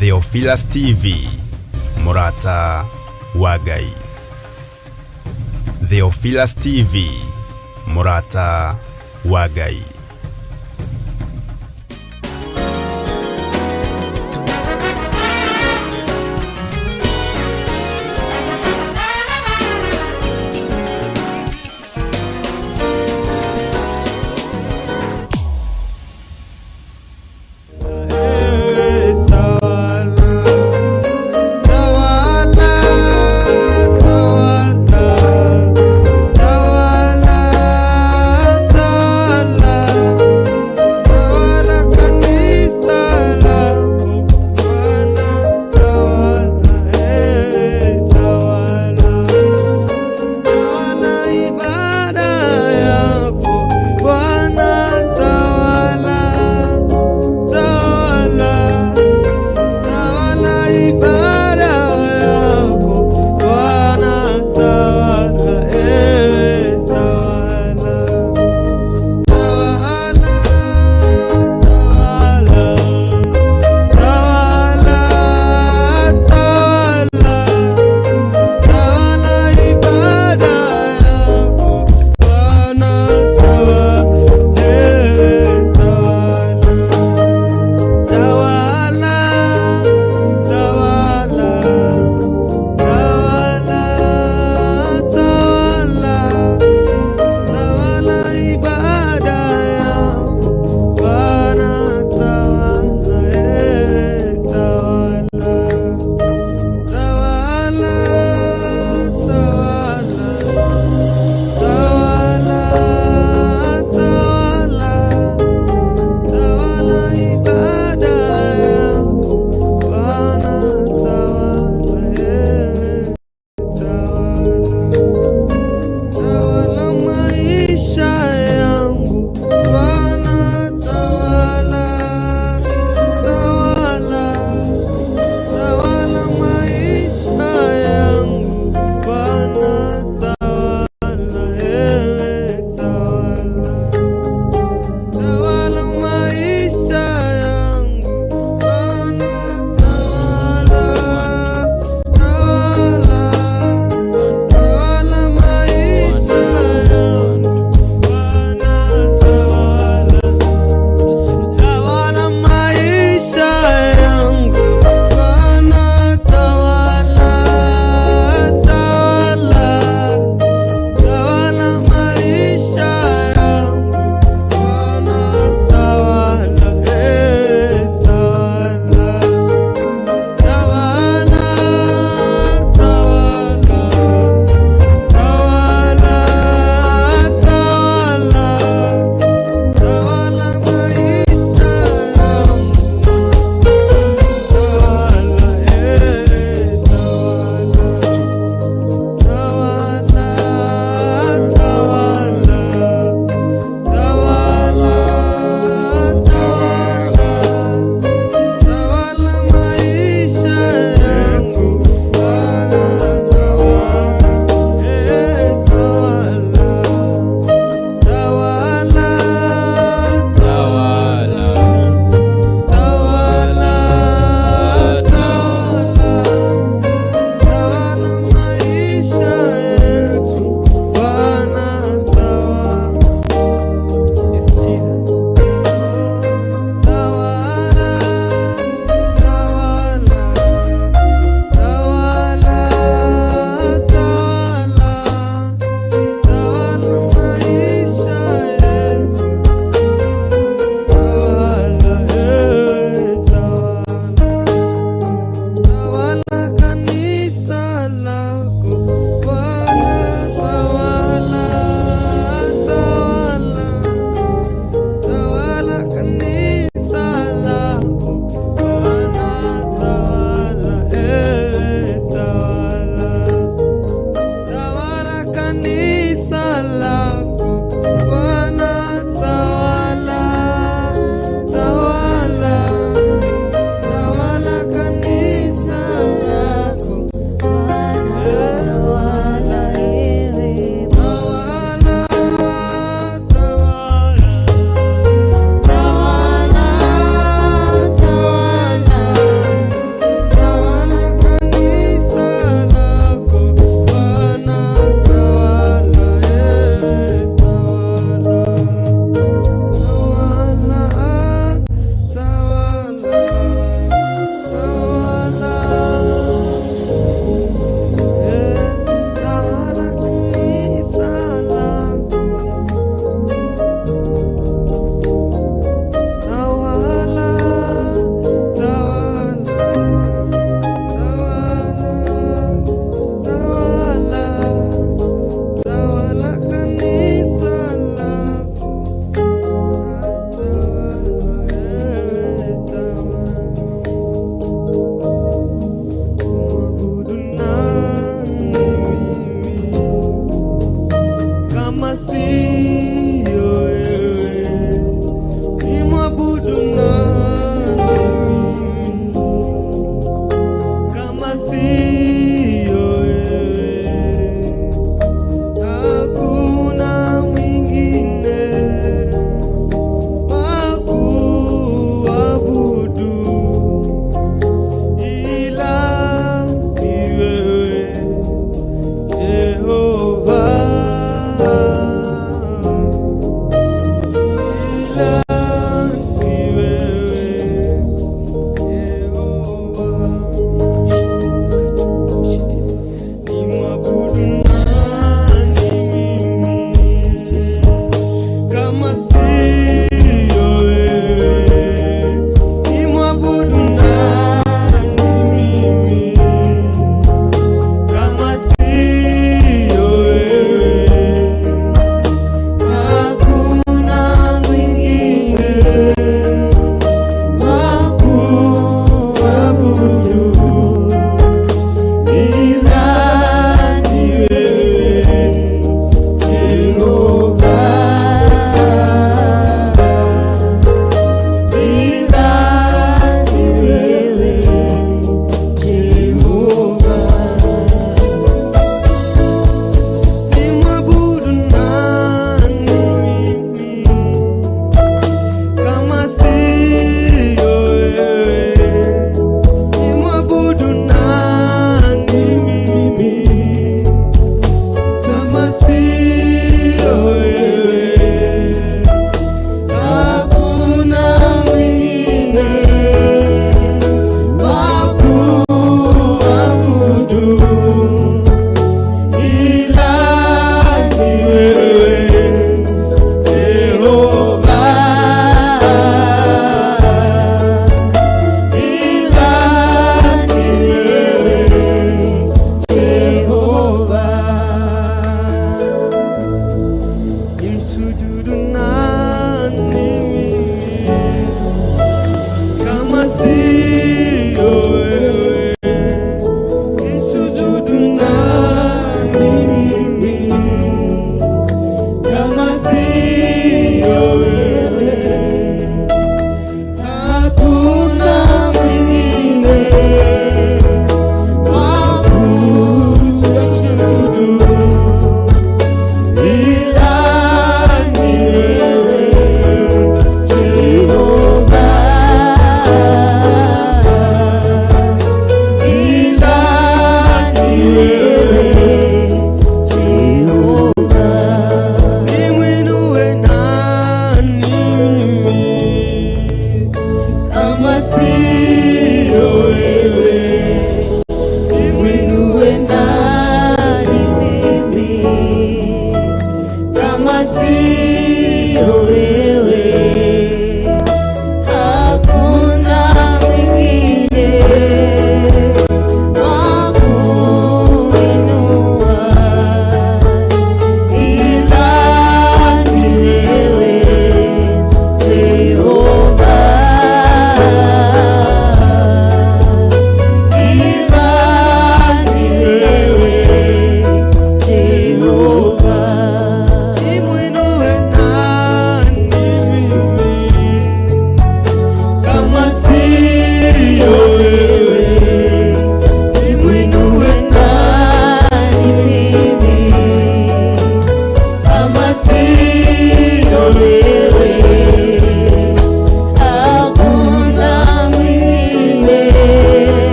Theophilus TV, Murata Wagai. Theophilus TV, Murata Wagai.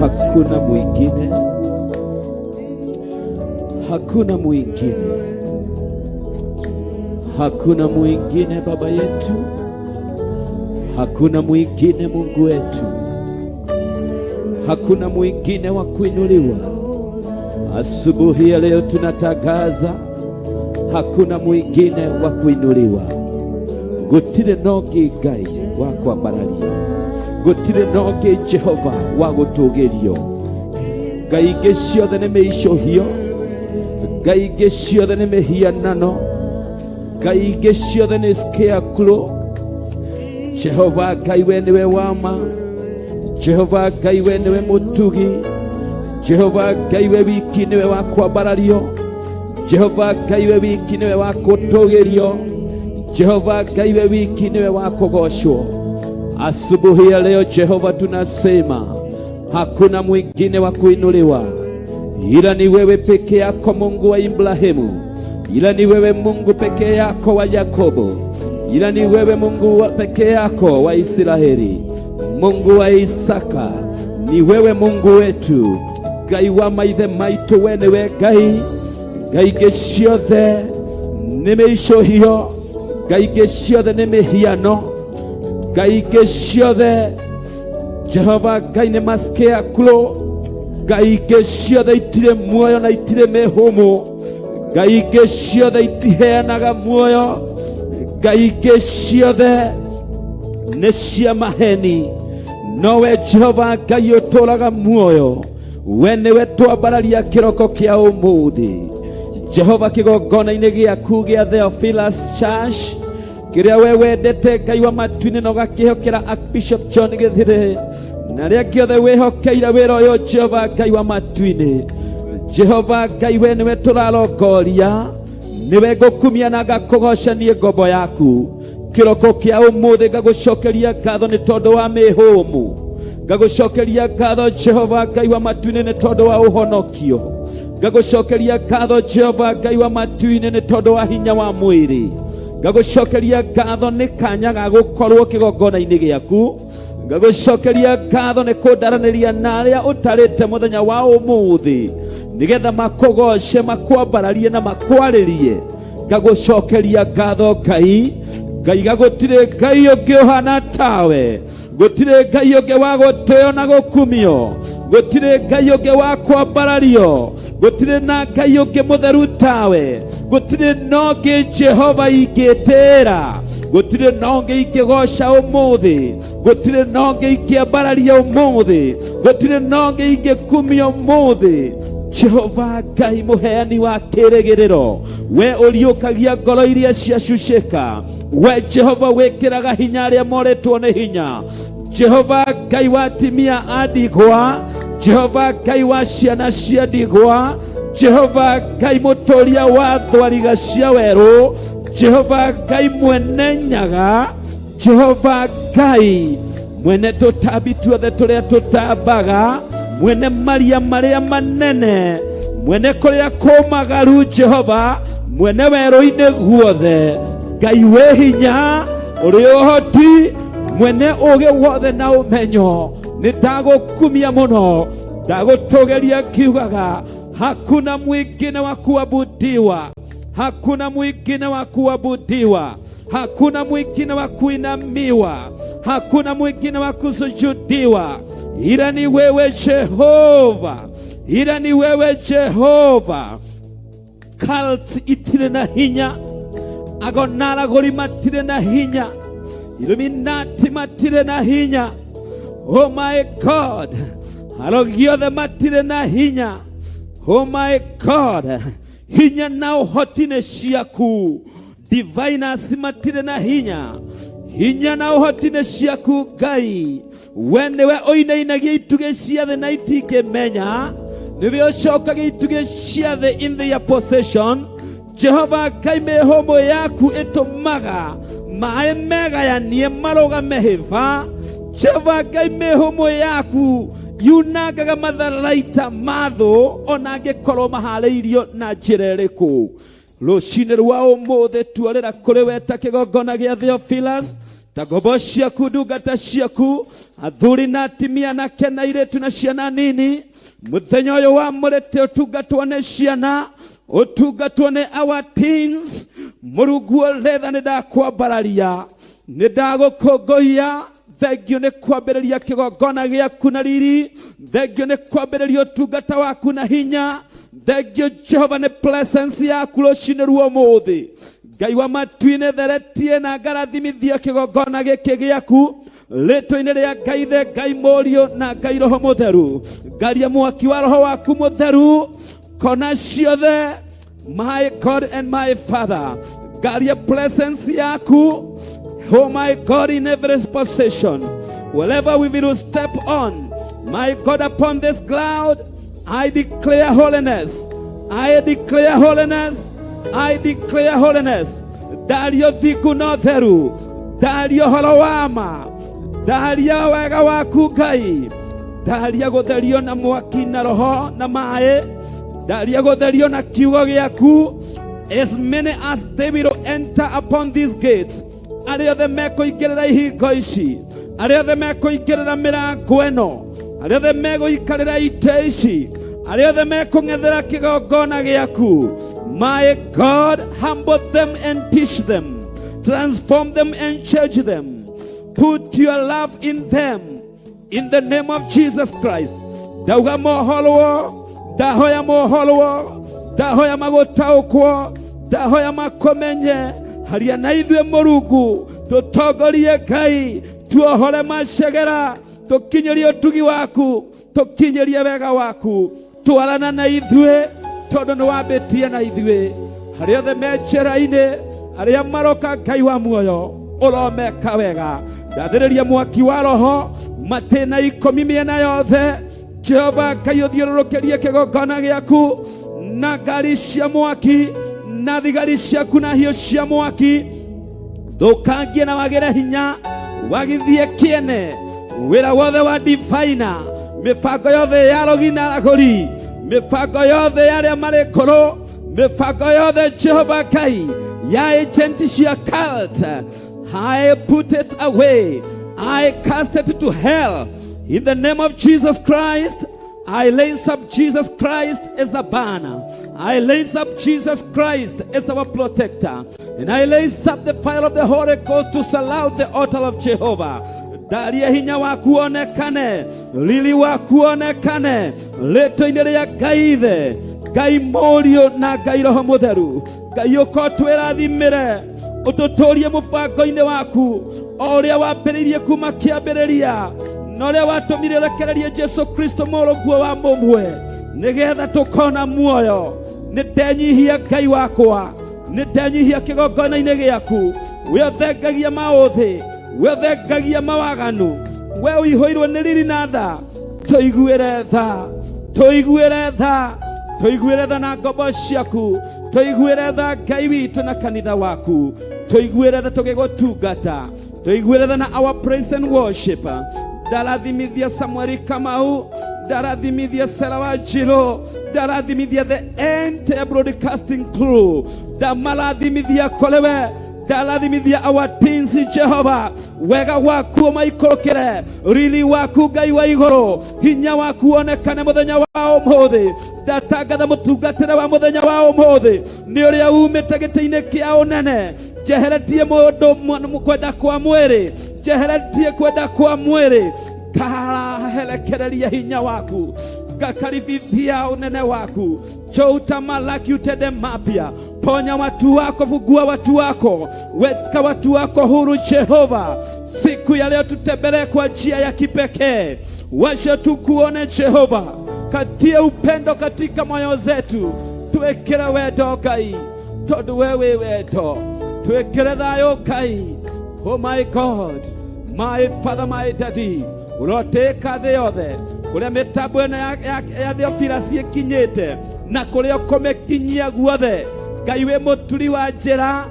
Hakuna mwingine, hakuna mwingine, hakuna mwingine Baba yetu, hakuna mwingine Mungu wetu, hakuna mwingine wa kuinuliwa. Asubuhi ya leo tunatangaza hakuna mwingine wa kuinuliwa. Gutire nogi Ngai wa kwambararia, gutire nogi Jehova wa gutugirio. Ngai ingĩ ciothe nĩ mĩicũhio, Ngai ingĩ ciothe nĩ mĩhianano, Ngai ingĩ ciothe nĩ scarecrow. Jehova Ngai we niwe wama, Jehova Ngai we niwe mutugi, Jehova Ngai we wiki niwe wa kwambarario, Jehova Ngai we wiki niwe wa gutugirio, Jehova Ngai we wiki niwe wa kugoshwo. Asubuhi ya leo Jehova tunasema hakuna mwingine wa kuinuliwa ila ni wewe peke yako, Mungu wa Ibrahimu, ila ni wewe Mungu peke yako wa Yakobo, ila ni wewe Mungu peke yako wa Israeli, Mungu wa Isaka. Ni wewe Mungu wetu, Ngai wa maithe maitu, we niwe Ngai. Ngai ingĩ ciothe nĩ mĩicũhio, Ngai ingĩ ciothe nĩ mĩhiano, Ngai ingĩ ciothe Jehova Ngai nĩ mascarecrow, Ngai ingĩ ciothe itirĩ muoyo na itirĩ mĩhũmũ, Ngai ingĩ ciothe itiheanaga muoyo, Ngai ingĩ ciothe nĩ cia maheni. Nowe Jehova Ngai ũtũũraga muoyo, we nĩwe twambararia kĩroko kĩa ũmũthĩ. Jehova kĩgongona-inĩ gĩaku gĩa Theophilus Church, kĩrĩa we wendete Ngai wa matu-inĩ na ũgakĩhokera Archbishop John Gĩthire, na rĩa gĩothe wĩhokeire wĩra ũyũ Jehova Ngai wa matu-inĩ. Jehova Ngai we nĩwe tũrarongoria, nĩwe ngũkumia na ngakũgocania ngombo yaku. Kĩroko kĩa ũmũthĩ ngagũcokeria ngatho nĩ tondũ wa mĩhũmũ, ngagũcokeria ngatho Jehova Ngai wa matu-inĩ nĩ tondũ wa ũhonokio, ngagũcokeria ngatho Jehova Ngai wa matu-inĩ nĩ tondũ wa hinya wa mwĩrĩ, ngagũcokeria ngatho nĩ kanya ga gũkorwo kĩgongona-inĩ gĩaku, ngagũcokeria ngatho nĩ kũndaranĩria na arĩa ũtarĩte mũthenya wa ũmũthĩ nĩgetha makũgoce, makwambararie na makwarĩrie. Ngagũcokeria ngatho Ngai, Ngai gũtirĩ Ngai ũngĩ ũhana tawe, gũtirĩ Ngai ũngĩ wa gũtĩo na gũkumio, gũtirĩ Ngai ũngĩ wa kwambarario, gũtirĩ na Ngai ũngĩ mũtheru tawe, gũtirĩ na ũngĩ Jehova ingĩtĩĩra, gũtirĩ na ũngĩ ingĩgoca ũmũthĩ, gũtirĩ na ũngĩ ingĩambararia ũmũthĩ, gũtirĩ na ũngĩ ingĩkumia ũmũthĩ. Jehova Ngai mũheani wa kĩrĩgĩrĩro, we ũriũkagia ngoro iria ciacucĩka, we Jehova wĩkĩraga hinya arĩa moretwo nĩ hinya, Jehova Ngai wa atimia a ndigwa, Jehova Ngai wa ciana cia ndigwa, Jehova Ngai mũtũũria wa thwariga cia werũ, Jehova Ngai mwene nyaga, Jehova Ngai mwene tũtambi tuothe tũrĩa tũtambaga, mwene maria marĩa manene, mwene kũrĩa kũmagaru Jehova, mwene werũ-inĩ guothe, Ngai wĩ hinya ũrĩ ũhoti, mwene ũũgĩ wothe na ũmenyo, nĩ ndagũkumia mũno, ndagũtũgeria kiugaga, hakuna mwingine wa kuabudiwa, hakuna mwingine wa kuabudiwa, hakuna mwingine wa kuinamiwa, hakuna mwingine wa kusujudiwa, ila ni wewe Jehova, ila ni wewe Jehova. Cult itire na hinya, agonaragori matire na hinya, Illuminati matire na hinya. Oh my God, arogiothe matire na hinya. Oh my God, hinya na ũhoti nĩ ciaku. Diviners matire na hinya, hinya na ũhoti nĩ ciaku Ngai. We nĩwe ũinainagia itugĩ ciothe na itingĩmenya, nĩwe ũcokagia itugĩ ciothe in their possession. Jehova Ngai, mĩhũmũ yaku ĩtũmaga maĩ megayanie marũgame hĩba. Jehova Ngai, mĩhũmũ yaku yunangaga matharaita ma thũ ona angĩkorwo maharĩirio na njĩra ĩrĩkũ. Rũcinĩ rwa ũmũthĩ tuorĩra kũrĩ we ta kĩgongona gĩa Theophilus, ta ngombo ciaku, ndungata ciaku, athuri na atumia, anake na airĩtu na ciana nini. Mũthenya ũyũ wamũrĩte ũtungatwo nĩ ciana, ũtungatwo nĩ our teens. Mũrungu ũrĩtha nĩ ndakwambararia, nĩ ndagũkũngũiya. Thengio nĩ kwambĩrĩria kĩgongona gĩaku na riri, thengio nĩ kwambĩrĩria ũtungata waku na hinya, thengio Jehova nĩ presence yaku rũcinĩ rwa ũmũthĩ. Ngai wa matu-inĩ theretie na ngarathimithia kĩgongona gĩkĩ gĩaku rĩtwa-inĩ rĩa Ngai Ithe, Ngai Mũriũ na Ngai Roho Mũtheru. Ngaria mwaki wa Roho waku Mũtheru kona ciothe, my God and my Father. Ngaria presence yaku, oh my God, in every possession, wherever we will step on, my God, upon this cloud, I declare holiness. I declare holiness. I declare holiness. Dario thiku no theru, dario horo wama, daria wega waku Ngai, daria gũtherio na mwaki na Roho na maĩ, daria gũtherio na kiugo gĩaku. As many as they will enter upon these gates, arĩa othe mekũingĩrĩra ihingo ici, arĩa othe mekũingĩrĩra mĩrango ĩno, arĩa othe megũikarĩra itĩ ici, arĩa othe mekũng'ethera kĩgongona gĩaku, my God, humble them and teach them, transform them and change them, put your love in them, in the name of Jesus Christ. Ndauga mohorwo, ndahoya mohorwo, ndahoya magũtaũkwo, ndahoya makomenye. Haria na ithuĩ Mũrungu, tũtongorie Ngai, tuohore macegera, tũkinyĩrie ũtugi waku, tũkinyĩrie wega waku, twarana na ithuĩ tondũ nĩ wambĩtie na ithuĩ. Harĩa othe me njĩra-inĩ, arĩa maroka Ngai wa muoyo, ũromeka wega. Ndathĩrĩria mwaki wa Roho matĩna ikũmi mĩena yothe. Jehova Ngai, ũthiũrũrũkĩrie kĩgongona gĩaku na ngari cia mwaki na thigari ciaku na hiũ cia mwaki, thũkangie na wagĩre hinya, wagithie kĩene wĩra wothe wa diviner, mĩbango yothe ya rogi na aragũri, mĩbango yothe ya arĩa marĩ ngũrũ, mĩbango yothe Jehova Ngai ya agent cia cult, I put it away, I cast it to hell in the name of Jesus Christ. I raise up Jesus Christ as a banner. I raise up Jesus Christ as our protector. And I raise up the fire of the Holy Ghost to surround the altar of Jehovah. Daria hinya waku onekane, lili waku onekane, rĩtwa-inĩ rĩa Ngai Ithe, Ngai Mũriũ na Ngai Roho Mũtheru. Ngai ũkotwĩrathimĩre, ũtũtũrie mũbango-inĩ waku, o ũrĩa wambĩrĩirie kuma kĩambĩrĩria, na ũrĩa watũmire ũrekererie Jesu Kristo mũrũguo wa mũmwe, nĩgetha tũkona muoyo. Nĩ ndenyihia Ngai wakwa, nĩ ndenyihia kĩgongona-inĩ gĩaku, we ũthengagia maũthĩ, we ũthengagia mawaganu, we ũihũirwo nĩ riri na tha. Tũiguĩre tha, tũiguĩre tha, tũiguĩre tha na ngombo ciaku, tũiguĩre tha Ngai witũ na kanitha waku, tũiguĩre tha tũgĩgũtungata, tũiguĩre tha na our praise and worship. Ndarathimithia Samueli Kamau, ndarathimithia Sarah Njiro, ndarathimithia the entire broadcasting crew, ndamarathimithia kolewe, ndarathimithia our teens Jehova, wega waku maikorokere, rili waku Ngai wa iguru, hinya waku onekane muthenya wa umuthi, ndatangatha mutungatire wa muthenya wa umuthi ni uria umite giti-ini kia unene, jeheretie mundu kwenda kwa mwiri, jeheretie kwenda kwa mwiri, kahelekereria hinya waku, gakaribithia unene waku, chouta malaki utende mapya, ponya watu wako, fungua watu wako, weka watu wako huru Jehova. Siku ya leo tutembelee kwa njia ya kipekee, wacha tukuone Jehova, katia upendo katika moyo zetu, tuwekere wendo Ngai, tondu wewe wendo, tuwekere thayo Ngai. Oh my God, my Father, my Daddy, uroteka thĩ yothe kuria mitambo ĩno ya Theophilus ikinyĩte na kuria ũkũmĩkinyia guothe. Ngai wĩ mũturi wa njĩra,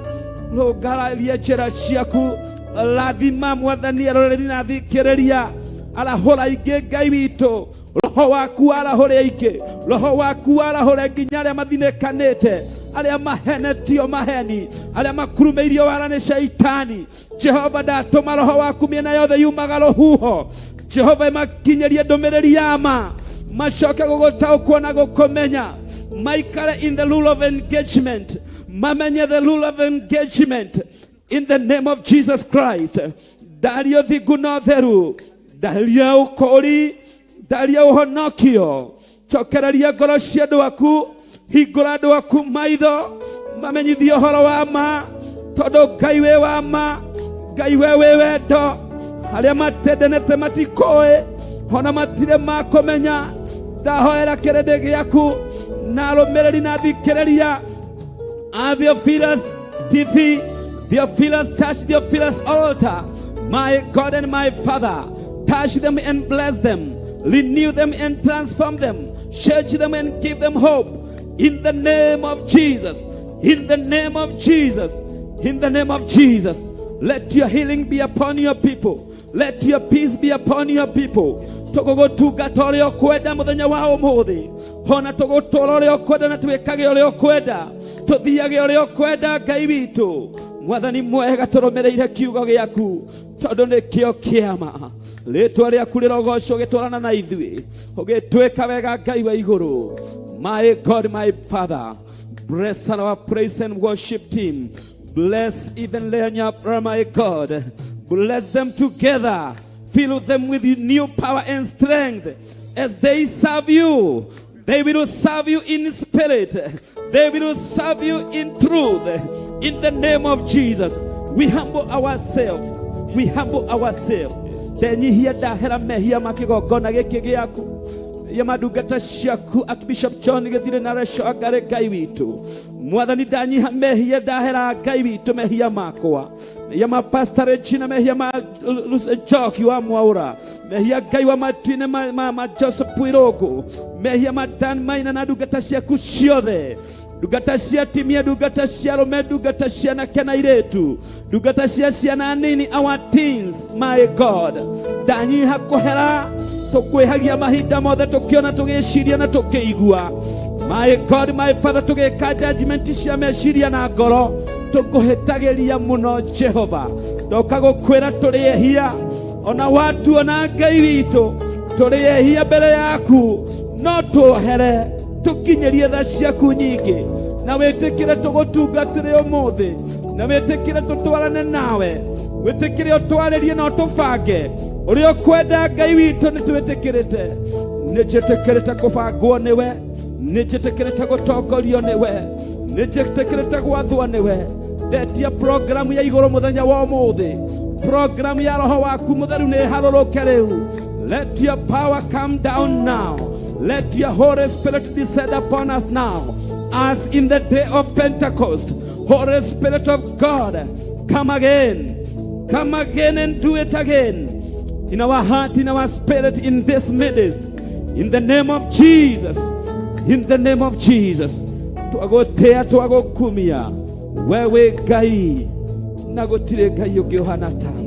rũngararia njĩra ciaku, rathima Mwathani aroreri na thikĩrĩria, arahũra ingĩ Ngai witũ, roho waku arahũre ingĩ, roho waku arahũre nginya arĩa mathinĩkanĩte, arĩa mahenetio maheni, arĩa makurumĩirio wara nĩ shaitani. Jehova, ndatũma roho waku mĩena yothe yumaga rũhuho, Jehova makinyĩrie ndũmĩrĩri ya ma, macoke gũgũtaũkwo na gũkũmenya, maikare in the rule of engagement, mamenye the rule of engagement in the name of Jesus Christ. Dario thingu na ũtheru, daria ũkũri, daria ũhonokio, cokereria ngoro cia andũ aku, hingũra andũ aku maitho, mamenyithie ũhoro wa ma, tondũ Ngai wĩ wa ma, Ngai we wĩ wendo, arĩa matendenete matikoĩ, ona matire makũmenya. Ndahoera kĩrĩndĩ gĩaku na arũmĩrĩri na thikĩrĩria a Theophilus TV, Theophilus Church, Theophilus Altar. My God and my Father, touch them and bless them, renew them and transform them, change them and give them hope. In the name of Jesus, in the name of Jesus, in the name of Jesus. Let your healing be upon your people. Let your peace be upon your people. Tũgũgũtungata ũrĩa ũkwenda mũthenya wa ũmũthĩ, ona tũgũtũũra ũrĩa ũkwenda na twĩkage ũrĩa ũkwenda, tũthiage ũrĩa ũkwenda Ngai witũ. Mwathani mwega, tũrũmĩrĩire kiugo gĩaku, tondũ nĩkĩo kĩama. Rĩĩtwa rĩaku rĩrogocwo ũgĩtwarana na ithuĩ, ũgĩtwĩka wega Ngai wa igũrũ. My God, my Father, bless our praise and worship team. Bless even Leonya, my God. Bless them together. Fill them with new power and strength as they serve you. They will serve you in spirit. They will serve you in truth. In the name of Jesus, we humble ourselves. We humble ourselves. Tenyihia dahera mehia makigogona gĩkĩ gĩaku, ya madungata ciaku, Archbishop John Gĩthire na Rachel Ngai witũ. Mwathani, ndanyiha mehia dahera Ngai witũ, mehia makwa, ya mapasta Regina, mehia ma Njoki wa Mwaura, mehia Ngai wa Matine ma Joseph Pwirogo, mehia ma Dan Maina na ndungata ciaku ciothe, ndungata cia timia, ndungata cia arũme, ndungata cia anake na airĩtu, ndungata cia ciana nini, our teens. My God, ndanyiha kũhera, tũkwĩhagia mahinda mothe, tũkĩona, tũgĩciria na tũkĩigua. My God, my Father, tũgĩka judgment cia meciria na ngoro, tũkũhĩtagĩria mũno Jehova. Ndoka gũkwĩra tũrĩehia, ona watu ona Ngai witũ, tũrĩehia mbere yaku, no tũohere, tũkinyĩrie tha ciaku nyingĩ, na wĩtĩkĩre tũgũtungatĩre ũmũthĩ, na wĩtĩkĩre tũtwarane nawe, wĩtĩkĩre ũtwarĩrie na ũtũbange ũrĩa ũkwenda Ngai witũ. Nĩtwĩtĩkĩrĩte, nĩnjĩtĩkĩrĩte kũbangwo nĩwe, nĩnjĩtĩkĩrĩte gũtongorio nĩwe, nĩnjĩtĩkĩrĩte gwathwo nĩwe. Ndetia program ya igũrũ mũthenya wa ũmũthĩ, program ya roho waku mũtheru nĩharũrũke rĩu. Let your power come down now. Let your Holy Spirit descend upon us now, as in the day of Pentecost. Holy Spirit of God, come again and do it again in our heart, in our spirit, in this midst. In the name of Jesus, in the name of Jesus. Twagotea, twagokumia, wewe Ngai, na gũtirĩ Ngai ũngĩ ũhana tawe.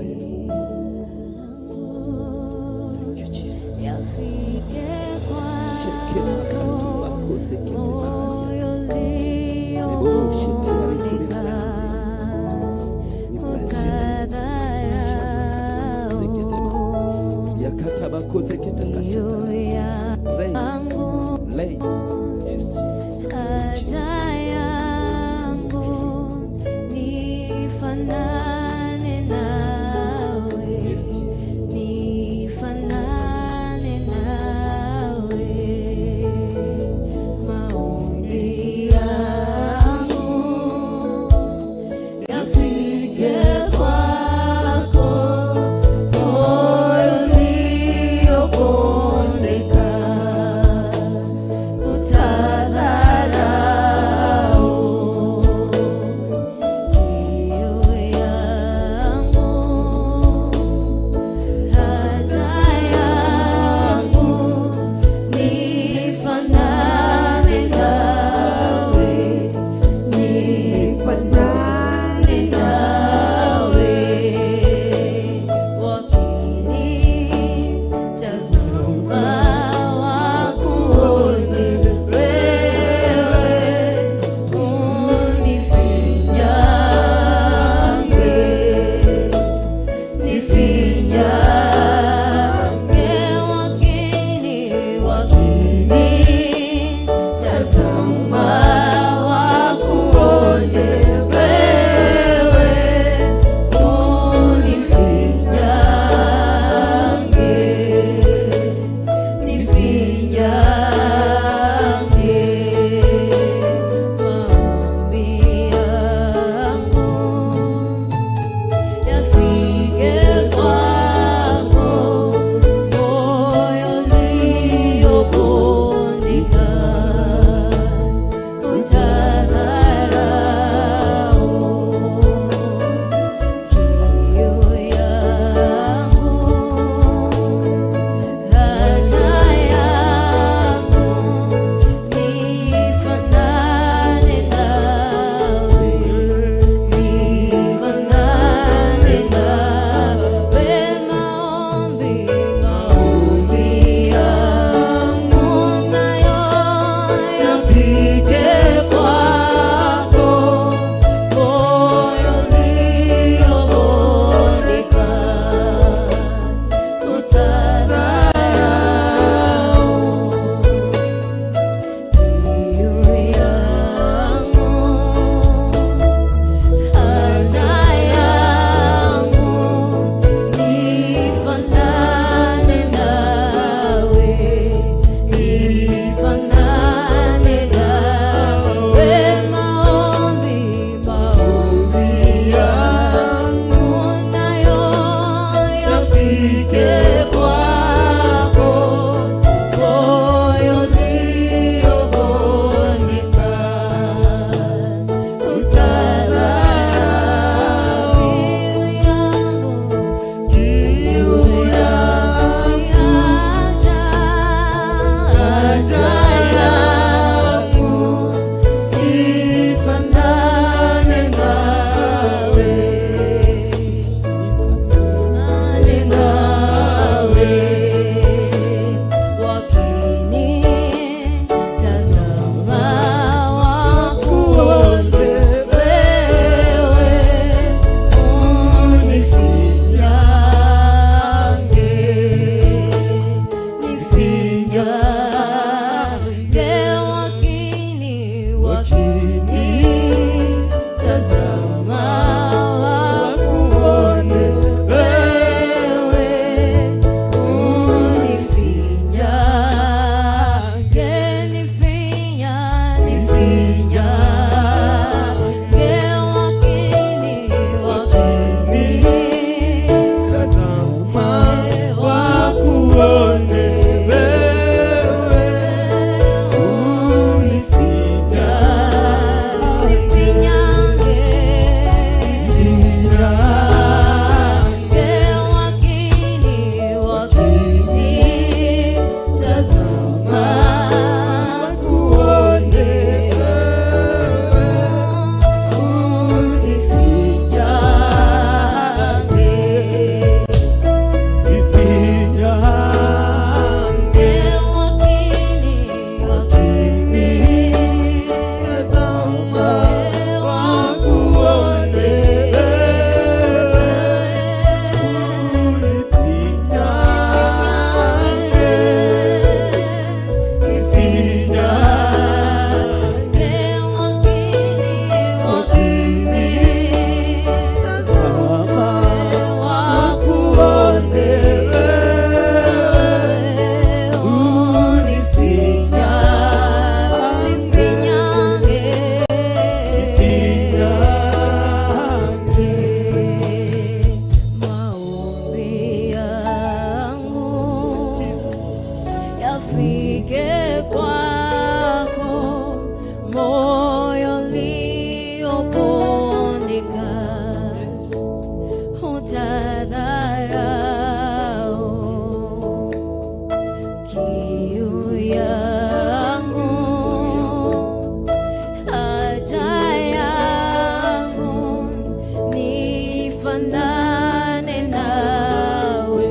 nifanane nawe,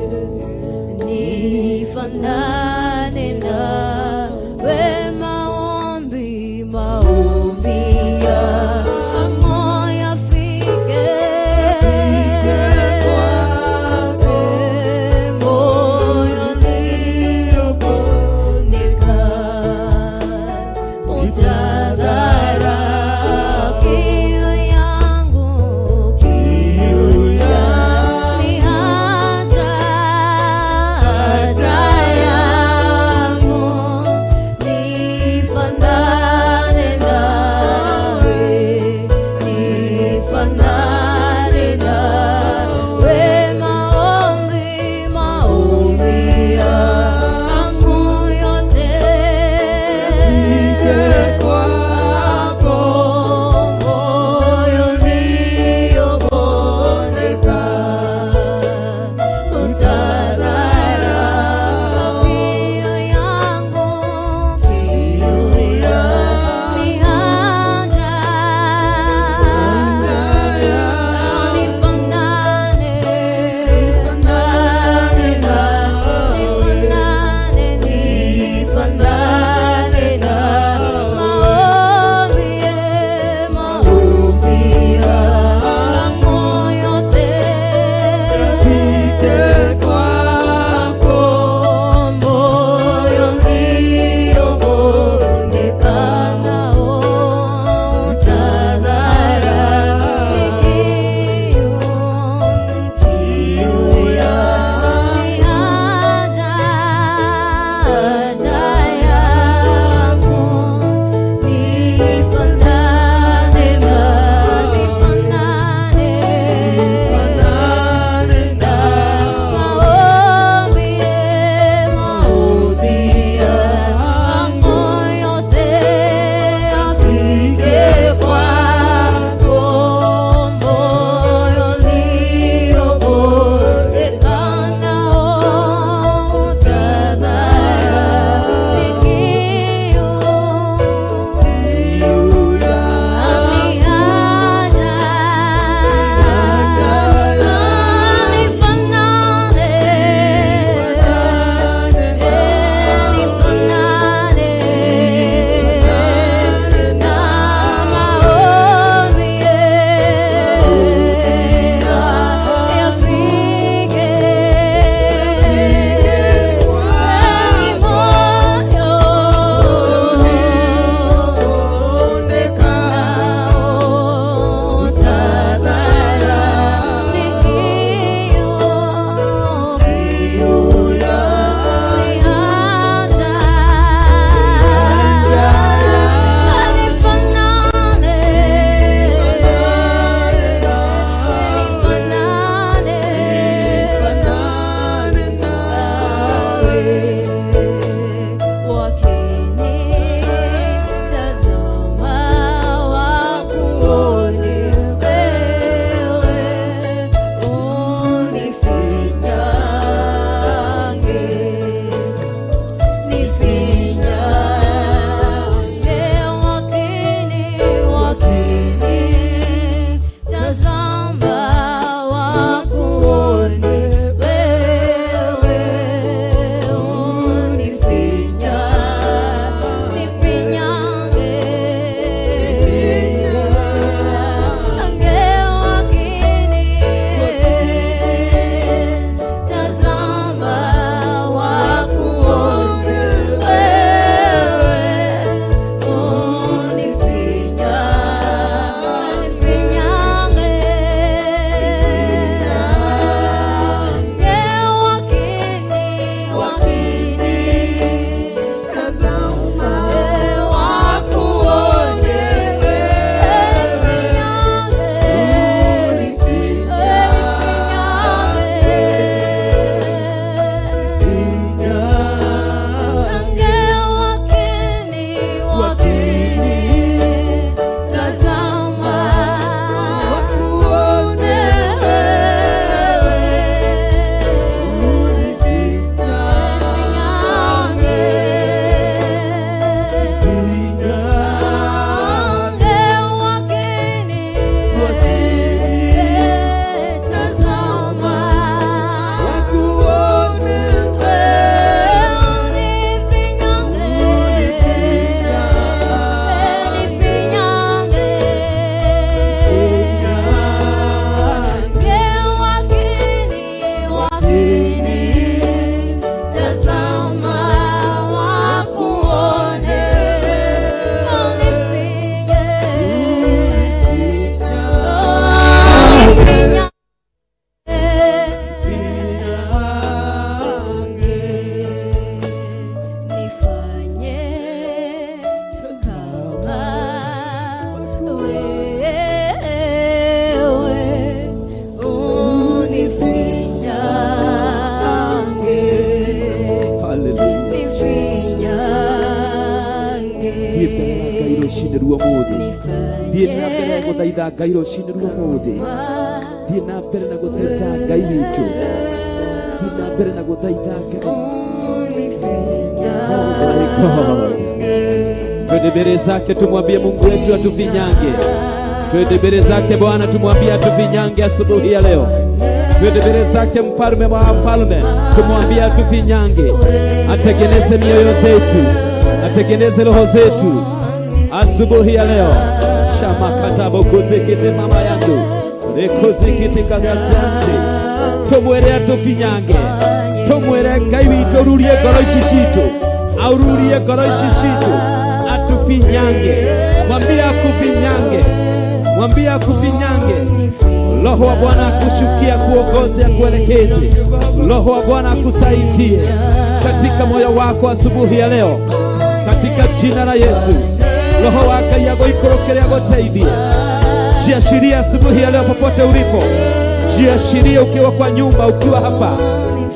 nifanane nawe, maombi yangu yafike moyoni, utadhara kiu yangu, ni haja ya gũthaitha Ngai rũcinĩ rwa ũmũthĩ. Thiĩ na mbere na gũthaitha Ngai witũ. Thiĩ na mbere na gũthaitha Ngai. Oh my God. Twende mbele zake tumwambie Mungu wetu atufinyange. Twende mbele zake Bwana tumwambie atufinyange asubuhi ya leo. Twende mbele zake mfalme wa wafalme tumwambie atufinyange. Atengeneze mioyo zetu, atengeneze roho zetu asubuhi ya leo. Shamakatabo kuzikite mama yangu rekuzikite kagazante. Tumwere atufinyange, tumwere Ngai witũ rurie ngoro ici citũ, aururie ngoro ici citũ, atufinyange. Mwambie akufinyange, mwambie akufinyange. Roho wa Bwana akuchukia, kuongoze, akuelekeze. Roho wa Bwana akusaidie katika moyo wako asubuhi ya leo, katika jina la Yesu. Roho wa Ngai agoikorokere, agosaidie. Jiashiria asubuhi ya leo popote ulipo. Jiashiria ukiwa kwa nyumba, ukiwa hapa.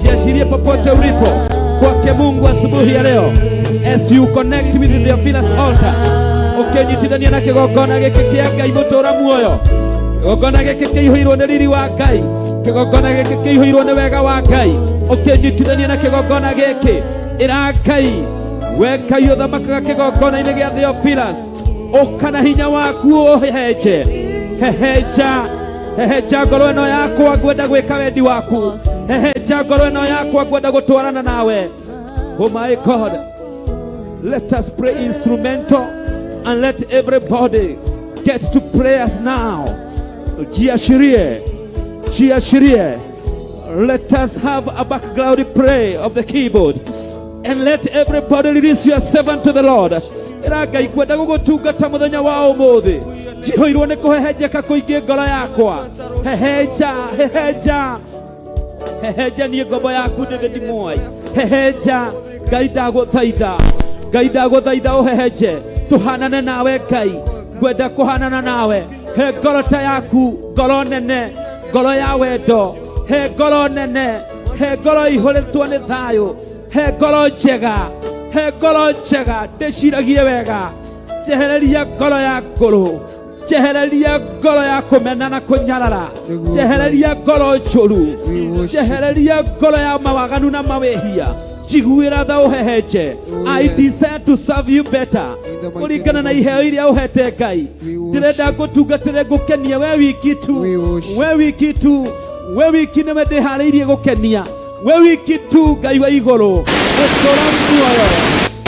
Jiashiria popote ulipo kwake Mungu asubuhi ya leo. As you connect with the Theophilus altar, ukinyitithania na kigongona gĩkĩ kĩa Ngai mũtũra muoyo. Kigongona gĩkĩ kĩihũirwo nĩ riri wa Ngai, kigongona gĩkĩ kĩihũirwo nĩ wega wa Ngai. Ukinyitithania na kigongona gĩkĩ ĩra Ngai, we Ngai ũthamakaga kĩgongona-inĩ gĩa Theophilus. Ũkana hinya waku ũhehenje, hehenja, hehenja ngoro ĩno yakwa ngwenda gwĩka wendi waku. Hehenja ngoro ĩno yakwa ngwenda gũtwarana nawe. Oh my God, let us pray instrumental and let everybody get to prayers now. Jiashirie, jiashirie. Let us have a background prayer of the keyboard and let everybody release yourself unto the Lord. Ngai kwenda gũgũtungata mũthenya wa ũmũthĩ. Jihoirwo nĩ kũhehenjeka kũingĩ ngoro yakwa. Hehenja, hehenja, hehenja niĩ ngombo yaku David Mwai. Hehenja, Ngai ndagũthaitha, Ngai ndagũthaitha ũhehenje. Tuhanane nawe Ngai, kwenda kuhanana nawe. He ngoro ta yaku, ngoro nene, ngoro ya wendo. He ngoro nene, he ngoro ihũrĩtwo nĩ thayũ. He ngoro njega, he ngoro njega, ndĩciragie wega. Njehereria ngoro ya ngũrũ, njehereria ngoro ya kũmena na kũnyarara, njehereria ngoro njũru, njehereria ngoro ya mawaganu na mawĩhia. Jiguĩra tha ũhehenje. I desire to serve you better. Kũringana na iheo iria ũhete Ngai. Ndĩrenda ngũtungatĩre ngũkenie we wiki tu, we wiki tu, we wiki nĩwe ndĩharĩirie gũkenia. We wiki tu Ngai wa igũrũ. Mũtũra muoyo,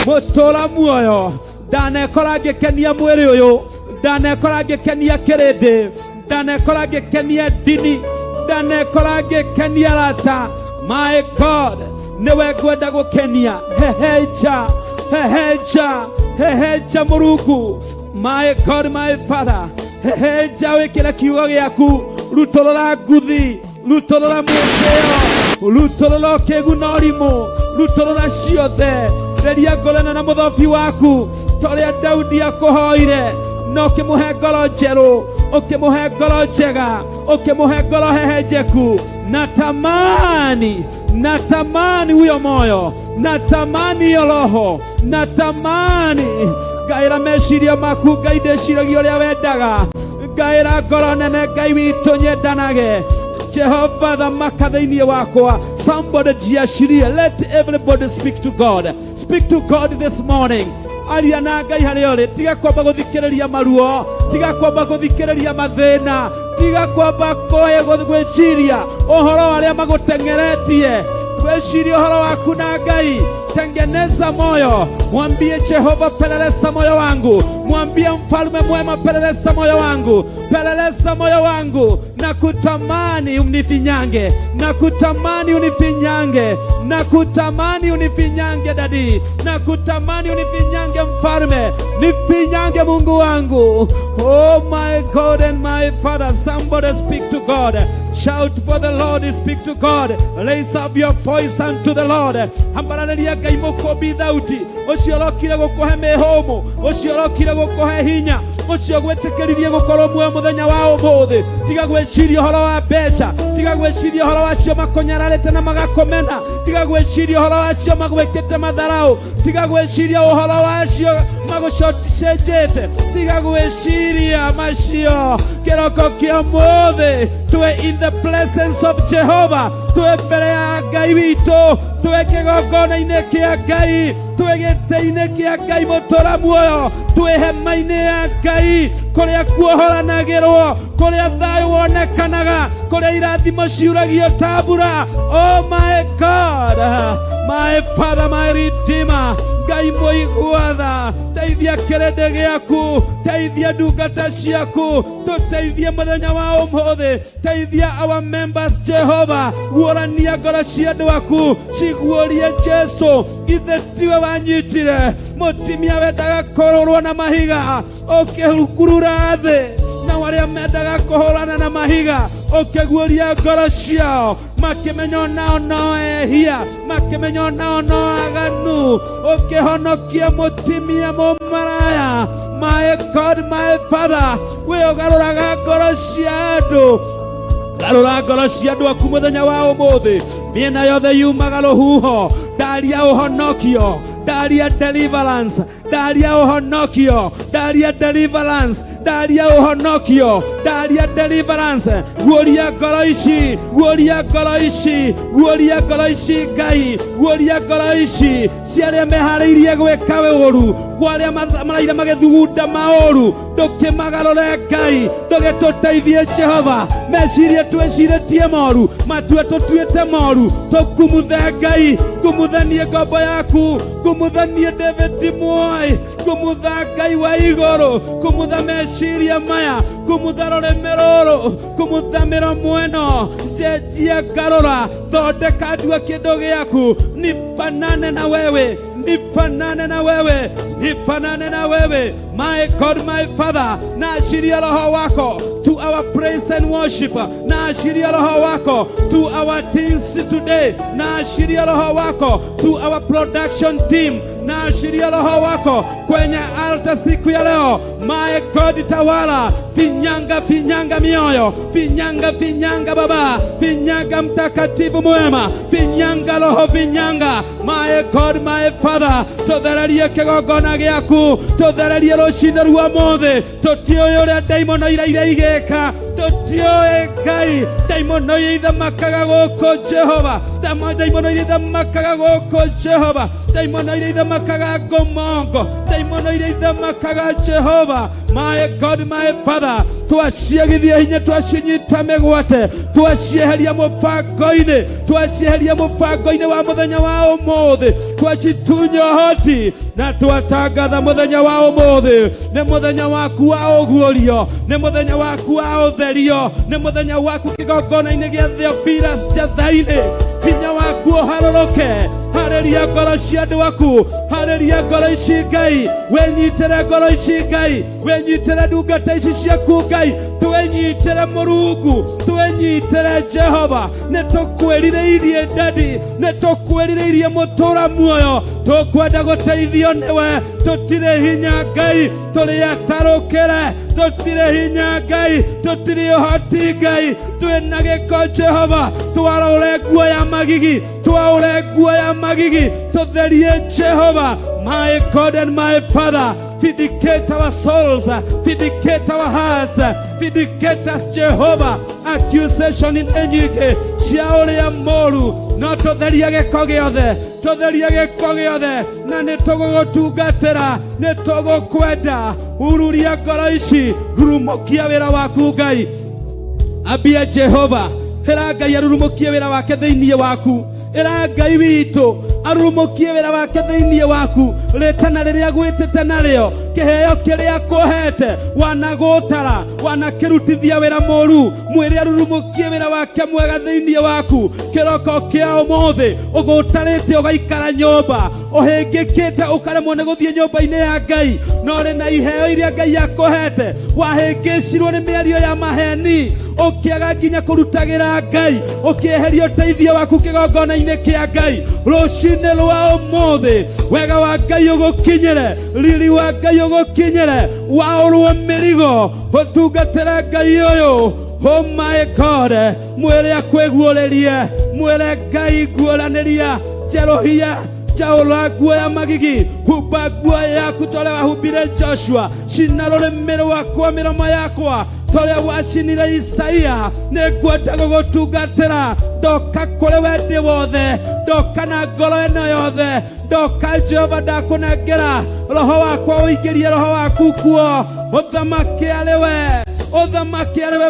mũtũra muoyo. Ndanekora ngĩkenia mwĩrĩ ũyũ, ndanekora ngĩkenia kĩrĩndĩ, ndanekora ngĩkenia ndini, ndanekora ngĩkenia arata. My God, niwe ngwenda gũkenia. Hehenja, hehenja, hehenja Mũrungu. My God, my Father, hehenja wĩkĩre kiugo gĩaku. Rutũrũra nguthi, rutũrũra mwĩtĩo, rutũrũra ũkĩguna ũrimũ, rutũrũra ciothe. Reria ngorana na mũthobi waku ta ũrĩa Daudi akũhoire, na ũkĩmũhe ngoro njerũ, ũkĩmũhe ngoro njega, ũkĩmũhe ngoro hehenjeku. Natamani, natamani huyo moyo, natamani hiyo roho, natamani. Ngaĩra meciria maku Ngai ndĩciragia ũrĩa wendaga. Ngaĩra ngoro nene Ngai witũ nyendanage. Jehova thamaka thĩinĩ wakwa. Somebody jiashiria. Let everybody speak to God. Speak to God this morning. Aria na Ngai harĩa ũrĩ. Tiga kwamba gũthikĩrĩria maruo, tiga kwamba gũthikĩrĩria mathĩna, tiga kwamba gwĩciria ũhoro warĩa magũteng'eretie. Wecirie ũhoro waku na Ngai. Tengeneza moyo, mwambie Jehova, peleleza moyo wangu. Mwambie mfalme mwema, peleleza moyo wangu, peleleza moyo wangu. Nakutamani unifinyange, nakutamani unifinyange, nakutamani unifinyange dadi, nakutamani unifinyange mfalme, nifinyange Mungu wangu. Oh my God and my Father, somebody speak to God. Shout for the Lord, speak to God. Raise up your voice unto the Lord. Hambaraniria Ngai mũkũmbi thauti. Ũcio ũrokire gũkũhe mĩhũmũ, ũcio ũrokire gũkũhe hinya, ucio gwĩtĩkĩririe gũkorwo muoyo mũthenya wa ũmũthĩ. Tiga gwĩciria ũhoro wa mbeca, tiga gwĩciria ũhoro wacio makũnyararĩte na magakũmena, tiga gwĩciria ũhoro wacio magwĩkĩte matharaũ, tiga gwĩciria ũhoro wacio magũcenjete, tiga gwĩciria macio. Kĩroko kĩa ũmũthĩ twĩ in the presence of Jehovah, twĩ mbere ya Ngai witũ, twĩ kĩgongona-inĩ kĩa Ngai, twĩ gĩtĩ-inĩ kĩa Ngai mũtũũra muoyo, twĩ hema-inĩ ya Ngai kũrĩa kuohoranagĩrwo, kũrĩa thayũ wonekanaga, kũrĩa irathimo ciuragio ta mbura. Oh my God, my Father, my Redeemer, Ngai mũigua-tha, teithia kĩrĩndĩ gĩaku, teithia ndungata ciaku, tũteithie mũthenya wa ũmũthĩ, teithia our members Jehova, guũrania ngoro cia andũ aku, ciguũrie Jesu, githĩ tiwe wanyitire mũtumia wendaga kũrũrwo na mahiga, ũkĩkurura thĩ, na arĩa mendaga kũhũrana na mahiga, ũkĩguũria ngoro ciao, makĩmenya onao no ehia, makĩmenya onao no aganu, ũkĩhonokia mũtumia mũmaraya. My God, my Father, we ũgarũraga ngoro cia andũ, garũra ngoro cia andũ aku mũthenya wa ũmũthĩ, mĩena yothe yumaga rũhuho, ndaria ũhonokio, ndaria deliverance, ndaria ũhonokio, ndaria deliverance, ndaria ũhonokio, ndaria deliverance. Guũria ngoro ici, guũria ngoro ici, guũria ngoro ici Ngai, guũria ngoro ici cia arĩa meharĩirie gwĩka ũũru, gwa arĩa maraira magĩthugunda maũru, ndũkĩmagarũre Ngai, ndũgĩtũteithie Jehova, meciria twĩcirĩtie moru, matua tũtuĩte moru, tũkumuthe Ngai, kumuthanie ngombo yaku, kumuthanie David Mwai, kumutha Ngai wa igũrũ, kumutha meciria maya, kumutha rũrĩmĩ rũrũ, kumutha mĩromo ĩno, njenjia ngarũra, thondeka ndua kĩndũ gĩaku, nifanane na wewe, nifanane na wewe, nifanane na wewe. My God, my Father, naashiria roho wako to our praise and worship, naashiria roho wako to our teams today, naashiria roho wako to our production team, naashiria roho wako kwenye altar siku ya leo. My God, tawala, finyanga finyanga mioyo, finyanga finyanga Baba, finyanga mtakatifu mwema, finyanga roho finyanga. My God, my Father, totherarie kĩgongona gĩaku, totherarie rũciinĩ rwa ũmũthĩ, tũtioĩ ũrĩa ndaimono iraire igĩka, tũtioĩ Ngai, ndaimono iria ithamakaga gũkũ Jehova, ndaimono iria ithamakaga gũkũ Jehova, ndaimono iria ithamakaga Ngomongo, ndaimono iria ithamakaga Jehova. My God, my Father, twaciagithia hinya, twacinyita mĩgwate, twacieheria mũbango-inĩ, twacieheria mũbango-inĩ wa mũthenya wa ũmũthĩ, twacitunya ũhoti, na twatangatha mũthenya wa ũmũthĩ nĩ mũthenya waku wa ũguũrio, nĩ mũthenya waku wa ũtherio, nĩ mũthenya waku kĩgongona-inĩ gĩa Theophilus Njatha-inĩ, hinya waku ũharũrũke. Harĩria ngoro cia andũ aku, harĩria ngoro ici Ngai, wenyitĩre ngoro ici Ngai, wenyitĩre ndungata ici ciaku Ngai, twenyitĩre Mũrungu, twenyitĩre Jehova, nĩ tũkwĩrirĩirie Ndadi, nĩ tũkwĩrirĩirie mũtũũra muoyo, tũkwenda gũteithio nĩwe, tũtirĩ hinya Ngai, tũrĩ atarũkĩre, tũtirĩ hinya Ngai, tũtirĩ ũhoti Ngai, twĩna gĩko Jehova, twarũre nguo ya magigi, twaũre nguo ya magigi, tũtherie Jehova. My God and my Father, vindicate our souls, vindicate our hearts, vindicate us Jehovah. Accusation in enyike cia ũrĩa mũũru, no tũtherie gĩko gĩothe, tũtherie gĩko gĩothe, na nĩ tũgũgũtungatĩra, nĩ tũgũkwenda. Ururia ngoro ici, rurumũkia wĩra waku Ngai, ambia Jehova, ĩra Ngai arurumũkie wĩra wake thĩinĩ waku, ĩra Ngai witũ arurumũkie wĩra wake thĩinĩ waku, rĩtana rĩrĩa gwĩtĩte narĩo, kĩheo kĩrĩa kũhete, wanagũtara, wanakĩrutithia wĩra mũũru, mwĩrĩ arurumũkie wĩra wake mwega thĩinĩ waku. Kĩroko kĩa ũmũthĩ ũgũtarĩte ũgaikara nyũmba, ũhĩngĩkĩte ũkaremwo nĩ gũthiĩ nyũmba-inĩ ya Ngai, no rĩ na iheo iria Ngai akũhete, wahĩngĩcirwo nĩ mĩario ya maheni, ũkĩaga nginya kũrutagĩra Ngai, ũkĩeheria ũteithio waku kĩgongona-inĩ kĩa Ngai. Rũciinĩ rwa ũmũthĩ wega wa Ngai ũgũkinyĩre, riri wa Ngai nĩguo gũkinyĩre waũrwo mĩrigo ũtungatĩre Ngai ũyũ. Oh my God, mwĩre akwĩguũrĩrie, mwĩre Ngai guũranĩria, njerũhia jaũra nguo ya magigi, humba nguo yaku ta ũrĩa wahumbire Joshua, cina rũrĩmĩ rwakwa mĩromo yakwa ta ũrĩa wacinire Isaia. Nĩngwenda gũgũtungatĩra, ndoka kũrĩ wendi wothe, ndoka na ngoro ĩno yothe, ndoka Jehova ndakũnengera roho wakwa, ũingĩrie roho waku kuo, ũthamake arĩ we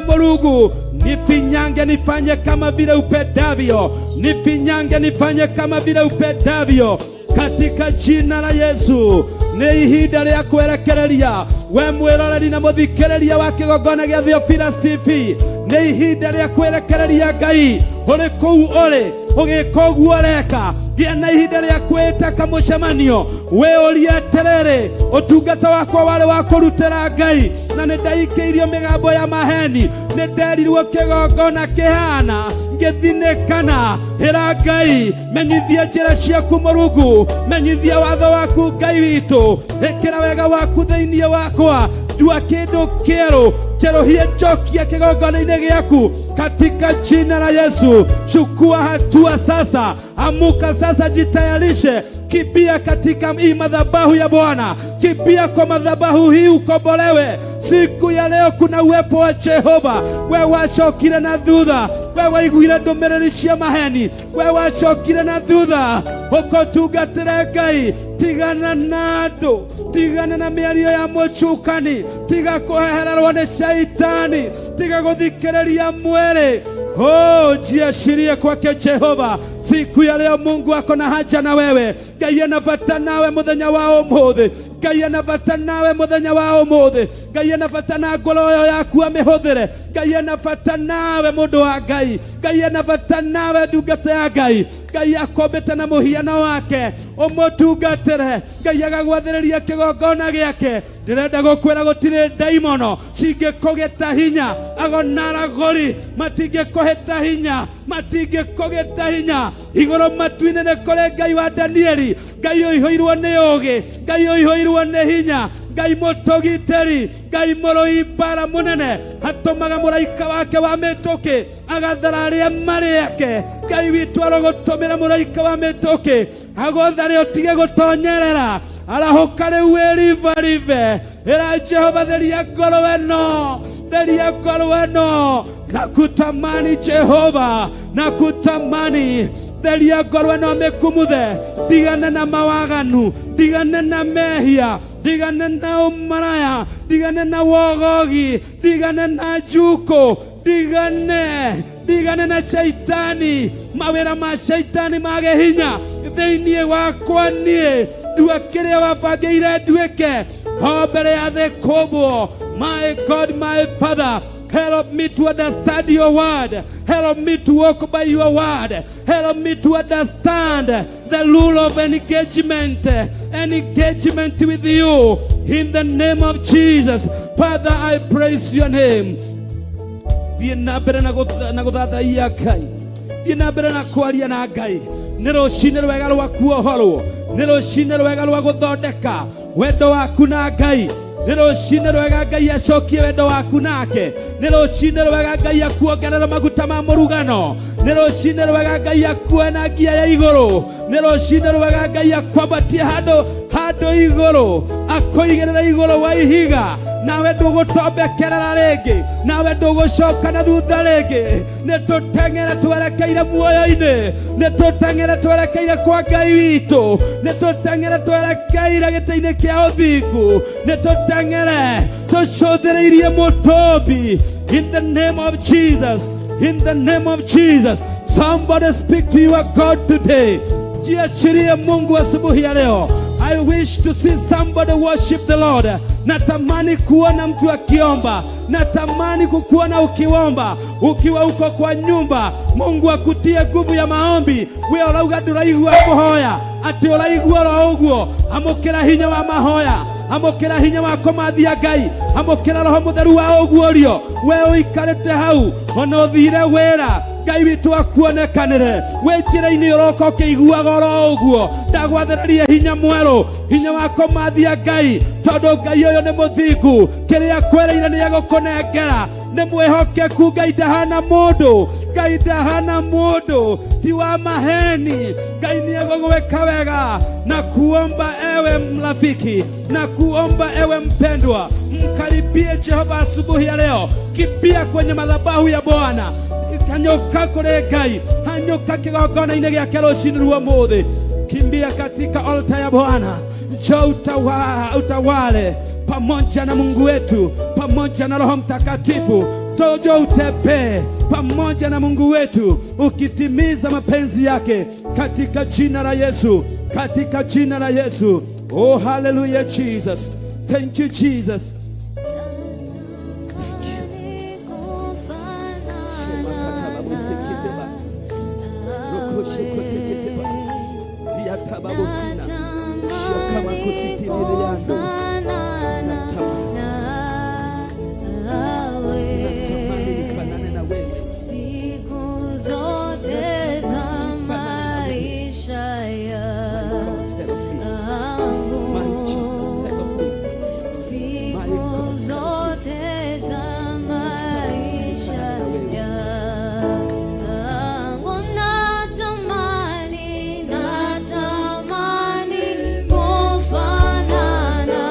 Mungu. Nifinyange nifanye kama vile upendavyo, nifinyange nifanye kama vile upendavyo, katika jina la Yesu. Nĩ ihinda rĩa kwerekereria we mwĩroreri na mũthikĩrĩria wa kĩgongona gĩa Theophilus TV. Nĩ ihinda rĩa kwerekereria Ngai ũrĩ kũu ũrĩ ũgĩka ũguo ũreka. Gĩa na ihinda rĩa kwĩta kamũcemanio, wĩũrie atĩrĩrĩ, ũtungata wakwa warĩ wa kũrutĩra Ngai, na nĩ ndaikĩirio mĩgambo ya maheni, nĩ nderirwo kĩgongona kĩhana ngĩthinĩkana. Ĩra Ngai, menyithia njĩra ciaku Mũrungu, menyithia watho waku Ngai witũ, ĩkĩra wega waku thĩinĩ wakwa, ndua kĩndũ kĩerũ, njerũhie njokia kĩgongona-inĩ gĩaku katika jina la Yesu. Chukua hatua sasa, amuka sasa, jitayarishe, kimbia katika hii madhabahu ya Bwana, kimbia kwa madhabahu hii ukombolewe. Siku ya leo kuna uwepo wa Jehova. We wacokire na thutha, we waiguire ndũmĩrĩri cia maheni, we wacokire na thutha ũkotungatĩre Ngai. Tigana na andũ, tigana na mĩario ya mũcukani, tiga kũhehererwo nĩ shaitani, tiga gũthikĩrĩria mwĩrĩ. Oh, jiashirie kwake Jehova. Siku ya leo Mungu ako na haja na wewe. Ngai anavata nawe muthenya wa ũmũthĩ, Ngai anavata nawe muthenya wa ũmũthĩ, Ngai anavata na ngoro yaku amĩhũthĩre, Ngai anavata nawe mũndũ wa Ngai, Ngai anavata nawe ndungata ya Ngai. Ngai akombete na mũhiano wake ũmũtungatĩre, Ngai agagwathĩrĩria kĩgongona gĩake. Ndĩrenda gũkwĩra gũtirĩ ndaimono cingĩkũgĩta hinya, agonaragũri matingĩkũhĩta hinya, matingĩkũgĩta hinya. Igũrũ matu-inĩ nĩ kũrĩ Ngai wa Danieli, Ngai ũihũirwo nĩ ũũgĩ, Ngai ũihũirwo nĩ hinya, Ngai mũtũgitĩri, Ngai mũrũi mbara mũnene. Atũmaga mũraika wake wa mĩtũkĩ agathara arĩa marĩ ake. Ngai witũ arogũtũmĩra mũraika wa mĩtũkĩ agũthare ũtige gũtonyerera, arahũka rĩu wĩrivarive. Ĩra Jehova, theria ngoro ĩno, theria ngoro ĩno, nakutamani Jehova, nakutamani. Theria ngoro ĩno mĩkumuthe, tigane na mawaganu, tigane na mehia, tigane na ũmaraya, tigane na wogogi, tigane na njuko, tigane na shaitani. Mawĩra ma shaitani mage hinya thĩinĩ wakwa niĩ, ndua kĩrĩa wabangĩire nduĩke o mbere ya thĩkũmbwo. My God, my Father, help me to understand your word. Help me to walk by your word. Help me to understand the rule of engagement with you. In the name of Jesus, Father, I praise your name. Thiĩ na mbere na gũthathaia Ngai, thiĩ na mbere na kwaria na Ngai. Nĩ rũciinĩ rwega rwa kuohorwo, nĩ rũciinĩ rwega rwa gũthondeka wendo waku na Ngai. Nĩ rũciinĩ rwega Ngai acokie wendo waku nake. Nĩ rũciinĩ rwega Ngai akuongerera maguta ma mũrugano. Nĩ rũciinĩ rwega Ngai akuoe na ngia ya igũrũ. Nĩ rũciinĩ rwega Ngai akwambatie handũ igũrũ, akũigĩrĩra igũrũ wa ihiga, nawe ndũgũtombekerera rĩngĩ, nawe ndũgũcoka na thutha rĩngĩ. Nĩ tũteng'ere twerekeire muoyo-inĩ, nĩ tũteng'ere twerekeire kwa Ngai witũ, nĩ tũteng'ere twerekeire gĩtĩ-inĩ kĩa ũthingu, nĩ tũteng'ere tũcũthĩrĩirie mũtũmbi. In the name of Jesus, in the name of Jesus, somebody speak to your God today. Jiachirie Mungu asubuhi ya leo. I wish to see somebody worship the Lord. Natamani kuona mtu akiomba, natamani kukuona ukiomba, ukiwa uko kwa nyumba. Mungu akutie nguvu ya maombi. We urauga nduraigua kuhoya, ati uraigua ro uguo. Amukira hinya wa mahoya, amukira hinya wa kumathia Ngai, amukira Roho Mutheru wa uguorio. We uikarite hau, ona uthire wira, Ngai witu akuonekanire. We njira-ini uroka ukiguaga ro uguo. Ndagwathĩrĩria hinya mwerũ, hinya wa kumathia Ngai, tondu Ngai uyu ni muthingu. Kiria kwereire ni agũkũnengera. Nĩ mwĩhokeku. Ngai ndahana mũndũ, Ngai ndahana mũndũ, ti wa maheni. Ngai ni agũgwĩka wega. Na kuomba ewe mrafiki, na kuomba ewe mpendwa, mkaribie Jehova asubuhi ya leo. Kimbia kwenye madhabahu ya Bwana, hanyuka kũrĩ Ngai, hanyuka kĩgongona-inĩ gĩake rũciinĩ rwa ũmũthĩ. Kimbia katika altar ya Bwana. Njoo utawale pamoja na Mungu wetu, pamoja na Roho Mtakatifu. Njoo utembee pamoja na Mungu wetu, ukitimiza mapenzi yake katika jina la Yesu, katika jina la Yesu. Oh, hallelujah Jesus. Thank you Jesus. Siku zote za maisha yangu, siku zote za maisha yangu, natamani kufanana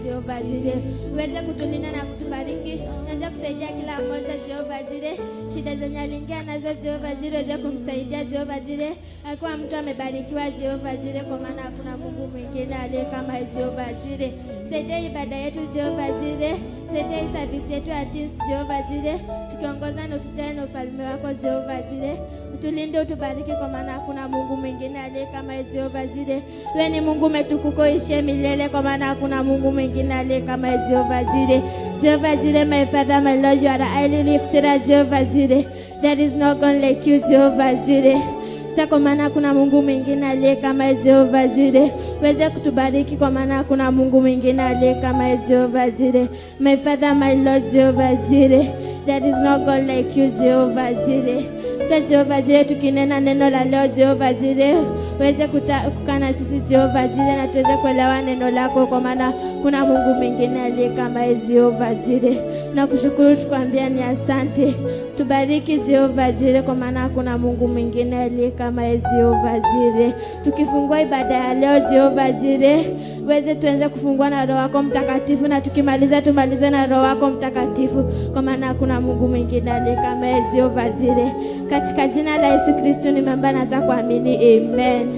Jehova Jireh. Uweze kutulinda na kutubariki. Uweze kusaidia kila mmoja Jehova Jireh. Shida zenye aliingia nazo Jehova Jireh, uweze kumsaidia Jehova Jireh. Alikuwa mtu amebarikiwa Jehova Jireh, kwa maana hakuna Mungu mwingine aliye kama Jehova Jireh. Saidia ibada yetu Jehova Jireh. Saidia service yetu ya teams Jehova Jireh. Tukiongozana na utujae na ufalme wako Jehova Jireh. Utulinde, utubariki, kwa maana hakuna Mungu mwingine aliye kama Jehova Jireh. Wewe ni Mungu umetukuka uishie milele, kwa maana hakuna Mungu mwingine aliye kama Jehova Jireh. Jehova Jireh, my Father, my Lord, you are highly lifted up Jehova Jireh. There is no God like you Jehova Jireh. Kwa maana kuna Mungu mwingine aliye kama Jehova Jireh. Weze kutubariki, kwa maana hakuna Mungu mwingine aliye kama Jehova Jireh. My Father, my Lord, Jehova Jireh. There is no God like you Jehova Jireh. Jehova Jireh, tukinena neno la leo Jehova Jireh, weze kukana sisi Jehova Jireh, na tuweze kuelewa neno lako, kwa maana kuna Mungu mwingine aliye kama Jehova Jireh. Na kushukuru tukwambia ni asante. Tubariki Jehova Jireh, kwa maana kuna Mungu mwingine aliye kama Jehova Jireh. Tukifungua ibada ya leo Jehova Jireh, weze tuanze kufungua na Roho wako Mtakatifu, na tukimaliza tumalize na Roho wako Mtakatifu, kwa maana kuna Mungu mwingine aliye kama Jehova Jireh. Katika jina la Yesu Kristo nimeomba na kuamini, amen.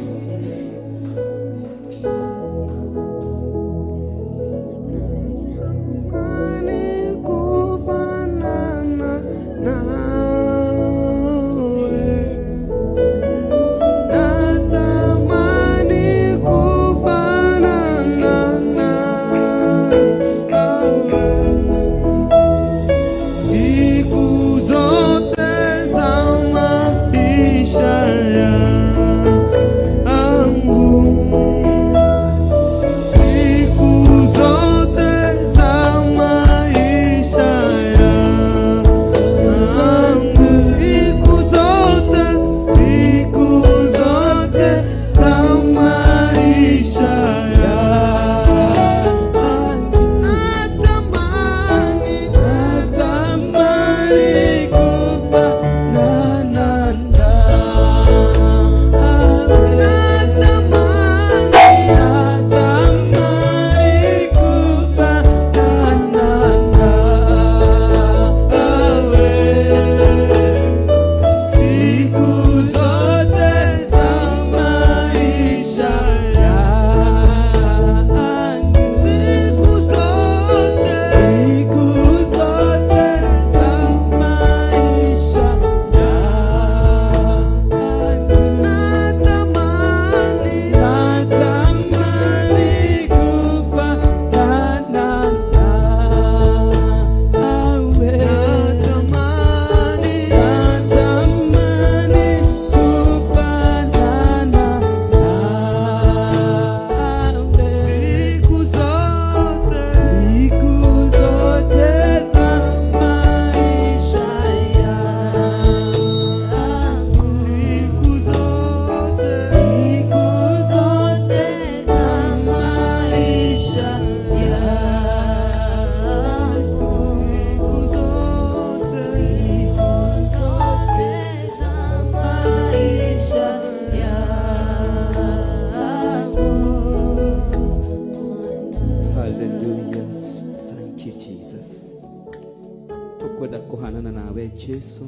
Yesu,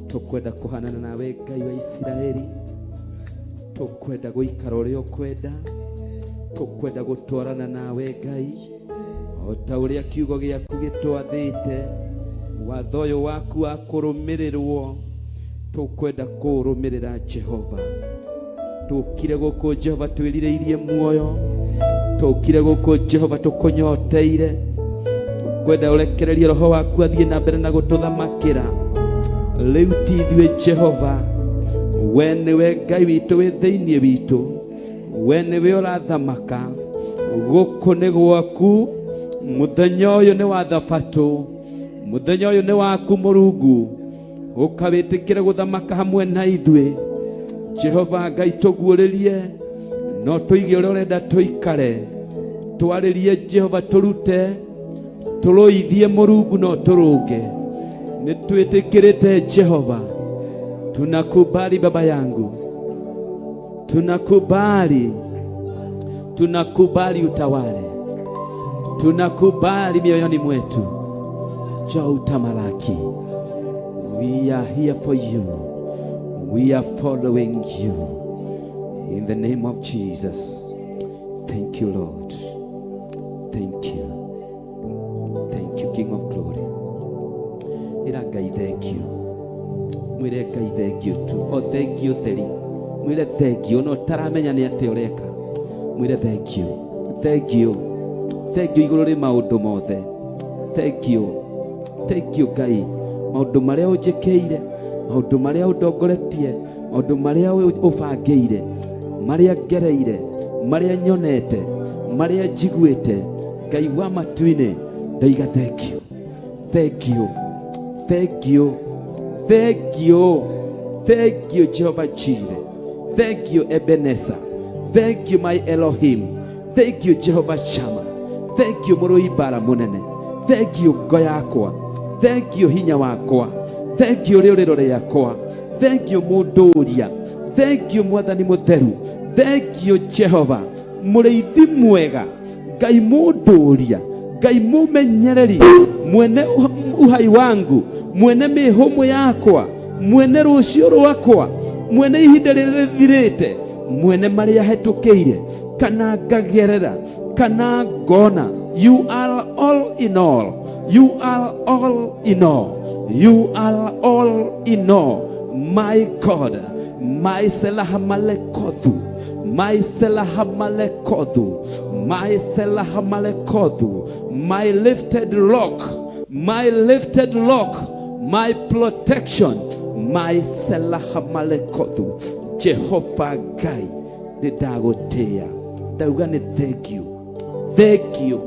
tukwenda kuhanana nawe Ngai wa Isiraeli, tukwenda guikara uria ukwenda, tukwenda gutwarana nawe Ngai o ta uria kiugo giaku gitwathite. Watho uyu waku wa kurumirirwo tukwenda kurumirira Jehova. Tukire guku Jehova twirireirie muoyo, tukire guku Jehova tukunyoteire, tukwenda urekererie roho waku athie na mbere na gututhamakira. Riu ti ithuĩ Jehova, we niwe Ngai witu wi thiini witu, we niwe urathamaka. Guku ni gwaku, muthenya uyu ni wa Thabatu, muthenya uyu ni waku Murungu, ukawitikira guthamaka hamwe na ithuĩ. Jehova Ngai tuguũrĩrie, no tuige ũrĩa ũrenda tuikare, twarĩrie Jehova turute, turuithie Murungu no turunge. Nitwĩtĩkĩrĩte Jehova, tunakubali baba yangu, tunakubali utawale. tunakubali mioyoni mwetu, njoo utamalaki. We are here for you. We are following you. In the name of Jesus. Thank you, Lord. Thank you. Thank you, King of Glory. Iragai, thank you. Mwire Ngai thank you too. Oh, thank you theri. Mwire thank you. No taramenya ni ate ureka. Mwire thank you. Thank you. Thank you iguru ri maundu mothe. Thank you. Thank you Ngai. Maundu maria unjikeire, maundu maria undongoretie, maundu maria ubangeire, maria ngereire, maria nyonete, maria njiguite. Ngai wa matuine, ndaiga thank you. Thank you. Thank you. Thank you. Thank you, Jehovah Jireh. Thank you, Ebenezer. Thank you, my Elohim. Thank you, Jehovah Shammah. Thank you, Muruibara munene. Thank you, Goyakwa. Thank you, hinya wakwa. Thank you, riorero yakwa. Thank you, Mudoria. Thank you, Mwathani mutheru. Thank you, Jehovah. Muriithi mwega. Ngai Mudoria. Ngai mumenyereri. Mwene uhai wangu. Mwene mihumu yakwa. Mwene rucio rwakwa. Mwene ihinda rĩrĩa rĩthirĩte. Mwene maria hetũkĩire. Kana ngagerera. Kana ngona. You are all in all. You are all in all. You are all in all. My God. My Selahamalekothu. My Selahamalekothu. My Selahamalekothu. My lifted rock. My lifted rock. My protection. My Selahamalekothu. Jehovah Ngai. Nidagotea. Daugani, thank you. Thank you.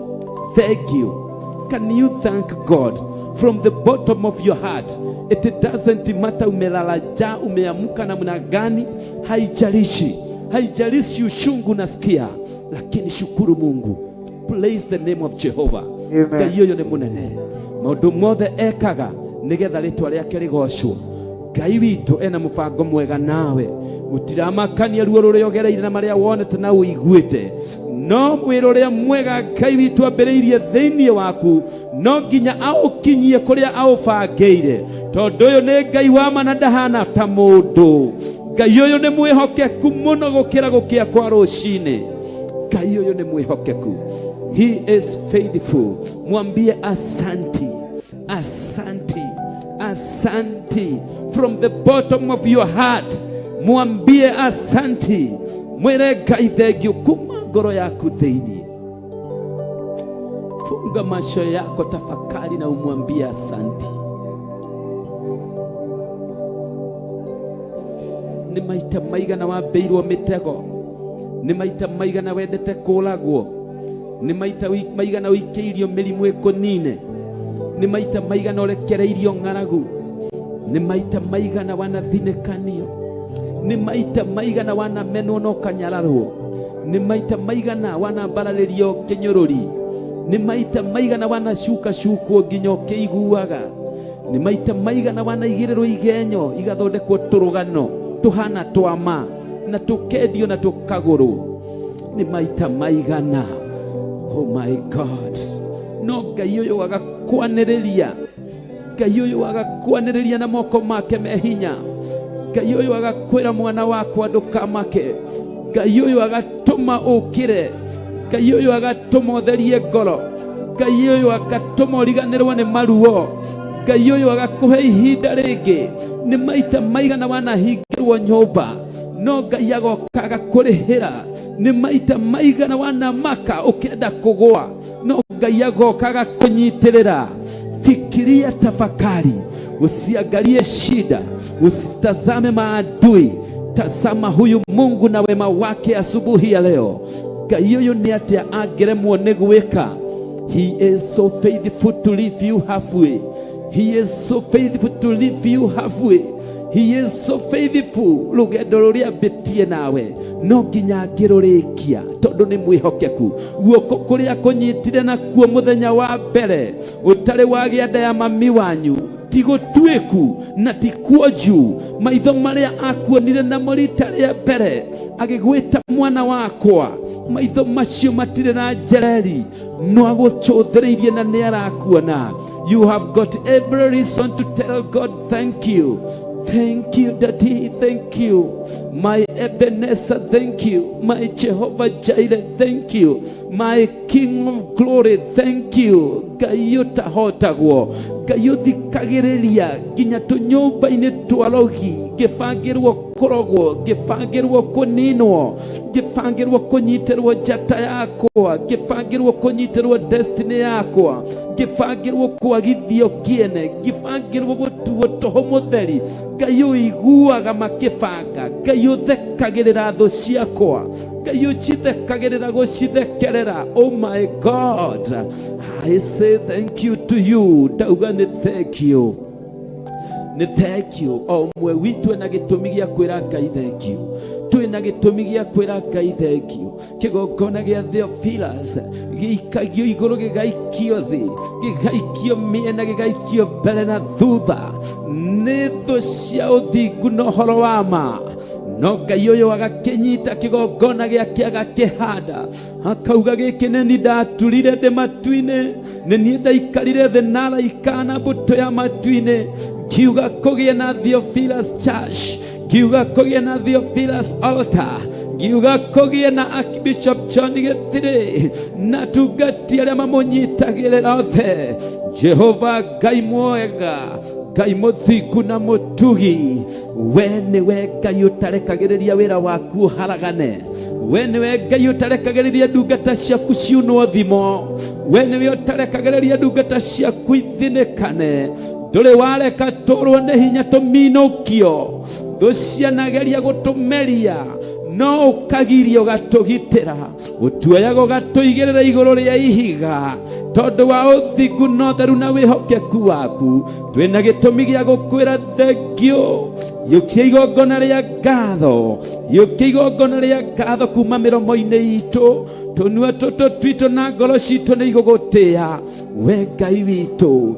Thank you. Can you thank God from the bottom of your heart? It doesn't matter umelala ja, umeamuka namna gani, haijalishi. Haijalishi ushungu nasikia, lakini shukuru Mungu. Praise the name of Jehovah. Ngai yoyo ni munene. Maundu mothe ekaga nigetha ritwa riake rigocwo. Ngai witu ena mubango mwega nawe. Utiramakania ruo ruria ogereire na maria wonete na uiguite. No wirorea mwega Ngai witu ambĩrĩirie thĩinĩ waku, no nginya aũkinyie kũrĩa aũbangĩire, tondũ ũyũ nĩ Ngai wa ma na ndahana ta mũndũ. Ngai ũyũ nĩ mwĩhokeku mũno gũkĩra gũkĩa kwa rũcinĩ. Ngai ũyũ nĩ mwĩhokeku. He is faithful. Mwambie asanti. Asanti. Asanti. From the bottom of your heart, mwambie asanti. Mwire Ngai thank you kuma ngoro yaku thĩinĩ. Funga macho yako, tafakari na umwambie asanti. Nĩ maita maigana wambĩirwo mĩtego, nĩ maita maigana wendete kũragwo, nĩ maita maigana ũikĩirio mĩrimũ ĩkũnine, nĩ maita maigana ũrekereirio ng'aragu, nĩ maita maigana wanathinĩkanio, nĩ maita maigana wanamenwo na ũkanyararwo, nĩ maita maigana wanambararĩrio kĩnyũrũri, nĩ maita maigana wanacukacukwo nginya ũkĩiguaga, nĩ maita maigana wanaigĩrĩrwo igenyo igathondekwo tũrũgano tuhana twama na tukendio na tukagũrwo. Nĩ maita maigana. Oh my God. No Ngai ũyũ agakwanĩrĩria. Ngai ũyũ agakwanĩrĩria na moko make mehinya. Ngai ũyũ agakwĩra mwana wakwa ndũkamake. Ngai ũyũ agatũma ũkĩre. Ngai ũyũ agatũma ũtherie ngoro. Ngai ũyũ agatũma ũriganĩrwo nĩ maruo. Ngai ũyũ agakũhe ihinda rĩngĩ. Nĩ maita maigana wanahingĩrwo nyũmba, no Ngai agoka agakũrĩhĩra. Nĩ maita maigana wanamaka ũkĩenda kũgũa, no Ngai agoka agakũnyitĩrĩra. Fikiria, tafakari, usiangalie shida, usitazame maadui. Tazama huyu Mungu na wema wake asubuhi ya leo. Ngai ũyũ nĩ atĩa angĩremwo nĩ gwĩka. He is so faithful to leave you halfway. He is so faithful to leave you halfway. He is so faithful. Rũgendo rũrĩa mbĩtie nawe no nginya ngĩrũrĩkia, tondũ nĩ mwĩhokeku. Guoko kũrĩa kũnyitire nakuo mũthenya wa mbere ũtarĩ wagĩa nda ya mami wanyu ti gũtuĩku na ti kuonju. Maitho marĩa akuonire namo rita rĩa mbere agĩgwĩta mwana wakwa, maitho macio matire na njereri, no aguchũthĩrĩirie na nĩ arakuona. You have got every reason to tell God thank you. Thank you, Daddy, thank you. My Ebenezer, thank you. My Jehovah Jireh, thank you. My King of Glory, thank you. Ngai ũtahotagwo, Ngai ũthikagĩrĩria nginya tũnyũmba-inĩ twa rogi, ngĩbangĩrwo kũrogwo, ngĩbangĩrwo kũninwo, ngĩbangĩrwo kũnyitĩrwo njata yakwa, ngĩbangĩrwo kũnyitĩrwo destiny yakwa, ngĩbangĩrwo kwagithio kĩene, ngĩbangĩrwo gũtuo tũhũ mũtheri. Ngai ũiguaga makĩbanga, Ngai ũthekagĩrĩra thũ ciakwa, Ngai ũcithekagĩrĩra gũcithekerera. Oh my God, I say thank you to you. Ndauga nĩ thank you, nĩ thank you. O mwe witũ ena gĩtũmi gĩa kwĩra Ngai thank you. Twĩna gĩtũmi gĩa kwĩra Ngai thank you. Kĩgongona gĩa Theophilus gĩikagio igũrũ, gĩgaikio thĩ, gĩgaikio mĩena, gĩgaikio mbere na thutha, nĩ thũ cia ũthingu na ũhoro wa ma. No Ngai ũyũ agakĩnyita kĩgongona gĩake agakĩhanda, akauga gĩkĩ nĩ niĩ ndaturire ndĩ matu-inĩ, nĩ niĩ ndaikarire thĩ na araika na mbũtũ ya matu-inĩ, ngiuga kũgĩe na Theophilus Church, ngiuga kũgĩe na Theophilus Altar, ngiuga kũgĩe na Archbishop John Gĩthirĩ na tungati arĩa mamũnyitagĩrĩra othe. Jehova Ngai mwega, Ngai mũthingu na mũtugi, we nĩwe Ngai ũtarekagĩrĩria wĩra waku ũharagane. We nĩwe Ngai ũtarekagĩrĩria ndungata ciaku ciunwo thimo. We nĩwe ũtarekagĩrĩria ndungata ciaku ithinĩkane. Ndũrĩ wareka tũrwo nĩ hinya tũminũkio, thũ cianageria gũtũmeria, no ũkagiria ũgatũgitĩra, ũtuoyaga ũgatũigĩrĩra igũrũ rĩa ihiga. Tondũ wa ũthingu na ũtheru na wĩhokeku waku, twĩna gĩtũmi gĩa gũkwĩra thengio. Yũkia igongona rĩa ngatho, yũkia igongona rĩa ngatho kuma mĩromo-inĩ itũ, tũnua tũtũ twitũ na ngoro citũ nĩ igũgũtĩĩa we Ngai witũ.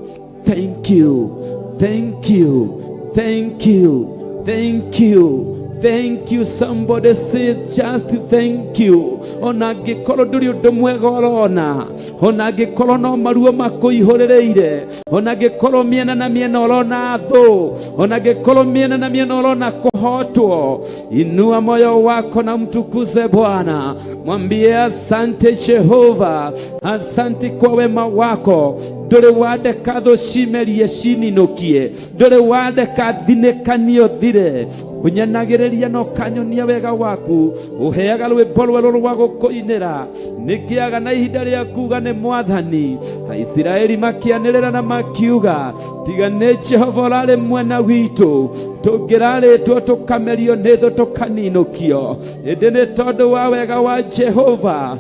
Thank you, thank you, thank you, thank you. Thank you. Somebody say just thank you. Ona ngĩkorwo ndũrĩ ũndũ mwega ũrona, ona ngĩkorwo no maruo makũihũrĩrĩire, ona ngĩkorwo mĩena na mĩena ũrona thũ, ona ngĩkorwo mĩena na mĩena ũrona kũhotwo, inua moyo wako na mtukuze Bwana. Mwambie asante Jehova, asante kwa wema wako. Ndũrĩ wandeka thũ cimerie cininũkie, ndũrĩ wandeka thinĩkanio thire. Unyanagĩrĩria na ũkanyonia wega waku, ũheaga rwĩmbo rwerũ rwa gũkũinĩra. Nĩngĩaga na ihinda rĩa kuuga nĩ Mwathani. Aisiraeli makĩanĩrĩra na makiuga, tiga nĩ Jehova ũrarĩ mwena witũ, tũngĩrarĩtwo tũkamerio nĩ thũ tũkaninũkio. Ĩndĩ nĩ tondũ wa wega wa Jehova.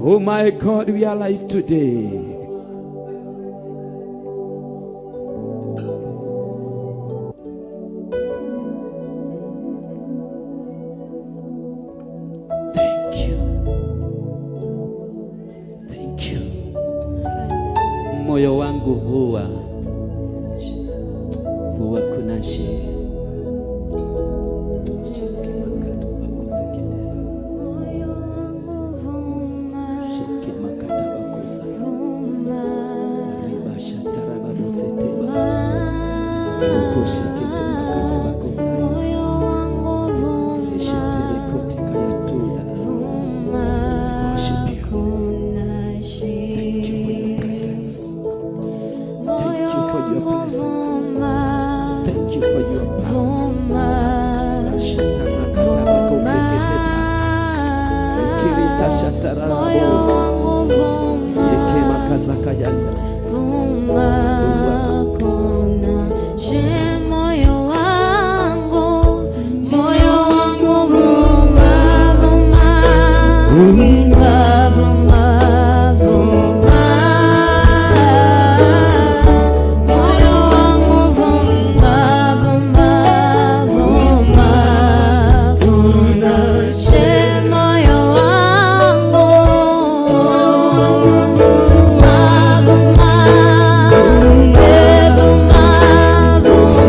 Oh my God, we are alive today. Moyo wangu vua, vua kunashe. Moyo wangu vuma, Sheke makata bakosa. vuma, Ribasha tarababa sete. vuma. Roko shekete makata bakosa. Moyo wangu vuma, Shekele kote kayatula. vuma, Worship you. kunashe. Thank you for your presence. Moyo you for your wangu presence. vuma, Thank you for your power. vuma, Shata makata bakosa kete. Kirita shatara moyo rabo. wangu vuma, Yeke makaza kayanda. vuma, kunashe. Moyo wangu, moyo wangu vuma, vuma, vuma, vuma, vuma. Moyo wangu vuma, vuma, vuma, kunashe. Moyo wangu, vuma, vuma, vuma, vuma.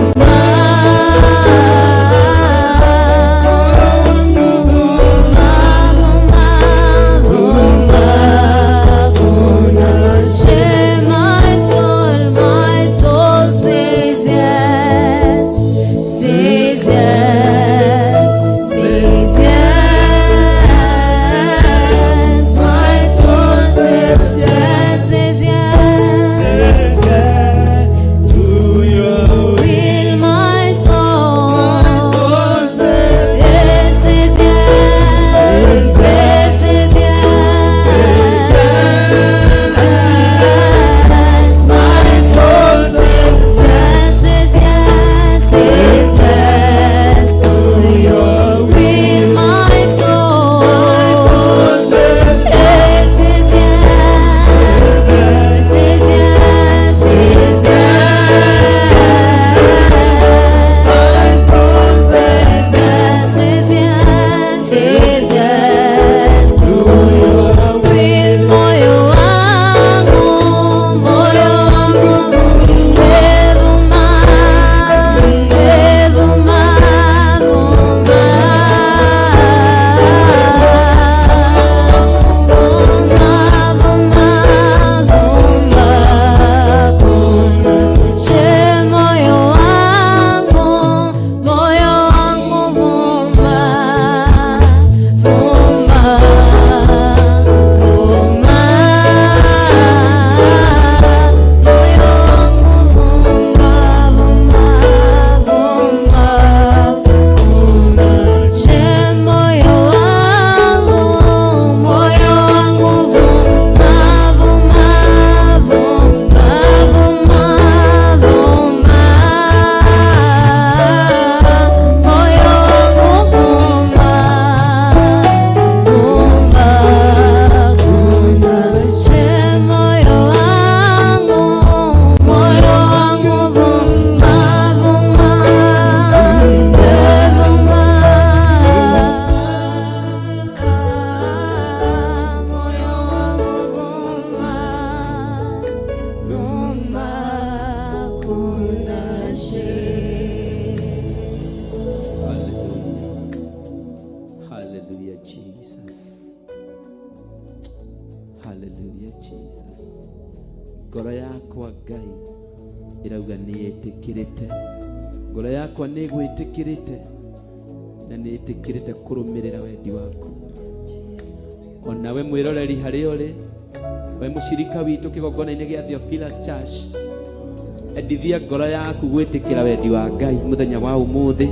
ngoro yakwa Ngai irauga nĩĩtĩkĩrĩte, ngoro yakwa nĩĩgwĩtĩkĩrĩte na nĩĩtĩkĩrĩte kũrũmĩrĩra wendi waku. Onawe mwĩroreri harĩa ũrĩ, we mũcirika witũ kĩgongona-inĩ gĩa Theophilus Church, endithia ngoro yaku gwĩtĩkĩra wendi wa Ngai mũthenya wa ũmũthĩ.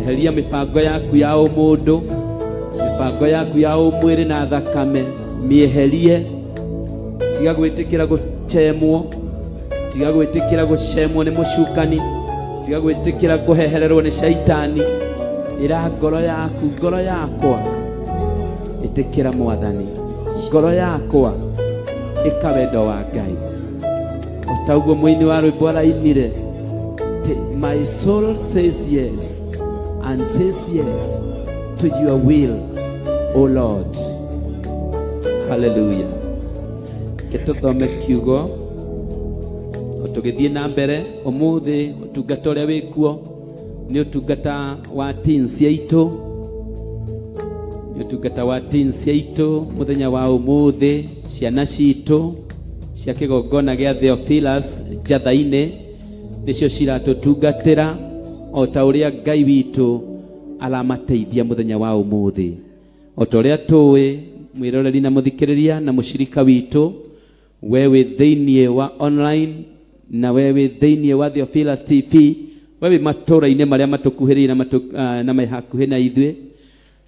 Eheria mĩbango yaku ya ũmũndũ, mĩbango yaku ya ũmwĩrĩ na thakame, mĩeherie. Tiga gwĩtĩkĩra gũcemwo, tiga gwĩtĩkĩra gũcemwo nĩ mũcukani, tiga gwĩtĩkĩra kũhehererwo nĩ shaitani. Ĩra ngoro yaku, ngoro yakwa ĩtĩkĩra Mwathani, ngoro yakwa ĩka wendo wa Ngai. O ta ũguo mũini wa rwĩmbo arainire, my soul says yes and says yes to your will, O Lord. Hallelujah. Ketũthome kiugo o tũgĩthiĩ na mbere. Ũmũthĩ ũtungata ũrĩa wĩkuo nĩ ũtungata wa teens yaitũ, nĩ ũtungata wa teens yaitũ mũthenya wa ũmũthĩ. Ciana citũ cia kĩgongona gĩa Theophilus njatha-inĩ nĩcio ciratũtungatĩra o ta ũrĩa Ngai witũ aramateithia mũthenya wa ũmũthĩ. O ta ũrĩa tũĩ, mwĩroreri na mũthikĩrĩria na mũcirika witũ, we wĩ thĩinĩ wa online na we wĩ thĩinĩ wa Theophilus TV, we wĩ matũũra-inĩ marĩa matũkuhĩrĩirie na mahakuhĩ na ithuĩ,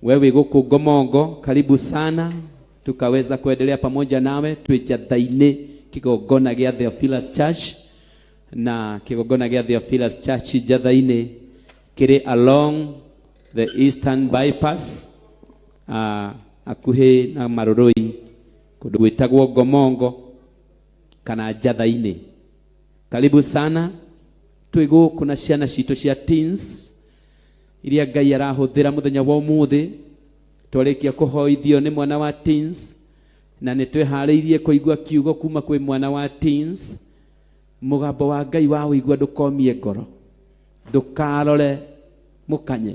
we wĩ gũkũ Ngomongo, karibu sana. Tukaweza kuendelea pamoja nawe twĩ njatha-inĩ kĩgongona gĩa Theophilus Church, na kĩgongona gĩa Theophilus Church njatha-inĩ kĩrĩ along the Eastern Bypass, hakuhĩ na Marũrũi, kũndũ gwĩtagwo Ngomongo kana njatha-inĩ. Karibu sana. Twĩ gũkũ na ciana citũ cia teens iria Ngai arahũthĩra mũthenya wa ũmũthĩ. Twarĩkia kũhoithio nĩ mwana wa teens na nĩ twĩharĩirie kũigua kiugo kuma kwĩ mwana wa teens. Mũgambo wa Ngai wa ũigua ndũkomie ngoro, ndũkarore mũkanye,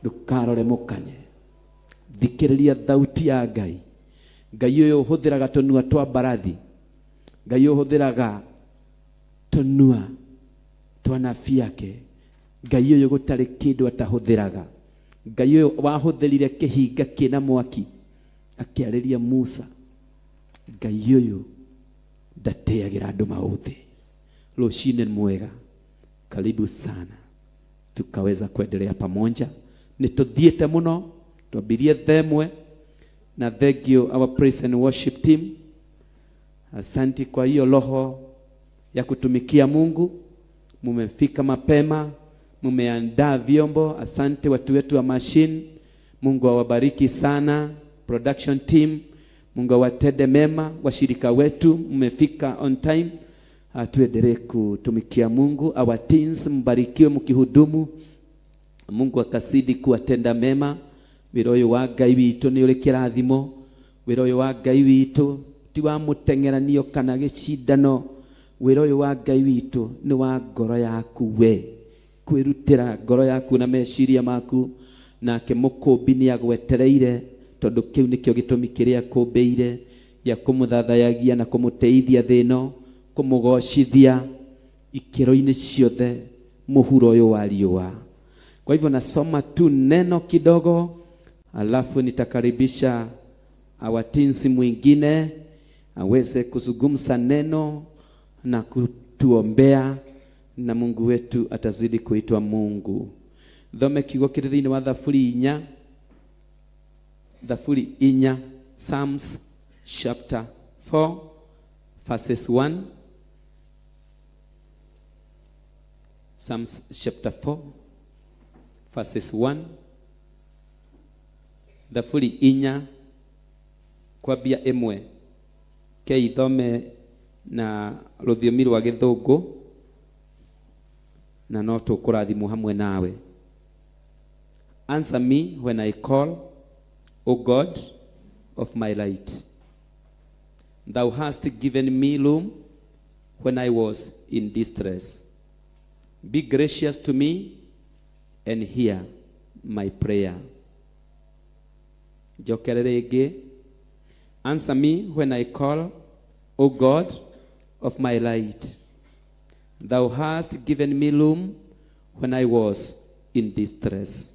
ndũkarore mũkanye. Thikĩrĩria thauti ya Ngai. Ngai ũyũ ũhũthĩraga tũnua twa mbarathi, Ngai ũyũ ũhũthĩraga tũnua twa nabii ake. Ngai ũyũ gũtarĩ kĩndũ atahũthĩraga. Ngai ũyũ wahũthĩrire kĩhinga kĩna mwaki akĩarĩria Musa. Ngai ũyũ ndatĩagĩra andũ maũthĩ. Rũciinĩ mwega, karibu sana, tukaweza kuendelea pamoja. Nĩtũthiĩte mũno, twambirie themwe, na thank you our praise and worship team. Asante kwa hiyo roho ya kutumikia Mungu. Mumefika mapema, mumeandaa vyombo. Asante watu wetu wa machine, Mungu awabariki sana. Production team, Mungu awatende mema. Washirika wetu mmefika on time. Tuendelee kutumikia Mungu. Our teens, mbarikiwe mkihudumu, Mungu akasidi kuwatenda mema. Wĩra ũyũ wa Ngai witũ nĩ ũrĩ kĩrathimo. Wĩra ũyũ wa Ngai witũ ti wa mũteng'eranio kana gĩcindano. Wĩra ũyũ wa Ngai witũ nĩ wa ngoro yaku we, kwĩrutĩra ngoro yaku na meciria maku. Nake mũkũmbi nĩ agwetereire, tondũ kĩu nĩkĩo gĩtũmi kĩrĩa akũmbĩire gĩa kũmũthathayagia na kũmũteithia thĩno, kũmũgocithia ikĩro-inĩ ciothe mũhuro ũyũ wa riũa. Kwa hivyo nasoma tu neno kidogo, alafu nitakaribisha awatinsi mwingine aweze kuzungumza neno na kutuombea, na Mungu wetu atazidi kuitwa Mungu. Thome kiugo kĩrĩ thĩinĩ wa Thaburi 4, Psalms chapter 4 verses 1. Psalms chapter 4 verses 1. Thaburi 4 kwambia 1. Ke ithome na rũthiomi rwa Gĩthũngũ na no tũkũrathimwo hamwe nawe. Answer me when I call, O God of my light. Thou hast given me room when I was in distress. Be gracious to me and hear my prayer. Njokere rĩngĩ. Answer me when I call, O God of my light, thou hast given me room when I was in distress.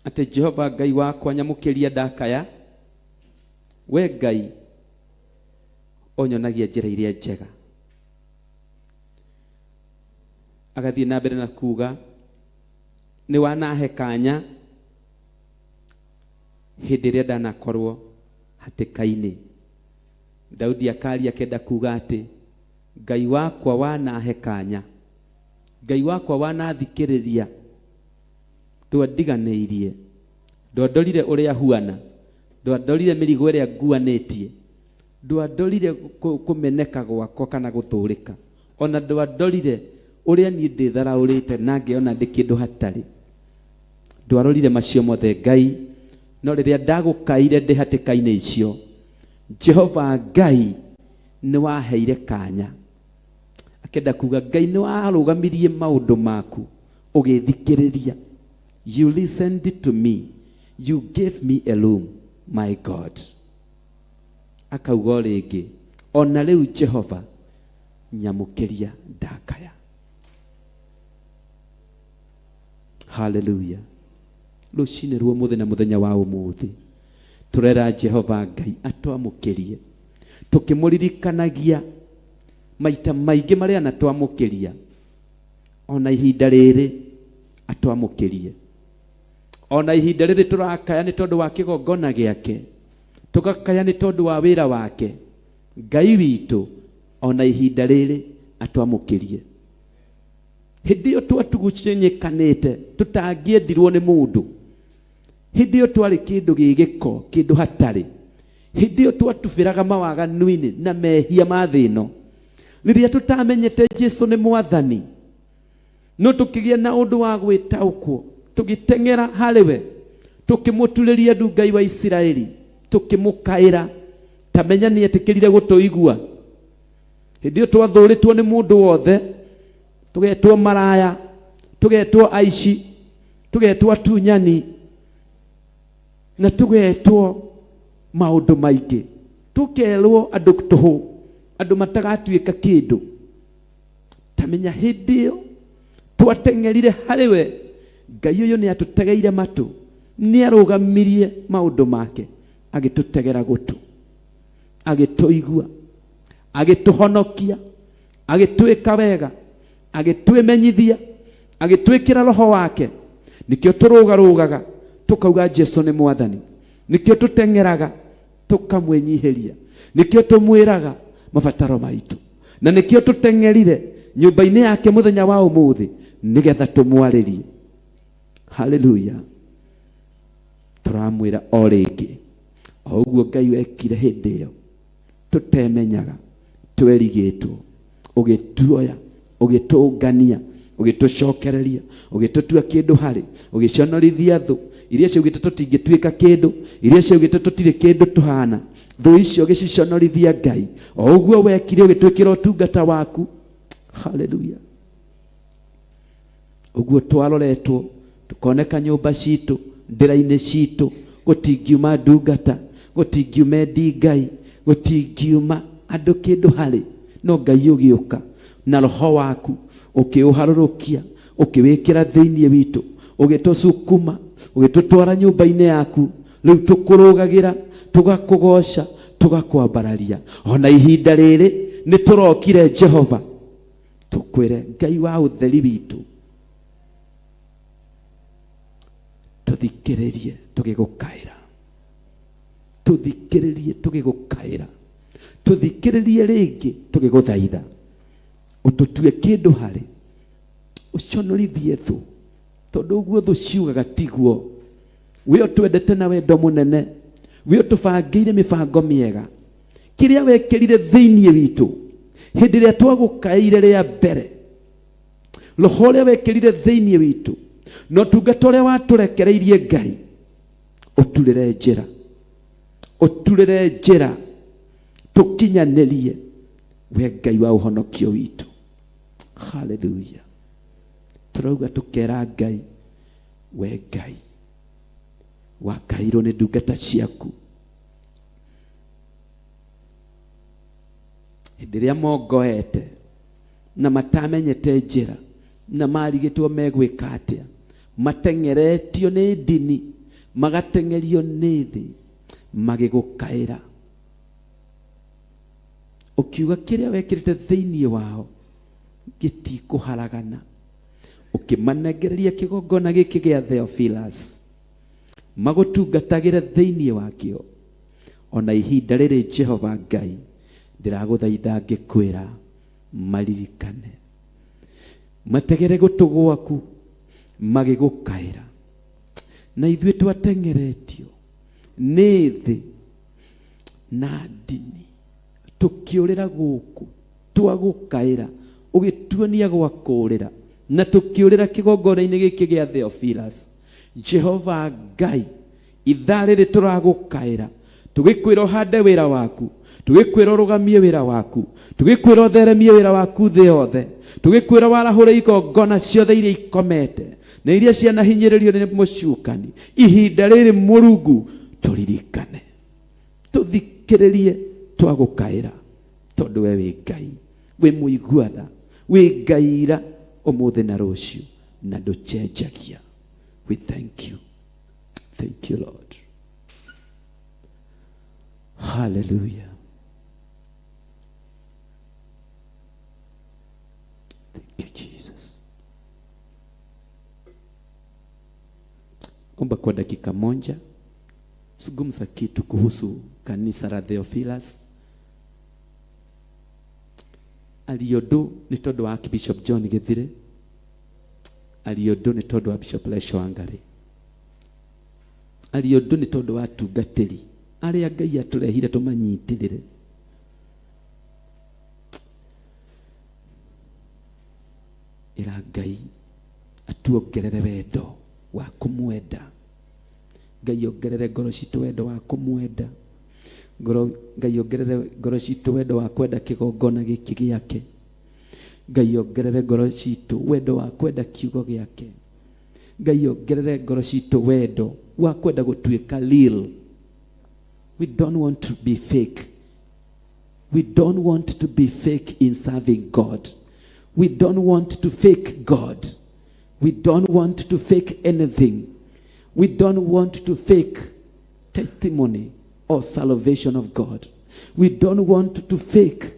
Ate Jehova Ngai wakwa nyamukiria ndakaya, we Ngai onyonagia njĩra iria njega. Agathiĩ na mbere na kuga nĩ wanahe kanya hĩndĩ ĩrĩa ndanakorwo hatĩka-inĩ. Daudi akaria akenda kuga atĩ Ngai wakwa wanahe kanya, Ngai wakwa wanathikĩrĩria, ndwandiganĩirie, ndwandorire ũrĩa huana, ndwandorire mĩrigo ĩrĩa nguanĩtie, ndwandorire kũmeneka gwakwa kana gũthũrĩka, ona ndwandorire ũrĩa niĩ ndĩtharaũrĩte na ngĩona ndĩ kĩndũ hatarĩ. Ndwarorire macio mothe Ngai, no rĩrĩa ndagũkaire ndĩ hatĩka-inĩ icio, Jehova Ngai nĩ waheire kanya. Akenda kuga Ngai nĩ warũgamirie maũndũ maku ũgĩthikĩrĩria. You listened to me, you gave me a room, my God. Akauga rĩngĩ, ona rĩu Jehova nyamũkĩria ndakaya. Hallelujah. Rũcinĩ rwa mũthenya na mũthenya wa ũmũthĩ turera Jehova Ngai atwamũkĩrie, tukĩmũririkanagia maita maingĩ marĩa anatwamũkĩria. Ona ihinda rĩrĩ atwamũkĩrie, ona ihinda rĩrĩ turakaya nĩ tondũ wa kĩgongona gĩake, tugakaya nĩ tondũ wa wĩra wake. Ngai witũ ona ihinda rĩrĩ atwamũkĩrie. Hĩndĩ ĩyo twatugucĩnyikanĩte tutangĩendirwo nĩ mũndũ, hĩndĩ ĩyo twarĩ kĩndũ gĩgĩko, kĩndũ hatarĩ, hĩndĩ ĩyo twatubĩraga mawaganu-inĩ na mehia ma thĩ ĩno, rĩrĩa tutamenyete Jesũ nĩ mwathani, no tũkĩgĩa na ũndũ wa gwĩtaũkwo, tũgĩteng'era harĩ we, tũkĩmũturĩria ndu Ngai wa Isiraeli, tũkĩmũkaĩra, tamenya nĩ etĩkĩrire gũtũigua. Hĩndĩ ĩyo twathũrĩtwo nĩ mũndũ wothe, tugetwo maraya, tugetwo aici, tugetwo atunyani, na tugetwo maũndũ maingĩ, tukerwo andũ tũhũ, andũ matagatuĩka kĩndũ. Tamenya hĩndĩ ĩyo twateng'erire harĩ we, Ngai ũyũ nĩ atũtegeire matũ, nĩ arũgamirie maũndũ make, agĩtũtegera gũtũ, agĩtũigua, agĩtũhonokia, agĩtwĩka wega, agĩtwĩmenyithia, agĩtwĩkĩra roho wake. Nĩkĩo tũrũgarũgaga tukauga Jesũ nĩ mwathani, nĩkĩo tũteng'eraga tukamwĩnyihĩria, nĩkĩo tũmwĩraga mabataro maitũ, na nĩkĩo tũteng'erire nyũmba-inĩ yake mũthenya wa ũmũthĩ nĩgetha tũmwarĩrie. Hallelujah. Tũramwĩra o rĩngĩ o ũguo Ngai wekire hĩndĩ ĩyo tũtemenyaga, twerigĩtwo, ũgĩtuoya, ũgĩtũngania, ũgĩtũcokereria, ũgĩtũtua kĩndũ harĩ, ũgĩconorithia thũ iria ciaugĩte tũtingĩtuĩka kĩndũ, iria ciaugĩte tũtirĩ kĩndũ tũhana, thũ icio ũgĩciconorithia Ngai, o ũguo wekire ũgĩtwĩkĩra ũtungata waku. Hallelujah. Ũguo twaroretwo, tukoneka nyũmba citũ, ndĩra-inĩ citũ, gũtingiuma ndungata, gũtingiuma endi Ngai, gũtingiuma andũ kĩndũ harĩ, no Ngai ũgĩũka na roho waku ũkĩũharũrũkia, ũkĩwĩkĩra thĩinĩ witũ, ũgĩtũcukuma, ũgĩtũtwara nyũmba-inĩ yaku. Rĩu tũkũrũgagĩra, tũgakũgoca, tũgakwambararia. Ona ihinda rĩrĩ nĩ tũrokire Jehova, tũkwĩre Ngai wa ũtheri witũ, tũthikĩrĩrie tũgĩgũkaĩra, tũthikĩrĩrie tũgĩgũkaĩra, tũthikĩrĩrie rĩngĩ tũgĩgũthaitha, ũtũtue kĩndũ harĩ, ũconorithie thũ, tondũ ũguo thũ ciugaga tiguo. We ũtwendete na wendo mũnene, we ũtũbangĩire mĩbango mĩega, kĩrĩa wekĩrire thĩinĩ witũ hĩndĩ ĩrĩa twagũkaĩire rĩa mbere, roho ũrĩa wekĩrire thĩinĩ witũ, na ũtungata ũrĩa watũrekereirie Ngai, ũturĩre njĩra, ũturĩre njĩra, tũkinyanĩrie we Ngai wa ũhonokio witũ. Hallelujah. Tũrauga tũkera Ngai, we Ngai wakaĩirwo nĩ ndungata ciaku, hĩndĩ ĩrĩa mongoete na matamenyete njĩra na marigĩtwo megwĩka atĩa, mateng'eretio nĩ ndini, magateng'erio nĩ thĩ, magĩgũkaĩra, ũkiuga kĩrĩa wekĩrĩte thĩinĩ wao gĩtikũharagana, ũkĩmanengereria kĩgongona gĩkĩ gĩa Theophilus magũtungatagĩre thĩinĩ wakĩo. Ona ihinda rĩrĩ Jehova Ngai, ndĩragũthaitha ngĩkwĩra maririkane, mategere gũtũ gwaku magĩgũkaĩra. Na ithuĩ twateng'eretio nĩ thĩ na ndini, tũkĩũrĩra gũkũ twagũkaĩra, ũgĩtuonia gwa kũũrĩra, na tũkĩũrĩra kĩgongona-inĩ gĩkĩ gĩa Theophilus. Jehova Ngai, ithaa rĩrĩ tũragũkaĩra, tũgĩkwĩra ũhande wĩra waku, tũgĩkwĩra ũrũgamie wĩra waku, tũgĩkwĩra ũtheremie wĩra waku thĩ yothe, tũgĩkwĩra warahũre igongona ciothe iria ikomete na iria cianahinyĩrĩrio nĩ mũcukani. Ihinda rĩrĩ Mũrungu, tũririkane, tũthikĩrĩrie, twagũkaĩra, tondũ we wĩ Ngai, wĩ mũigua-tha, wĩ Ngai ira, ũmũthĩ na rũciũ, na ndũcenjagia. We thank you. Thank you, Lord. Hallelujah. Thank you, Jesus. Omba kwa dakika moja zungumza kitu kuhusu kanisa la Theophilus. Aliodo ni tondu wa Archbishop John Githire, aliodo ni tondu wa Bishop Lesho Wangari, aliodo ni tondu wa atungatĩri arĩa Ngai atũrehire tũmanyitirĩre. Ĩra Ngai atuongerere wendo wa kũmwenda, Ngai ongerere ngoro citũ wendo wa kũmwenda, Ngai ongerere ngoro citũ wendo wa kwenda kĩgongona gĩkĩ gĩake, Ngai ongerere ngoro citũ wendo wa kwenda kiugo gĩake, Ngai ongerere ngoro citũ wendo wa kwenda gũtuĩka real. We don't want to be fake. We don't want to be fake in serving God. We don't want to fake God. We don't want to fake anything. We don't want to fake testimony or salvation of God. We don't want to fake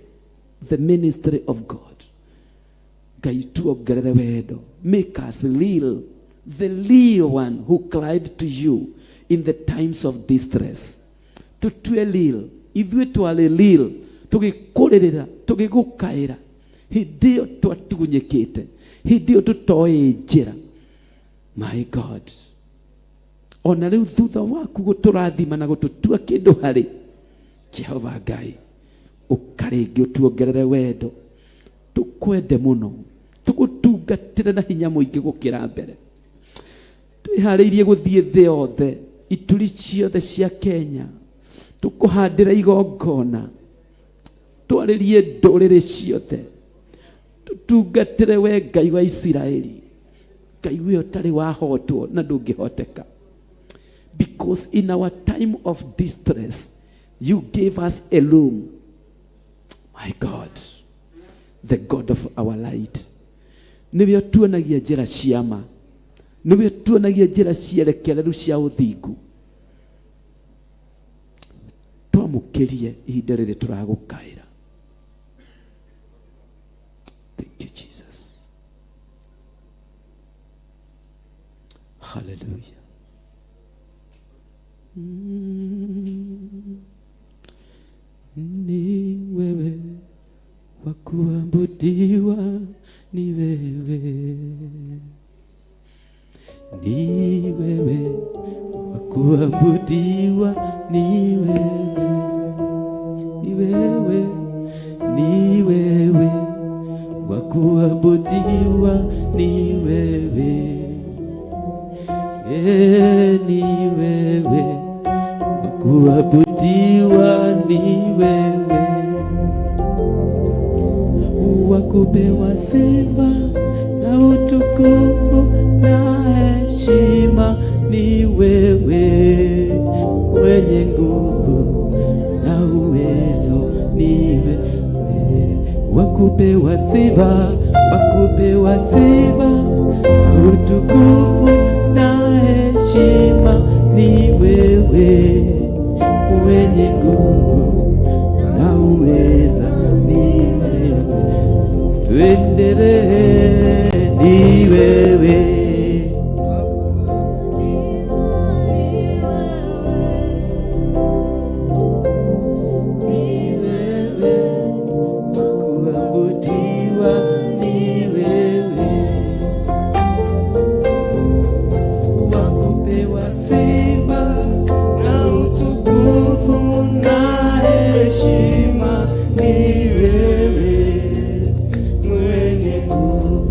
the ministry of God. Ngai tuongerere wendo. Make us real. The real one who cried to you in the times of distress. Tutue real. Ithuĩ twarĩ real. Tũgĩkũrĩrĩra, tũgĩgũkaĩra. Hĩndĩ ĩyo twatugunyĩkĩte. Hĩndĩ ĩyo tũtoĩ njĩra. My God. Ona rĩu thutha waku gũtũrathima na gũtũtua kĩndũ harĩ, Jehova Ngai, ũkarĩngĩ ũtuongerere wendo. Tũkwende mũno. Tũgũtungatĩre na hinya mũingĩ gũkĩra mbere. Twĩharĩirie gũthiĩ thĩ yothe, ituri ciothe cia Kenya. Tũkũhandĩra igongona. Twarĩrie ndũrĩrĩ ciothe. Tũtungatĩre we Ngai wa Isiraeli. Ngai we ũtarĩ wahotwo na ndũngĩhoteka. Because in our time of distress, you gave us a room. My God, the God of our light. Niwe ũtuonagia njĩra cia ma. Niwe ũtuonagia njĩra cierekereru cia ũthingu. Twamũkĩrie ihinda rĩrĩ tũragũkaĩra. Thank you, Jesus. Hallelujah. Ni wewe wa kuabudiwa, ni wewe. Ni wewe wa kuabudiwa, ni wewe. Ni wewe, ni wewe wa kuabudiwa, ni wewe. Ni wewe wa kuabudiwa, ni wewe. Wa kupewa sifa na utukufu na heshima, ni wewe. Mwenye nguvu na uwezo, ni wewe. wakupewa sifa, wakupewa sifa na utukufu na heshima ni wewe, mwenye nguvu na uweza ni wewe, tuendelee ni wewe. Wakupewa sifa, sifa na utukufu na heshima ni wewe, mwenye nguvu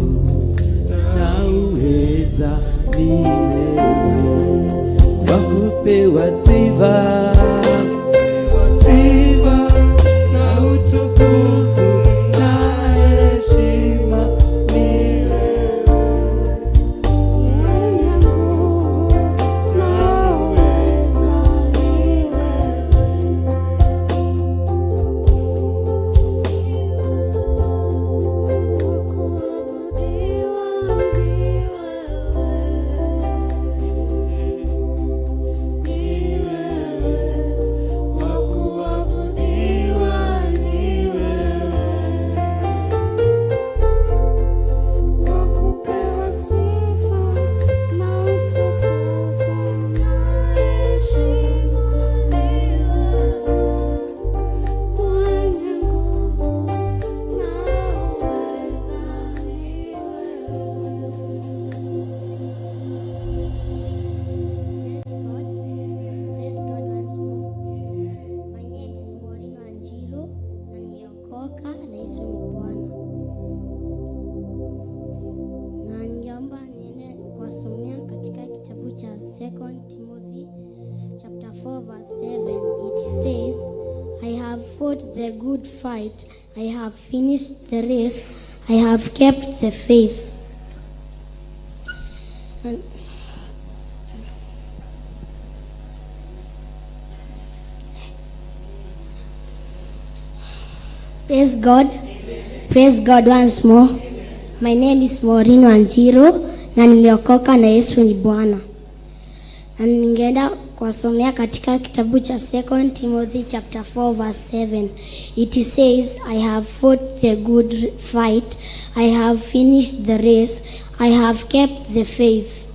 na uweza ni wewe, Second Timothy chapter 4 verse 7, it says, I have fought the good fight, I have finished the race, I have kept the faith. And praise God. Praise God once more. My name is Maureen Wanjiru na niliokoka na Yesu ni Bwana. Na ningeenda kuwasomea katika kitabu cha Second Timothy chapter 4 verse 7. It says, I have fought the good fight, I have finished the race, I have kept the faith.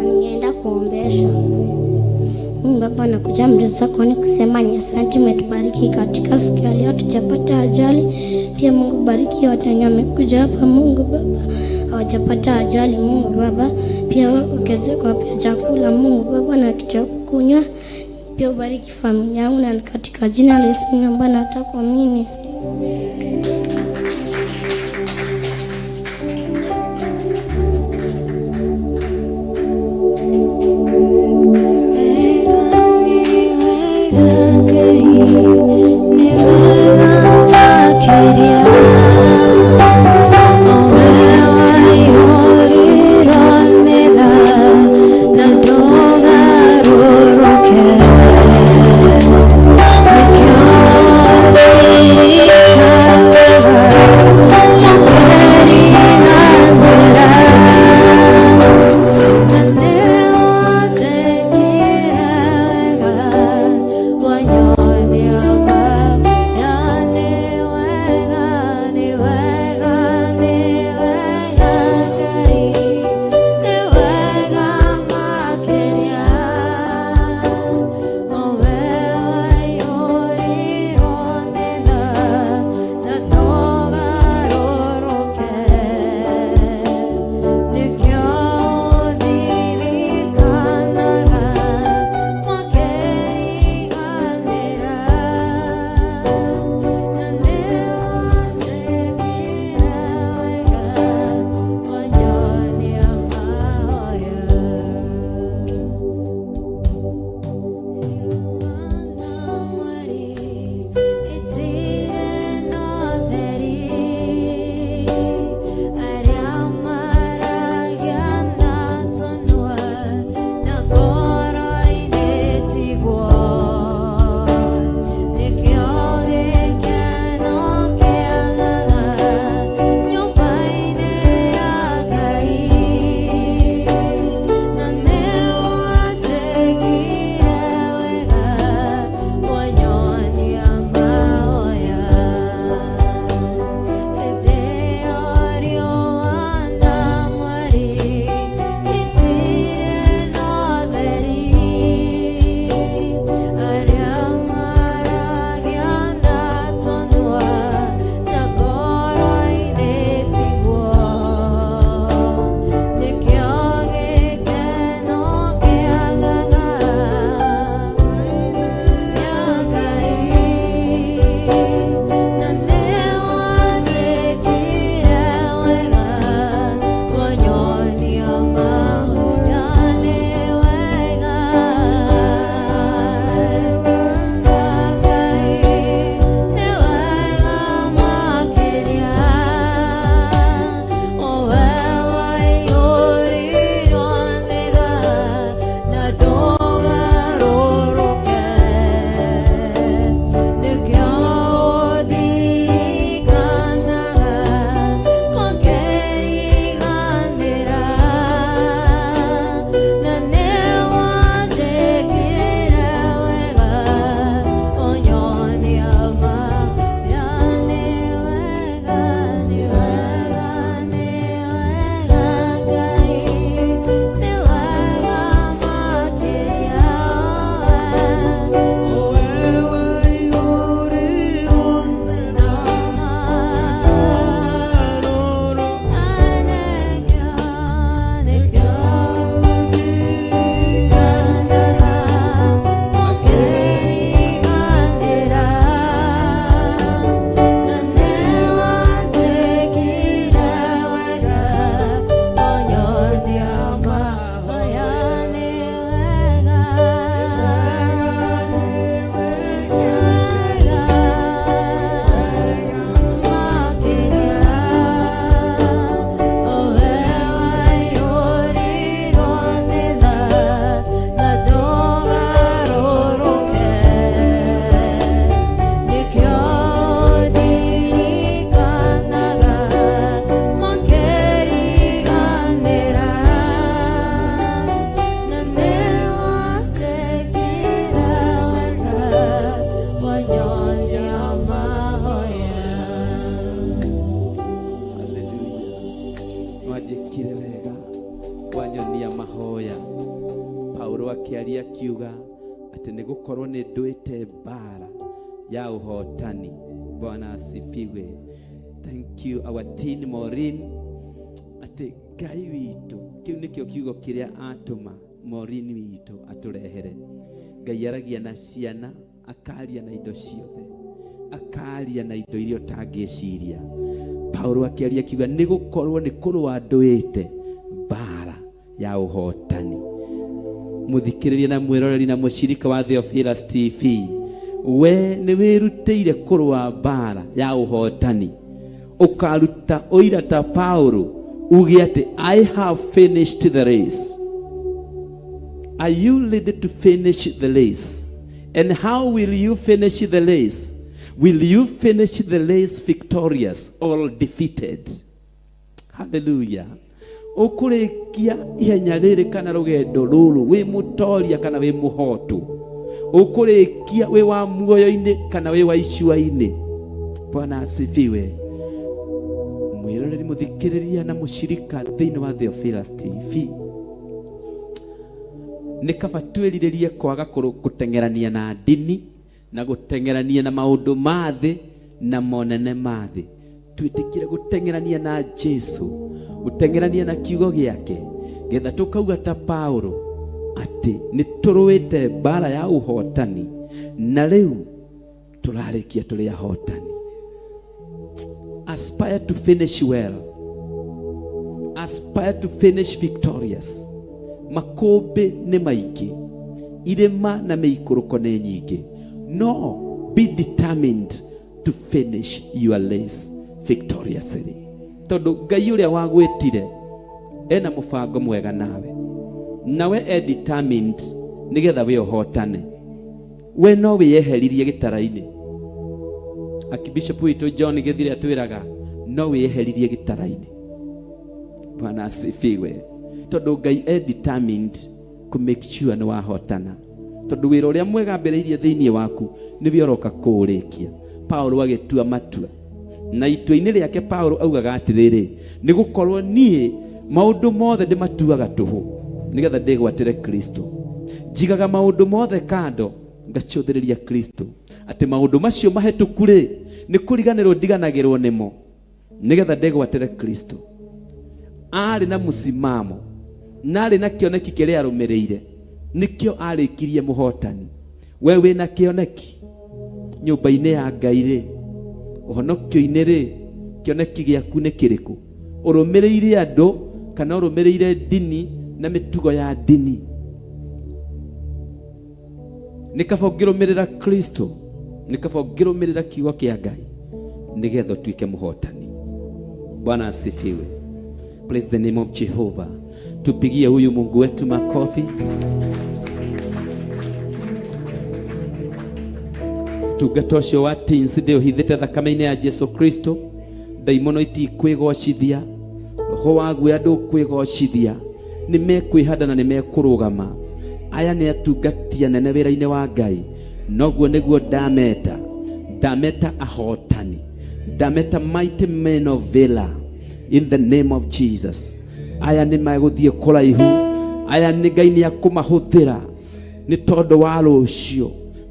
Ningeenda kuombesha. Baba, nakuja mbele zako kusema ni asante, umetubariki katika siku ya leo, tujapata ajali. Pia Mungu bariki watu wenye wamekuja hapa, Mungu Baba hawajapata ajali, Mungu Baba. Pia ukeze kwa pia chakula, Mungu Baba, na kitu kunywa. Pia ubariki familia yangu, na katika jina la Yesu naomba na nitakuamini. Because wanyonia mahoya. Paulo akiaria kiuga ati nĩ gũkorwo nĩ ndũĩte mbara ya ũhotani. Bwana asifiwe. Thank you our teen Maureen. Ati Ngai witũ, kĩu nĩkĩo kiugo kĩrĩa atũma Maureen witũ atũrehere. Ngai aragia na ciana, akaria na indo ciothe, akaria na indo iria ũtangĩciria. Paulo akiaria kiuga nĩ gũkorwo nĩ kũrũa ndũĩte mbara ya ũhotani. Muthikĩrĩria na mwĩroreri na mũcirika wa Theophilus TV, we nĩ wĩrutĩire kũrũa mbara ya ũhotani, ũkaruta ũira ta Paulo uge ati I have finished the race. Are you ready to finish the race? And how will you finish the race? Will you finish the race victorious or defeated? Hallelujah. Ukurekia ihenya rĩrĩ kana rũgendo rũrũ wĩ mũtoria kana wĩ mũhotu? Ukurekia wĩ wa muoyo-inĩ kana wĩ wa icua-inĩ? Bwana asifiwe. Mwĩroreri mũthikĩrĩria na mũcirika thĩinĩ wa Theophilus TV, nĩ kaba twĩrirĩrie kwaga gũtengerania na ndini na gũtengerania na maũndũ ma thĩ na monene ma thĩ. Twĩtĩkire gũtengerania na Jesu, gũtengerania na kiugo gĩake, getha tũkauga ta Paulo atĩ nĩ tũrũĩte mbara ya ũhotani na rĩu tũrarĩkia tũrĩ ahotani. Aspire to finish well. Aspire to finish victorious. Makũmbĩ nĩ maingĩ, irĩma na mĩikũrũko nĩ nyingĩ. No, be determined to finish your race victoriously. Tondũ Ngai ũrĩa wagwĩtire ena mũbango mwega nawe. Nawe determined nĩgetha we ũhotane. We no wĩyeheririe gĩtara-inĩ. Akibishop witũ John Gĩthire atwĩraga no wĩyeheririe gĩtara-inĩ. Bwana asifiwe. Tondũ Ngai determined to make sure nĩ wahotana. Tondũ wĩra ũrĩa mwega mbere-irie thĩinĩ waku nĩwe ũroka kũũrĩkia. Paulo agĩtua matua. Na itua-inĩ rĩake Paulo augaga atĩrĩrĩ, nĩ gũkorwo niĩ maũndũ mothe ndĩmatuaga tũhũ nĩgetha ndĩgwatĩre Kristo. Njigaga maũndũ mothe kando ngacũthĩrĩria Kristo. Atĩ maũndũ macio mahĩtũku rĩ, nĩ kũriganĩrwo ndiganagĩrwo nĩmo nĩgetha ndĩgwatĩre Kristo. Arĩ na mũsimamo na arĩ na kĩoneki kĩrĩa arũmĩrĩire, nĩkĩo arĩkirie mũhotani. We wĩna kĩoneki nyũmba-inĩ ya Ngai rĩ, ũhonokio-inĩ rĩ, kĩoneki gĩaku nĩ kĩrĩkũ? Ũrũmĩrĩire andũ kana ũrũmĩrĩire ndini na mĩtugo ya ndini? Nĩ kaba ũngĩrũmĩrĩra Kristo, nĩ kaba ũngĩrũmĩrĩra kiugo kĩa Ngai nĩgetha ũtuĩke mũhotani. Bwana asifiwe. Praise the name of Jehovah. Tupigie huyu Mungu wetu makofi. Tugatosho wa teens ndio hithite thakame-inĩ ya Jesu Kristo. Daimono itikwĩgocithia, roho wagu andũ kwĩgocithia, nĩ mekwĩhanda na nĩ mekũrũgama. Aya nĩ atungatia nene wĩra-inĩ wa Ngai. Noguo nĩguo ndameta ahotani, ndameta mighty men of valor in the name of Jesus. Aya nĩ megũthiĩ kũraihu, aya nĩ Ngai nĩ akũmahũthĩra nĩ tondũ wa rũciũ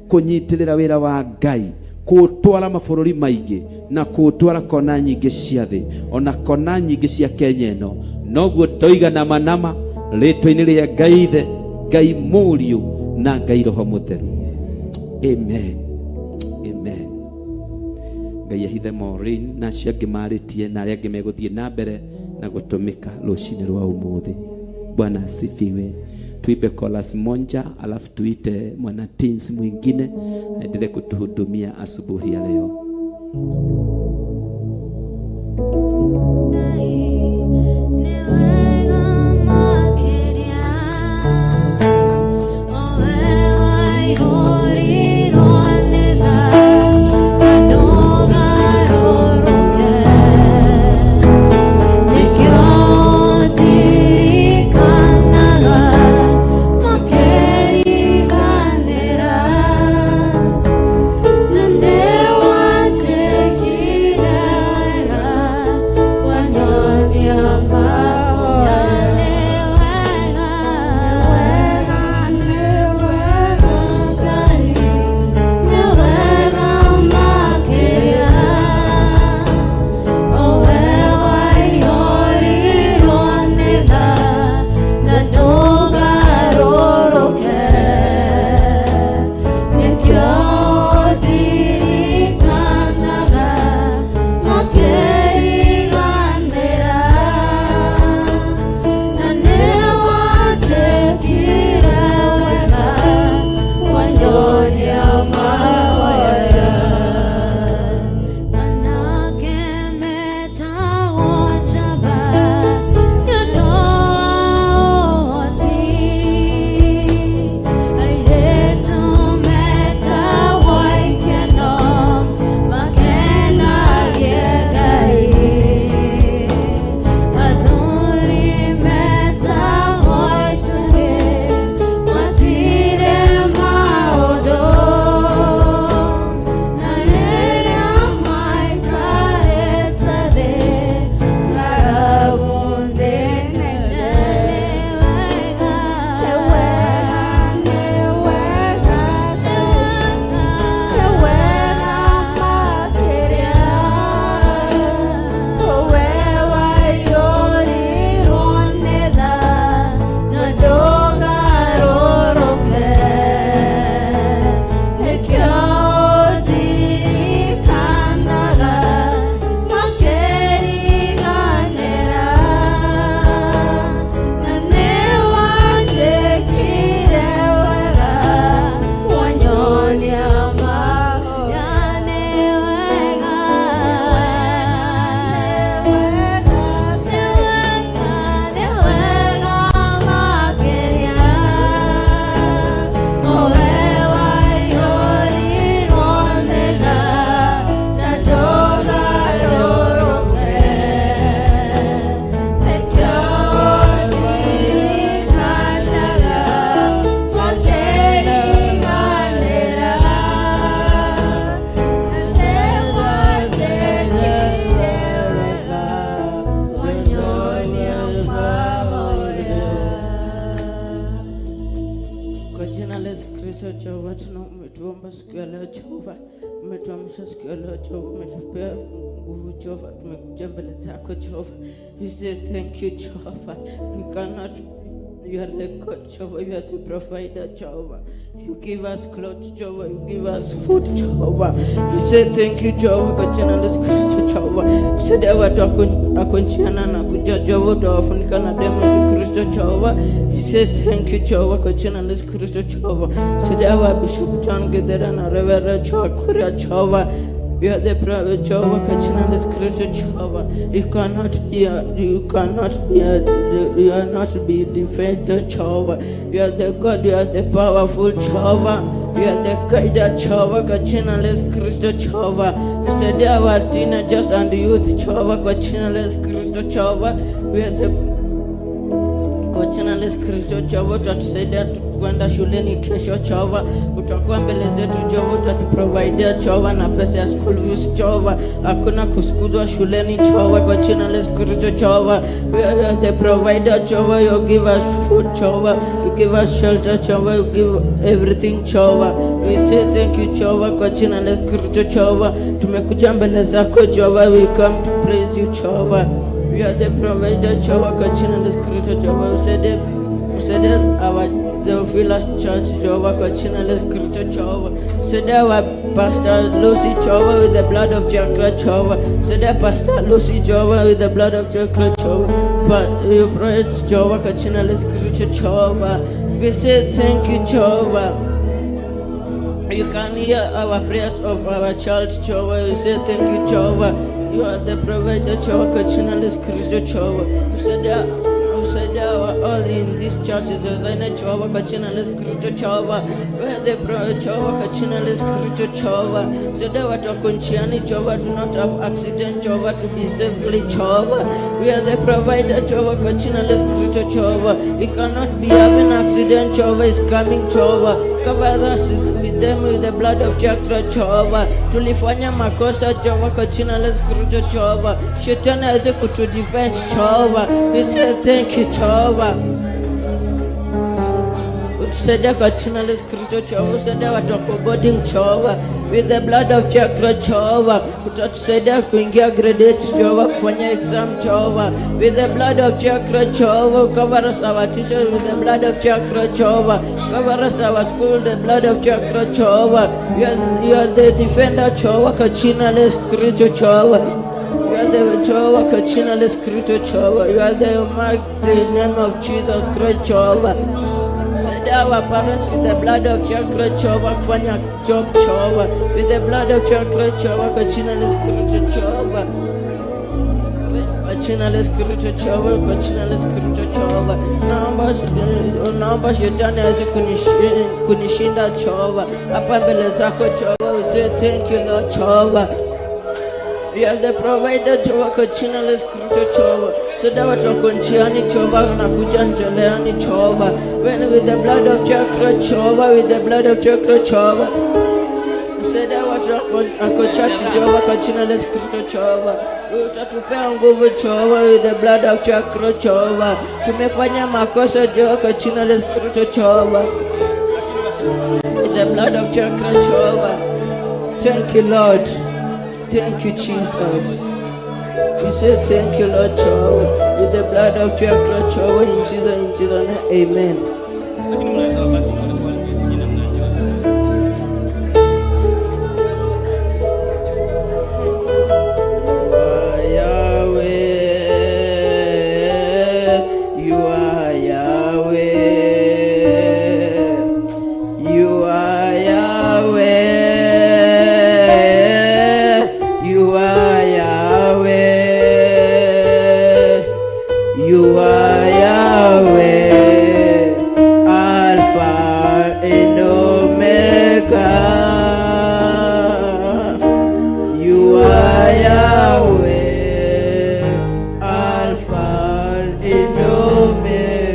kũnyitĩrĩra wĩra wa Ngai, kũtwara mabũrũri maingĩ na kũtwara kona nyingĩ cia thĩ, ona kona nyingĩ cia Kenya ĩno. Noguo ndoiga nama rĩtwa-inĩ rĩa Ngai Ithe, Ngai Mũriũ na Ngai Roho Mũtheru. Amen. Amen. Ngai ahithe Maureen na acio angĩ marĩtie na arĩa angĩ megũthiĩ na mbere na gũtũmĩka rũcinĩ rwa ũmũthĩ. Bwana asifiwe. Tuibe chorus moja alafu tuite mwana teens mwingine aendelee kutuhudumia asubuhi ya leo. Take Jehova, umetuomba siku ya leo Jehova, umetuamsha siku ya leo Jehova, umetupea nguvu Jehova, tumekuja mbele zako Jehova. We say thank you Jehova. We cannot, you are the God Jehova, you are the provider Jehova. You give us clothes Jehova, you give us food Jehova. We say thank you Jehova kwa jina la Yesu Kristo Jehova. Saidia watu wako njiani na kuja Jehova, utawafunika na damu ya Yesu Kristo Jehova. We say thank you Jehova kwa jina la Yesu Kristo Jehova. Saidia wa Bishop John Githera na Reverend Chakura Jehova. You are the prophet Jehovah, kwa jina la Yesu Kristo Jehovah. You are not be defeated Jehovah. You are the God, you are the powerful Jehovah. You are the guider Jehovah, kwa jina la Yesu Kristo Jehovah. You said our teenagers and youth Jehovah, kwa jina la Yesu Kristo Jehovah. We are the kwa jina la Yesu Kristo Jehova, utatusaidia kwenda shuleni kesho Jehova, utakuwa mbele zetu Jehova, utatuprovidea Jehova na pesa ya school fees Jehova, hakuna kusikuzwa shuleni Jehova, kwa jina la Yesu Kristo Jehova. We are the provider Jehova, you give us food Jehova, you give us shelter Jehova, you give everything Jehova. We say thank you Jehova, kwa jina la Yesu Kristo Jehova. Tumekuja mbele zako Jehova, we come to praise you Jehova. We are the provider Jehovah, kwa jina la Yesu Kristo Jehovah. We said our Theophilus Church Jehovah, kwa jina la Yesu Kristo Jehovah. Said our Pastor Lucy Jehovah, with the blood of Jehovah Jehovah. Said Pastor Lucy Jehovah, with the blood of Jehovah Jehovah. But you pray Jehovah, kwa jina la Yesu Kristo Jehovah. We say thank you Jehovah. You can hear our prayers of our child Jehovah. We say thank you Jehovah. You are the provider Jehovah, kwa jina la Yesu Kristo Jehovah. You said all in this church is the designer Jehovah, kwa jina la Yesu Kristo Jehovah. We are the provider Jehovah, kwa jina la Yesu Kristo Jehovah. Said watu wako njiani Jehovah, do not have accident Jehovah, to be safely Jehovah. We are the provider Jehovah, kwa jina la Yesu Kristo Jehovah. We cannot be having accident Jehovah is coming Jehovah. Cover us with them with the blood of Jehovah. Tulifanya makosa Jehovah, kwa jina la Yesu Kristo Jehovah. Shetani aweze kutudefend Jehovah. We say thank you Jehovah. Utusaidia kwa jina la Yesu Kristo Jehovah. Utusaidia watu wako boarding Jehovah, with the blood of Jehovah. Utatusaidia kuingia grade 8 Jehovah, kufanya exam Jehovah, with the blood of Jehovah. Cover us our teachers with the blood of Jehovah. Cover us our school, the blood of Jehovah. You are the defender Jehovah, kwa jina la Yesu Kristo Jehovah. You are the Jehovah, kwa jina la Yesu Kristo Jehovah. You are the mighty name of Jesus Christ Jehovah. Send our parents with the blood of Jehovah, kufanya job Jehovah, with the blood of Jehovah, kwa jina la Yesu Kristo Jehovah. Kwa jina la Yesu Kristo Jehovah, kwa jina la Yesu Kristo Jehovah. Naomba shetani aweze kunishinda Jehovah, hapa mbele zako Jehovah. We say thank you Lord Jehovah. You are the provider Jehovah, kwa jina la Yesu Kristo Jehovah. Sada watu wako njiani Jehovah, na kuja njeleani Jehovah. With the blood of Jehovah, with the blood of Jehovah. Sada watu wako church Jehovah, kwa jina la Yesu Kristo Jehovah. Utatupea nguvu Jehovah, with the blood of Jehovah. Tumefanya makosa Jehovah, kwa jina la Yesu Kristo Jehovah, with the blood of Jehovah. Thank you Lord. Thank you Jesus. We say thank you Lord Jehovah, with the blood of Jehovah, in Jesus name, amen. You are Yahweh, Alpha and Omega. You are Yahweh, Alpha and Omega.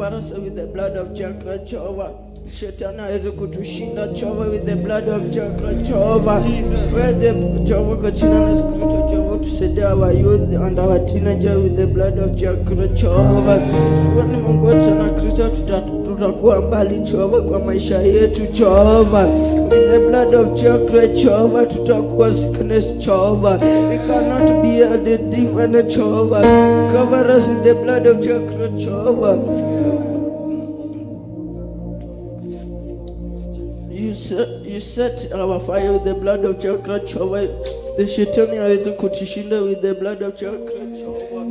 cover us with the blood of Jehova Jehova. Shetani hawezi kutushinda Jehova with the blood of Jehova Jehova. Where the Jehova kwa jina la Yesu Kristo Jehova tusaidie our youth and our teenager with the blood of Jehova Jehova. Kwani Mungu wetu na Kristo tutakuwa mbali Jehova kwa maisha yetu Jehova. With the blood of Jehova Jehova tutakuwa sickness Jehova. We cannot be a different Jehova. Cover us with the blood of Jehova Jehova. You set our fire with the blood of Jehova Jehova. The Shetani hawezi kutushinda with the blood of Jehova Jehova.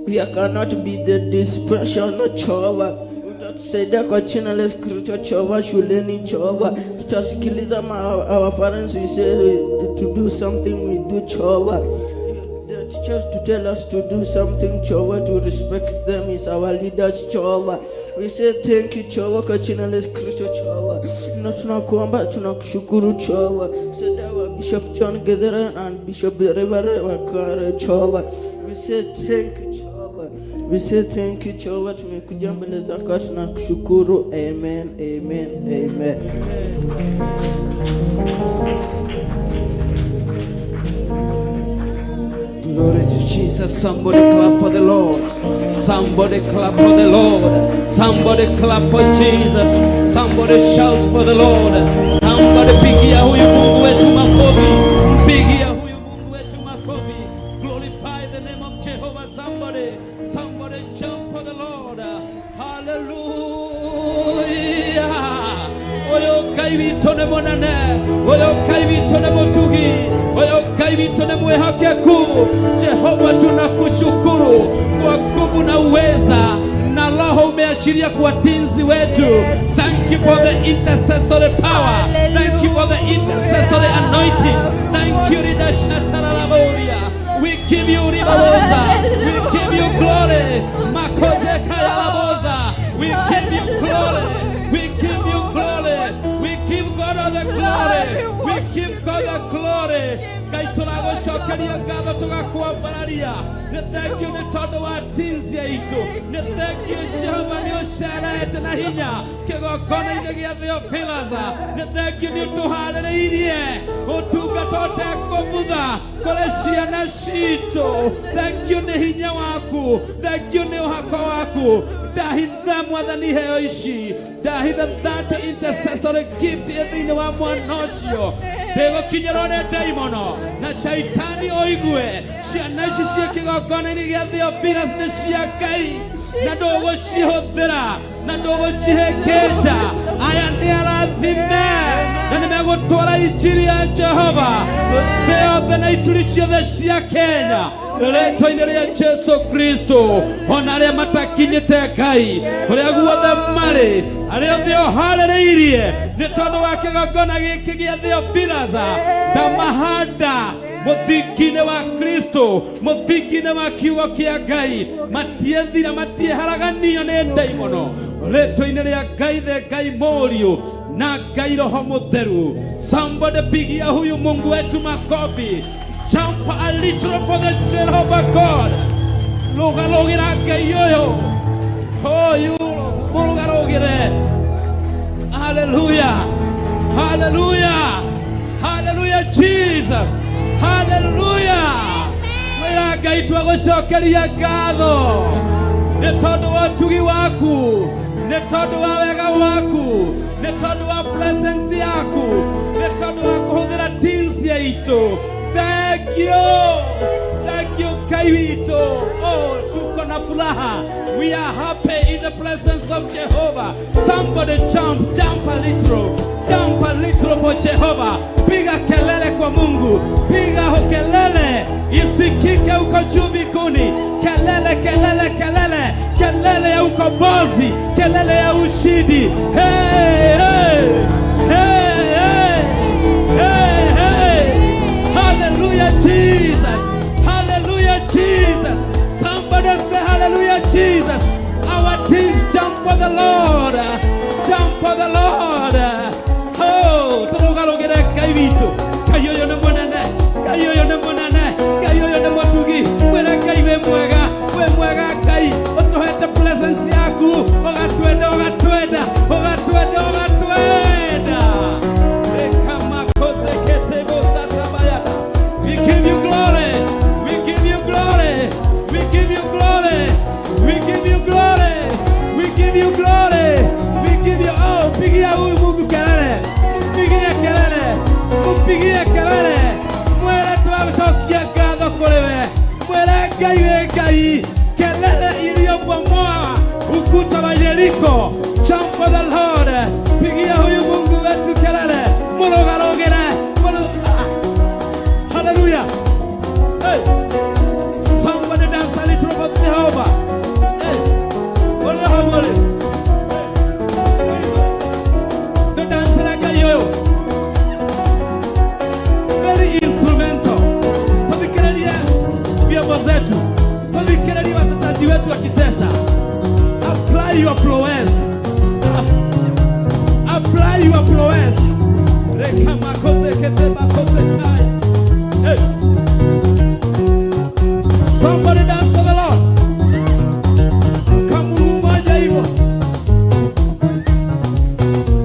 We cannot be the dispersion Jehova. Utatusaidia kwa jina la Yesu Kristo Jehova. Shuleni Jehova tutasikiliza our parents we say to do something, we do Jehova. The teachers to tell us to do something Jehova, to respect them is our leaders Jehova. We say thank you Jehova kwa jina la Yesu Kristo Jehova. Na tunakuomba tunakushukuru Jehova. Send our Bishop John Gethera and Bishop Reverend Wakare Jehova. We say thank you Jehova. We say thank you Jehova. Tumekuja mbele zako tunakushukuru. Amen, amen, amen. Glory to Jesus. Somebody clap for the Lord. Somebody clap for the Lord. Somebody clap for Jesus. Somebody shout for the Lord. Somebody pigia huyu Mungu wetu makofi. Pigia huyu Mungu wetu makofi. Glorify the name of Jehovah. Somebody jump for the Lord. Hallelujah. Oyo kaivito ne monane, oyo kaivito ne motugi, oyo kaivito ne mwehakeku. Jehova tunakushukuru kwa nguvu na uweza na Roho umeashiria kwa tinzi wetu. Thank you for the intercessory power. Thank you for the intercessory anointing. Thank you Rida Shataralaboria. We give you ribaboza. We give you glory. Makoze kayalaboza. We give you glory. We give you glory. We give God all the glory. We give God the glory. Kaitulago shokeria ngatho tugakwambararia. Thank you ni tondu wa tinzia itu. Thank you Jehova ni ucerete na hinya kigokona-ini gia Theophilus. Thank you ni utuharĩrĩirie ũtungata ũtekũbutha kũrĩ ciana citũ. Thank you ni hinya waku. Thank you ni ũhako waku. Ndahitha mwathani heo ici. Ndahitha that intercessory gift thĩinĩ wa mwana ũcio. Ndĩgũkinyĩrwo nĩ ndaimono na shaitani oigue ciana ici ciĩ kĩgongona-inĩ gĩa Theophilus nĩ cia Ngai na ndũgũcihũthĩra na ndũgũcihĩngĩca. Aya nĩ arathime na nĩmegũtwara injiri ya Jehova thĩ yothe na ituri ciothe cia Kenya rĩĩtwa-inĩ rĩa Jesu Kristo. Ona arĩa matakinyĩte Ngai kũrĩa guothe marĩ, arĩa othe oharĩrĩirie nĩ tondũ wa kĩgongona gĩkĩ gĩa Theophilus, ndamahanda mũthingi-inĩ wa Kristo, mũthingi-inĩ wa kiugo kĩa Ngai. Matiethira matieharaganio nĩ ndaimono rĩĩtwa-inĩ rĩa Ngai the Ngai Mũriũ na Ngai Roho Mũtheru. Somebody pigia huyu Mungu wetu makofi. Jump a little for the Jehovah God. Lugarogera Ngai ũyũ. Oh, you lugarogere. Hallelujah. Hallelujah. Hallelujah Jesus. Hallelujah. Wĩra Ngai twagũcokeria ngatho nĩ tondũ wa ũtugi waku, nĩ tondũ wa wega waku, nĩ tondũ wa presence yaku, nĩ tondũ wa kũhũthĩra tinzia itũ. Thank you. Thank you Ngai witũ. Oh, tuko na furaha. We are happy in the presence of Jehovah. Somebody jump a little. Jump a little for Jehovah. Piga kelele kwa Mungu. Piga kelele isikike uko juu mbinguni. Kelele, kelele, kelele. Kelele ya ukombozi. Kelele ya ushindi. Hey, hey. Hey, hey. Hey, hey. Hallelujah Jesus. Hallelujah Jesus. Somebody say hallelujah Jesus. Our teams jump for the Lord. Jump for the Lord. Oh, turugarugire Ngai witũ. Ngai ũyũ nĩ mũnene. Ngai ũyũ nĩ mũnene. Ngai ũyũ nĩ mũtugi. Wĩra Ngai wĩ mwega. Wĩ mwega Ngai. Ũtũhete presence yaku. Ngai, kelele iliyobomoa ukuta wa Yeriko. Jump for the Lord. Pigia huyu Mungu wetu kelele. Mulogarogere. Hallelujah. Hey. Somebody dance a little about Jehovah. Hey. What? The dance like yo. Very instrumental. Tukikelea vyombo zetu. Tukikelea wachezaji wetu wa kisasa. Apply your prowess. Apply your prowess. Reka makoze kete makoze kai. Hey. Somebody dance for the Lord. Come on, moja hivyo.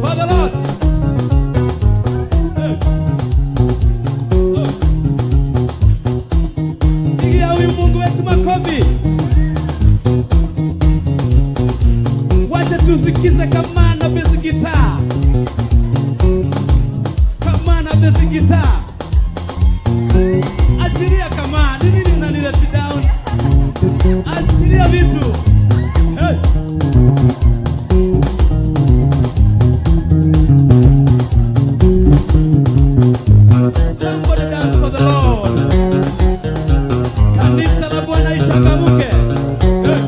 For the Lord. Hey. Pigia huyu Mungu wetu makofi. Wacha tusikize kama na bass guitar. Kama na bass guitar. Ashiria kama nini unanileta down. Ashiria vitu. Hey. Somebody dance for the Lord. Kanisa la Bwana ishangamuke. Hey.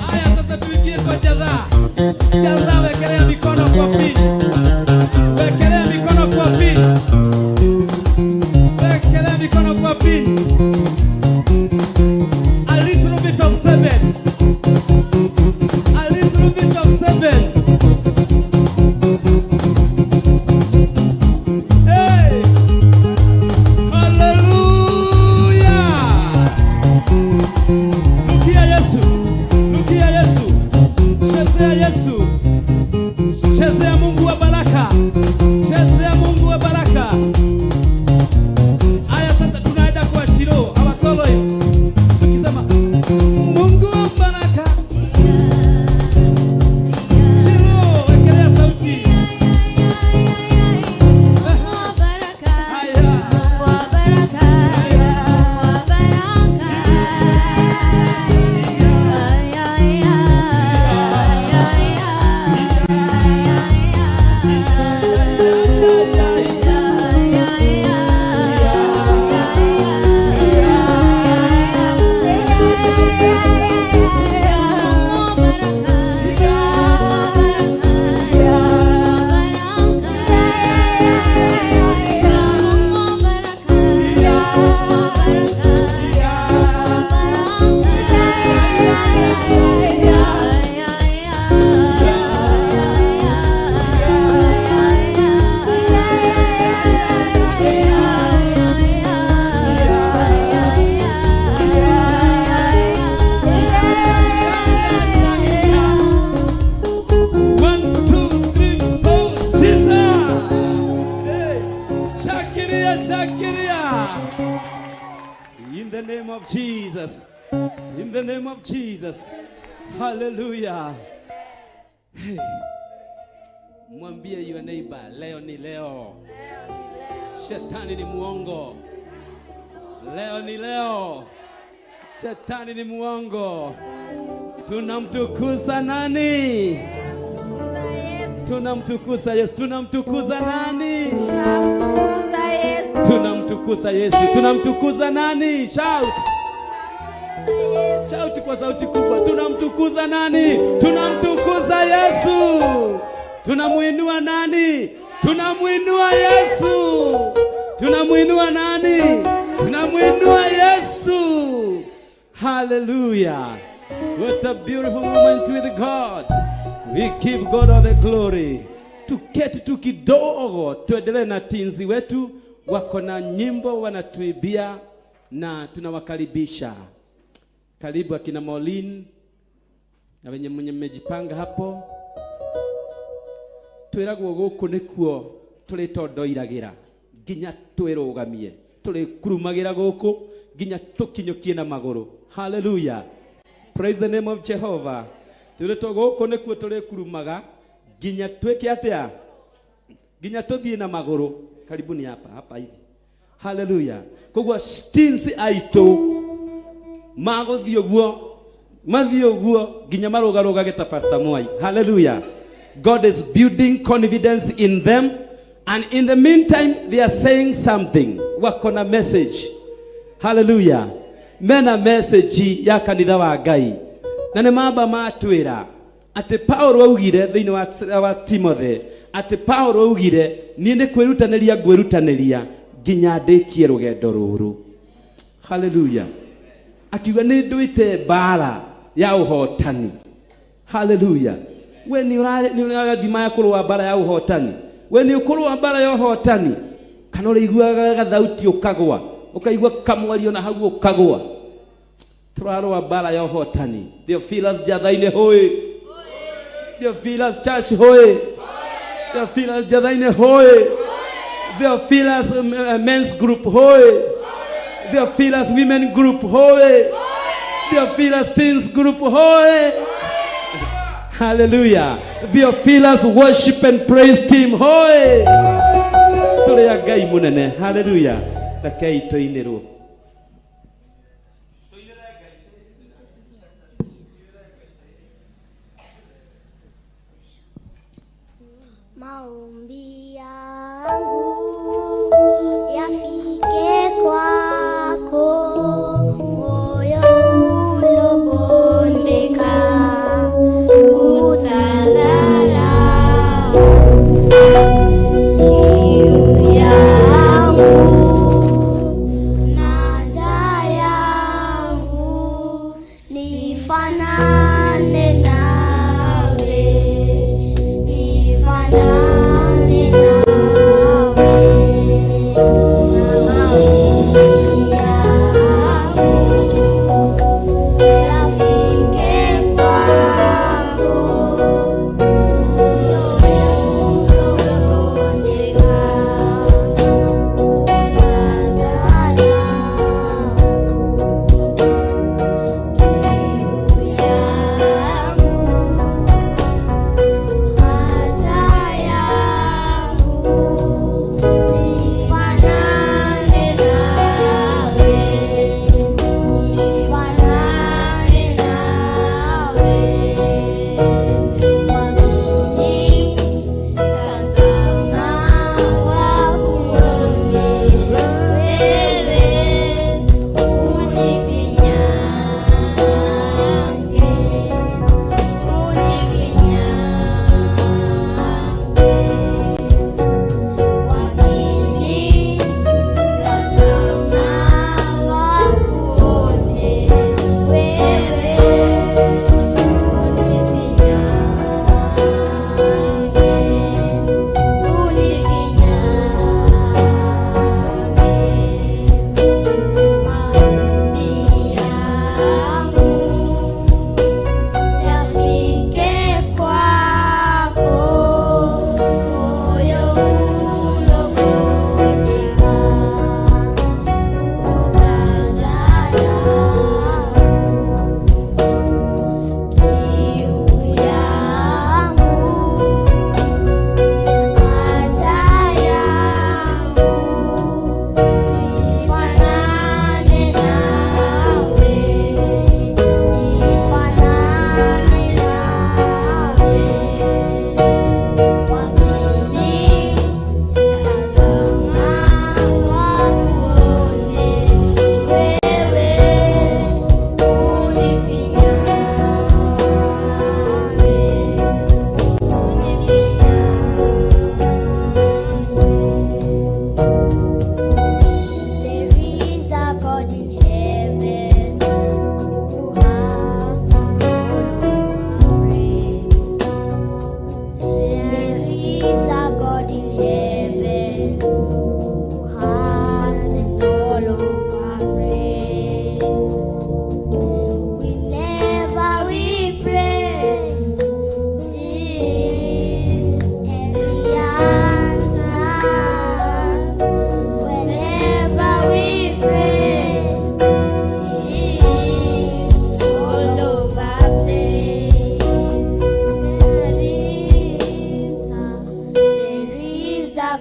Aya sasa tuingie kwa jaza. Jaza wekelea mikono kwa pili. Wekelea mikono kwa pili. Wekelea mikono kwa pili. A little bit of seven. A little bit of seven. Hey! Hallelujah! Lukia Yesu. Lukia Yesu. Chezea Yesu. Chezea Mungu wa baraka. Chezea Mungu wa baraka. Aya sasa tunaenda kwa Shiro. Our soloist. Tukisema Mungu wa baraka. Shiro, wekelea sauti. In the name of Jesus. In the name of Jesus. Hallelujah. Hey. Mwambie your neighbor, leo ni leo. Shetani ni muongo. Leo ni leo. Shetani ni muongo. Tunamtukuza nani? Tunamtukuza Yesu. Tunamtukuza nani? Tunamtukuza Yesu. Tunamtukuza Yesu. Tunamtukuza nani? Shout. Shout kwa sauti kubwa. Tunamtukuza nani? Tunamtukuza Yesu. Tunamuinua nani? Tunamuinua Yesu. Tunamuinua nani? Tunamuinua Yesu. Hallelujah. What a beautiful moment with God. We give God all the glory. Tuketi tu kidogo tuendelee na tinzi wetu, wako na nyimbo wanatuibia na tunawakaribisha. Karibu akina Maureen na wenye mmejipanga hapo. Twiragwo guku nikuo tulitondoiragira ginya twirugamie turikurumagira guku ginya tukinyokie na maguru. Hallelujah. Praise the name of Jehovah. Tuletwo guku nikuo turikurumaga ginya tweke atia ginya tuthie na maguru. Karibuni hapa hivi. Hallelujah. Kogwa stinsi aito mago thioguo mathioguo ginya marogaroga geta Pastor Mwai. Hallelujah. God is building confidence in them, and in the meantime they are saying something. Wako na message. Hallelujah. Mena message ya kanitha wa Ngai. Na ne mamba matwira ati Paulo augire thiini wa Timothy ati Paulo augire nie ne kwirutaniria ginya ndikie rugendo ruru. Hallelujah. Akiuga ni nduite bara ya uhotani. Hallelujah. We ni urare dimaya kurwa bara ya uhotani. We ni ukurwa bara ya uhotani. Kana uriguaga gathauti ukagwa. Ukaigua kamwario na hagu ukagwa. Turarwa bara ya uhotani. Theophilus Jathaine hoye. Theophilus Church hoye. Theophilus Jathaine hoye. Theophilus Men's Group hoye. Theophilus Women Group hoye. Theophilus Teens Group hoye. Hallelujah. Theophilus Worship and Praise Team hoye. Tore ya Ngai munene. Hallelujah. Dakei toinero. Maombi yangu yafike kwako, moyo ulobondeka utadharau kiu yangu na njaa yangu, nifanane nawe, nifanane nawe. Maombi yangu yafike kwako, moyo ulobondeka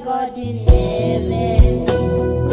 God in heaven.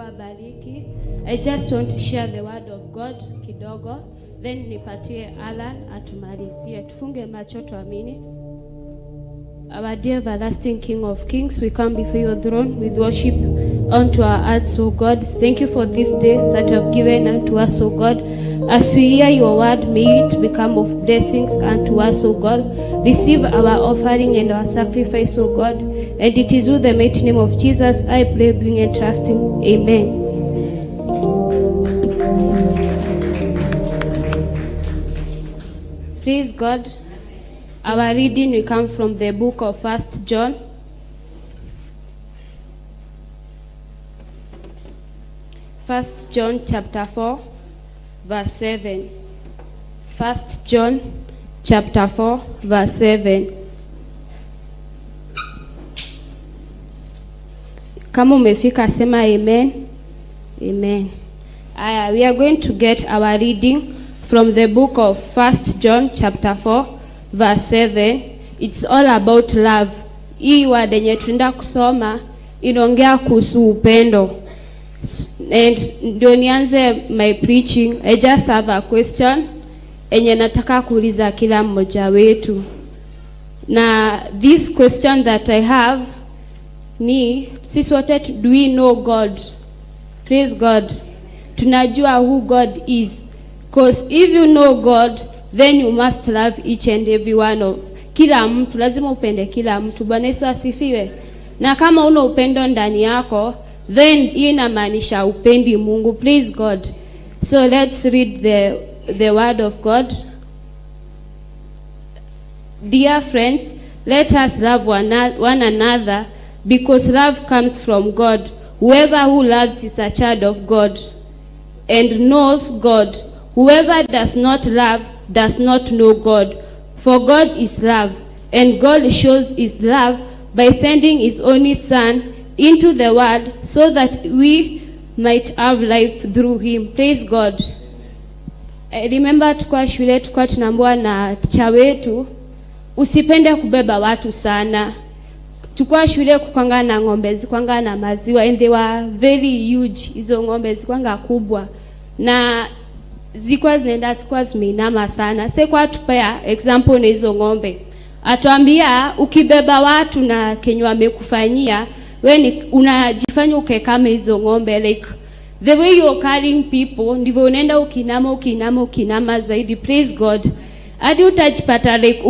awabariki. I just want to share the word of God kidogo, then nipatie Alan atumalizie. Tufunge macho tuamini. Our dear everlasting King of Kings, we come before your throne with worship unto our hearts, O God. Thank you for this day that you have given unto us, O God. As we hear your word, may it become of blessings unto us, O God. Receive our offering and our sacrifice, O God. And it is with the mighty name of Jesus I pray, being and trusting. Amen. Praise God. Our reading will come from the book of 1 John. 1 John chapter 4, verse 7. 1 John chapter 4, verse 7. Kama umefika sema amen. Amen. We are going to get our reading from the book of 1 John chapter 4, verse 7. It's all about love. Hii word yenye tunaenda kusoma inaongea kuhusu upendo. And ndio nianze my preaching, I just have a question enye nataka kuuliza kila mmoja wetu. Na this question that I have ni sisi wote, do we know God? Praise God. Tunajua who God is. Because if you know God, then you must love each and every one of kila mtu. Lazima upende kila mtu. Bwana Yesu asifiwe. Na kama una upendo ndani yako, then hiyo inamaanisha upendi Mungu. Praise God. So let's read the word of God. Dear friends, let us love one another, because love comes from God. Whoever who loves is a child of God and knows God. Whoever does not love does not know God, for God is love, and God shows his love by sending his only Son into the world so that we might have life through him. Praise God. I remember tukua shule tukua tunaambiwa na teacher wetu usipende kubeba watu sana. Tukua shule kukwanga na ng'ombe zikwanga na maziwa, and they were very huge. Hizo ng'ombe zikwanga kubwa na zikuwa zinaenda zikuwa zimeinama sana. Sasa kwa tupea example na hizo ng'ombe, atuambia ukibeba watu na kenywa amekufanyia wewe unajifanya uke kama hizo ng'ombe, like the way you're carrying people ndivyo unaenda ukinama zaidi. Praise God. Hadi utajipata like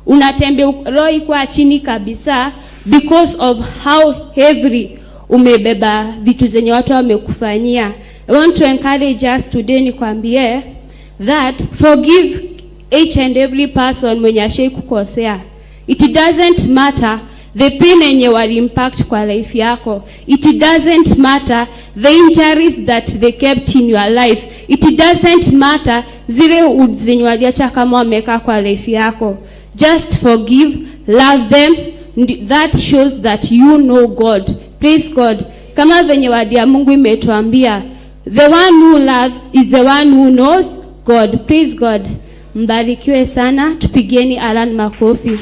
unatembea roho kwa chini kabisa because of how heavy umebeba vitu zenye watu wamekufanyia. I want to encourage us today nikwambie that forgive each and every person mwenye ashai kukosea. It doesn't matter the pain yenye wali impact kwa life yako. It doesn't matter the injuries that they kept in your life. It doesn't matter zile zenye waliacha kama wameka kwa life yako. Just forgive, love them. That shows that you know God. Praise God. Kama venye wadi ya Mungu imetuambia, the one who loves is the one who knows God. Praise God. Mbarikiwe sana. Tupigeni Alan makofi.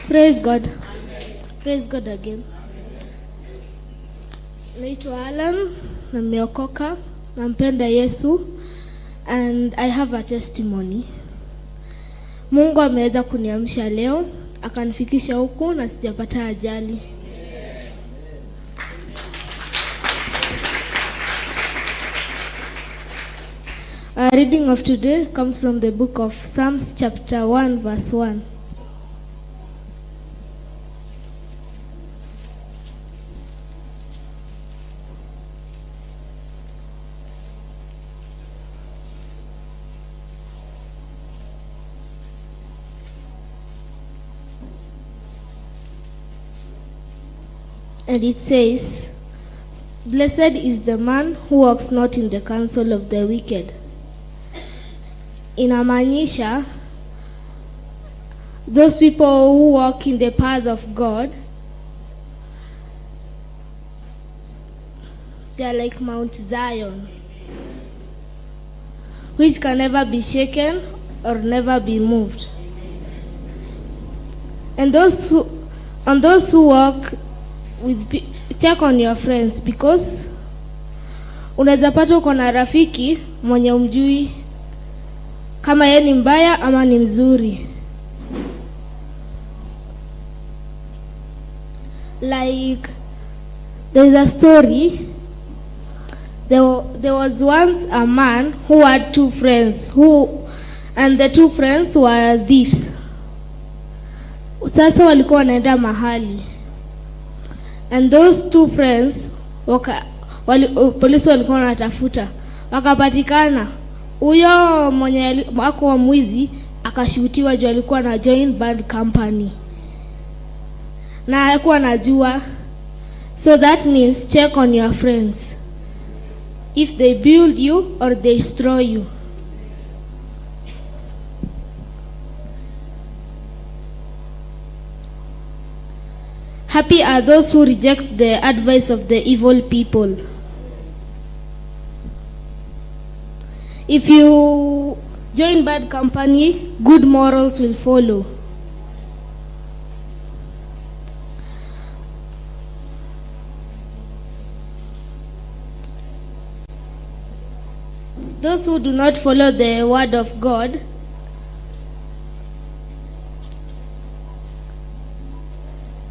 Praise God. Praise God again. Naitwa Alan, na nimeokoka, nampenda Yesu, and I have a testimony. Mungu ameweza kuniamsha leo, akanifikisha huku na sijapata ajali. Our reading of today comes from the book of Psalms chapter 1 verse 1. And it says, "Blessed is the man who walks not in the counsel of the wicked." Inamaanisha those people who walk in the path of God, they are like Mount Zion. which can never be shaken or never be moved. And those who walk with check on your friends, because unaweza pata uko na rafiki mwenye umjui kama yeye ni mbaya ama ni mzuri. Like there's a story. There was once a man who had two friends and the two friends were thieves. Sasa walikuwa wanaenda mahali, and those two friends polisi walikuwa wanatafuta, wakapatikana. Huyo mwenye wako wa mwizi akashutiwa juu alikuwa na join bad company na alikuwa anajua. So that means check on your friends, if they build you or they destroy you. Happy are those who reject the advice of the evil people. If you join bad company, good morals will follow. Those who do not follow the word of God,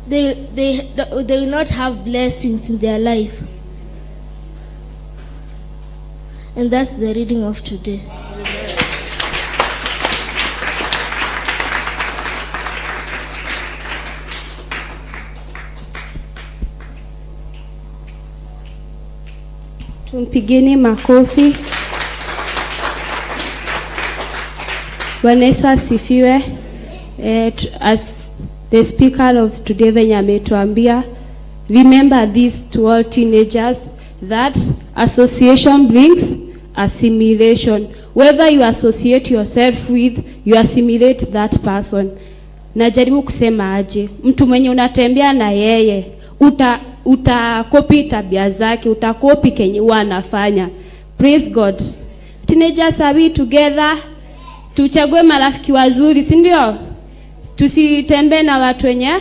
they will not have blessings in their life. And that's the reading of today. Tumpigeni makofi. Bwana Yesu asifiwe. As the speaker of today venye ametuambia, remember this to all teenagers, that association brings assimilation. Whether you associate yourself with, you assimilate that person. Najaribu kusema aje, mtu mwenye unatembea na yeye utakopi tabia zake, utakopi kenye wanafanya. Praise God. Teenagers, are we together? Tuchague marafiki wazuri, si ndio? Tusitembee na watu wenye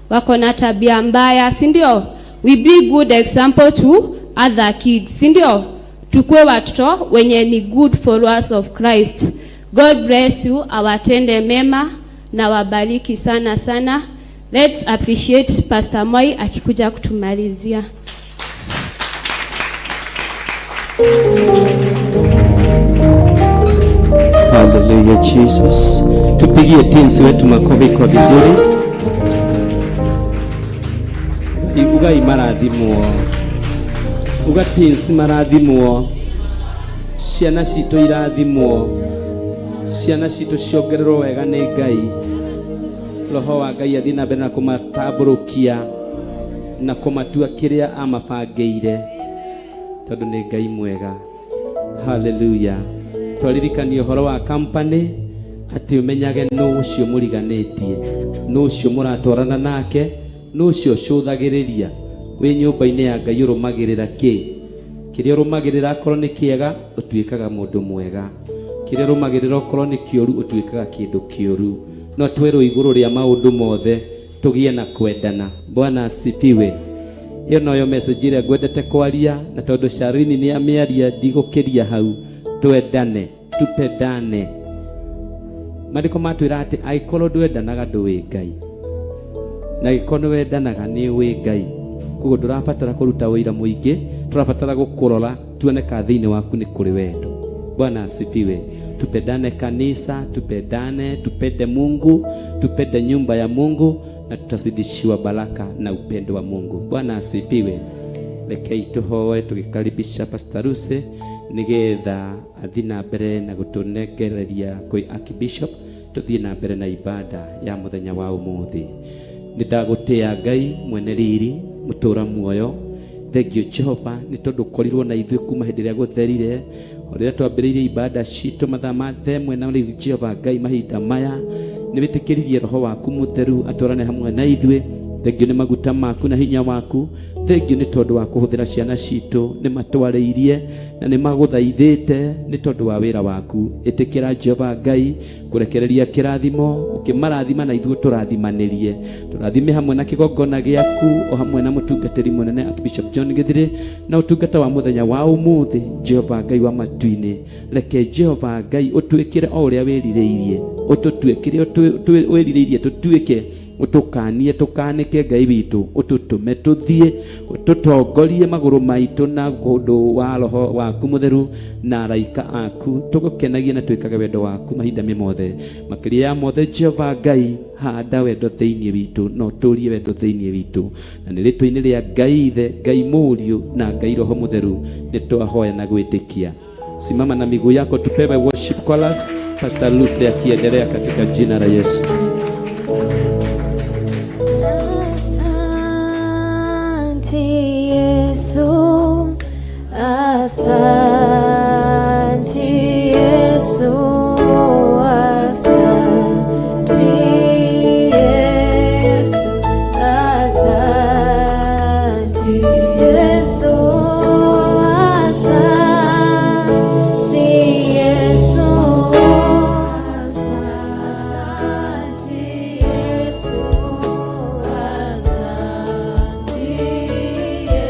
wako na tabia mbaya, si ndio? We be good example to other kids, si ndio? Tukue watoto wenye ni good followers of Christ. God bless you, awatende mema na wabariki sana sana. Let's appreciate Pastor Moi akikuja kutumalizia. Hallelujah Jesus. Tupigie teens wetu makofi kwa vizuri. Uga imarathimwo. Uga teens marathimwo. Ciana citũ irathimwo. Ciana citũ ciongererwo wega nĩ Ngai. Roho wa Ngai athie na mbere na kũmatamburukia na kũmatua kĩrĩa amabangĩire, tondũ nĩ Ngai mwega. Hallelujah. Twaririkanie ũhoro wa company, atĩ ũmenyage nũ ũcio mũriganĩtie, nũ ũcio mũratwarana nake, nũ ũcio ũcũthagĩrĩria. Wĩ nyũmba-inĩ ya Ngai ũrũmagĩrĩra kĩ? Kĩrĩa ũrũmagĩrĩra akorwo nĩ kĩega ũtuĩkaga mũndũ mwega, kĩrĩa ũrũmagĩrĩra akorwo nĩ kĩũru ũtuĩkaga kĩndũ kĩũru. No twerwo igũrũ rĩa maũndũ mothe tũgie na kwendana. Bwana asifiwe. Iyo noyo message ĩrĩa ngwendete kwaria, na tondũ Sharini nĩ amĩaria ndigũkĩria hau. Twendane, tupendane. Maandĩko matwĩra atĩ angĩkorwo ndwendanaga ndũĩ Ngai, na angĩkorwo nĩwendanaga nĩ ũĩ Ngai. Koguo ndũrabatara kũruta wĩra mũingĩ, tũrabatara gũkũrora tuone ka thĩinĩ waku nĩ kũrĩ wendo. Bwana asifiwe. Tupendane kanisa, tupendane, tupende Mungu, tupende nyumba ya Mungu, na tutazidishiwa baraka na upendo wa Mungu. Bwana asifiwe. Rekei tuhoe tukikaribisha Pastor Ruse nigetha athie na mbere na gutunegereria kwi Archbishop, tuthie na mbere na ibada ya muthenya wa umuthi. Nindagutia Ngai mwene riri mutura muoyo. Thank you Jehova ni tondu korirwo na ithuĩ kuma hĩndĩ ĩrĩa gũtherire, rĩrĩa twambĩrĩirie ibada citũ mathaa ma themwe, na rĩu Jehova Ngai mahinda maya nĩ wĩtĩkĩririe Roho waku Mũtheru atwarane hamwe na ithuĩ. thengio nĩ maguta maku na hinya waku, thengio nĩ tondũ wa kũhũthĩra ciana citũ, nĩ matwarĩirie na nĩ magũthaithĩte nĩ tondũ wa wĩra waku. Ĩtĩkĩra Jehova Ngai kũrekereria kĩrathimo, ũkĩmarathima na ithuĩ tũrathimanĩrie, tũrathime hamwe na kĩgongona gĩaku o hamwe na mũtungatĩri mũnene Archbishop John Githiri na ũtungata wa mũthenya wa ũmũthĩ. Jehova Ngai wa matu-inĩ, reke Jehova Ngai ũtwĩkĩre o ũrĩa wĩrirĩirie, ũtũtuĩkĩre wĩrirĩirie tũtuĩke, utukanie tukanike Ngai witũ, ututume tuthie, ututongorie magũrũ maitũ na kũndũ wa roho waku mũtheru na araika aku, tugukenagie na twĩkage wendo waku mahinda mothe. Makĩria ya mothe Jehova Ngai, handa wendo thĩinĩ witũ, no tũrie wendo thĩinĩ witũ, na nĩ rĩtwa-inĩ rĩa Ngai Ithe, Ngai Mũriũ na Ngai Roho Mũtheru nĩ twahoya na gwĩtĩkia. Simama na miguu yako, tupewe worship chorus. Pastor Lucy akiendelea katika jina la Yesu. Asante Yesu, asante Yesu, asante Yesu, asante Yesu, asante Yesu, asante Yesu,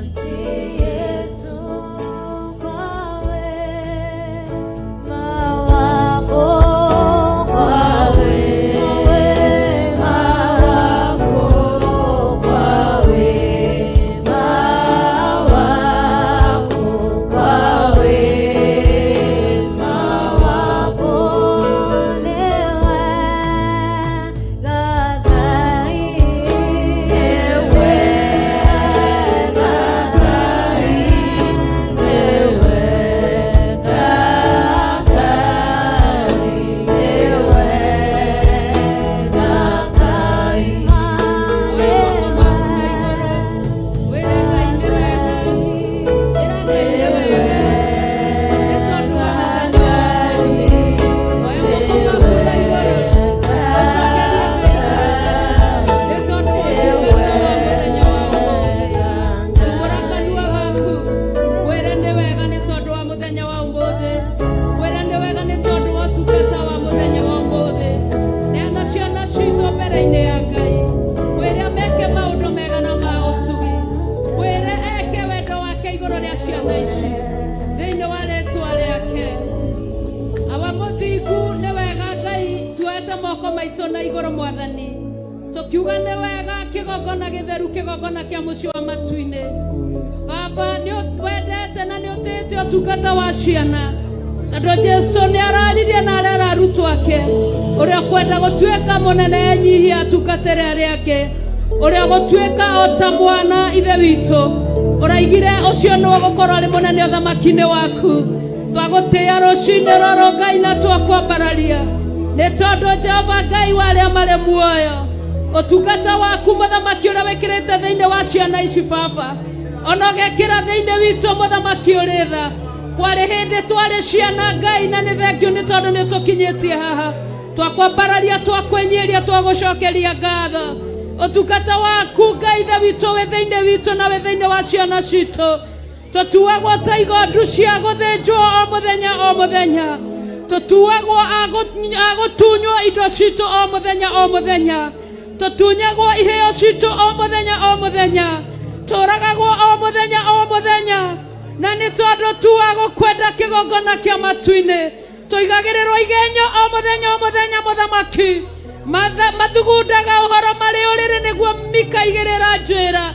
asante Yesu, tukiuga nĩ wega kĩgongona gĩtheru, kĩgongona kĩa mũciĩ wa matu-inĩ. Baba nĩ wendete na nĩ ũtĩĩte ũtungata wa ciana, tondũ Jesũ nĩ araririe na arera arutwo ake ũrĩa kwenda gũtuĩka mũnene enyihia atungatĩre arĩa angĩ, ũrĩa gũtuĩka o ta mwana ithe witũ, ũraigire ũcio nĩ ũgũkorwo arĩ mũnene ũthamaki-inĩ waku. Twagũtĩĩa rũciinĩ rũrũ Ngai na twakwambararia, nĩ tondũ Jehova Ngai wa arĩa marĩ muoyo, ũtungata waku mũthamaki ũrĩa wĩkĩrĩte thĩinĩ wa ciana ici Baba, ona ũgekĩra thĩinĩ witũ mũthamaki ũrĩ tha. Kwarĩ hĩndĩ twarĩ ciana Ngai, na nĩ thengio nĩ tondũ nĩ tũkinyĩtie haha. Twakwambararia, twakwĩnyĩria, twagũcokeria ngatho. Ũtungata waku Ngai ithe witũ wĩ thĩinĩ witũ na wĩ thĩinĩ wa ciana citũ. Tũtuagwo ta igondu cia gũthĩnjwo o mũthenya o mũthenya. Tũtuagwo agũtunywo indo citũ o mũthenya o mũthenya. Tũtunyagwo iheo citũ o mũthenya o mũthenya. Tũragagwo o mũthenya o mũthenya. Na nĩ tondũ tuagũkwenda kĩgongona kĩa matu-inĩ, tũigagĩrĩrwo igenyo o mũthenya o mũthenya. Mũthamaki mathugundaga ũhoro marĩ ũrĩrĩ, nĩguo mikaigĩrĩra njĩra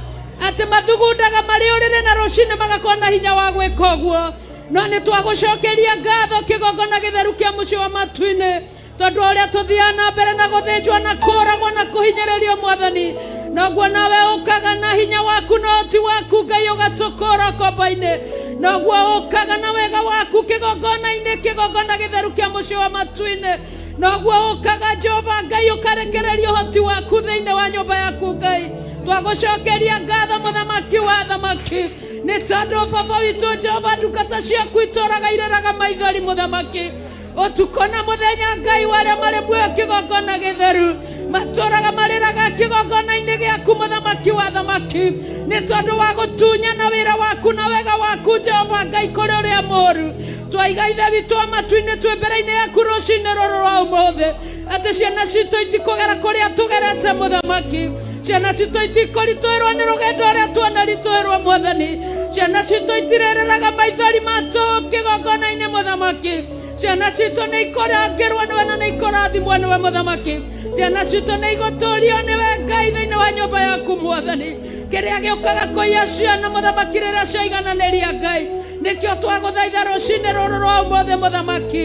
atĩ mathugundaga marĩ ũrĩrĩ na rũciinĩ magakorwo na hinya wa gwĩka ũguo. No nĩ twagũcokeria ngatho kĩgongona gĩtheru kĩa mũciĩ wa matu-inĩ, tondũ ũrĩa tũthiaga na mbere na gũthĩnjwo na kũragwo na kũhinyĩrĩrio Mwathani, noguo nawe ũkaga na hinya waku na ũhoti waku Ngai ũgatũkũra kombo-inĩ. Noguo ũkaga na wega waku kĩgongona-inĩ, kĩgongona gĩtheru kĩa mũciĩ wa matu-inĩ. Noguo ũkaga Jehova Ngai ũkarekereria ũhoti waku thĩinĩ wa nyũmba yaku Ngai. Twagũcokeria ngatho mũthamaki wa thamaki, nĩ tondũ Baba witũ Jehova ndungata ciaku itũraga ireraga maithori Mũthamaki. otukona muthenya Ngai wale mare muoyo kigongona githeru matũraga marĩraga kĩgongona-inĩ gĩaku mũthamaki wa thamaki nĩ tondũ wa gũtunya na wĩra waku na wega waku Jehova Ngai kũrĩ ũrĩa mũũru twaiga ithe witũ wa matu-inĩ twĩ mbere-inĩ yaku rũcinĩ rũrũ rwa ũmũthĩ atĩ ciana citũ itikũgera kũrĩa tũgerete mũthamaki ciana citũ itikũritũĩrwo nĩ rũgendo ũrĩa tuonaritũĩrwo Mwathani ciana citũ itirĩrĩraga maithori matũ kĩgongona-inĩ mũthamaki ciana citũ nĩ ikorangĩrwo nĩwe na nĩ ikorathimwo nĩwe mũthamaki ciana citũ nĩ igũtũũrio nĩwe Ngai thĩinĩ wa nyũmba yaku Mwathani kĩrĩa gĩũkaga kũiya ciana mũthamaki rĩrĩa ciaigananĩria Ngai nĩkĩo twagũthaitha rũcinĩ rũrũ rwa ũmũthĩ mũthamaki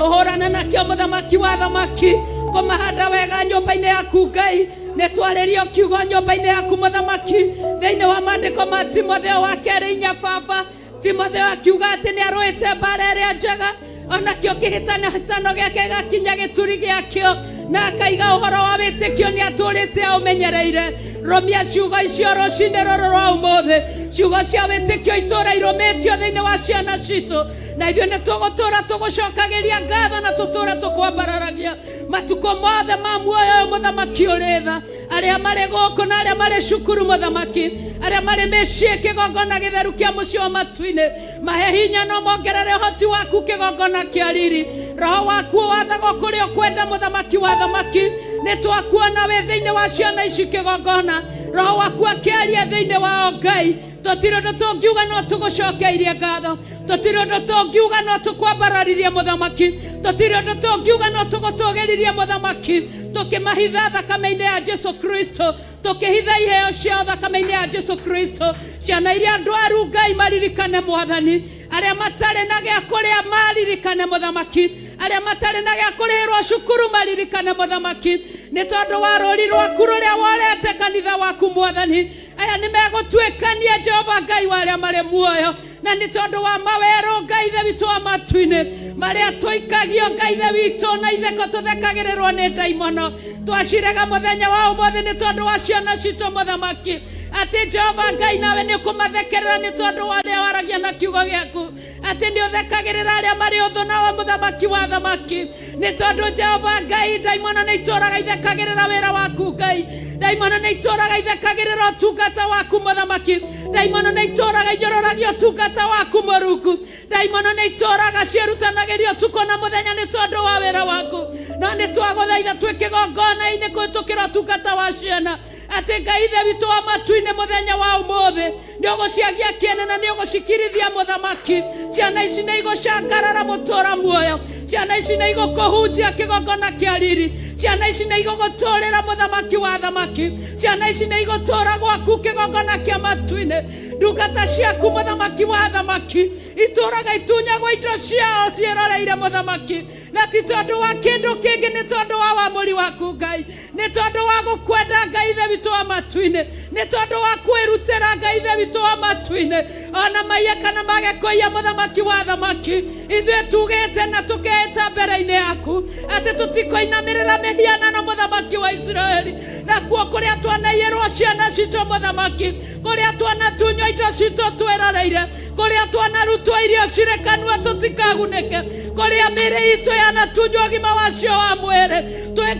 ũhũrane nakĩo mũthamaki wa thamaki kũmahanda wega nyũmba-inĩ yaku Ngai nĩ twarĩrio kiugo nyũmba-inĩ yaku mũthamaki thĩinĩ wa maandĩko ma Timotheo wa 2:4 Timotheo akiuga atĩ nĩ arũĩte mbara ĩrĩa njega onakĩo kĩhĩtahĩtano gĩake gakinya gĩturi gĩakĩo na akaiga ũhoro wa wĩtĩkio nĩ atũrĩte aũmenyereire romia ciugo icio rũcinĩ rũrũ rwa ũmũthĩ ciugo cia wĩtĩkio itũũra irũmĩtio thĩinĩ wa ciana citũ na ithuĩ nĩ tũgũtũũra tũgũcokagĩria ngatho na tũtũũra tũkwambararagia matukũ mothe ma muoyo ũyũ mũthamaki ũrĩ tha arĩa marĩ gũkũ na arĩa marĩ cukuru mũthamaki arĩa marĩ mĩciĩ kĩgongona gĩtheru kĩa mũciĩ wa matu-inĩ mahe hinya no mongerere ũhoti waku kĩgongona kĩa riri roho waku wathagwo kũrĩa ũkwenda mũthamaki wa thamaki nĩ twakuona wĩ thĩinĩ wa ciana ici kĩgongona roho waku akĩaria thĩinĩ wao Ngai tũtirĩ ũndũ tũngiuga no tũgũcokeirie ngatho tũtirĩ ũndũ tũngiuga no tũkwambararirie mũthamaki tũtirĩ ũndũ tũngiuga no tũgũtũgĩririe mũthamaki tũkĩmahitha thakame-inĩ ya Jesu Kristo tũkĩhitha iheo ciao thakame-inĩ ya Jesu Kristo ciana iria ndwaru Ngai maririkane Mwathani arĩa matarĩ na gĩa kũrĩa maririkane mũthamaki arĩa matarĩ na gĩa kũrĩhĩrwo cukuru maririkane mũthamaki nĩ tondũ wa rũri rwaku rũrĩa worete kanitha waku Mwathani aya nĩ megũtuĩkania Jehova Ngai wa arĩa marĩ muoyo na nĩ tondũ wa mawerũ Ngai ithe witũ wa matu-inĩ marĩa tũikagio Ngai ithe witũ na itheko tũthekagĩrĩrwo nĩ ndaimono twacirega mũthenya wa ũmũthĩ nĩ tondũ wa ciana citũ mũthamaki atĩ Jehova Ngai nawe nĩ ũkũmathekerera nĩ tondũ wa arĩa waragia na kiugo gĩaku atĩ nĩ ũthekagĩrĩra arĩa marĩ ũthũ nawe mũthamaki wa thamaki nĩ tondũ Jehova Ngai ndaimono nĩ itũũraga ithekagĩrĩra wĩra waku Ngai ndaimono nĩ itũũraga ithekagĩrĩra ũtungata waku mũthamaki ndaimono nĩ itũũraga inyororagia ũtungata waku Mũrungu ndaimono nĩ itũũraga ciĩrutanagĩria ũtukũ na mũthenya nĩ tondũ wa wĩra waku no nĩ twagũthaitha twĩ kĩgongona-inĩ kũhĩtũkĩra ũtungata wa ciana atĩ Ngai ithe witũ wa matu-inĩ mũthenya wa ũmũthĩ nĩ ũgũciagia kĩene na nĩ ũgũcikirithia mũthamaki ciana ici nĩ igũcangarara mũtũũra muoyo ciana ici nĩ igũkũhunjia kĩgongona kĩa riri ciana ici nĩ igũgũtũũrĩra mũthamaki wa thamaki ciana ici nĩ igũtũũra gwaku kĩgongona kĩa matu-inĩ ndungata ciaku mũthamaki wa thamaki itũũraga itunyagwo indo ciao ciĩroreire mũthamaki na ti tondũ wa kĩndũ kĩngĩ nĩ tondũ wa wamũri waku Ngai nĩ tondũ wa gũkwenda Ngai ithe witũ wa matu-inĩ nĩ tondũ wa kwĩrutĩra Ngai ithe witũ wa matu-inĩ ona maiya kana mage kũiya mũthamaki wa thamaki ithuĩ tugĩte na tũkehĩta mbere-inĩ yaku atĩ tũtikoinamĩrĩra mĩhianano mũthamaki wa Isiraeli nakuo kũrĩa twanaiyĩrwo ciana citũ mũthamaki kũrĩa twanatunywo indo citũ twĩroreire kũrĩa twanarutwo irio cirĩ kanua tũtikagunĩke kũrĩa mĩĩrĩ itũ yanatunywo ũgima wacio wa mwĩrĩ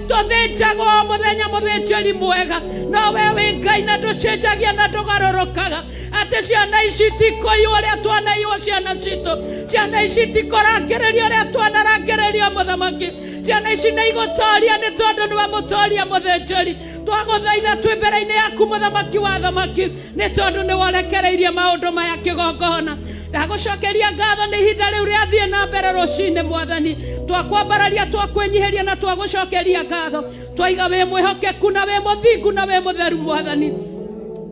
tũthĩnjagwo o mũthenya mũthĩnjĩri mwega no we wĩ Ngai na ndũcenjagia na ndũgarũrũkaga atĩ ciana ici tikũiywo ũrĩa twanaiywo ciana citũ ciana ici tikũrangĩrĩrio ũrĩa twanarangĩrĩrio mũthamaki ciana ici nĩ igũtooria nĩ tondũ nĩwe mũtooria mũthĩnjĩri twagũthaitha twĩ mbere-inĩ yaku mũthamaki wa thamaki nĩ tondũ nĩ worekereirie maũndũ maya kĩgongona ndagũcokeria ngatho nĩ ihinda rĩu rĩathiĩ na mbere rũcinĩ Mwathani twakwambararia twakwĩnyihĩria na twagũcokeria ngatho twaiga wĩ mwĩhokeku na wĩ mũthingu na wĩ mũtheru Mwathani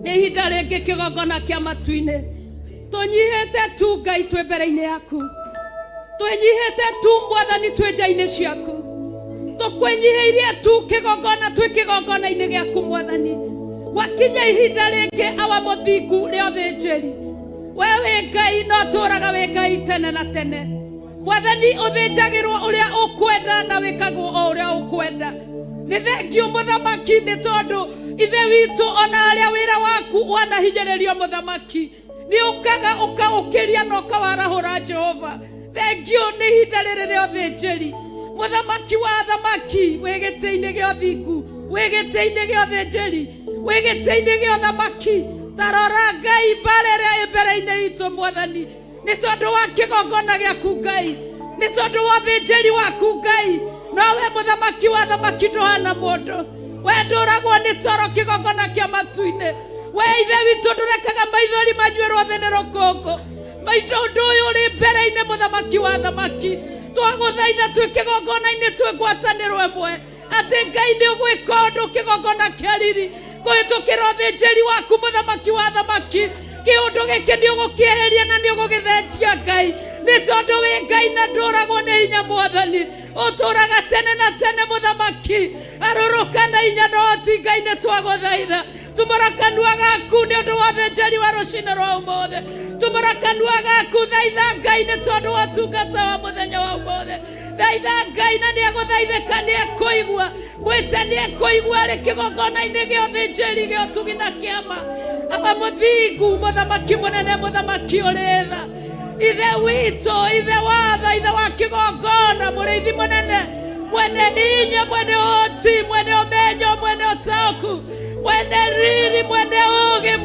nĩ ihinda rĩngĩ kĩgongona kĩa matu-inĩ tũnyihĩte tu Ngai twĩ mbere-inĩ yaku twĩnyihĩte tu Mwathani twĩ nja-inĩ ciaku tũkwĩnyihĩirie tu kĩgongona twĩ kĩgongona-inĩ gĩaku Mwathani wakinya ihinda rĩngĩ awa mũthingu rĩa ũthĩnjĩri we wĩ Ngai no tũũraga wĩ Ngai tene na tene Mwathani ũthĩnjagĩrwo ũrĩa ũkwenda na wĩkagwo o ũrĩa ũkwenda nĩ thengio mũthamaki nĩ tondũ ithe witũ ona arĩa wĩra waku wanahinyĩrĩrio mũthamaki nĩ ũkaga ũkaũkĩria na ũkawarahũra Jehova thengio nĩ ihinda rĩrĩ rĩa ũthĩnjĩri. Mũthamaki wa thamaki, wĩ gĩtĩ-inĩ gĩa ũthingu, wĩ gĩtĩ-inĩ gĩa ũthĩnjĩri, wĩ gĩtĩ-inĩ gĩa ũthamaki. Tarora Ngai mbara ĩrĩa ĩ mbere-inĩ itũ Mwathani, nĩ tondũ wa kĩgongona gĩaku Ngai, nĩ tondũ wa ũthĩnjĩri waku Ngai. Nowe mũthamaki wa thamaki ndũhana mũndũ, we ndũragwo nĩ toro kĩgongona kĩa matu-inĩ. We ithe witũ ndũrekaga maithori manyuĩrwo thĩ nĩ rũkũngũ. Maitũ ũndũ ũyũ ũrĩ mbere-inĩ mũthamaki wa thamaki, twagũthaitha twĩ kĩgongona-inĩ twĩ ngwatanĩro ĩmwe atĩ Ngai nĩ ũgwĩka ũndũ kĩgongona kĩa riri kũhĩtũkĩra ũthĩnjĩri waku mũthamaki wa thamaki. Kĩũndũ gĩkĩ nĩ ũgũkĩeheria na nĩ ũgũgĩthenjia Ngai, nĩ tondũ wĩ Ngai na ndũragwo nĩ hinya Mwathani, ũtũũraga tene na tene mũthamaki. Arũrũka na hinya na ũhoti Ngai nĩ twagũthaitha. Tumũra kanua gaku nĩ ũndũ wa ũthĩnjĩri wa rũciinĩ rwa ũmũthĩ. Tumũra kanua gaku thaitha Ngai nĩ tondũ wa ũtungata wa mũthenya wa ũmũthĩ. Thaitha Ngai na nĩ egũthaithĩka nĩ ekũigua, mwĩte nĩ ekũigua arĩ kĩgongona-inĩ gĩa ũthĩnjĩri gĩa ũtugi na kĩama. Aba mũthingu mũthamaki mũnene, mũthamaki ũrĩ tha, ithe witũ, ithe wa tha, ithe wa kĩgongona, mũrĩithi mũnene, mwene hinya, mwene ũhoti, mwene ũmenyo, mwene ũtaũku, mwene riri, mwene ũũgĩ,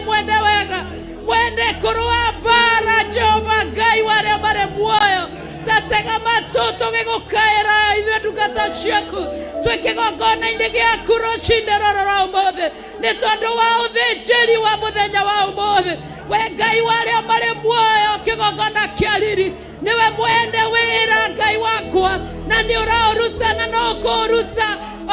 mwene wega, mwene kũrũa mbara. Jehova Ngai wa arĩa marĩ muoyo, tatega matũ tũgĩgũkaĩra ithuĩ ndungata ciaku twĩ kĩgongona-inĩ gĩaku rũciinĩ rũrũ rwa ũmũthĩ, nĩ tondũ wa ũthĩnjĩri wa mũthenya wa ũmũthĩ. We Ngai wa arĩa marĩ muoyo, kĩgongona kĩa riri, niwe mwene wĩra Ngai wakwa, na nĩ ũraũruta na no ũkũũruta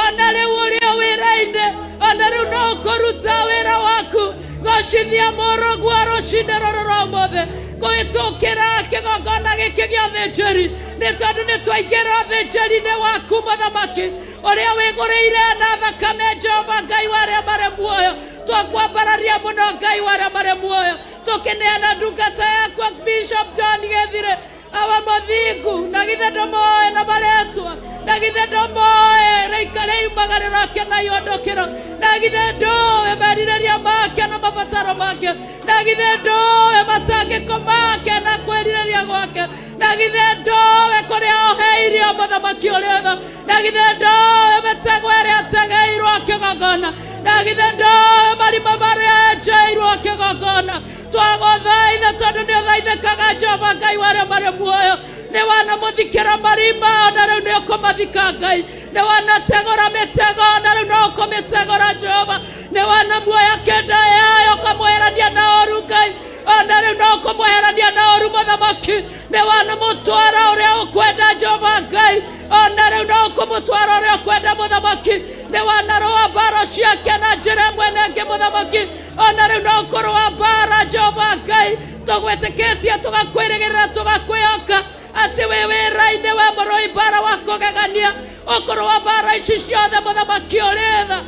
ona rĩu ũrĩ o wĩra-inĩ, ona rĩu no ũkũruta wĩra waku. Gocithia mũrũguo rũciinĩ rũrũ rwa ũmũthĩ kũhĩtũkĩra kĩgongona gĩkĩ gĩa ũthĩnjĩri, nĩ tondũ nĩ twaingĩra ũthĩnjĩri-inĩ waku mũthamaki ũrĩa wĩgũrĩire na thakame. Jehova Ngai wa arĩa marĩ muoyo, twakwambararia mũno Ngai wa arĩa marĩ muoyo, tũkĩneana ndungata yaku Bishop John Gĩthire, awa mũthingu, na githĩ ndũmoĩ na marĩtwa, na githĩ ndũmoĩ rĩiumagare rake na iondokero, na githĩ ndũĩ merirĩria make na mabataro make, na githĩ ndũĩ matangĩko make na kwĩrirĩria gwake, na githĩ ndũĩ kũrĩa oheirio mũthamaki ũrĩ tha, na githĩ ndũĩ mĩtego ĩrĩa ategeirwo kĩgongona, na githĩ ndũĩ marima marĩa enjeirwo kĩgongona. Twagũthaitha tondũ nĩ ũthaithĩkaga Jehova Ngai wa arĩa marĩ muoyo, nĩ wanamũthikĩra marima, ona rĩu nĩ ũkũmathika Ngai, nĩ wanategũra mĩtego, ona rĩu no ũkũmĩtegũra Jehova, nĩ wanamuoya kĩnda yayo ũkamweherania na ũru Ngai, ona rĩu no ũkũmweherania na ũru mũthamaki, nĩ wanamũtwara ũrĩa ũkwenda Jehova Ngai, ona rĩu no ũkũmũtwara ũrĩa ũkwenda mũthamaki, nĩ wanarũa mbara ciake na njĩra ĩmwe na ĩngĩ mũthamaki, ona rĩu no ũkũrũa mbara Jehova Ngai. Tũgwĩtĩkĩtie, tũgakwĩrĩgĩrĩra, tũgakwĩhoka atĩ wĩ wĩra-inĩ we mũrũi mbara wa kũgegania, ũkũrũa mbara ici ciothe mũthamaki ũrĩ tha,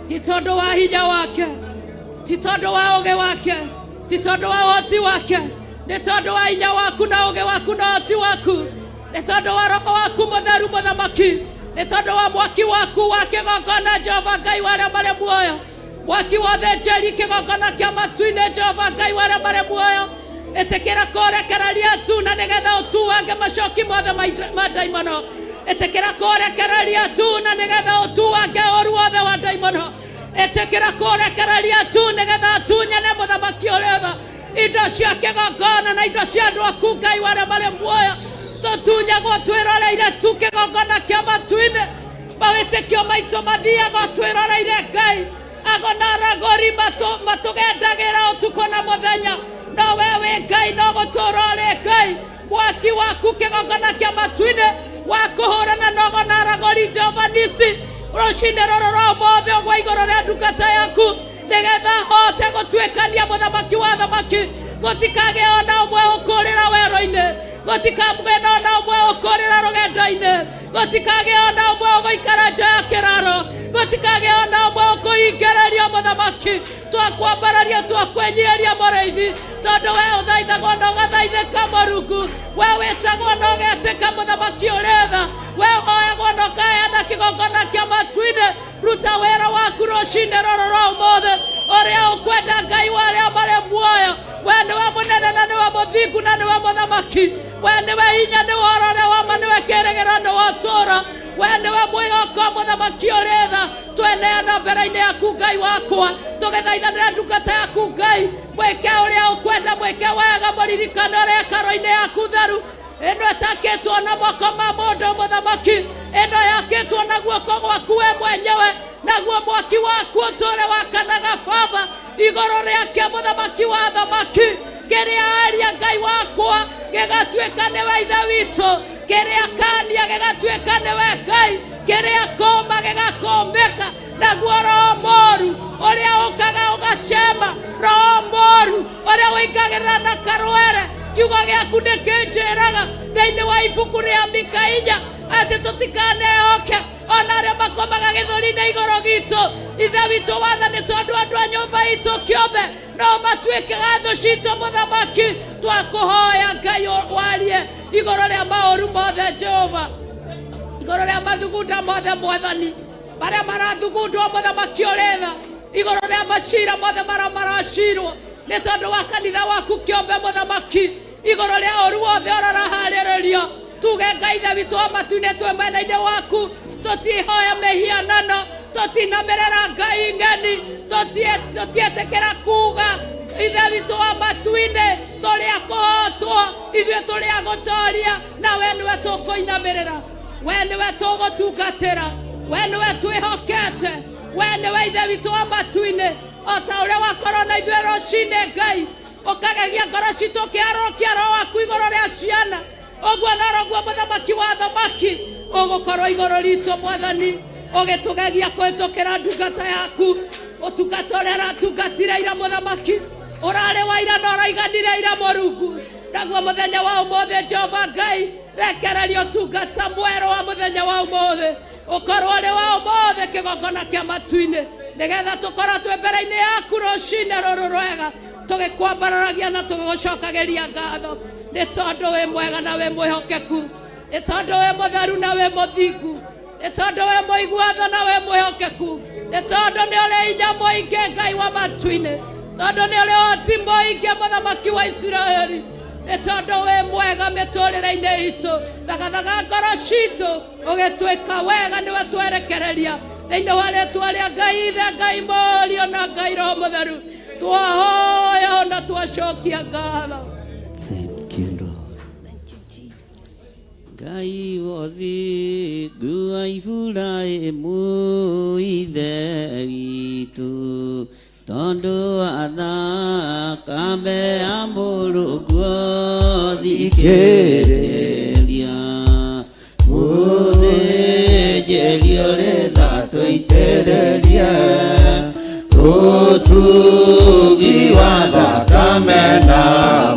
ti tondũ wa hinya wake, ti tondũ wa ũũgĩ wake, ti tondũ wa ũhoti wake, nĩ tondũ wa hinya waku na ũũgĩ waku na ũhoti waku, nĩ tondũ wa roho waku mũtheru mũthamaki, nĩ tondũ wa mwaki waku wa kĩgongona Jehova Ngai wa arĩa marĩ muoyo, mwaki wa ũthĩnjĩri kĩgongona kĩa matu-inĩ Jehova Ngai wa arĩa marĩ muoyo. Ĩtĩkĩra kũrekereria tu na nĩgetha ũtuange macoki mothe ma ndaimono, ĩtĩkĩra kũrekereria tu na nĩgetha ũtuange ũru wothe wa ndaimono, ĩtĩkĩra kũrekereria tu nĩgetha atunyane mũthamaki ũrĩ tha, indo cia kĩgongona na indo cia andũ aku Ngai wa arĩa marĩ muoyo, tũtunyagwo twĩroreire tu kĩgongona kĩa matu-inĩ. Mawĩtĩkio maitũ mathiaga twĩroreire Ngai, agonaragori matũgendagĩra ũtukũ na mũthenya, no wewe Ngai no gũtũũra ũrĩ Ngai. Mwaki waku kĩgongona kĩa matu-inĩ wa kũhũrana na ũgonaragori Jehova Nisi, rũciinĩ rũrũ rwa ũmũthĩ ũgwa igũrũ rĩa ndungata yaku, nĩgetha hote gũtuĩkania mũthamaki wa thamaki, gũtikagĩa ona ũmwe ũkũũrĩra werũ-inĩ, gũtikagĩa ona ũmwe ũkũũrĩra rũgendo-inĩ, gũtikagĩa ona ũmwe ũgũikara nja ya kĩraro, gũtikagĩa ona ũmwe ũkũingĩrĩria mũthamaki. Twakwambararia, twakwĩnyihĩria mũrĩithi, tondũ we ũthaithagwo na ũgathaithĩka Mũrungu, we wĩtagwo na ũgetĩka mũthamaki ũrĩ tha, we hoyagwo na ũkaheana kĩgongona kĩa matu-inĩ. Ruta wĩra waku rũciinĩ rũrũ rwa ũmũthĩ ũrĩa ũkwenda Ngai wa arĩa marĩ muoyo, we niwe munene na niwe muthingu na niwe muthamaki, we niwe hinya niwe orore wa ma niwe kĩrĩgĩro niwe ũtũũro, we niwe mwĩhoko mũthamaki ũrĩ tha. Tweneana mbere-inĩ yaku Ngai wakwa, tũgĩthaithanĩra ndungata yaku Ngai, mwĩke ũrĩa ũkwenda, mwĩke wega, mũririkane ũrĩa ĩkaro-inĩ yaku theru. Ĩno ĩtakĩtwo na moko ma mũndũ mũthamaki, ĩno yakĩtwo na guoko gwaku we mwenyewe, naguo mwaki waku ũtũũre wakanaga Baba igũrũ rĩake mũthamaki wa thamaki. Kĩrĩa aria Ngai wakwa gĩgatuĩka nĩwe ithe witũ, kĩrĩa kania gĩgatuĩka nĩwe Ngai, kĩrĩa kũũma gĩgakũũmĩka, naguo roho mũũru ũrĩa ũkaga ũgacema, roho mũũru ũrĩa ũingagĩrĩra na karwere, kiugo gĩaku nĩkĩnjĩraga thĩinĩ wa ibuku rĩa Mikaia atĩ tũtikanehoke ona arĩa makomaga gĩthũri-inĩ igũrũ gitũ. Ithe witũ wathanĩtwo andũ a nyũmba itũ kĩũmbe no matuĩkaga thũ citũ mũthamaki. Twakũhoya Ngai warie igũrũ rĩa maũru mothe Jehova, igũrũ rĩa mathugunda mothe Mwathani marĩa marathugundwo mũthamaki ũrĩ tha, igũrũ rĩa macira mothe marĩa maracirwo nĩ tondũ wa kanitha waku kĩũmbe mũthamaki, igũrũ rĩa ũru wothe ũraraharĩrĩrio. Tuge Ngai ithe witũ wa matu-inĩ twĩ mwena-inĩ waku, tũtihoya mĩhianano, tũtinamĩrĩra ngai ng'eni, tũtietĩkĩra kuga ithe witũ wa matu-inĩ tũrĩa kũhotwo, ithuĩ tũrĩa gũtooria, na we nĩwe tũkũinamĩrĩra, we nĩwe tũgũtungatĩra, we nĩwe twĩhokete, we nĩwe ithe witũ wa matu-inĩ. O ta ũrĩa wakorwo na ithuĩ rũcinĩ Ngai, ũkagegia ngoro citũ ũkĩharũrũkia roho waku igũrũ rĩa ciana, ũguo noguo mũthamaki wa thamaki ũgũkorwo igũrũ ritũ Mwathani, ũgĩtũgegia kũhĩtũkĩra ndungata yaku, ũtungata ũrĩa ũratungatire ira mũthamaki, ũrarĩ wa ira na ũraiganire ira Mũrungu. Naguo mũthenya wa ũmũthĩ Jehova Ngai, rekereria ũtungata mwerũ wa mũthenya wa ũmũthĩ, ũkorwo ũrĩ wa ũmũthĩ kĩgongona kĩa matu-inĩ, nĩgetha tũkorwo twĩ mbere-inĩ yaku rũcinĩ rũrũ rwega, tũgĩkwambaragia na tũgĩgũcokagĩria ngatho, nĩ tondũ wĩ mwega na wĩ mwĩhokeku, nĩ tondũ wĩ mũtheru na wĩ mũthingu, nĩ tondũ wĩ mũigua-tha na wĩ mwĩhokeku, nĩ tondũ nĩ ũrĩ hinya mũingĩ Ngai wa matu-inĩ, tondũ nĩ ũrĩ ũhoti mũingĩ mũthamaki wa Isiraeli, nĩ tondũ wĩ mwega mĩtũrĩre-inĩ itũ. Thagathaga ngoro citũ ũgĩtwĩka wega, nĩwe twerekereria thĩinĩ wa rĩĩtwa rĩa Ngai Ithe, Ngai Mũriũ na Ngai Roho Mũtheru, twahoya na twacokia ngatho. Thank you, Lord. Thank you, Jesus. Ngai wothi ngua ibura ĩmwe ithe witũ, tondũ wa thakame ya Mũrungu thikĩrĩria, mũthĩnjĩri ũrĩ tha tũitĩrĩrie, ũtugi wa thakame na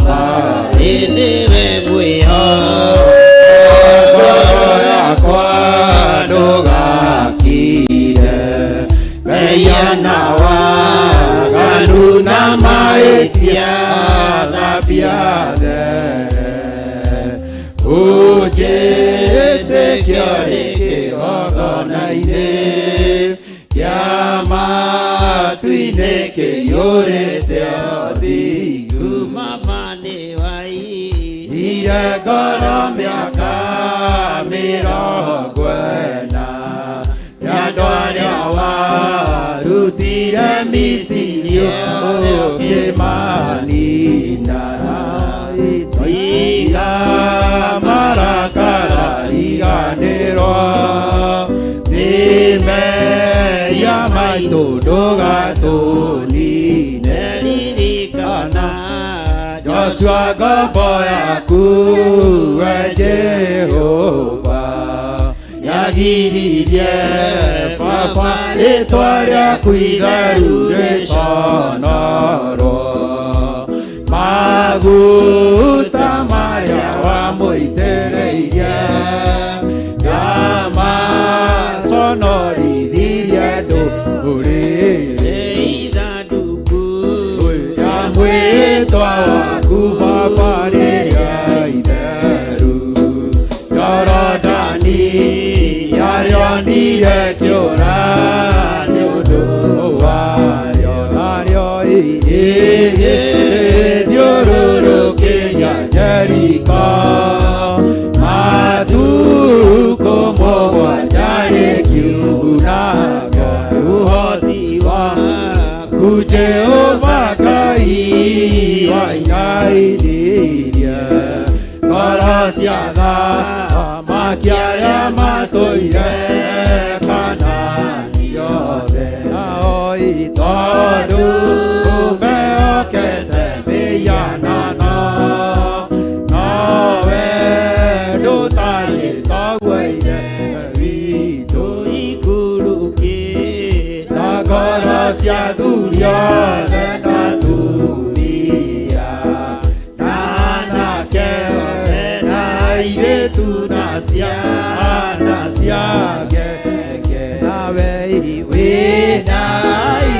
maaĩ, nĩwe mwĩhoko yakwa ndũgakire, meyana waganu na mahĩtia thambia there, ũnjĩtĩkia ũrĩ kĩgongona-inĩ kĩa matu-inĩ kĩiyũrĩte ũthingu, mabani waire ngoro mĩaka 40 ya andũ arĩa warutire Misiri ũkĩmanina, iga marakara riganĩrwo nĩ meya maitũ ndũgatũnine, ririkana Joshua ngombo yaku we Jehova, yagiririe Baba rĩtwa rĩaku itheru rĩconorwo, maguta marĩa wamũitĩrĩirie ndamaconorithirie ndũrĩrĩ, ithandũkũ rĩa mwĩhĩtwa waku Baba rĩrĩa itheru, Jorodani yarĩonire kĩũra nĩ ũndũ warĩo narĩo Jehova Ngai wa inaidiria ngoro cia thamaki arĩa matũire Kanaani yothe nao tondũ mehokete mĩhianano nowe ndũtarĩ toguo ithe witũ ikũrũkĩte na ngoro cia athuri othe na atumia na anake othe na airĩtu na ciana ciake nawe wĩna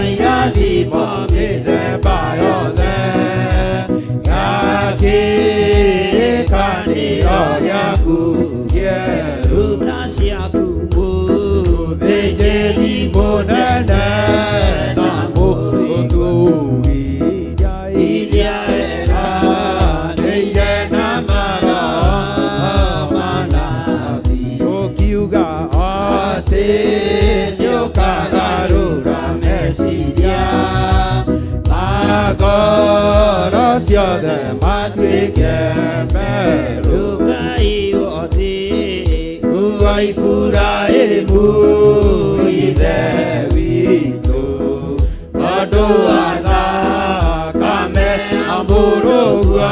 irathimo mĩthemba yothe ya kĩrĩkanĩro gĩaku kĩerũ na ciaku mũthĩnjĩri mũnene na mũtũgĩria iria eranĩire na maroho manathi ũkiuga atĩ nĩũkagarũra meciria ma ngoro ciothe matuĩke merũ Ngai wothe wa Iburahĩmu ithe witũ tondũ wa thakame ya mũrũgua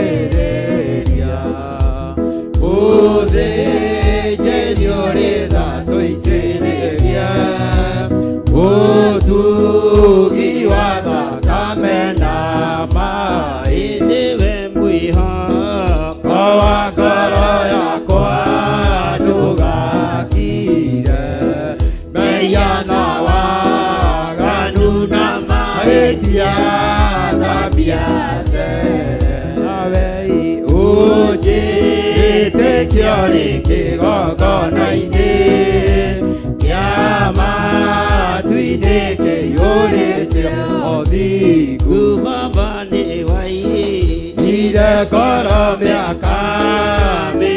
thikĩrĩria mũthĩnjĩri ũrĩ tha tũitĩrĩria mũtugi wa thakame na maĩ nĩwe mwĩhoko wa ngoro yakwa ndũgakire meiana waganu na mahĩtia thambiate nawe ũnjĩte kĩorĩ kĩgongona-inĩ kĩa matu-inĩ kĩiyũrĩte ũthingu Baba nĩ waiyire ngoro mĩaka 40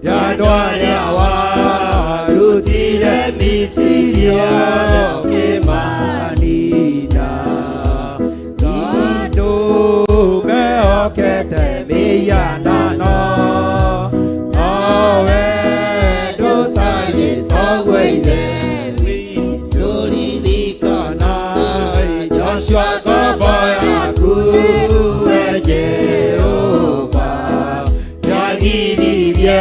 ya andũ arĩa warutire Misiri ũkĩmanina tondũ mehokete mĩhianano nowe ndũtarĩ toguo ithe witũ ririkana Joshua ngombo yaku we Jehova yagiririe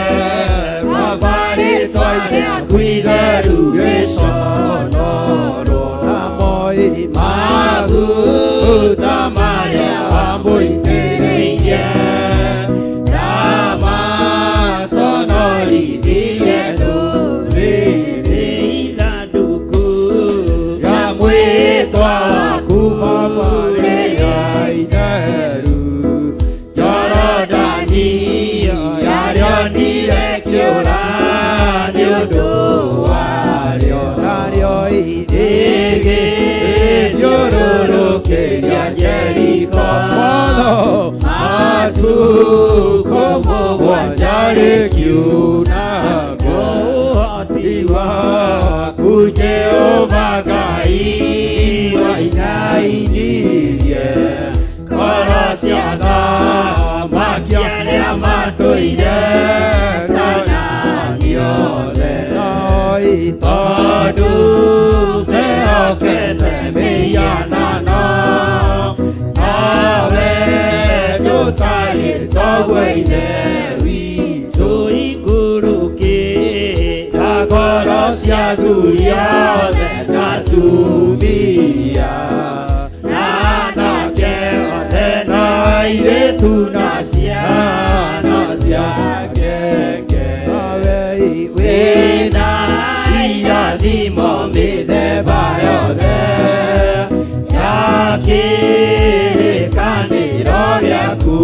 Baba rĩĩtwa rĩaku itheru rĩconorwo na moi maguta marĩa wamũitĩrĩirie na maconorithirie ndũrĩrĩ ithandũkũ rĩa mwĩtwa waku Baba rĩrĩa itheru Jorodani yarĩonire kĩũra nĩ ũndũ warĩo narĩo rĩgĩthiũrũrũkĩria Jeriko matukũ mũgwanja rĩkiunangwo ũhoti waku Jehova Ngai wa inainirie ngoro cia thamaki arĩa matũire Kanaani yothe tondũ mehokete mĩhianano nawe ndũtarĩ toguo ithe witũ ikũrũkĩte ngoro cia athuri othe na atumia na anake othe na airĩtu na ciana ciake nawe wĩna irathimo mĩthemba yothe cia kĩrĩkanĩro gĩaku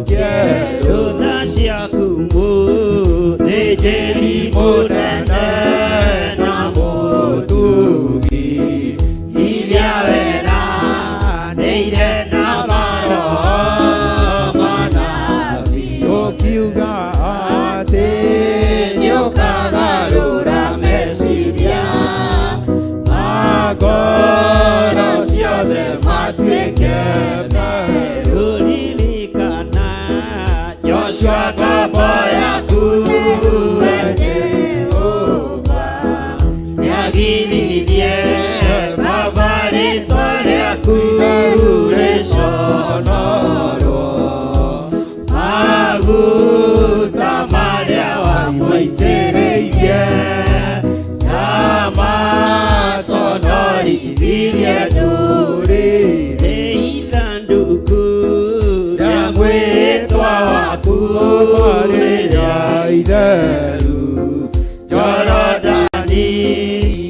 kĩerũ na ciaku mũthĩnjĩri mũnene na mũtugi iria weranĩire na maroho manathi ũkiuga atĩ nĩũkagarũra meciria yagiririe Baba rĩtwa rĩaku rĩconorwo maguta marĩa wamũitĩrĩirie na maconorithirie ndũrĩrĩ ithandũkũ rĩa mwĩtwa waku rĩrĩa itheru Jorodani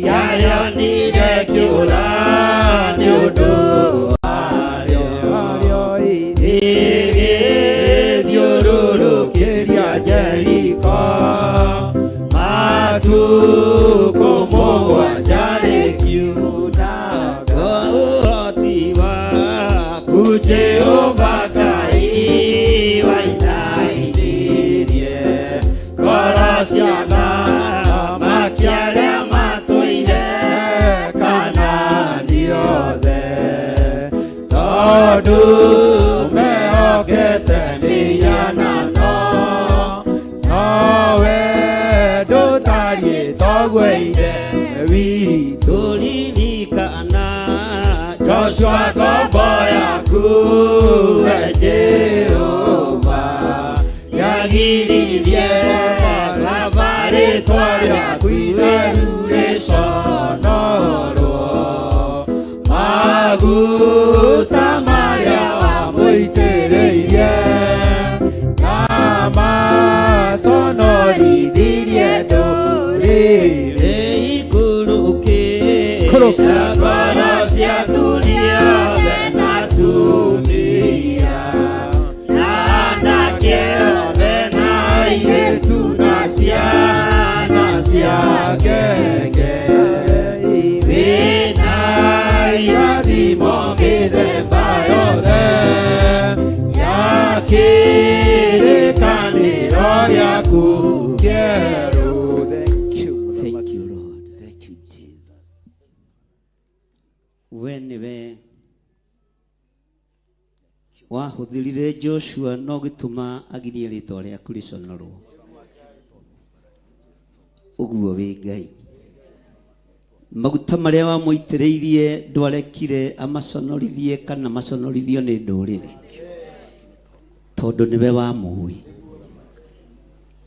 yayonire kĩũra nĩ ũndũ warĩo ĩgĩthiũrũrũkĩria Jeriko matukũ mũgwanja rĩkiunanga ũhoti waku Jehova Ngai wainainĩrie ngoro cia thamaki arĩa matũire Kanaani othe tondũ mehokete mĩhianano nowe ndũtariĩ togweire witũ ririkana Joshua ngombo yaku we Jehova yagiririe Baba rĩtwa rĩaku itheru rĩconorwo maguta marĩa wamũitĩrĩirie na maconorithirie ndũrĩrĩ ikũrũkĩra ngoro cia athuri othe na atumia na anake othe na airĩtu na ciana cia ngenge wĩna irathimo mĩthemba yothe ya kĩrĩkanĩro gĩaku kĩerũ. Thank you Lord. Thank you Jesus. We nĩwe wahũthĩrire Joshua no gĩtũma agirie rĩtwa rĩaku rĩconorwo ũguo wĩ Ngai maguta marĩa wamũitĩrĩirie ndwarekire amaconorithie kana maconorithio nĩ ndũrĩrĩ tondũ nĩwe wamũĩ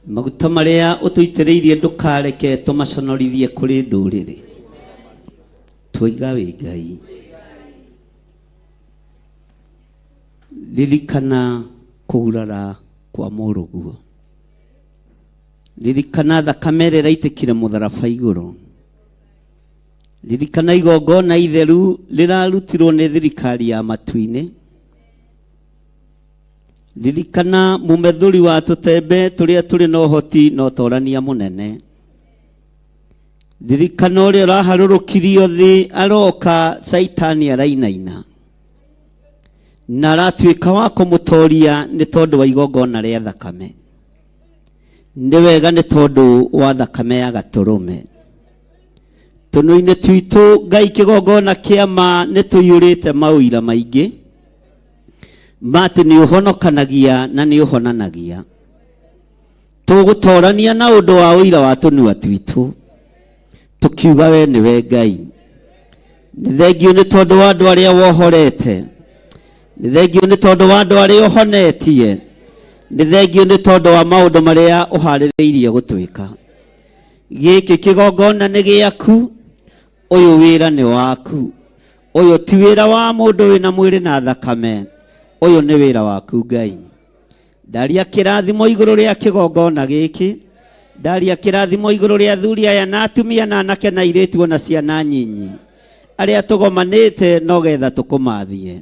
maguta marĩa ũtũitĩrĩirie ndũkareke tũmaconorithie kũrĩ ndũrĩrĩ twoiga wĩ Ngai ririkana kũgurara kwa mũrũguo ririkana thakame ĩrĩa ĩraitĩkire mũtharaba igũrũ ririkana igongona itheru rĩrarutirwo nĩ thirikari ya matu-inĩ ririkana mũmethũri wa tũtembe tũrĩa tũrĩ na ũhoti na ũtorania mũnene ririkana ũrĩa ũraharũrũkirio thĩ aroka Saitani arainaina na aratuĩka wa kũmũtoria nĩ tondũ wa igongona rĩa thakame nĩ wega nĩ tondũ wa thakame ya gatũrũme tũnua-inĩ twitũ Ngai kĩgongona kĩa ma nĩ tũiyũrĩte maũira maingĩ matĩ nĩ ũhonokanagia na nĩ ũhonanagia tũgũtorania na ũndũ wa ũira wa tũnua twitũ tũkiuga we nĩwe Ngai nĩ thengio nĩ tondũ wa andũ arĩa wohorete nĩ thengio nĩ tondũ wa andũ arĩa ũhonetie nĩ thengio nĩ tondũ wa maũndũ marĩa ũharĩrĩirie gũtwĩka gĩkĩ kĩgongona nĩ gĩaku ũyũ wĩra nĩ waku ũyũ ti wĩra wa mũndũ wĩna mwĩrĩ na thakame ũyũ nĩ wĩra waku Ngai ndaria kĩrathimo igũrũ rĩa kĩgongona gĩkĩ ndaria kĩrathimo igũrũ rĩa athuri aya na atumia na anake na airĩtu na ciana nyinyi arĩa tũgomanĩte no getha tũkũmathie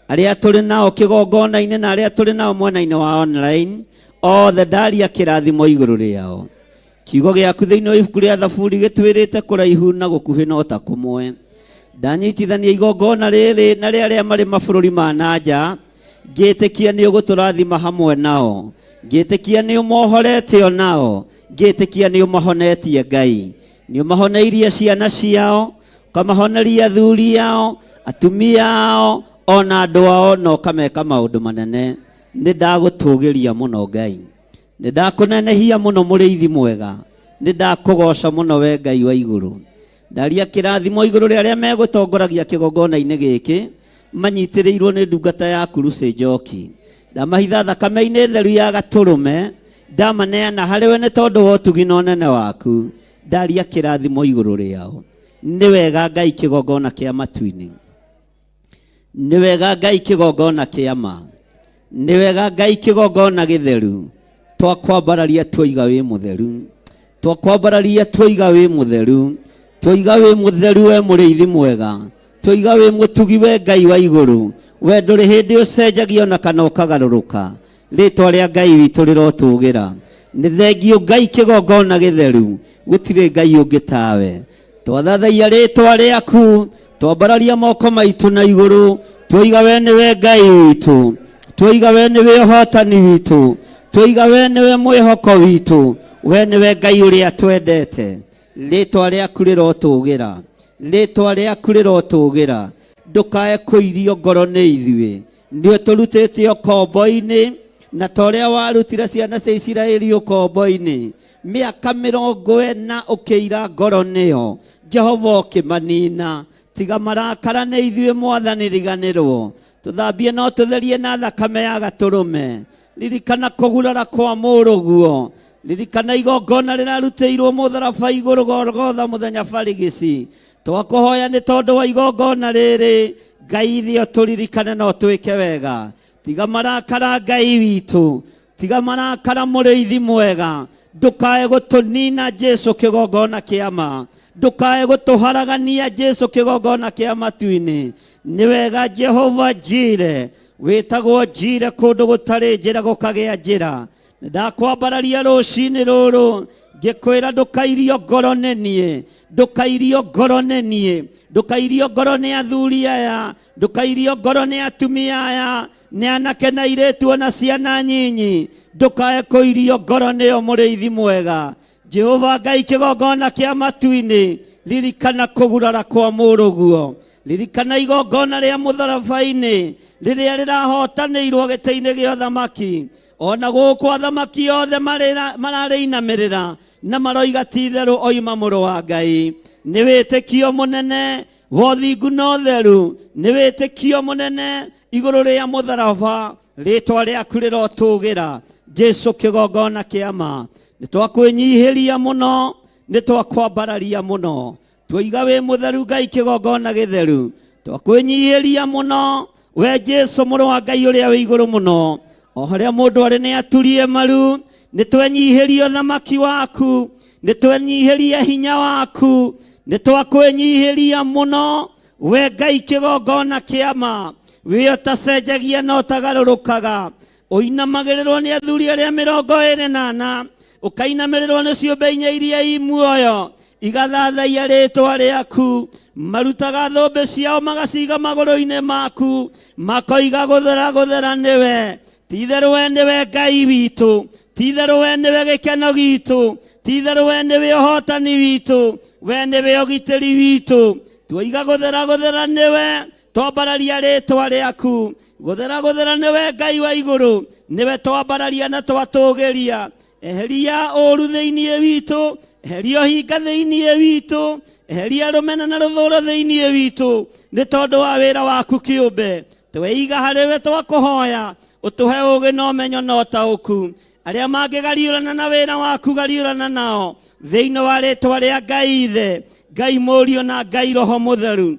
arĩa tũrĩ nao kĩgongona-inĩ na arĩa tũrĩ nao mwena-inĩ wa online othe ndaria kĩrathimo igũrũ rĩao kiugo gĩaku thĩinĩ wa ibuku rĩa Thaburi gĩtwĩrĩte kũraihu na gũkuhĩ no ta kũmwe ndanyitithania igongona rĩrĩ na rĩa arĩa marĩ mabũrũri ma nanja ngĩtĩkia nĩ ũgũtũrathima hamwe nao ngĩtĩkia nĩ ũmohorete o nao ngĩtĩkia nĩ ũmahonetie Ngai nĩ ũmahoneirie ciana ciao ũkamahoneria athuri ao atumia ao ona andũ ao na ũkameka maũndũ manene nĩ ndagũtũgĩria mũno Ngai nĩ ndakũnenehia mũno mũrĩithi mwega nĩ ndakũgoca mũno we Ngai wa igũrũ ndaria kĩrathimo igũrũ rĩa arĩa megũtongoragia kĩgongona-inĩ gĩkĩ manyitĩrĩirwo nĩ ndungata yaku Lucy Njoki. Ndamahitha thakame-inĩ theru ya Gatũrũme, ndamaneana harĩ we nĩ tondũ wa ũtugi na ũnene waku. Ndaria kĩrathimo igũrũ rĩao. Nĩ wega Ngai kĩgongona kĩa matu-inĩ, nĩ wega Ngai kĩgongona kĩa ma, nĩ wega Ngai kĩgongona gĩtheru. Twakwambararia twoiga wĩ mũtheru, twakwambararia twoiga wĩ mũtheru, twoiga wĩ mũtheru we mũrĩithi mwega, twoiga wĩ mũtugi we Ngai wa igũrũ, we ndũrĩ hĩndĩ ũcenjagia ona kana ũkagarũrũka. Rĩĩtwa rĩa Ngai witũ rĩrotũgĩra. Nĩ thengio Ngai kĩgongona gĩtheru, gũtirĩ Ngai ũngĩ tawe. Twathathaia rĩĩtwa rĩaku, twambararia moko maitũ na igũrũ, twoiga we nĩwe Ngai witũ, twoiga we nĩwe ũhotani witũ, twoiga we nĩwe mwĩhoko witũ, we nĩwe Ngai ũrĩa twendete. Rĩĩtwa rĩaku rĩrotũgĩra, rĩĩtwa rĩaku rĩrotũgĩra. Ndũkae kũirio ngoro nĩ ithuĩ, nĩ ũtũrutĩte ũkombo-inĩ, na ta ũrĩa warutire ciana cia Isiraeli ũkombo-inĩ mĩaka 40 ũkĩira ngoro nĩyo. Jehova ũkĩmanina, tiga marakara nĩ ithuĩ Mwathani riganĩrwo. Tũthambie no tũtherie na thakame ya Gatũrũme. Ririkana kũgurara kwa mũrũguo, ririkana igongona rĩrarutĩirwo mũtharaba igũrũ Golgotha mũthenya barigici. Twakũhoya nĩ tondũ wa igongona rĩrĩ, Ngai thĩ ũtũririkane no twĩke wega. Tiga marakara Ngai witũ, tiga marakara mũrĩithi mwega. Ndũkae gũtũnina Jesu kĩgongona kĩa ma, ndũkae gũtũharagania Jesu kĩgongona kĩa matu-inĩ. Nĩ wega Jehova Njire, wĩtagwo Njire kũndũ gũtarĩ njĩra gũkagĩa njĩra. Ndakwambararia rũcinĩ rũrũ ngĩkwĩra ndũkairio ngoro nĩ niĩ, ndũkairio ngoro nĩ niĩ, ndũkairio ngoro nĩ athuri aya, ndũkairio ngoro nĩ atumia aya, nĩ anake na airĩtu na ciana nyinyi. Ndũkae kũirio ngoro nĩyo mũrĩithi mwega. Jehova Ngai kĩgongona kĩa matu-inĩ, ririkana kũgurara kwa mũrũguo, ririkana igongona rĩa mũtharaba-inĩ rĩrĩa rĩrahotanĩirwo gĩtĩ-inĩ gĩa ũthamaki. Ona gũkũ athamaki othe mararĩinamĩrĩra na maroiga ti itherũ oima mũrũ wa Ngai. Nĩ wĩtĩkio mũnene wa ũthingu na ũtheru, nĩ wĩtĩkio mũnene igũrũ rĩa mũtharaba. Rĩĩtwa rĩaku rĩrotũgĩra, Jesu kĩgongona kĩa ma. Nĩ twakwĩnyihĩria mũno, nĩ twakwambararia mũno. Twoiga wĩ mũtheru Ngai kĩgongona gĩtheru, twakwĩnyihĩria mũno we Jesu mũrũ wa Ngai ũrĩa wĩ igũrũ mũno. O harĩa mũndũ arĩ nĩ aturie maru, nĩ twenyihĩria ũthamaki waku, nĩ twenyihĩria hinya waku, nĩ twakwĩnyihĩria mũno we Ngai kĩgongona kĩa ma. We ũtacenjagia na ũtagarũrũkaga, ũinamagĩrĩrwo nĩ athuri arĩa 24, ũkainamĩrĩrwo nĩ ciũmbe inya iria i muoyo, igathathaia rĩĩtwa rĩaku. Marutaga thũmbĩ ciao magaciga magũrũ-inĩ maku, makoiga gũthera gũthera nĩwe. Ti-itherũ we nĩwe Ngai witũ, ti-itherũ we nĩwe gĩkeno gitũ, ti-itherũ we nĩwe ũhotani witũ, we nĩwe ũgitĩri witũ. Twoiga gũthera gũthera nĩwe, twambararia rĩĩtwa rĩaku. Gũthera gũthera nĩwe Ngai wa igũrũ, nĩwe twambararia na twatũgĩria. Eheria ũũru thĩinĩ witũ, eheria ũhinga thĩinĩ witũ, eheria rũmena na rũthũũro thĩinĩ witũ, nĩ tondũ wa wĩra waku kĩũmbe. Tweiga harĩ we twakũhoya, ũtũhe ũũgĩ na ũmenyo na ũtaũku. Arĩa mangĩgariũrana na wĩra waku gariũrana nao, thĩinĩ wa rĩĩtwa rĩa Ngai Ithe, Ngai Mũriũ na Ngai Roho Mũtheru.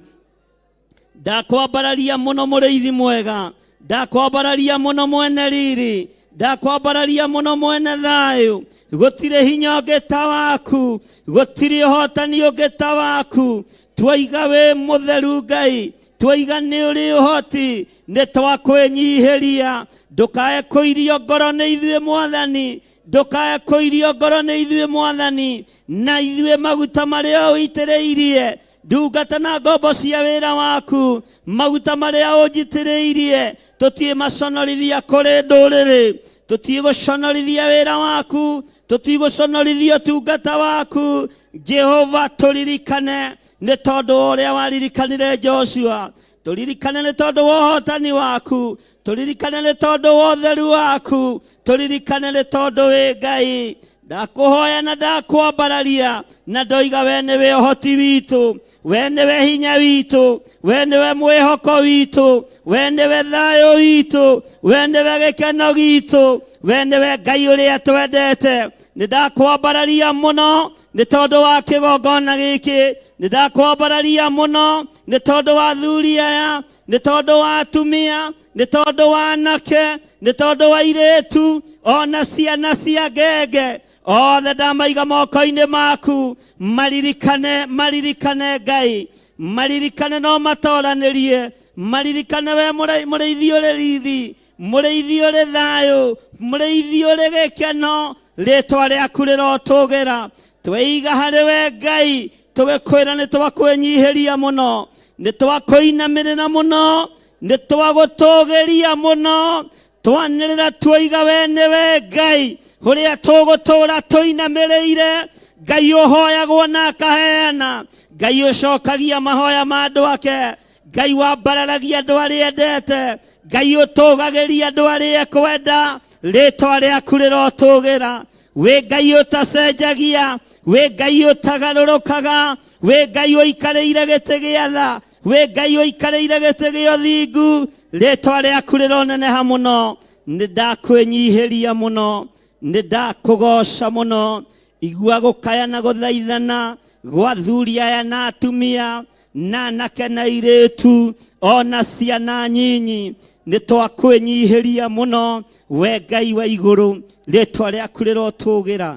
Ndakwambararia mũno mũrĩithi mwega, ndakwambararia mũno mwene riri, ndakwambararia mũno mwene thayũ. Gũtirĩ hinya ũngĩ ta waku, gũtirĩ ũhotani ũngĩ ta waku. Twoiga wĩ mũtheru Ngai, twoiga nĩ ũrĩ ũhoti, nĩ twakwĩnyihĩria. Ndũkae kũirio ngoro nĩ ithuĩ Mwathani, ndũkae kũirio ngoro nĩ ithuĩ Mwathani, na ithuĩ maguta marĩa ũitĩrĩirie ndungata na ngombo cia wĩra waku, maguta marĩa ũnjitĩrĩirie. Tũtiĩ maconorithia kũrĩ ndũrĩrĩ, tũtiĩ gũconorithia wĩra waku, tũtiĩ gũconorithia ũtungata waku. Jehova tũririkane nĩ tondũ wa ũrĩa waririkanire Joshua, tũririkane nĩ tondũ wa ũhotani waku, tũririkane nĩ tondũ wa ũtheru waku, tũririkane nĩ tondũ wĩ Ngai. ndakuhoya na ndakwambararia na ndoiga we niwe ũhoti witũ, we niwe hinya witũ, we niwe mwĩhoko witũ, we niwe thayũ witũ, we niwe gĩkeno gitũ, we niwe Ngai ũrĩa twendete. Nĩ ndakwambararia mũno nĩ tondũ wa kĩgongona gĩkĩ, nĩ ndakwambararia mũno nĩ tondũ wa athuri aya, nĩ tondũ wa atumia, nĩ tondũ wa anake, nĩ tondũ wa airĩtu, ona ciana cia ngenge, othe ndamaiga moko-inĩ maku. Maririkane Ngai, maririkane no matoranĩrie, maririkane we mũrĩithi ũrĩ rithi, mũrĩithi ũrĩ thayũ, mũrĩithi ũrĩ gĩkeno, rĩtwa rĩaku rĩrotũgĩra. Tweiga harĩ we Ngai, tũgĩkwĩra nĩ twakwĩnyihĩria mũno, nĩ twakũinamĩrĩra mũno, nĩ twagũtũgĩria mũno, twanĩrĩra tuoiga we nĩwe Ngai ũrĩa tũgũtũũra tũinamĩrĩire, Ngai ũhoyagwo na akaheana, Ngai ũcokagia mahoya ma andũ ake, Ngai wambararagia andũ arĩa endete, Ngai ũtũgagĩria andũ arĩa ekwenda, rĩtwa rĩaku rĩrotũgĩra. We Ngai ũtacenjagia, we Ngai ũtagarũrũkaga, we Ngai ũikarĩire gĩtĩ gĩa tha, we Ngai ũikarĩire gĩtĩ gĩa ũthingu, rĩtwa rĩaku rĩroneneha mũno. Nĩ ndakwĩnyihĩria mũno, nĩ ndakũgoca mũno. Igua gũkaya na gũthaithana gwa athuri aya na atumia na anake na airĩtu ona ciana nyinyi, nĩ twakwĩnyihĩria mũno we Ngai wa igũrũ, rĩtwa rĩaku rĩrotũgĩra.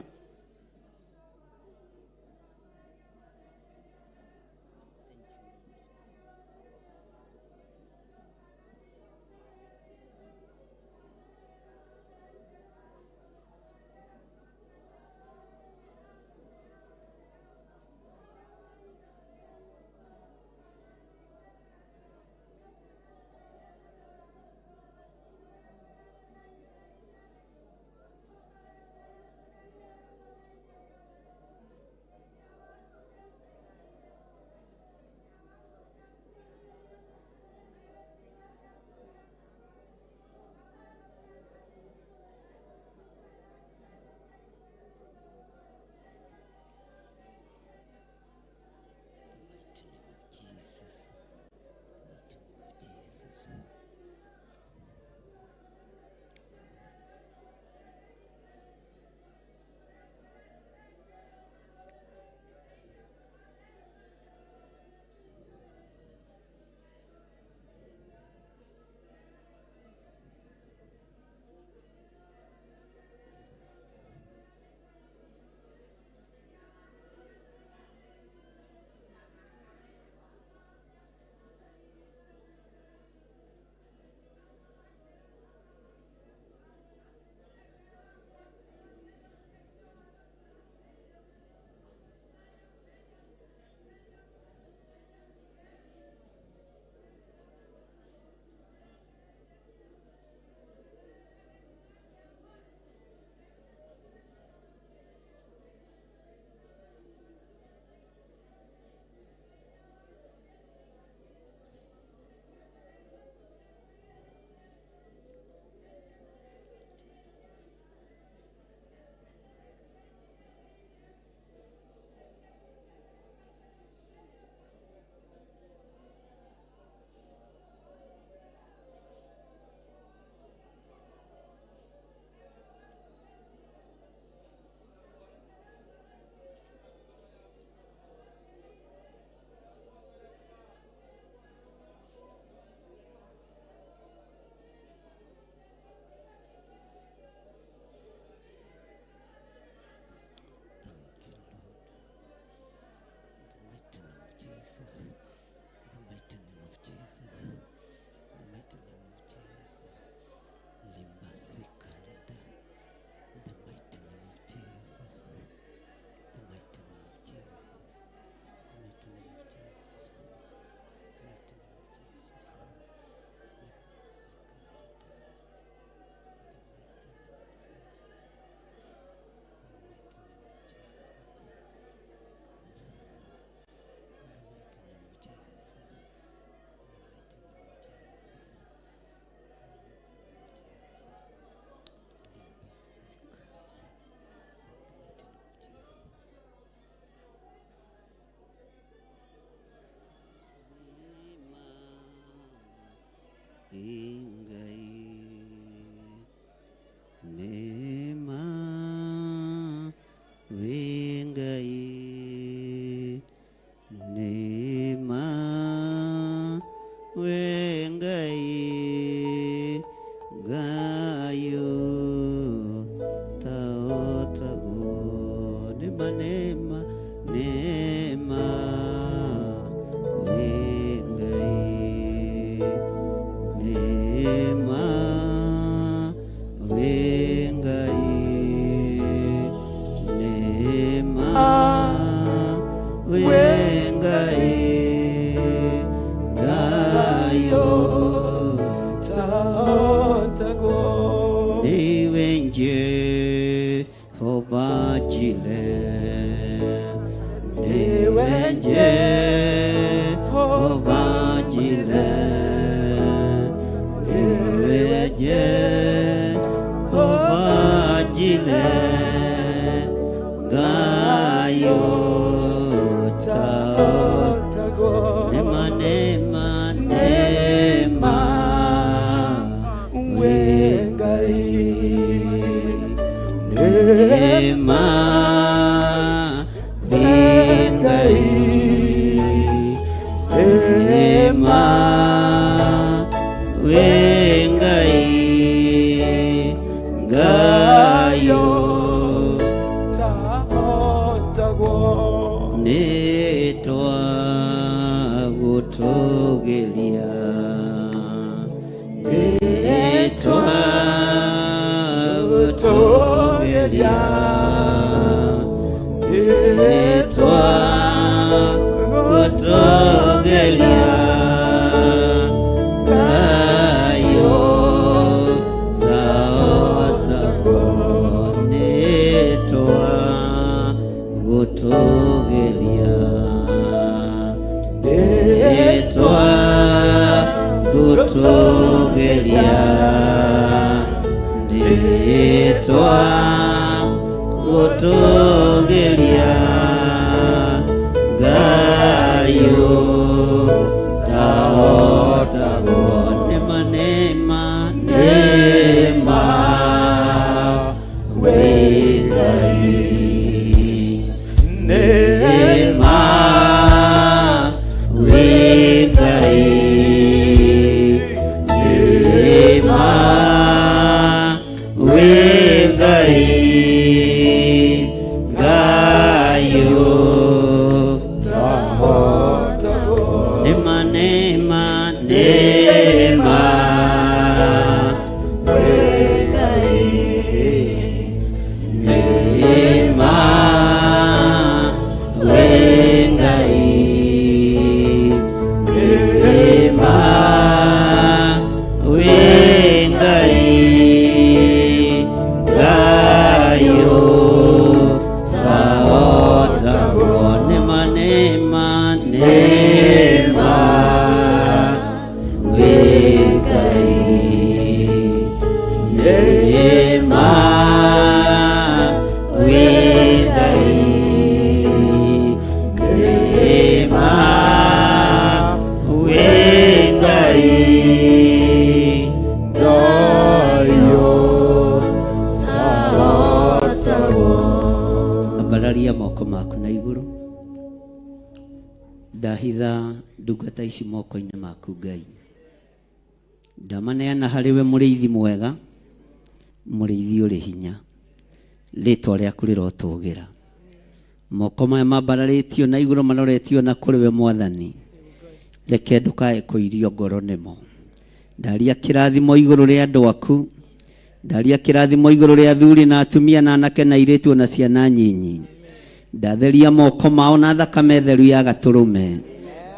Ndahitha ndungata ici moko-inĩ maku Ngai. Ndamaneana harĩ we mũrĩithi mwega, mũrĩithi ũrĩ hinya. Rĩĩtwa rĩaku rĩrotũgĩra. Moko maya mambararĩtio na igũrũ maroretio na kũrĩ we Mwathani. Reke ndũkae kũirio ngoro nĩmo. Ndaria kĩrathimo igũrũ rĩa andũ aku. Ndaria kĩrathimo igũrũ rĩa athuri na atumia na anake na airĩtu na ciana nyinyi. Ndatheria moko mao na thakame theru ya gatũrũme.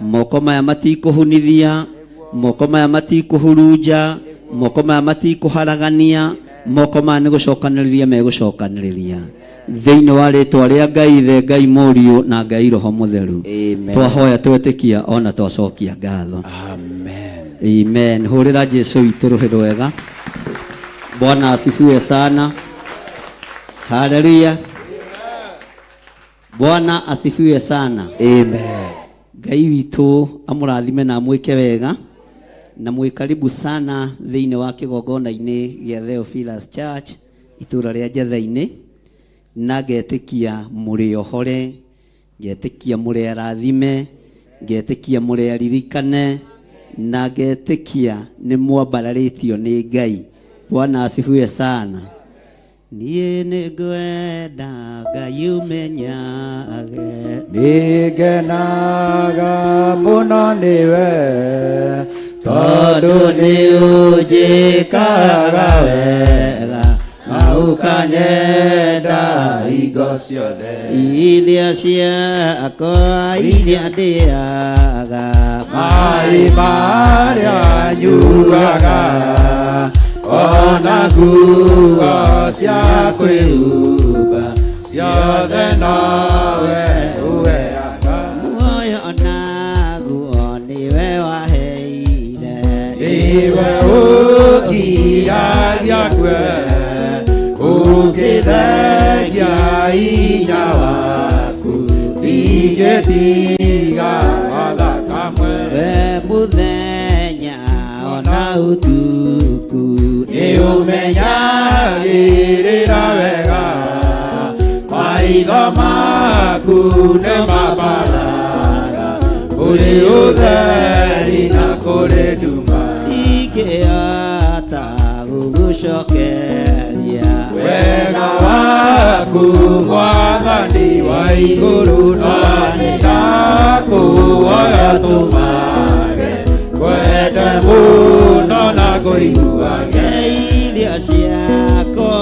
Moko maya matikũhunithia, moko maya matikũhurunja, moko maya matikũharagania, moko maya nĩ gũcokanĩrĩria megũcokanĩrĩria. Thĩinĩ wa rĩĩtwa rĩa Ngai Ithe, Ngai Mũriũ na Ngai Roho Mũtheru. Twahoya twetĩkia ona twacokia ngatho. Amen. Amen. Hũrĩra Jesũ witũ rũhĩ rwega. Bwana asifiwe sana. Haleluya. Bwana asifiwe sana. Amen. Ngai witũ amũrathime na amwĩke wega na mwĩ karibu sana thĩinĩ wa kĩgongona-inĩ gĩa Theophilus Church itũra rĩa Njatha-inĩ, na ngetĩkia mũrĩ ohore, ngetĩkia mũrĩ arathime, ngetĩkia mũrĩ aririkane, na ngetĩkia nĩ mwambararĩtio nĩ Ngai. Bwana asifiwe sana. Niĩ nĩ ngwenda Ngai ũmenyage, nĩngenaga mũno nĩwe, tondũ nĩ ũnjĩkaga wega na ũkanyenda hingo ciothe. Iria ciakwa iria ndĩaga, maĩ marĩa nyuaga, ona nguo cia kwĩhumba ciothe nowe ũheaga. Muoyo naguo nĩwe waheire, nĩwe ũngiragia kwe, ũngĩthengia hinya waku, ndingĩtiga watha kamwe. we mũthenya ona ũtukũ nĩũmenyagĩrĩra wega, maitho maku nĩ mambaraga, kũrĩ ũtheri na kũrĩ nduma. ingĩhota gũgũcokeria wega waku Mwathani wa igũrũ, no nĩndakũhoya tũmage, ngwende mũno na ngũiguage. irio ciakwa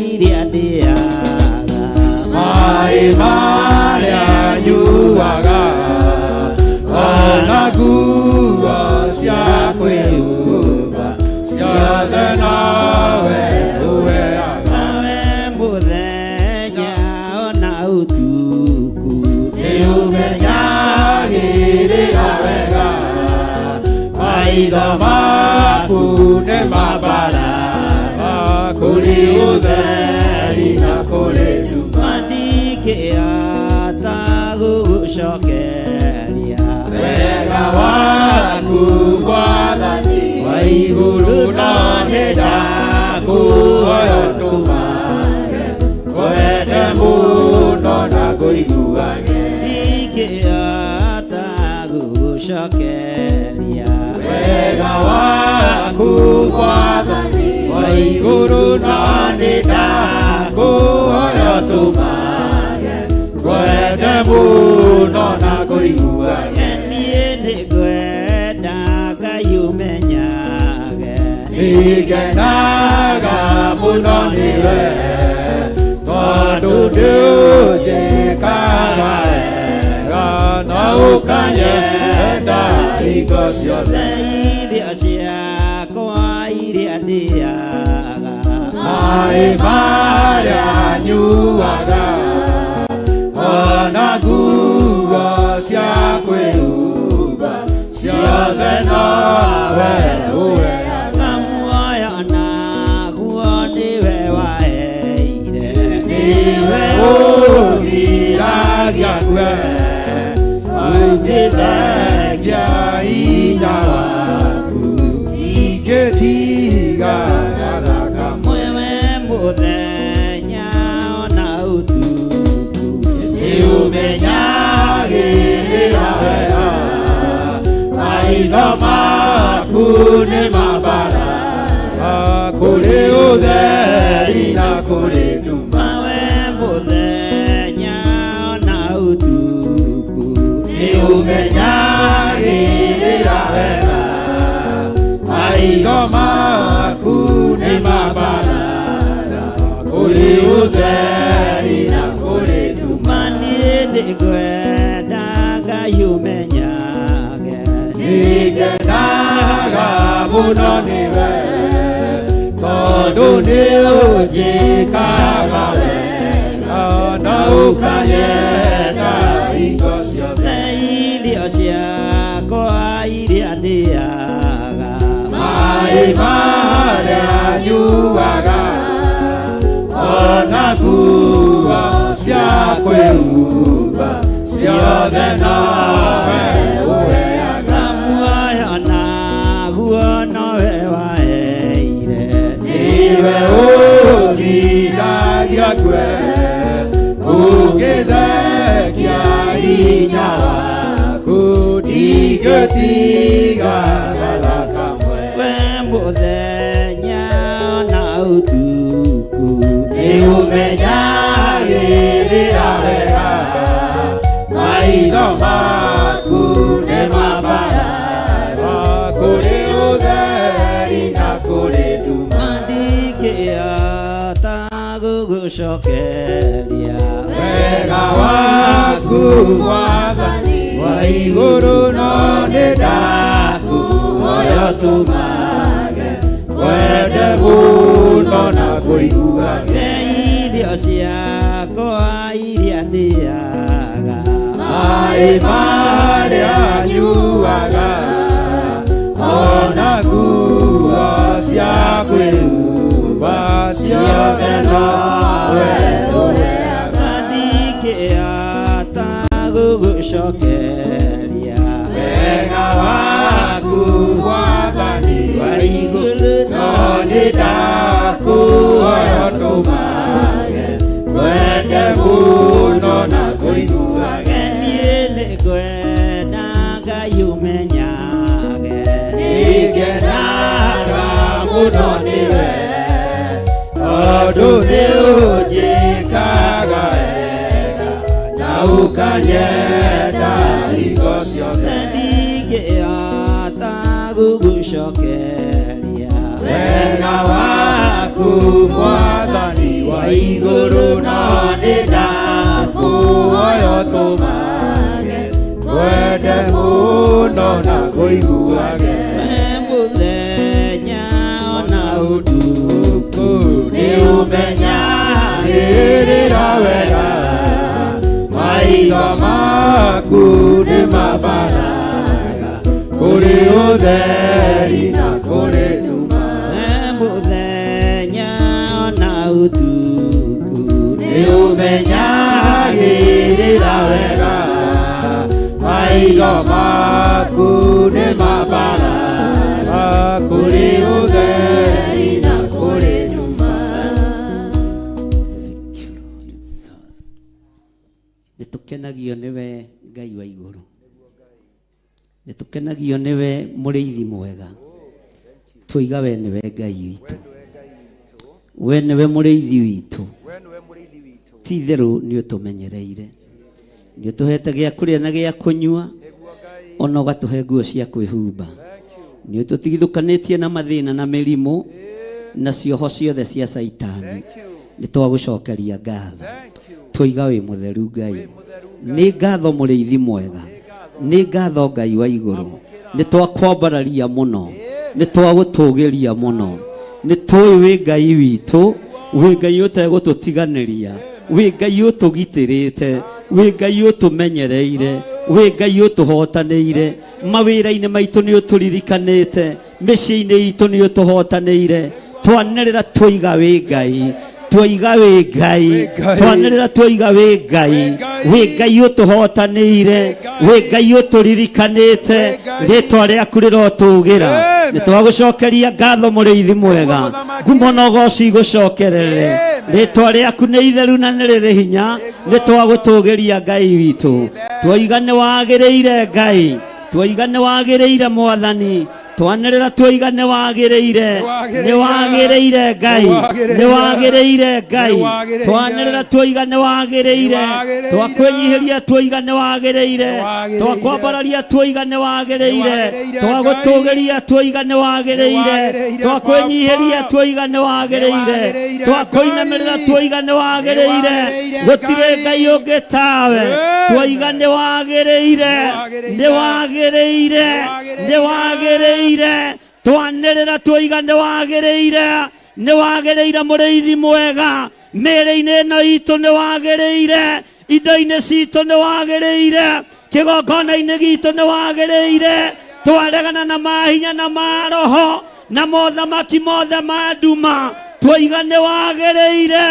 iria ndĩaga, maĩ marĩa nyuaga, ona nguo cia kwĩhumba ciothe nowe ũheaga. we mũthenya ona ũtukũ nĩũmenyagĩrĩra wega, maitho maku nĩ mambaraga, kũrĩ ũtheri na kũrĩ nduma. ndingĩhota gũgũcokeria wega waku Mwathani wa igũrũ, no nĩndakũhoya tũmage, ngwende mũno na ngũiguage. ndingĩhota gũgũcokeria wega waku Mwathani wa igũrũ, no nĩndakũhoya tũmage, ngwende mũno na ngũiguage. niĩ nĩngwenda Ngai ũmenyage, nĩngenaga mũno nĩwe, tondũ nĩũnjĩkaga wega na ũkanyenda hingo ciothe. irio ciakwa iria ndĩaga, maĩ marĩa nyuaga, ona nguo cia kwĩhumba ciothe nowe ũheaga. muoyo naguo nĩwe waheire, nĩwe ũngiragia kwe, ũngĩthengia hinya waku, ndingĩtiga watha kamwe. we mũthenya ona ũtukũ nĩũmenyagĩrĩra wega, maitho maku nĩ mambaraga, kũrĩ ũtheri na kũrĩ nduma. we mũthenya ona ũtukũ nĩũmenyagĩrĩra wega, maitho maku nĩ mambaraga, kũrĩ ũtheri na kũrĩ nduma. niĩ nĩngwenda Ngai ũmenyage, nĩngenaga mũno nĩwe, tondũ nĩũnjĩkaga wega na ũkanyenda hingo ciothe. irio ciakwa iria ndĩaga, maĩ marĩa nyuaga, ona nguo cia kwĩhumba ciothe nowe ũheaga. muoyo naguo tiga galakamwe Wembodenya na utuku Niumenyagirira wega Maitho maku nĩ mabarara Kũrĩ ũtheri na kũrĩ nduma Ndingĩhota gũgũcokeria Wega waku Mwathani wa igũrũ no nĩ ndakuhoya tũmage Wende mũno na kũiguage irio ciakwa iria ndĩaga Maĩ marĩa nyuaga ona nguo cia kwĩhumba ciothe nowe ũheaga ndingĩhota gũgũcokeria wega waku Mwathani wa igũrũ no nĩ ndakuhoya tũmage Wende mũno na kũiguage nĩngwenda Ngai ũmenyage Nĩngenaga mũno nĩwe tondũ nĩũnjĩkaga wega na ũkanyenda hingo ciothe ndingĩhota gũgũcokeria wega waku Mwathani wa igũrũ no nĩ ndakuhoya tũmage Wende mũno na kũiguage mũthenya ona ũtukũ nĩũmenyagĩrĩra wega Maitho maku nĩ mabaraga Kũrĩ ũtheri na kũrĩ nduma mũthenya ona ũtukũ nĩũmenyagĩrĩra wega Maitho maku nĩ mabaraga Kũrĩ ũtheri na kũrĩ nduma nĩtũkenagio nĩwe Ngai wa igũrũ nĩtũkenagio nĩwe mũrĩithi mwega twoiga we nĩwe Ngai witũ we nĩwe mũrĩithi witũ ti itherũ nĩũtũmenyereire nĩũtũhete gĩa kũrĩa na gĩa kũnyua ona ũgatũhe nguo cia kwĩhumba nĩũtũtigithũkanĩtie na mathĩna na mĩrimũ na cioho ciothe cia Saitani nĩtwagũcokeria ngatho twoiga wĩ mũtheru Ngai nĩ ngatho mũrĩithi mwega nĩ ngatho Ngai wa igũrũ nĩtwakwambararia mũno nĩtwagũtũgĩria mũno nĩtũĩ wĩ Ngai witũ wĩ Ngai ũtegũtũtiganĩria wĩ Ngai ũtũgitĩrĩte wĩ Ngai ũtũmenyereire wĩ Ngai ũtũhotanĩire mawĩra-inĩ maitũ nĩũtũririkanĩte mĩciĩ-inĩ itũ nĩũtũhotanĩire twanĩrĩra twoiga wĩ Ngai twoiga wĩ Ngai twanĩrĩra twoiga wĩ Ngai wĩ Ngai ũtũhotanĩire wĩ Ngai ũtũririkanĩte rĩtwa rĩaku rĩrotũgĩra nĩtwagũcokeria ngatho mũrĩithi mwega ngumo na ũgooci igũcokerere rĩtwa rĩaku nĩ itheru na nĩ rĩrĩ hinya nĩtwagũtũgĩria Ngai witũ twoiga nĩwagĩrĩire Ngai twoiga nĩwagĩrĩire Mwathani twanĩrĩra twoiga nĩwagĩrĩire nĩwagĩrĩire Ngai nĩwagĩrĩire Ngai twanĩrĩra twoiga nĩwagĩrĩire twakwĩnyihĩria twoiga nĩwagĩrĩire twakwambararia twoiga nĩwagĩrĩire twagũtũgĩria twoiga nĩwagĩrĩire twakwĩnyihĩria twoiga nĩwagĩrĩire twakũinamĩrĩra twoiga nĩwagĩrĩire gũtirĩ Ngai ũngĩ tawe twoiga nĩwagĩrĩire nĩwagĩrĩire nĩwagĩrĩire twanĩrĩra twoiga nĩwagĩrĩire nĩwagĩrĩire mũrĩithi mwega mĩĩrĩ-inĩ ĩno itũ nĩwagĩrĩire indo-inĩ citũ nĩwagĩrĩire kĩgongona-inĩ gitũ nĩwagĩrĩire twaregana na mahinya na maroho na mothamaki mothe ma nduma twoiga nĩwagĩrĩire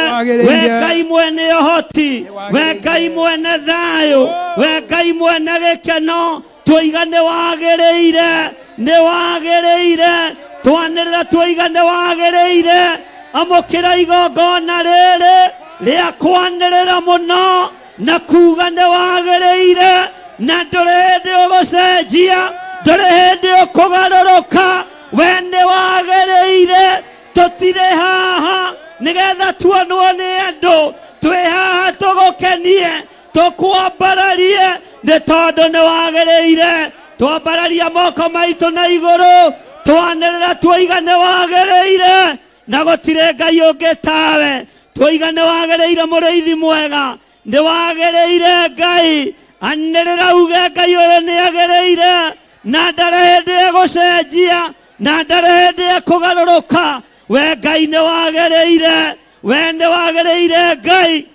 we Ngai mwene ũhoti we Ngai mwene thayũ we Ngai mwene gĩkeno twoiga nĩwagĩrĩire nĩwagĩrĩire twanĩrĩra twoiga nĩwagĩrĩire amũkĩra igongona rĩrĩ rĩa kwanĩrĩra mũno na kuga nĩwagĩrĩire na ndũrĩ hĩndĩ ũgũcenjia ndore hĩndĩ ũkũgarũrũka, we nĩ wagĩrĩire. Tũtirĩ haha nĩgetha tuonwo nĩ andũ, twĩ haha tũgũkenie, tũkwambararie nĩ tondũ nĩ wagĩrĩire. Twambararia moko maitũ na igũrũ, twanĩrĩra tuoiga nĩ wagĩrĩire, na gũtirĩ Ngai ũngĩ tawe. Tuoiga nĩ wagĩrĩire mũrĩithi mwega, nĩ wagĩrĩire Ngai. Anĩrĩra uge Ngai ũyũ nĩ agĩrĩire, na ndarĩ hĩndĩ egũcenjia, na ndarĩ hĩndĩ ekũgarũrũka. We Ngai nĩ wagĩrĩire, we nĩ wagĩrĩire Ngai.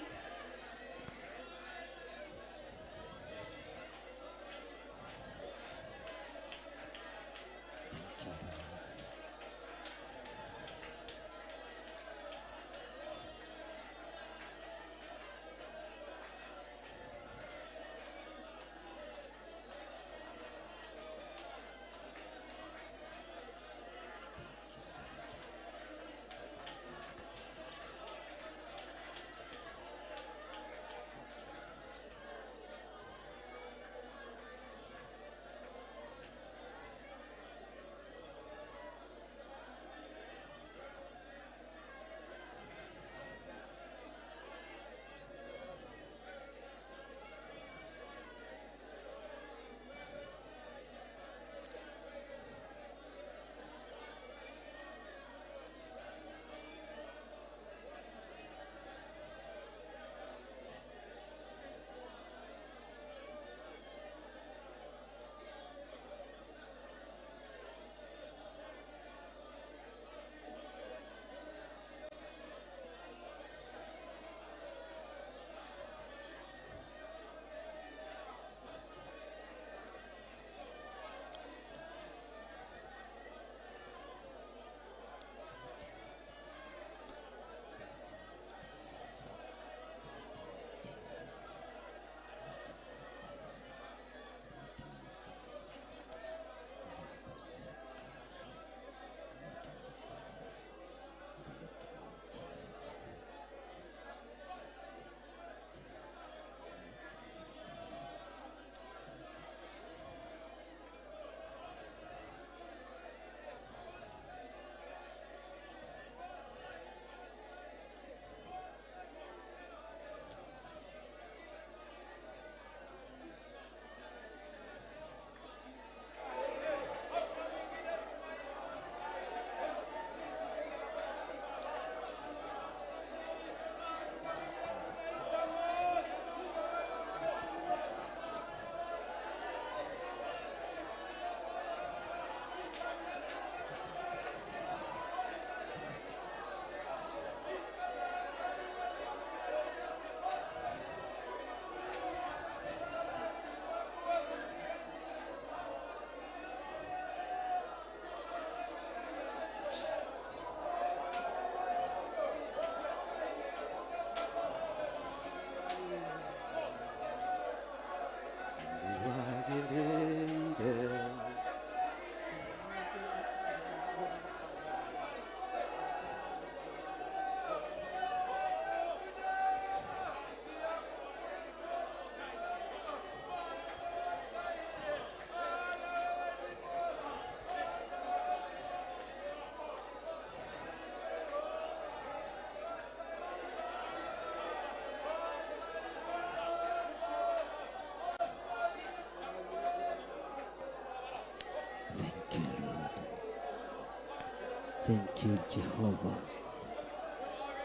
Thank you, Jehovah.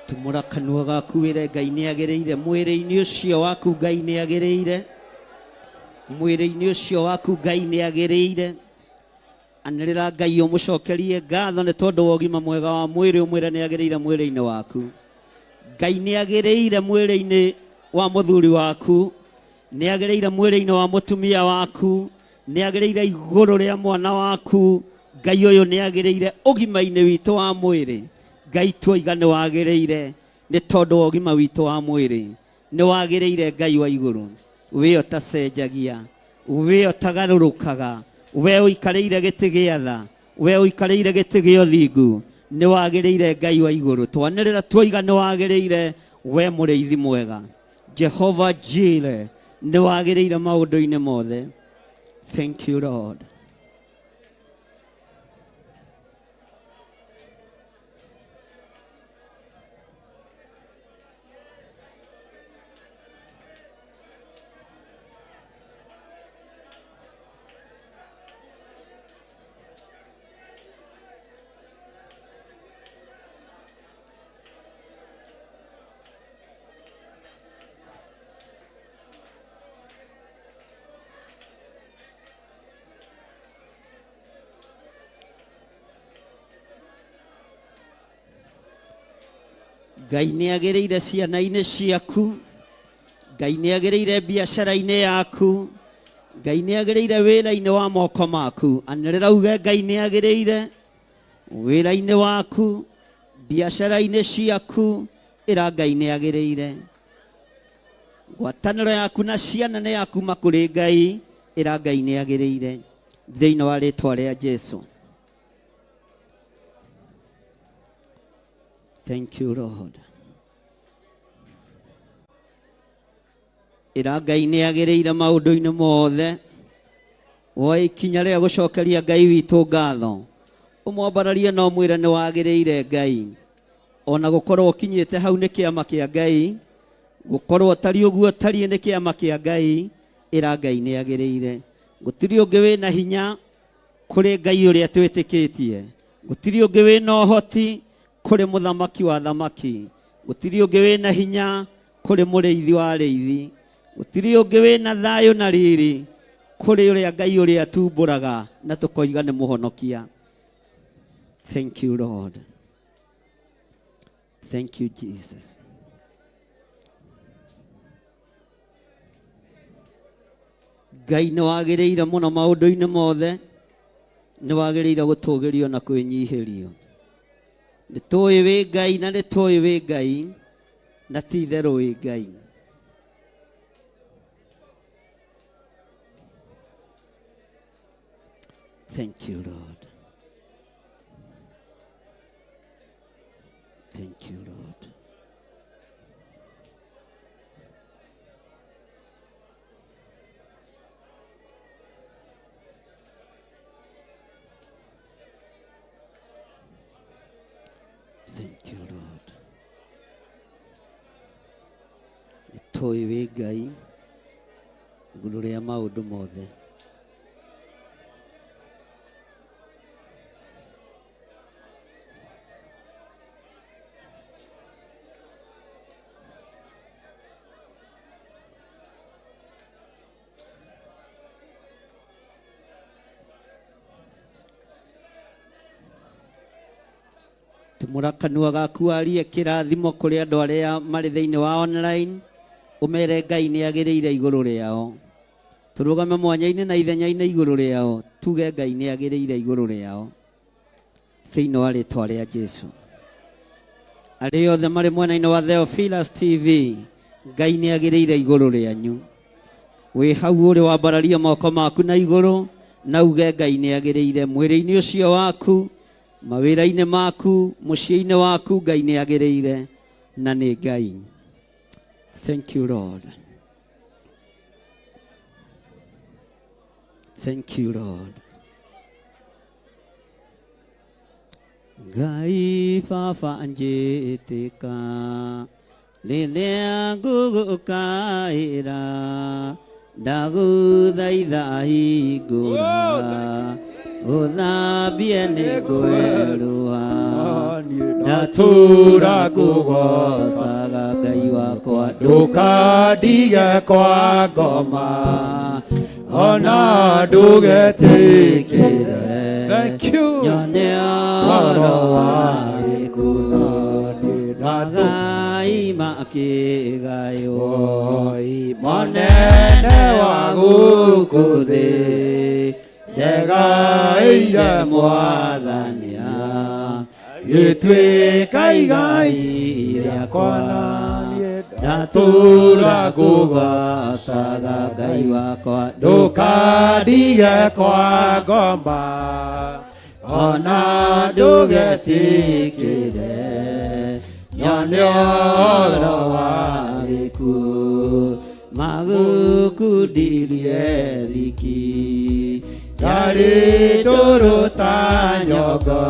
Tumura kanua gaku wire Ngai nĩ agĩrĩire. Mwĩrĩ-inĩ ũcio waku Ngai nĩ agĩrĩire. Mwĩrĩ-inĩ ũcio waku Ngai nĩ agĩrĩire. Anĩrĩra Ngai ũmũcokerie ngatho nĩ tondũ wa ũgima mwega wa mwĩrĩ, ũmwĩre nĩ agĩrĩire mwĩrĩ-inĩ waku. Ngai nĩ agĩrĩire mwĩrĩ-inĩ wa mũthuri waku, nĩ agĩrĩire mwĩrĩ-inĩ wa mũtumia waku, nĩ agĩrĩire igũrũ rĩa mwana waku. Ngai ũyũ nĩ agĩrĩire ũgima-inĩ witũ wa mwĩrĩ. Ngai tuoiga nĩ wagĩrĩire nĩ tondũ wa ũgima witũ wa mwĩrĩ. Nĩ wagĩrĩire Ngai wa igũrũ. We ũtacenjagia, we ũtagarũrũkaga, we ũikarĩire gĩtĩ gĩa tha, we ũikarĩire gĩtĩ gĩa ũthingu. Nĩ wagĩrĩire Ngai wa igũrũ. Twanĩrĩra tuoiga nĩ wagĩrĩire, we mũrĩithi mwega. Jehovah Jireh, nĩ wagĩrĩire maũndũ-inĩ mothe. Thank you, Lord. Ngai nĩ agĩrĩire ciana-inĩ ciaku, Ngai nĩ agĩrĩire biacara-inĩ yaku, Ngai nĩ agĩrĩire wĩra-inĩ wa moko maku. Anĩrĩra uge Ngai nĩ agĩrĩire wĩra-inĩ waku, biacara-inĩ ciaku, ĩra Ngai nĩ agĩrĩire. Ngwatanĩro yaku na ciana nĩ yaku makũrĩ Ngai, ĩra Ngai nĩ agĩrĩire thĩinĩ wa rĩĩtwa rĩa Jesũ. Thank you, Lord. Ĩra Ngai nĩ agĩrĩire maũndũ-inĩ mothe. Woe ikinya rĩa gũcokeria Ngai witũ ngatho, ũmwambararie na ũmwĩre nĩ wagĩrĩire Ngai. Ona gũkorwo ũkinyĩte hau nĩ kĩama kĩa Ngai, gũkorwo ũtari ũguo ũtariĩ nĩ kĩama kĩa Ngai, ĩra Ngai nĩ agĩrĩire. Gũtirĩ ũngĩ wĩna hinya kũrĩ Ngai ũrĩa twĩtĩkĩtie. Gũtirĩ ũngĩ wĩna ũhoti kũrĩ mũthamaki wa thamaki. Gũtirĩ ũngĩ wĩna hinya kũrĩ mũrĩithi wa arĩithi. Gũtirĩ ũngĩ wĩna thayũ na riri kũrĩ ũrĩa Ngai ũrĩa atumbũraga na tũkoiga nĩ mũhonokia. Thank you, Lord. Thank you, Jesus. Ngai nĩ wagĩrĩire mũno maũndũ-inĩ mothe, nĩ wagĩrĩire gũtũũgĩrio na kwĩnyihĩrio. Nĩ tũĩ wĩ Ngai na nĩ tũĩ wĩ Ngai na ti itherũ wĩ Ngai. Thank you, Lord. Thank you, Lord. Thank you, Lord. Nĩtũĩ wĩ Ngai igũrũ rĩa maũndũ mothe. Tumũra kanua gaku arie kĩrathimo kũrĩ andũ arĩa marĩ thĩinĩ wa online, ũmere Ngai nĩ agĩrĩire igũrũ rĩao. Tũrũgame mwanya-inĩ na ithenya-inĩ igũrũ rĩao, tuge Ngai nĩ agĩrĩire igũrũ rĩao thĩinĩ wa rĩĩtwa rĩa Jesũ. Arĩa othe marĩ mwena-inĩ wa Theophilus TV, Ngai nĩ agĩrĩire igũrũ rĩanyu. Wĩ hau ũrĩ wambararia moko maku na igũrũ na uge Ngai nĩ agĩrĩire mwĩrĩ-inĩ ũcio waku, mawĩra-inĩ maku, mũciĩ-inĩ waku, Ngai nĩ agĩrĩire na nĩ Ngai. Thank you, Lord. Thank you, Lord. Ngai Baba anjĩtĩka rĩrĩa ngũgũkaĩra, ndagũthaitha hingũra ũthambie nĩ ngwerũha, ndatũũra ngũgocaga Ngai wakwa, ndũkandige kwa ngoma ona ndũgetĩkĩre nyone ũhoro wa gĩkuũ, magai makĩgaywo monene wa gũkũ thĩ, ndegaĩire Mwathania gĩtuĩka igai rĩakwa, ndatũũra ngũgocaga Ngai wakwa, ndũkandige kwa ngoma ona ndũgetĩkĩre nyone ũhoro wa gĩkuũ, magũkundirie thiki yarĩ ndũrũ ta nyongo,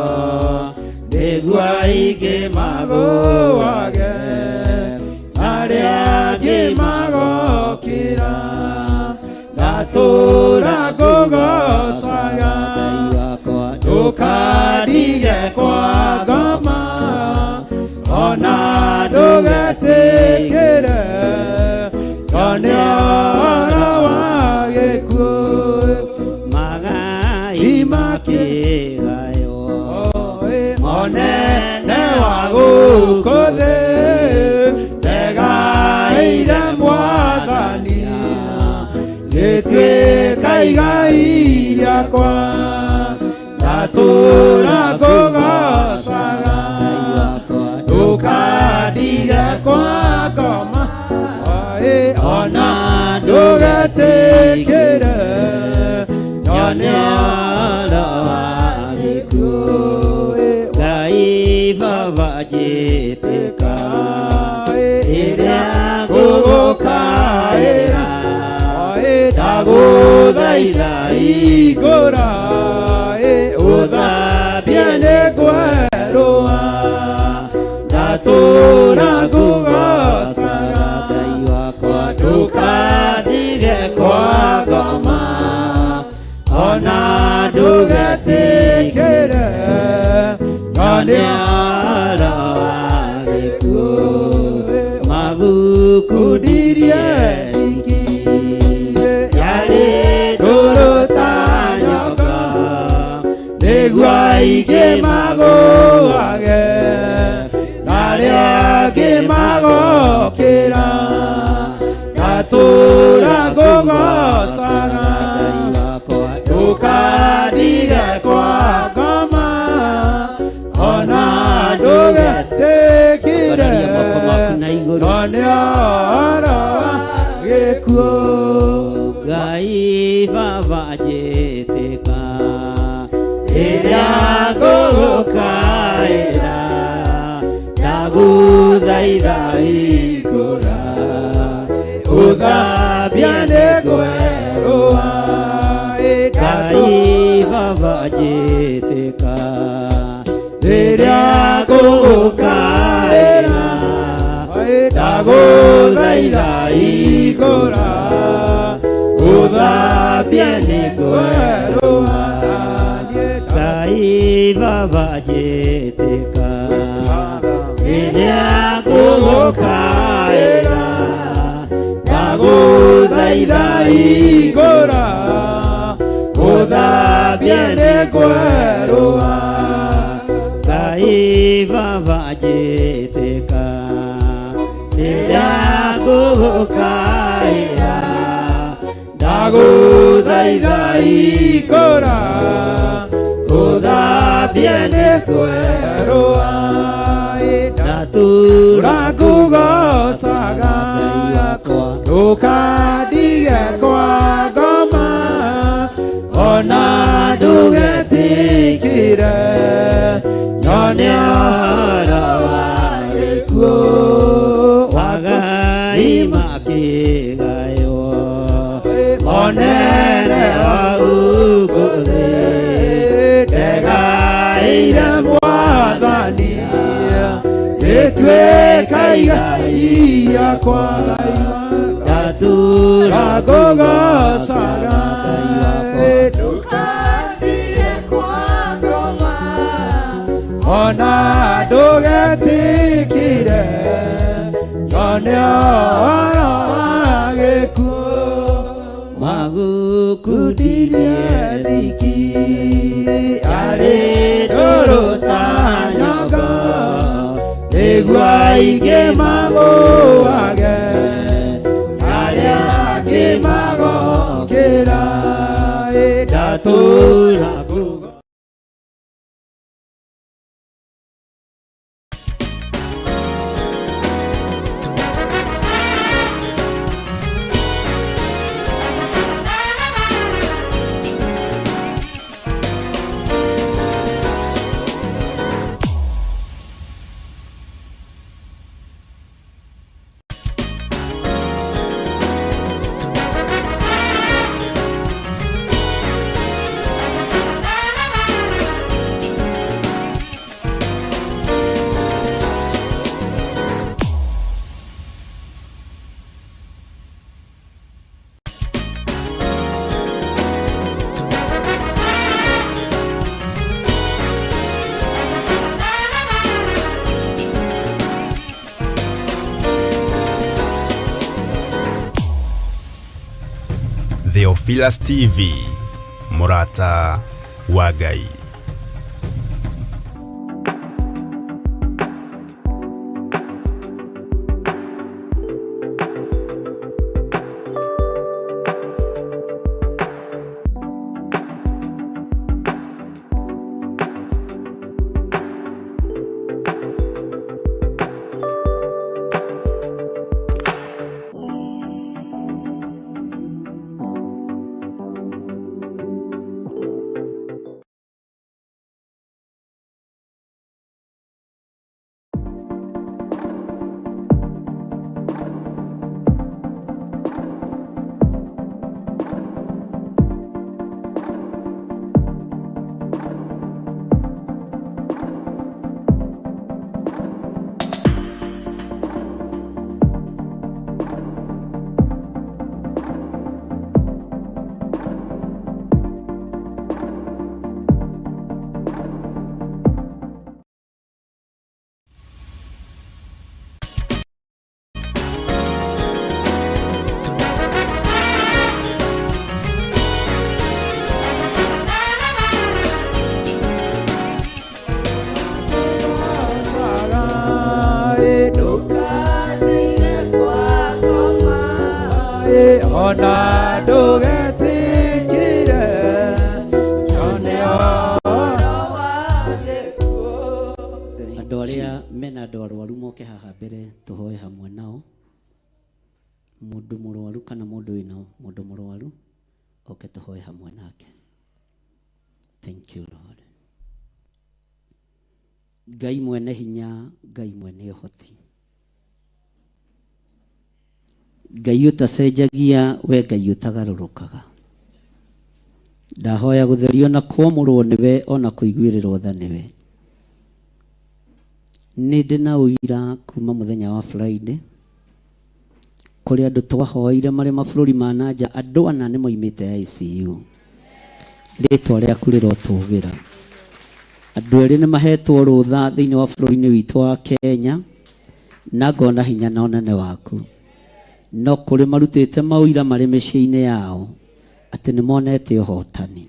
nĩguo aingĩ magũũage arĩa angĩ magokĩra, ndatũũra ngũgocaga Ngai wakwa, ndũkandige kwa ngoma ona ndũgetĩkĩre nyone ũhoro wa gĩkuũ, magai makĩgaywo monene wa gũkũ thĩ, yakwa ndatura kugocaga ndukadiga kwa ngoma ona ndugetikire nyone ũhoro wa gĩkuũ Ngai Baba njĩtĩka rĩrĩa ngũgũkaĩra ndagũthaitha hingũra ũthambie nĩ ngwerũa ndatũũra ngũgocaga Ngai wakwa ndũkandige kwa ngoma ona ndũgetĩkĩre nyone ũhoro wa gĩkuũ mabuku ndirie yarĩ ndũrũ ta nyoka nĩguo aingĩ magũage na arĩa angĩ magokĩra ndatũũra ngũgocaga ndũkandige kwa ngoma ona ndũgetĩkĩre nyone ũhoro wa gĩkuũ Ngai Baba njĩtĩka rĩrĩa ngũgũkaĩra ndagũthaitha hingũra ũthambie nĩ ngwerũa Ngai Baba njĩtĩka rĩrĩa ngũgũkaĩra ndagũthaitha hingũra ũthambie nĩ ngwerũa Ngai Baba njĩtĩka rĩrĩa ngũgũkaĩra ndagũthaitha hingũra ũthambie nĩ ngwerũa Ngai Baba njĩtĩka rĩrĩa ngũgũkaĩra ndagũthaitha hingũra ũthambie nĩ ngwerũa ndatũũra ngũgocaga ndũkandige kwa ngoma ona ndũgetĩkĩre nyone ũhoro wa gĩkuũ wagai makĩgaywo monene wa ugũthĩ ndegaĩire mwathani rĩtuĩka igai rĩakwa ndatũũra ngũgocaga ndũkandige kwa ngoma ona ndũgetĩkĩre nyone ũhoro wa gĩkuũ mabuku ndirie thiki arĩ ndũrũ ta nyoka nĩguo aingĩ magũage arĩa angĩ magokĩra ndatũũra Theophilus TV, Murata wa Ngai. ona ndũgetikire nyone ũhoro wa gĩkuũ. Andũ arĩa mena andũ arwaru moke haha mbere tũhoe hamwe nao. Mũndũ mũrwaru kana mũndũ wĩna mũndũ mũrwaru oke tũhoe hamwe nake. Thank you Lord. Ngai mwene hinya, Ngai mwene ũhoti, Ngai ũtacenjagia, we Ngai ũtagarũrũkaga. Ndahoya gũtherio na kuomũrwo nĩwe ona kũiguĩrĩrwo tha nĩwe. Nĩ ndĩ na ũira kuma mũthenya wa Friday kũrĩ andũ twahoire marĩ mabũrũri ma nanja, andũ ana nĩ moimĩte ICU. Rĩtwa rĩaku rĩrotũgĩra. Andũ erĩ nĩ mahetwo rũtha thĩinĩ wa bũrũri-inĩ witũ wa Kenya, na ngona hinya na ũnene waku. No kũrĩ marutĩte maũira marĩ mĩciĩ-inĩ yao atĩ nĩ monete ũhotani.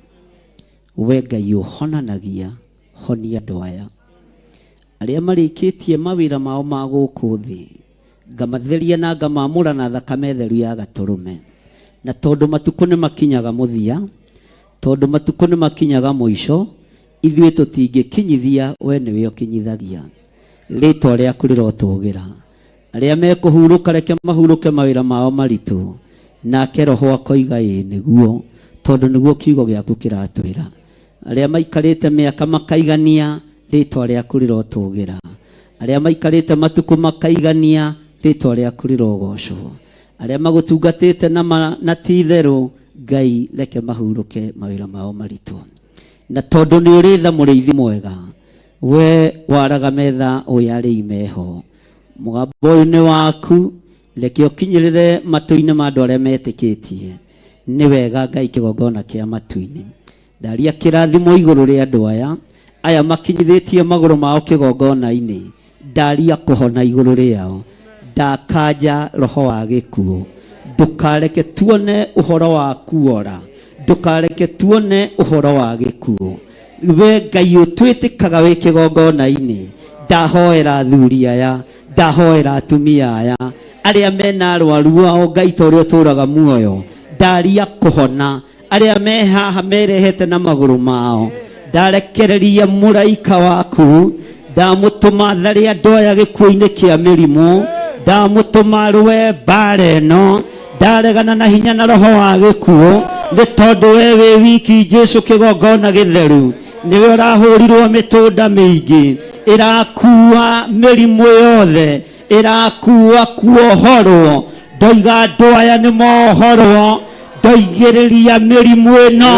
We Ngai ũhonanagia, honia andũ aya arĩa marĩkĩtie mawĩra mao ma gũkũ thĩ, ngamatheria na ngamamũra na thakame theru ya Gatũrũme. Na tondũ matukũ nĩ makinyaga mũthia, tondũ matukũ nĩ makinyaga mũico, ithuĩ tũtingĩkinyithia, we nĩwe ũkinyithagia. Rĩtwa rĩaku rĩrotũgĩra. Arĩa mekũhurũka reke mahurũke mawĩra mao maritũ, nake Roho akoiga ĩĩ nĩguo, tondũ nĩguo kiugo gĩaku kĩratwĩra. Arĩa maikarĩte mĩaka makaigania, rĩtwa rĩaku rĩrotũgĩra. Arĩa maikarĩte matukũ makaigania, rĩtwa rĩaku rĩrogocwo. Arĩa magũtungatĩte na ti-itherũ, Ngai reke mahurũke mawĩra mao maritũ. Na tondũ nĩ ũrĩ tha mũrĩithi mwega, we waraga metha ũyarĩ imeho. Mũgambo ũyũ nĩ waku, reke ũkinyĩrĩre matũ-inĩ ma andũ arĩa metĩkĩtie. Nĩ wega Ngai kĩgongona kĩa matu-inĩ. Ndaria kĩrathimo igũrũ rĩa andũ aya makinyithĩtie magũrũ mao kĩgongona-inĩ. Ndaria kũhona igũrũ rĩao. Ndakanja roho wa gĩkuũ. Ndũkareke tuone ũhoro wa kuora, ndũkareke tuone ũhoro wa gĩkuũ. We Ngai ũtwĩtĩkaga wĩ kĩgongona-inĩ. Ndahoera athuri aya, ndahoera atumia aya arĩa mena arwaru ao, Ngai ta ũrĩa ũtũũraga muoyo. Ndaria kũhona arĩa me haha merehete na magũrũ mao. Ndarekereria mũraika waku, ndamũtũma tharĩ andũ aya gĩkuũ-inĩ kĩa mĩrimũ, ndamũtũma rwe mbara ĩno. Ndaregana na hinya na roho wa gĩkuũ, nĩ tondũ we wĩ wiki Jesũ kĩgongona gĩtheru. Nĩwe ũrahũrirwo mĩtũnda mĩingĩ, ĩrakua mĩrimũ yothe, ĩrakua kuohorwo. Ndoiga andũ aya nĩ mohorwo, ndoigĩrĩria mĩrimũ ĩno,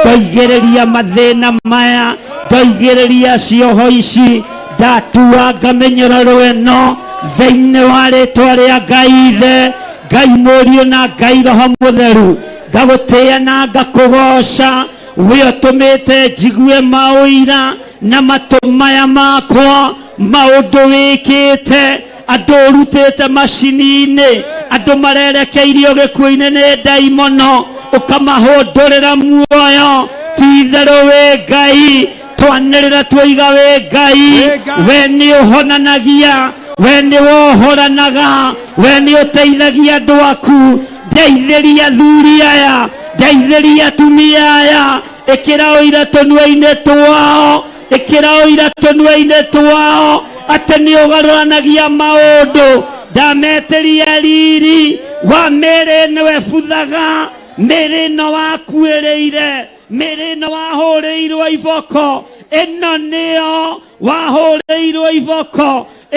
ndoigĩrĩria mathĩna maya, ndoigĩrĩria cioho ici. Ndatua ngamenyerero ĩno thĩinĩ wa rĩtwa rĩa Ngai Ithe, Ngai Mũriũ na Ngai Roho Mũtheru. Ngagũtĩĩa na ngakũgoca, we ũtũmĩte njigue maũira na matũ maya makwa, maũndũ wĩkĩte, andũ ũrutĩte macini-inĩ, andũ marerekeirio gĩkuũ-inĩ nĩ ndaimono, ũkamahũndũrĩra muoyo. Ti-itherũ wĩ Ngai, twanĩrĩra twoiga wĩ Ngai, we nĩ ũhonanagia, we nĩ wohoranaga, we nĩ ũteithagia andũ aku. Ndeithĩria athuri aya, ndeithĩria atumia aya, ĩkĩra ũira tũnua-inĩ twao, ĩkĩra ũira tũnua-inĩ twao, atĩ nĩ ũgarũranagia maũndũ. Ndametĩria riri wa mĩĩrĩ ĩno ĩbuthaga, mĩĩrĩ ĩno wakuĩrĩire, mĩĩrĩ ĩno wahũrĩirwo iboko, ĩno nĩyo wahũrĩirwo iboko,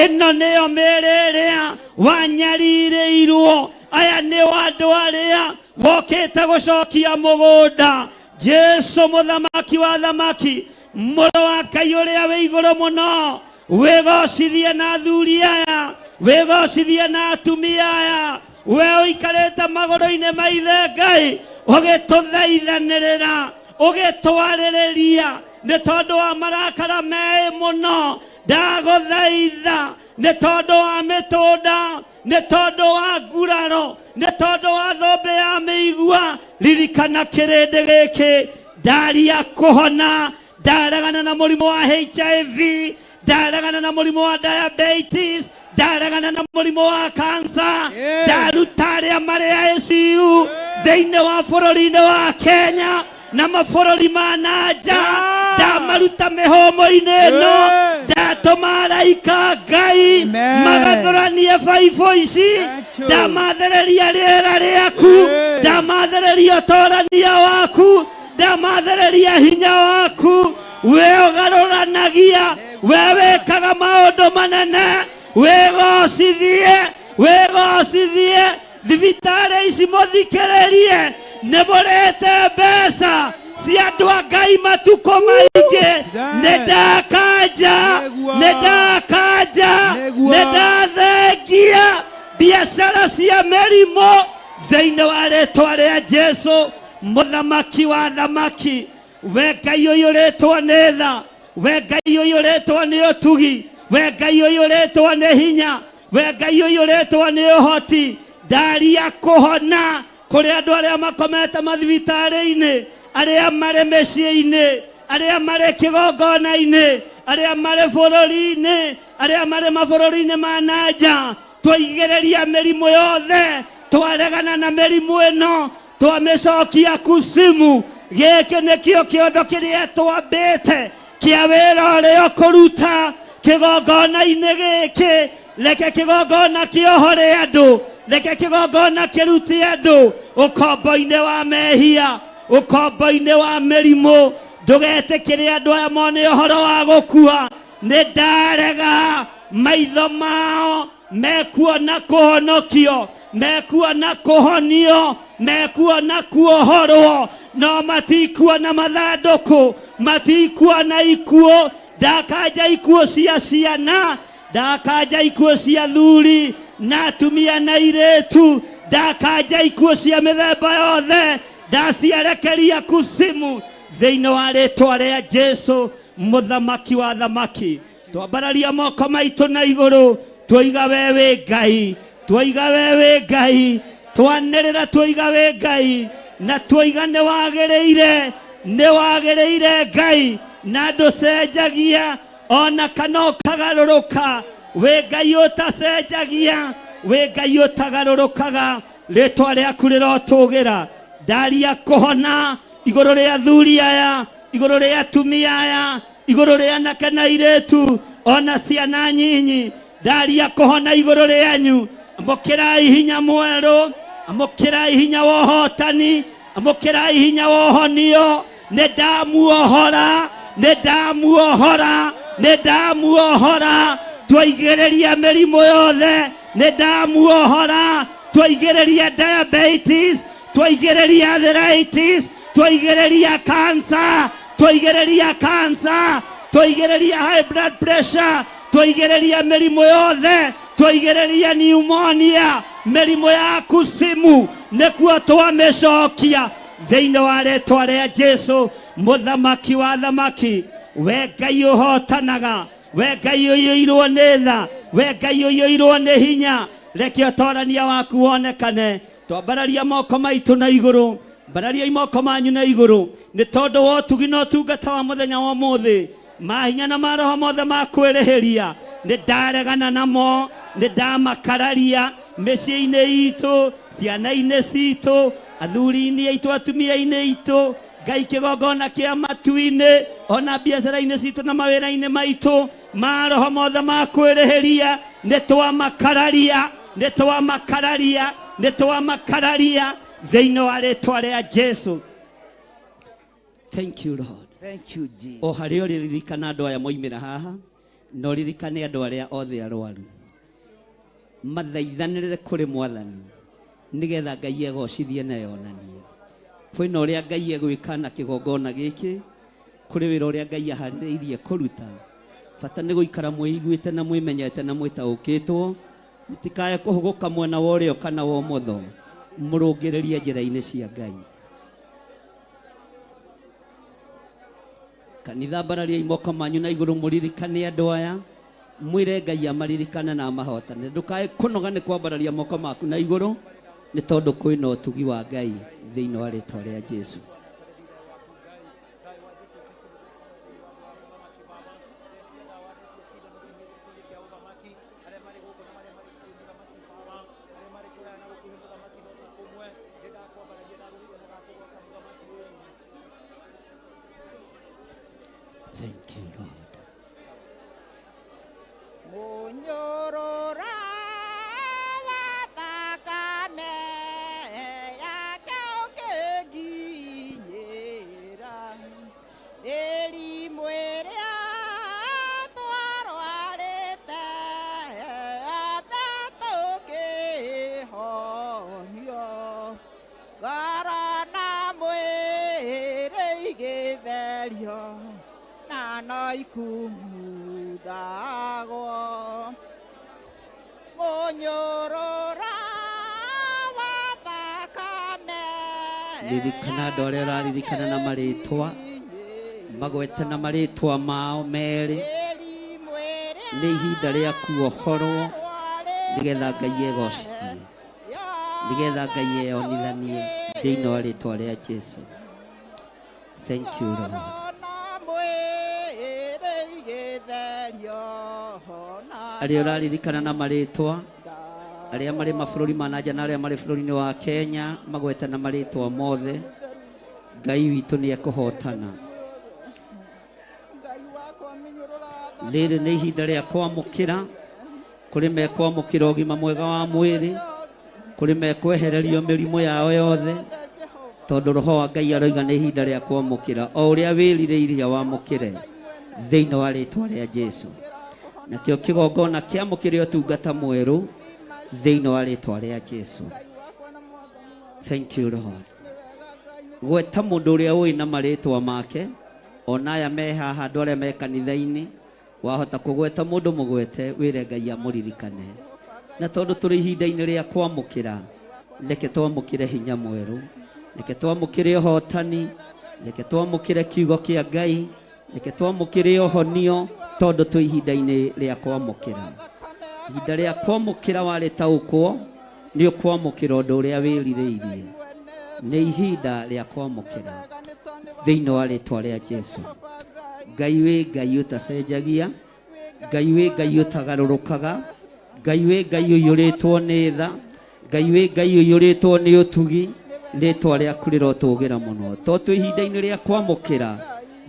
ĩno nĩyo mĩĩrĩ ĩrĩa wanyarirĩirwo. Aya nĩ andũ arĩa wokĩte gũcokia mũgũnda. Jesũ mũthamaki wa thamaki, mũrũ wa Ngai ũrĩa wĩ igũrũ mũno, wĩgocithie na athuri aya, wĩgocithie na atumia aya. We ũikarĩte magũrũ-inĩ ma Ithe Ngai, ũgĩtũthaithanĩrĩra, ũgĩtwarĩrĩria, nĩ tondũ wa marakara me mũno. Ndagũthaitha nĩ tondũ wa mĩtũnda, nĩ tondũ wa nguraro, nĩ tondũ wa thũmbĩ ya mĩigua, ririkana kĩrĩndĩ gĩkĩ. Ndaria kũhona, ndaregana na mũrimũ wa HIV, ndaregana na mũrimũ wa diabetes, ndaregana na mũrimũ wa kansa, ndaruta arĩa marĩ ICU thĩinĩ wa bũrũri-inĩ wa Kenya na mabũrũri ma nanja, ndamaruta mĩhũmũ-inĩ ĩno, ndatũma araika Ngai magathũranie baibũ ici, ndamathereria rĩera rĩaku, ndamathereria ũtorania waku, ndamathereria hinya waku, we ũgarũranagia, we wĩkaga maũndũ manene, wĩgocithie thibitarĩ ici mũthikĩrĩrie, nĩ mũrĩte mbeca cia andũ a Ngai matukũ maingĩ, nĩ ndathengia biacara cia mĩrimũ thĩinĩ wa rĩtwa rĩa Jesũ, mũthamaki wa thamaki. We Ngai ũiyũrĩtwo nĩ tha, we Ngai ũiyũrĩtwo nĩ ũtugi, we Ngai ũiyũrĩtwo nĩ hinya, we Ngai ũiyũrĩtwo nĩ ũhoti, ndaria kũhona kũrĩ andũ arĩa makomete mathibitarĩ-inĩ, arĩa marĩ mĩciĩ-inĩ, arĩa marĩ kĩgongona-inĩ, arĩa marĩ bũrũri-inĩ, arĩa marĩ mabũrũri-inĩ ma nanja. Twaigĩrĩria mĩrimũ yothe, twaregana na mĩrimũ ĩno, twamĩcokia kuzimu. Gĩkĩ nĩkĩo kĩondo kĩrĩa twambĩte kĩa wĩra ũrĩa ũkũruta kĩgongona-inĩ gĩkĩ. Reke kĩgongona kĩohore andũ, reke kĩgongona kĩrute andũ ũkombo-inĩ wa mehia, ũkombo-inĩ wa mĩrimũ. Ndũgetĩkĩre andũ aya mone ũhoro wa gũkua. Nĩ ndarega maitho mao mekuona kũhonokio, mekuona kũhonio, mekuona kuohorwo, no matikuona mathandũkũ, matikuona ikuũ. Ndakanja ikuũ cia ciana, ndakanja ikuũ cia thuri na atumia na airĩtu, ndakanja ikuũ cia mĩthemba yothe, ndaciarekeria kuzimu thĩinĩ wa rĩtwa rĩa Jesũ, mũthamaki wa thamaki. Twambararia moko maitũ na igũrũ, twoiga we wĩ Ngai, twoiga we wĩ Ngai, twanĩrĩra twoiga wĩ Ngai, na twoiga nĩ wagĩrĩire Ngai, na ndũcenjagia ona kana ũkagarũrũka. We Ngai ũtacenjagia, we Ngai ũtagarũrũkaga, rĩtwa rĩaku rĩrotũgĩra. Ndaria kũhona igũrũ rĩa athuri aya, igũrũ rĩa atumia aya, igũrũ rĩa anake na airĩtu, ona ciana nyinyi. Ndaria kũhona igũrũ rĩanyu. Amũkĩrai hinya mwerũ, amũkĩrai hinya wa ũhotani, amũkĩrai hinya wa ũhonio. Nĩ ndamuohora, twaigĩrĩria mĩrimũ yothe, nĩ ndamuohora, twaigĩrĩria diabetes, twaigĩrĩria arthritis, twaigĩrĩria cancer, twaigĩrĩria high blood pressure, twaigĩrĩria mĩrimũ yothe, twaigĩrĩria pneumonia, mĩrimũ ya kuzimu, nĩkuo twamĩcokia thĩinĩ wa rĩtwa rĩa Jesũ, mũthamaki wa thamaki. We Ngai ũhotanaga, we Ngai ũiyũirwo nĩ tha, we Ngai ũiyũirwo nĩ hinya, reke ũtorania waku wonekane. Twambararia moko maitũ na igũrũ, mbararia moko manyu na igũrũ, nĩ tondũ wa ũtugi na ũtungata wa mũthenya wa ũmũthĩ. Mahinya na maroho mothe ma kwĩrĩhĩria nĩ ndaregana namo, nĩ ndamakararia mĩciĩ-inĩ itũ, ciana-inĩ citũ, athuri-inĩ aitũ, atumia-inĩ itũ, Ngai kĩgongona kĩa matu-inĩ, ona biacara-inĩ citũ na mawĩra-inĩ maitũ. Maroho mothe ma kwĩrĩhĩria nĩ twamakararĩa thĩinĩ wa rĩtwa rĩa Jesũ. Thank you Lord. Thank you, Jesus. O harĩ ũrĩ ririkana andũ aya moimĩra haha, no ririkane andũ arĩa othe arwaru. Mathaithanĩrĩre kũrĩ Mwathani nĩgetha Ngai egocithie na yonanie. Kwĩna ũrĩa Ngai egwĩka na kĩgongona gĩkĩ, kũrĩ wĩra ũrĩa Ngai aharĩrĩirie kũruta. Bata nĩ gũikara mwĩiguĩte na mwĩmenyete na mwĩtaũkĩtwo, mũtikae kũhũgũka mwena wa ũrĩo kana wa ũmotho, mũrũngĩrĩrie njĩra-inĩ cia Ngai. Kanitha mbararia moko manyu na igũrũ, mũririkane andũ aya, mwĩre Ngai amaririkane na amahotane. Ndũkae kũnoga nĩ kwambararia moko maku na igũrũ, nĩ tondũ kwĩna ũtugi wa Ngai thĩinĩ wa rĩtwa rĩa Jesũ. Thank you, Lord. Munyorora watakame yake ukiginyira elimu ĩrĩa twarwarĩte othe tũkĩhonio ngoro na mwĩrĩ igĩtherio na no ikumudagwo munyorora wa thakame ririkana andũ arĩa ũraririkana na marĩtwa magwete na marĩtwa mao merĩ nĩ ihinda rĩa kuohorwo nĩgetha Ngai egocithie nĩgetha Ngai eyonithanie thĩinĩ wa rĩtwa rĩa Jesũ. Thank you, Lord. Arĩa ũraririkana na marĩtwa arĩa marĩ mabũrũri ma nanja na arĩa marĩ bũrũri-inĩ wa Kenya magwete na marĩtwa mothe, Ngai witũ nĩ ekũhotana. Rĩrĩ nĩ ihinda rĩa kwamũkĩra, kũrĩ mekwamũkĩra ũgima mwega wa mwĩrĩ, kũrĩ mekwehererio mĩrimũ yao yothe, tondũ Roho wa Ngai aroiga nĩ ihinda rĩa kwamũkĩra o ũrĩa wĩrirĩirie wamũkĩre thĩinĩ wa rĩtwa rĩa Jesũ. Nakĩo kĩgongona kĩamũkĩre ũtungata mwerũ thĩinĩ wa rĩtwa rĩa Jesũ. Thank you, Lord. Gweta mũndũ ũrĩa ũĩ na marĩtwa make, ona aya me haha andũ arĩa me kanitha-inĩ, wahota kũgweta mũndũ mũgwete wĩre Ngai amũririkane. Na tondũ tũrĩ ihinda-inĩ rĩa kwamũkĩra, reke twamũkĩre hinya mwerũ, reke twamũkĩre ũhotani, reke twamũkĩre kiugo kĩa Ngai, reke twamũkĩre ũhonio, tondũ twĩ ihinda-inĩ rĩa kwamũkĩra. Ihinda rĩa kwamũkĩra warĩtaũkwo nĩ ũkwamũkĩra ũndũ ũrĩa wĩrirĩirie. Nĩ ihinda rĩa kwamũkĩra thĩinĩ wa rĩtwa rĩa Jesũ. Ngai wĩ Ngai ũtacenjagia, Ngai wĩ Ngai ũtagarũrũkaga, Ngai wĩ Ngai ũiyũrĩtwo nĩ tha, Ngai wĩ Ngai ũiyũrĩtwo nĩ ũtugi, rĩtwa rĩaku rĩrotũgĩra mũno. To twĩ ihinda-inĩ rĩa kwamũkĩra,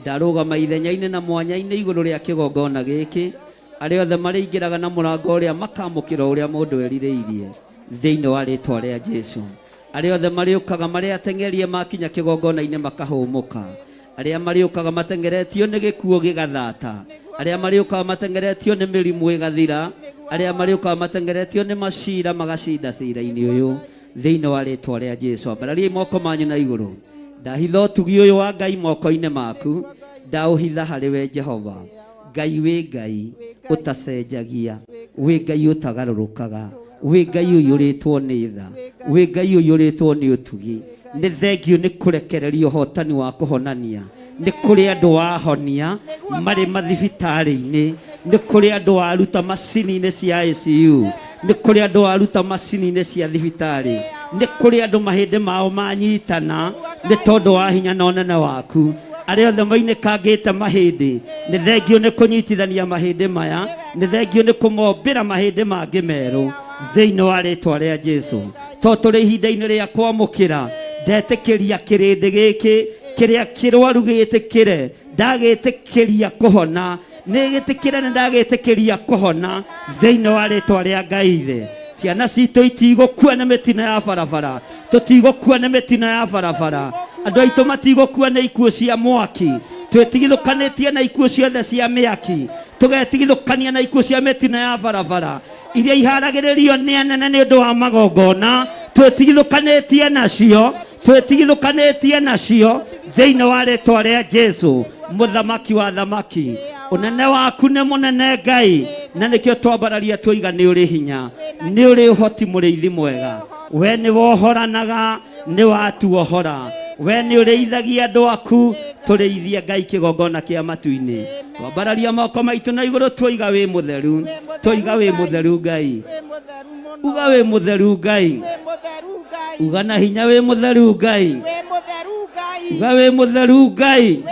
ndarũgama ithenya-inĩ na mwanya-inĩ igũrũ rĩa kĩgongona gĩkĩ, arĩa othe marĩingĩraga na mũrango ũrĩa makamũkĩra ũrĩa mũndũ erirĩirie thĩinĩ wa rĩtwa rĩa Jesũ. Arĩa othe marĩũkaga marĩ ateng'erie makinya kĩgongona-inĩ makahũmũka, arĩa marĩũkaga mateng'eretio nĩ gĩkuũ gĩgathata, arĩa marĩũkaga mateng'eretio nĩ mĩrimũ ĩgathira, arĩa marĩũkaga mateng'eretio nĩ macira magacinda cira-inĩ ũyũ thĩinĩ wa rĩtwa rĩa Jesũ. Ambarariai moko manyu na igũrũ. Ndahitha ũtugi ũyũ wa Ngai moko-inĩ maku, ndaũhitha harĩ we Jehova. Ngai wĩ Ngai ũtacenjagia, wĩ Ngai ũtagarũrũkaga, wĩ Ngai ũiyũrĩtwo nĩ tha, wĩ Ngai ũiyũrĩtwo nĩ ũtugi. Nĩ thengiũ nĩ kũrekereria ũhotani wa kũhonania. Nĩ kũrĩ andũ wahonia marĩ mathibitarĩ-inĩ, nĩ kũrĩ andũ waruta macini-inĩ cia ICU, nĩ kũrĩ andũ waruta macini-inĩ cia thibitarĩ, nĩ kũrĩ andũ mahĩndĩ mao manyitana nĩ tondũ wa hinya na ũnene waku. Arĩa othe mainĩkangĩte mahĩndĩ, nĩ thengiũ nĩ kũnyitithania mahĩndĩ maya, nĩ thengiũ nĩ kũmombĩra mahĩndĩ mangĩ merũ thĩinĩ wa rĩtwa rĩa Jesũ. To tũrĩ ihinda-inĩ rĩa kwamũkĩra, ndetĩkĩria kĩrĩndĩ gĩkĩ kĩrĩa kĩrwaru gĩtĩkĩre, ndagĩtĩkĩria kũhona, nĩgĩtĩkĩre nĩ ndagĩtĩkĩria kũhona thĩinĩ wa rĩtwa rĩa Ngai Ithe. Ciana citũ itigũkua nĩ mĩtino ya barabara, tũtigũkua nĩ mĩtino ya barabara, andũ aitũ matigũkua nĩ ikuũ cia mwaki, twĩtigithũkanĩtie na ikuũ ciothe cia mĩaki, tũgetigithũkania na ikuũ cia mĩtino ya barabara iria iharagĩrĩrio nĩ anene nĩ ũndũ wa magongona, twĩtigithũkanĩtie nacio, twĩtigithũkanĩtie nacio thĩinĩ wa rĩtwa rĩa Jesũ, mũthamaki wa thamaki. Ũnene waku nĩ mũnene Ngai, na nĩkĩo twambararia twoiga nĩ ũrĩ hinya, nĩ ũrĩ ũhoti mũrĩithi mwega, we nĩ wohoranaga, nĩ watuohora, we nĩ ũrĩithagia andũ aku, tũrĩithie Ngai kĩgongona kĩa matu-inĩ. Twambararia moko maitũ na igũrũ twoiga wĩ mũtheru, twoiga wĩ mũtheru Ngai, uga wĩ mũtheru Ngai, uga na hinya wĩ mũtheru Ngai, uga wĩ mũtheru Ngai.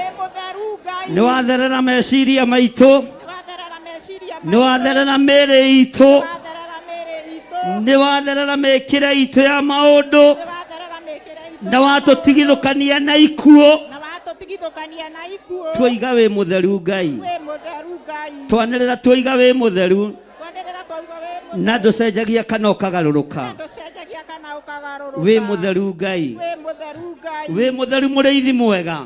Nĩ watherera meciria maitũ, nĩ watherera mĩĩrĩ itũ, nĩ watherera mĩĩkĩre itũ ya maũndũ, na watũtigithũkania na ikuũ tigithũkania na ikuũ twoiga wĩ mũtheru Ngai wĩ mũtheru Ngai twanĩrĩra twoiga wĩ mũtheru twanĩrĩra twauga wĩ na ndũcenjagia kana ũkagarũrũka ndũcenjagia kana ũkagarũrũka wĩ mũtheru Ngai wĩ mũtheru Ngai wĩ mũtheru mũrĩithi mwega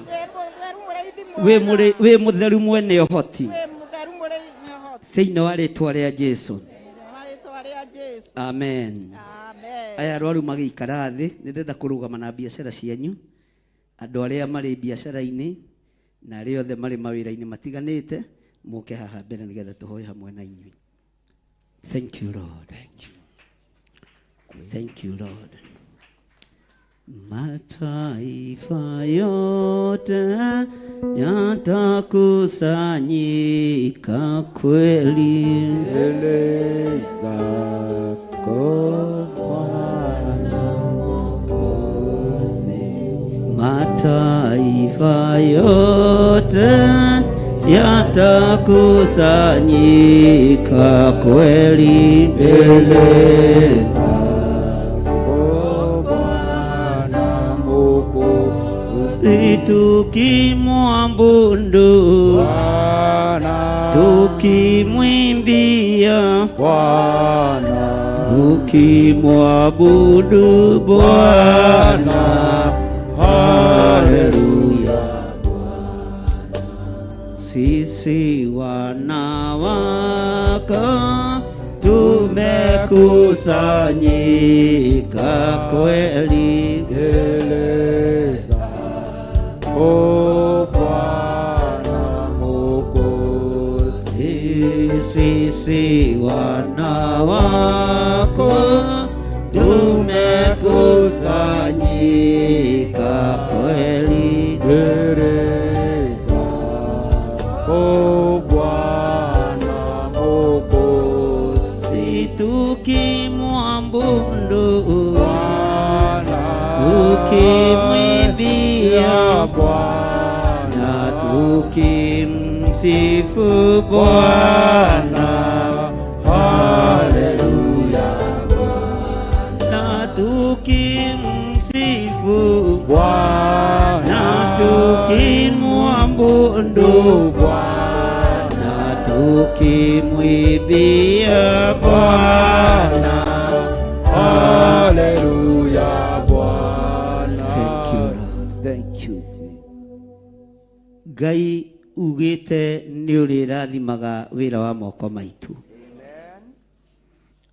wĩ mũtheru mũrĩithi wĩ mũtheru mwene ũhoti wĩ mũtheru mũrĩithi ũhoti thĩinĩ wa rĩĩtwa rĩa Jesũ marĩtwa rĩa Jesũ amen amen aya arwaru magĩikara thĩ nĩ ndenda kũrũgama na biacara cianyu andũ arĩa marĩ biacara-inĩ na arĩa othe marĩ mawĩra-inĩ matiganĩte mũke haha mbere nĩgetha tũhoe hamwe na inyuĩ. Thank you Lord. Thank you Lord. Mataifa yote yatakusanyika kweli mbele zako Bwana Mwokozi. Mataifa yote yatakusanyika kweli mbele zako Bwana Mwokozi. Tukimwabudu Bwana, tukimwimbia Bwana, tukimwabudu Bwana, haleluya. Sisi wana wako tumekusanyika kweli mbele zako Bwana Mwokozi. Sisi wana wako tumekusanyika kweli mbele zako Bwana Mwokozi. Tukimwabudu Bwana, tukimwimbia Bwana, tukimsifu Bwana, haleluya Bwana, tukimsifu Bwana, tukimwabudu Bwana, tukimwimbia Bwana, haleluya Bwana. Thank you Lord. Thank you. Ngai ugite nĩ ũrĩrathimaga wĩra wa moko maitũ.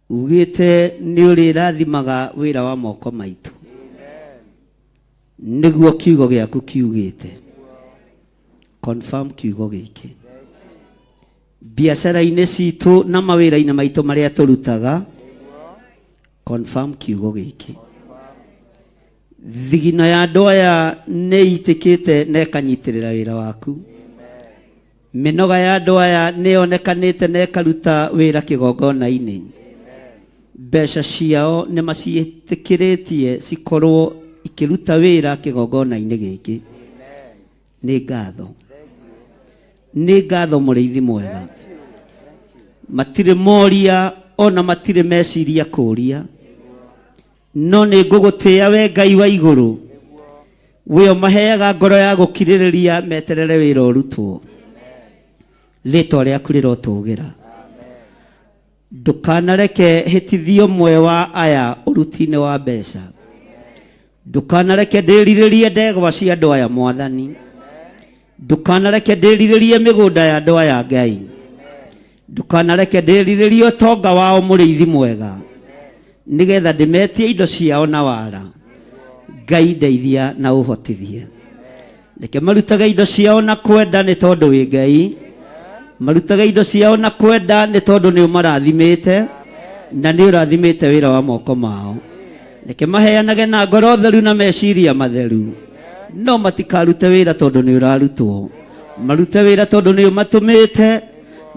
Ugite nĩ ũrĩrathimaga wĩra wa moko maitũ. Nĩguo kiugo gĩaku kiugĩte. Confirm kiugo gĩkĩ. Biacara-inĩ citũ na mawĩra-inĩ maitũ marĩa tũrutaga. Confirm kiugo gĩkĩ. Thigino ya andũ aya nĩ itĩkĩte na ĩkanyitĩrĩra wĩra waku. Mĩnoga ya andũ aya nĩ yonekanĩte na ĩkaruta wĩra kĩgongona-inĩ. Mbeca ciao nĩ maciĩtĩkĩrĩtie cikorwo ikiruta wĩra kĩgongona-inĩ gĩkĩ. Nĩ ngatho. Nĩ ngatho mũrĩithi mwega. Matirĩ moria ona matirĩ meciria kũria. No nĩ ngũgũtĩĩa we Ngai wa igũrũ. We ũmaheaga ngoro ya gũkirĩrĩria meterere wĩra ũrutwo. Rĩĩtwa rĩaku rĩrotũgĩra. Ndũkanareke hĩtithio mwe wa aya ũruti-inĩ wa mbeca. Ndũkanareke ndĩrirĩrie ndegwa cia andũ aya Mwathani. Ndũkanareke ndĩrirĩrie mĩgũnda ya andũ aya Ngai. Ndũkanareke ndĩrirĩrie ũtonga wao mũrĩithi mwega. Nĩgetha ndĩmetie indo ciao na wara. Ngai ndeithia na ũhotithie. Reke marutaga indo ciao na kwenda nĩ tondũ wĩ Ngai. Marutaga indo ciao na kwenda nĩ tondũ nĩ ũmarathimĩte na nĩ ũrathimĩte wĩra wa moko mao. Reke maheanage na ngoro theru na meciria matheru. No matikarute wĩra tondũ nĩ ũrarutwo. Marute wĩra tondũ nĩ ũmatũmĩte.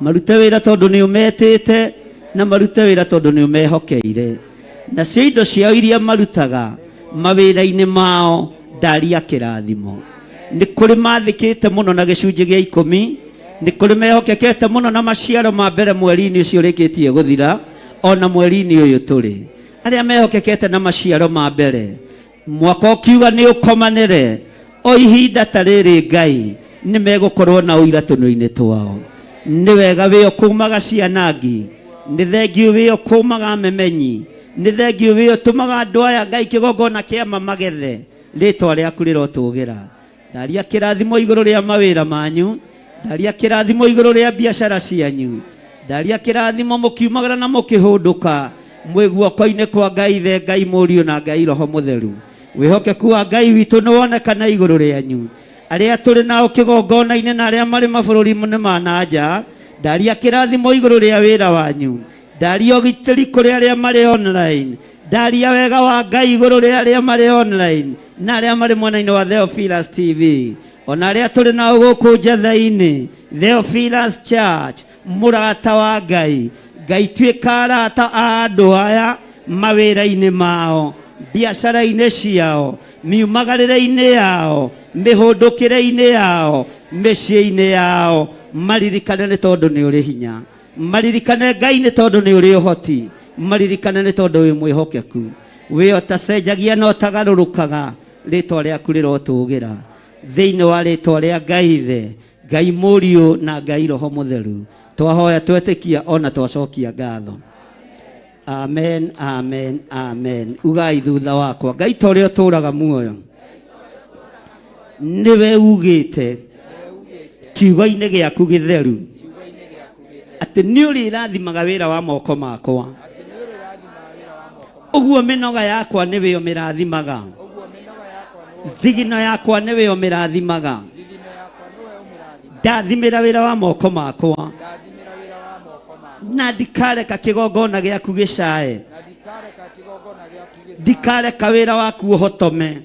Marute wĩra tondũ nĩ ũmetĩte. Na marute wĩra tondũ nĩ ũmehokeire. Na cio indo ciao iria marutaga mawĩra-inĩ mao ndaria kĩrathimo. Nĩ kũrĩ mathĩkĩte mũno na gĩcunjĩ gĩa 10. Nĩ kũrĩ mehokekete mũno na maciaro ma mbere mweri-inĩ ũcio ũrĩkĩtie gũthira. Ona mweri-inĩ ũyũ tũrĩ. Arĩa mehokekete na maciaro ma mbere. Mwaka ũkiuga nĩ ũkomanĩre. o ihinda ta rĩrĩ Ngai nĩ megũkorwo na ũira tũnua-inĩ twao. Nĩ wega wĩyo kuumaga cianangi, nĩ thengiũ wĩyo kuumaga memenyi, nĩ thengiũ wĩyo tũmaga andũ aya Ngai kĩgongona kĩama magethe, rĩtwa rĩaku rĩrotũgĩra. Ndaria kĩrathimo igũrũ rĩa mawĩra manyu, ndaria kĩrathimo igũrũ rĩa biacara cianyu, ndaria kĩrathimo mũkiumagara na mũkĩhũndũka mwĩ guoko-inĩ kwa Ngai Ithe, Ngai Mũriũ na Ngai Roho Mũtheru. Wĩhokeku wa Ngai witũ nĩ wonekana igũrũ rĩanyu, arĩa tũrĩ nao kĩgongona-inĩ na arĩa marĩ mabũrũri-inĩ ma na nja. Ndaria kĩrathimo igũrũ rĩa wĩra wanyu, ndaria ũgitĩri kũrĩ arĩa marĩ online, ndaria wega wa Ngai igũrũ rĩa arĩa marĩ online na arĩa marĩ mwena-inĩ wa Theophilus TV, ona arĩa tũrĩ nao gũkũ njatha-inĩ Theophilus Church. Mũrata wa Ngai, Ngai tuĩka arata a andũ aya mawĩra-inĩ mao, biacara-inĩ ciao, miumagarĩre-inĩ yao, mĩhũndũkĩre-inĩ yao, mĩciĩ-inĩ yao. Maririkane nĩ tondũ nĩ ũrĩ hinya, maririkane Ngai nĩ tondũ nĩ ũrĩ ũhoti, maririkane nĩ tondũ wĩ mwĩhokeku, wĩ ũtacenjagia na ũtagarũrũkaga. Rĩtwa rĩaku rĩrotũgĩra thĩinĩ wa rĩtwa rĩa Ngai Ithe, Ngai Mũriũ na Ngai Roho Mũtheru. Twahoya twetĩkia ona twacokia ngatho. Amen, amen, amen. Ugai thutha wakwa, Ngai ta ũrĩa ũtũũraga muoyo, nĩwe ugĩte kiugo-inĩ gĩaku gĩtheru atĩ nĩ ũrĩrathimaga wĩra wa moko makwa. Ũguo mĩnoga yakwa nĩwe ũmĩrathimaga, thigino yakwa nĩwe ũmĩrathimaga. Ndathimĩra wĩra wa moko makwa na ndikareka kĩgongona gĩaku gĩcae, ndikareka wĩra waku ũhotome.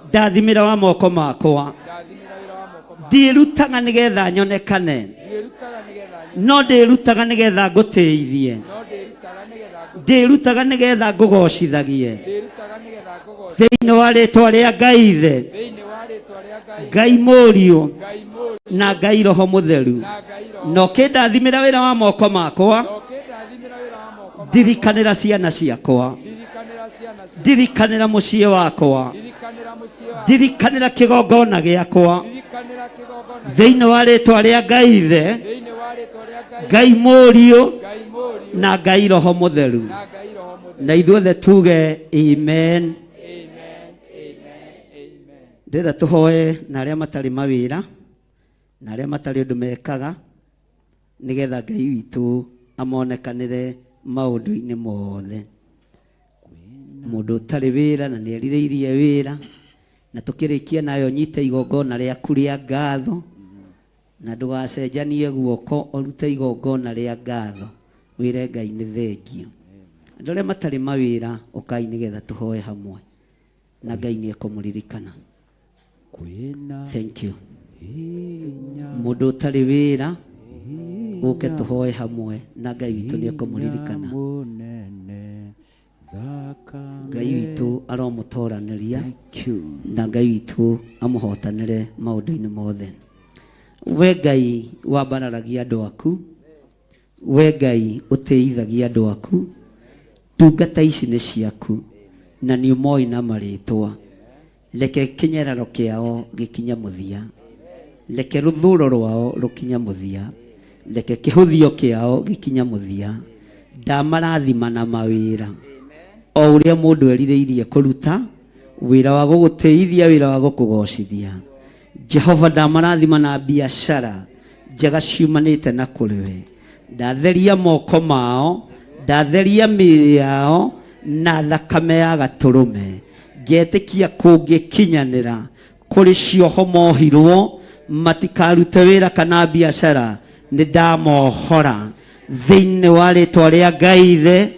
Ndathimĩra wa moko makwa, ndiĩrutaga nĩgetha nyonekane, no ndĩrutaga nĩgetha ngũtĩithie, ndĩrutaga nĩgetha ngũgocithagie thĩinĩ wa rĩtwa rĩa Ngai Ithe, Ngai Mũriũ na Ngai Roho Mũtheru. Noke ndathimĩra wĩra wa moko makwa, ndirikanĩra ciana ciakwa, ndirikanĩra mũciĩ wakwa, ndirikanĩra kĩgongona gĩakwa thĩinĩ wa rĩtwa rĩa Ngai Ithe, Ngai Mũriũ na Ngai Roho Mũtheru. Na ithuothe tuge amen. Ndĩrenda tũhoe na arĩa matarĩ mawĩra na arĩa matarĩ ũndũ mekaga, nĩgetha Ngai witũ amonekanĩre maũndũ-inĩ mothe. Mũndũ ũtarĩ wĩra na nĩ erirĩirie wĩra, na tũkĩrĩkia nayo nyite igongona rĩaku rĩa ngatho, na ndũgacenjanie guoko, ũrute igongona rĩa ngatho, wĩre Ngai nĩ thengio. Andũ arĩa matarĩ mawĩra ũkai nĩgetha tũhoe hamwe na Ngai nĩ ekũmũririkana. Thank you. Mũndũ ũtarĩ wĩra ũke tũhoe hamwe na Ngai witũ nĩ ekũmũririkana. Ngai witũ aromũtoranĩria na Ngai witũ amũhotanĩre maũndũ-inĩ mothe. We Ngai wambararagia andũ aku, we Ngai ũtĩithagia andũ aku, ndungata ici nĩ ciaku na nĩ ũmoĩ na marĩtwa. Reke kĩnyararo kĩao gĩkinya mũthia, reke rũthũro rwao rũkinya mũthia, reke kĩhũthio kĩao gĩkinya mũthia. Ndamarathima na mawĩra o ũrĩa mũndũ erirĩirie kũruta wĩra wa gũgũtĩithia, wĩra wa gũkũgocithia. Jehova, ndamarathima na biacara njega ciumanĩte na kũrĩwe. Ndatheria moko mao, ndatheria mĩĩrĩ yao na thakame ya gatũrũme. Ngetĩkia kũngĩkinyanĩra kũrĩ cioho mohirwo matikarute wĩra kana biacara, nĩ ndamohora thĩinĩ wa rĩtwa rĩa Ngai Ithe,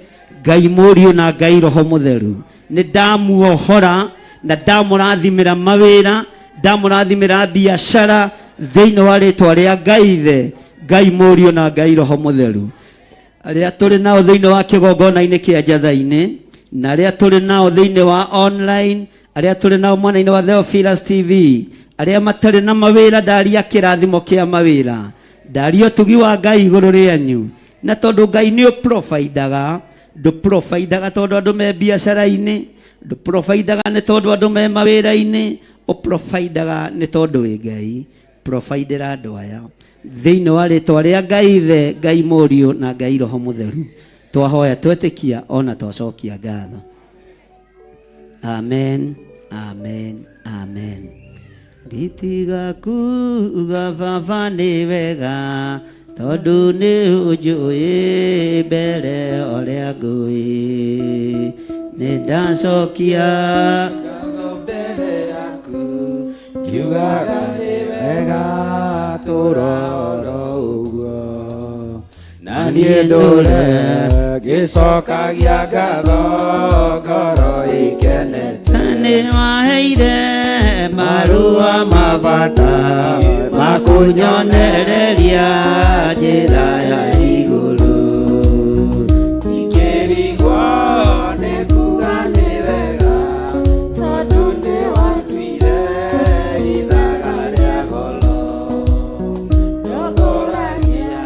Ngai Mũriũ na Ngai Roho Mũtheru. Nĩ ndamuohora na ndamũrathimĩra mawĩra, ndamũrathimĩra biacara thĩinĩ wa rĩtwa rĩa Ngai Ithe, Ngai Mũriũ na Ngai Roho Mũtheru. Arĩa tũrĩ nao thĩinĩ wa kĩgongona-inĩ kĩa njatha-inĩ, na arĩa tũrĩ nao thĩinĩ wa online, arĩa tũrĩ nao mwena-inĩ wa Theophilus TV, arĩa matarĩ na mawĩra, ndaria kĩrathimo kĩa mawĩra, ndaria ũtugi wa Ngai igũrũ rĩanyu. Na tondũ Ngai nĩ ũprovidaga, ndũprovidaga tondũ andũ me biacara-inĩ, Ndũprovidaga nĩ tondũ andũ me mawĩra-inĩ, ũprovidaga nĩ tondũ wĩ Ngai. Providera andũ aya thĩinĩ wa rĩtwa rĩa Ngai Ithe, Ngai Mũriũ na Ngai Roho Mũtheru, twahoya twetĩkia ona twacokia ngatho. Amen, amen, amen. Nditiga kuga Baba nĩ wega, tondũ nĩ ũnjũĩ mbere ũrĩa ngũĩ. Nĩ ndacokia ngatho mbere yaku, kiugaga nĩ wega tũroro ũguo. Na niĩ ndũre ngĩcokagia ngatho ngoro ikenete. Nĩ waheire marũa ma bata ma kũnyonereria njĩra ya igũrũ. Ingĩrigwo nĩ kuga nĩ wega, tondũ nĩ watuire ithaga rĩa goro. Ndogoragia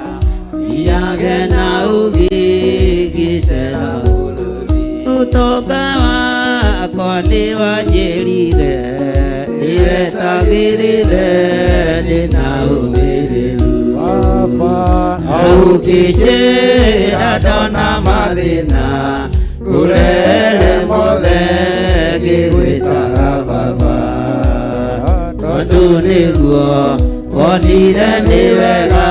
thiage na ũgĩgĩcera bũrũri. Ũtonga wakwa nĩ wanjĩrire, ndĩretagĩrĩre ndĩna ũmĩrĩru. Ũkĩnjĩra ndona mathĩna, ngũrehere mothe ngĩgwĩtaga Baba, tondũ nĩguo wonire nĩ wega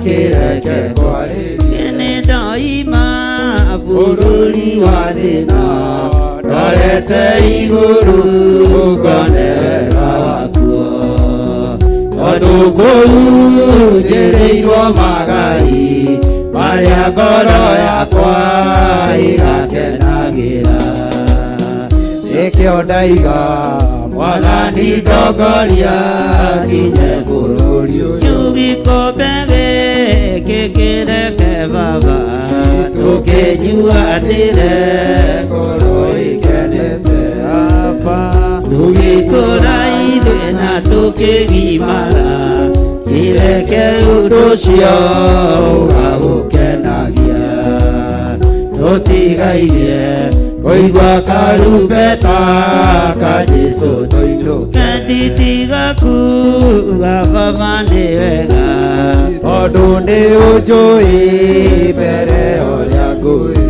kĩreke kwarĩrie. Nĩ ndoima bũrũri wa thĩna, ndorete igũrũ ngone wega wakuo. Tondũ kũu njĩrĩirwo magai marĩa ngoro yakwa igakenagĩra. Nĩkĩo ndaiga Mwathani ndongoria nginye bũrũri ũyũ. Gĩkombe gĩkĩ kĩreke Baba, tũkĩnyuanĩre ngoro ikenete. Tũgĩtũra ithuĩ na tũkĩgimara, kĩreke ũndũ ũcio ũgagũkenagia. Tũtigairie kũigua karumbeta ka Jesũ tũinũke. Nditiga kuga Baba nĩ wega, tondũ nĩ ũnjũĩ mbere ũrĩa ngũĩ.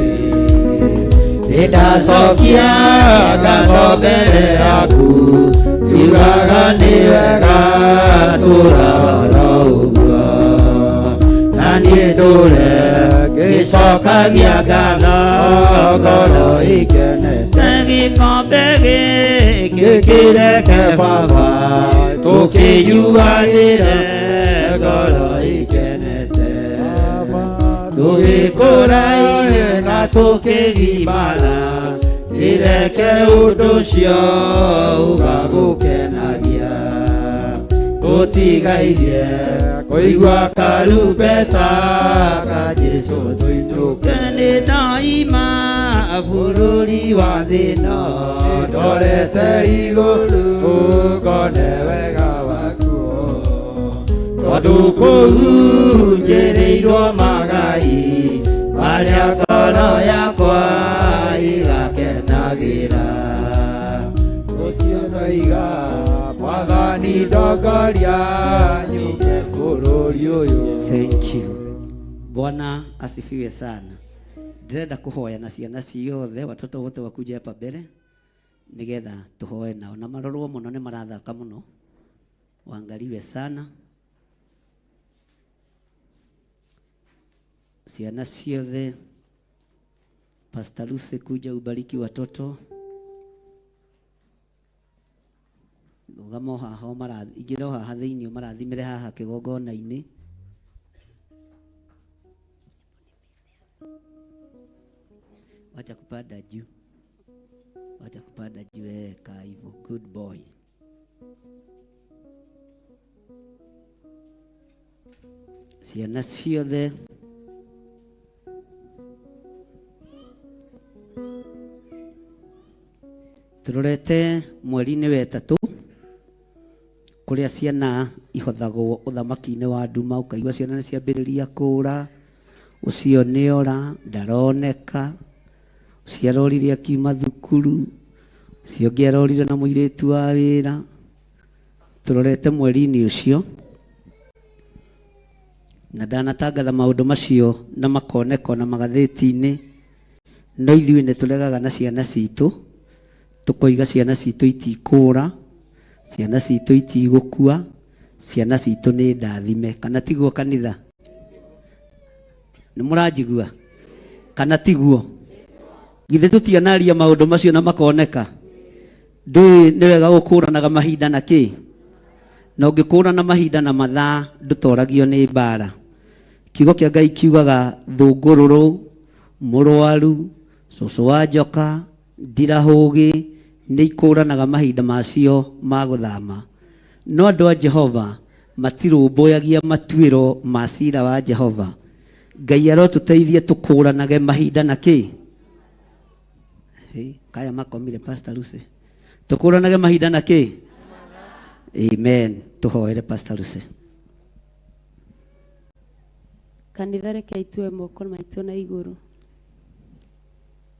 Nĩ ndacokia ngatho mbere yaku, kiugaga nĩ wega tũroro ũguo. Na niĩ ndũre ngĩcokagia ngatho ngoro ikenete. Gĩkombe gĩkĩ kĩreke Baba, tũkĩnyuanĩre ngoro ikenete. Tũgĩkũraire na tũkĩgimara, kĩreke ũndũ ũcio ũgagũkenagia. Tũtigairie kũigua karumbeta ka Jesũ tũinũke. Nĩ ndoima bũrũri wa thĩna, ndorete igũrũ ngone wega wakuo. Tondũ kũu njĩrĩirwo magai marĩa ngoro yakwa igakenagĩra. Gũtirĩ ndaiga Mwathani ndongoria nyume bũrũri ũyũ. Thank you. Bwana asifiwe sana. Ndĩrenda kũhoya na ciana ciothe, watoto wote wakuje hapa mbele nigetha tuhoe nao, na marorwo mũno nĩ marathaka mũno, waangaliwe sana. Ciana ciothe, Pastor Lucy kuja ubariki watoto. Rũgamo haha ingĩra haha thĩinĩ ũmarathimĩre haha kĩgongona-inĩ. Wacha kupanda juu, wacha kupanda juu. Kaa hivyo, good boy. Ciana ciothe, turorete mweri-inĩ wa ĩtatũ kũrĩa ciana ihothagwo ũthamaki-inĩ wa nduma. Ũkaigua ciana nĩ ciambĩrĩria kũũra, ũcio nĩ ora ndaroneka, ũcio arorire akiuma thukuru, cio ngĩarorire na mũirĩtu wa wĩra tũrorete mweri-inĩ ũcio na ndanatangatha maũndũ macio na makoneko na magathĩti-inĩ, no ithuĩ nĩ tũregaga na ciana citũ, tũkoiga ciana citũ itikũra, ciana citũ itigũkua, ciana citũ nĩ ndathime. Kana tiguo kanitha? Nĩ mũranjigua? Kana tiguo? Githĩ tũtianaria maũndũ macio na makoneka? Ndũĩ nĩ wega gũkũranaga mahinda na kĩ? Na ũngĩkũrana mahinda na mathaa ndũtoragio nĩ mbara. Kiugo kĩa Ngai kiugaga thũngũrũrũ, mũrwaru, cũcũ wa njoka, ndirahũgĩ nĩ ikũranaga mahinda macio ma gũthama. No andũ a Jehova matirũmbũyagia matuĩro ma ciira wa Jehova. Ngai arotũteithie tũkũranage mahinda na kĩ? Kaya makomire Pastor Lucy. Tũkũranage mahinda na kĩ? Amen. Tũhoere Pastor Lucy. Kanitha reke itue moko maitũ na igũrũ.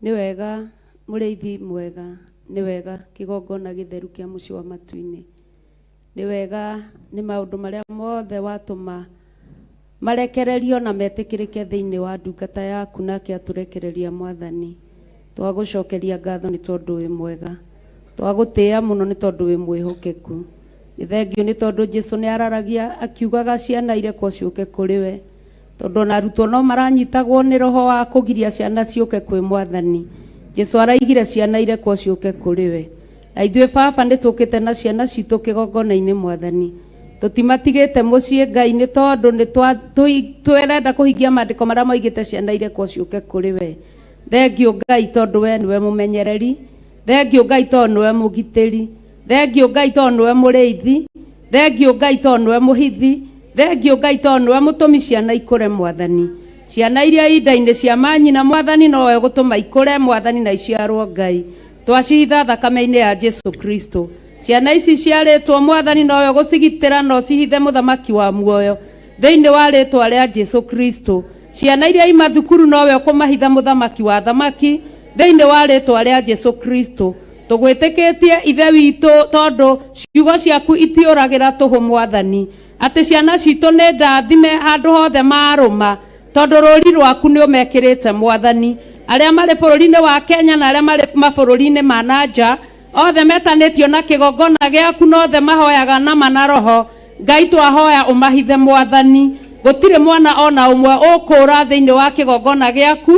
Nĩ wega mũrĩithi mwega, nĩ wega kĩgongona gĩtheru kĩa mũciĩ wa matu-inĩ. Nĩ wega nĩ maũndũ marĩa mothe watũma marekererio na metĩkĩrĩke thĩinĩ wa ndungata yaku, nake atũrekereria Mwathani. Twagũcokeria ngatho nĩ tondũ wĩ mwega, twagũtĩĩa mũno nĩ tondũ wĩ mwĩhokeku. Nĩ thengio nĩ tondũ Jesũ nĩ araragia akiugaga ciana irekwo ciũke kũrĩ we, tondũ na arutwo no maranyitagwo nĩ roho wa kũgiria ciana ciũke kwĩ Mwathani. Jesũ araigire ciana irekwo ciũke kũrĩ we, na ithuĩ Baba nĩ tũkĩte na ciana citũ kĩgongona-inĩ Mwathani. Tũtimatigĩte mũciĩ Ngai nĩ tondũ nĩ twĩrenda kũhingia maandĩko marĩa moigĩte ciana irekwo ciũke kũrĩ we. Thengio Ngai tondũ we nĩwe mũmenyereri, thengio Ngai tondũ nĩwe mũgitĩri, thengio Ngai tondũ nĩwe mũrĩithi, thengio Ngai tondũ nĩwe mũhithi, thengio Ngai tondũ nĩwe mũtũmi ciana ikũre Mwathani. Ciana iria inda-inĩ cia manyina Mwathani nowe gũtũma ikũre Mwathani na iciarwo Ngai. Twacihitha thakame-inĩ ya Jesu Kristo. Ciana ici ciarĩtwo Mwathani nowe gũcigitĩra no cihithe mũthamaki wa muoyo thĩinĩ wa rĩtwa rĩa Jesu Kristo. Ciana iria ima thukuru nowe ũkũmahitha mũthamaki wa thamaki thĩinĩ wa rĩtwa rĩa Jesu Kristo. Tũgwĩtĩkĩtie ithe witũ tondũ ciugo ciaku itiũragĩra tũhũ Mwathani, atĩ ciana citũ nĩ ndathime handũ hothe marũma, tondũ rũri rwaku nĩ ũmekĩrĩte Mwathani. Arĩa marĩ bũrũri-inĩ wa Kenya na arĩa marĩ mabũrũri-inĩ ma nanja othe metanĩtio na kĩgongona gĩaku, na othe mahoyaga nama na roho. Ngai twahoya ũmahithe Mwathani. Gũtirĩ mwana ona ũmwe ũkũra thĩinĩ wa kĩgongona gĩaku,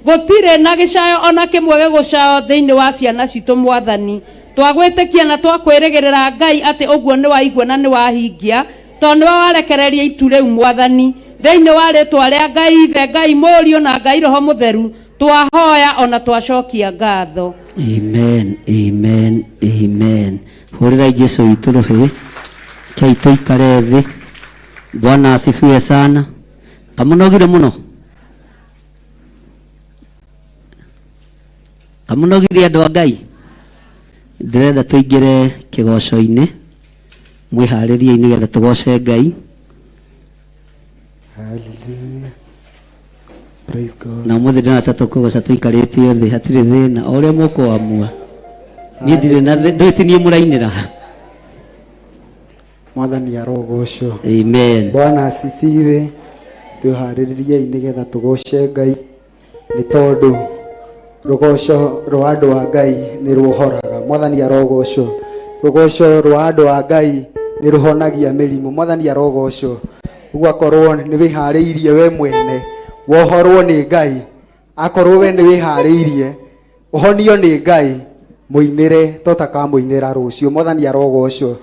gũtirĩ na gĩcayo ona kĩmwe gĩgũcayo thĩinĩ wa ciana citũ Mwathani. Twagwĩtĩkia na twakwĩrĩgĩrĩra Ngai atĩ ũguo nĩ waigua na nĩ wahingia, tondũ nĩwe warekereria itu rĩu Mwathani. Thĩinĩ wa rĩtwa rĩa Ngai Ithe, Ngai Mũriũ na Ngai Roho Mũtheru twahoya ona twacokia ngatho. Amen, amen, amen. Hũrĩrai Jesũ witũ rũhĩ, kei tũikare thĩ. Bwana asifiwe sana. Kamũnogire mũno? Kamũnogire andũ a Ngai? Ndĩrenda tũingĩre kĩgoco-inĩ, mwĩharĩrie nĩgetha tũgoce Ngai. Hallelujah. Praise God. Na mũthĩ ndĩrenda tũkũgoca tũikarĩtie thĩ, hatirĩ thĩna o ũrĩa mũkũamua. Niĩ ndirĩ na ndwĩtinie mũrainĩra. Mwathani arogocwo. Amen. Bwana asifiwe. Twĩharĩriei nĩgetha tũgoce Ngai nĩ tondũ rũgoco rwa andũ a Ngai nĩ rũhoraga. Mwathani arogocwo. Rũgoco rwa andũ a Ngai nĩ rũhonagia mĩrimũ. Mwathani arogocwo. Ũguo akorwo nĩ wĩharĩirie we mwene wohorwo nĩ Ngai, akorwo we nĩ wĩharĩirie ũhonio nĩ Ngai, mũinĩre tũtakamũinĩra rũciũ. Mwathani arogocwo.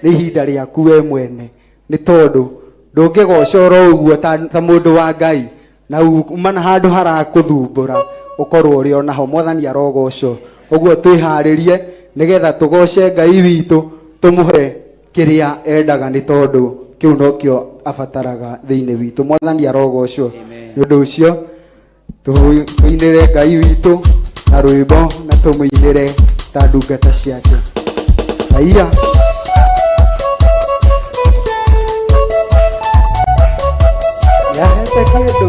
Nĩ ihinda rĩaku we mwene, nĩ tondũ ndũngĩgoca oro ũguo ta mũndũ wa Ngai na umana handũ harakũthumbũra ũkorwo ũrĩ onaho. Mwathani arogocwo. Ũguo twĩharĩrie nĩgetha tũgoce Ngai witũ, tũmũhe kĩrĩa endaga nĩ tondũ kĩu nokĩo abataraga thĩinĩ witũ. Mwathani arogocwo. Nĩ ũndũ ũcio tũinĩre Ngai witũ na rwĩmbo na tũmũinĩre ta ndungata ciake. Haiya. Yahete kĩndũ.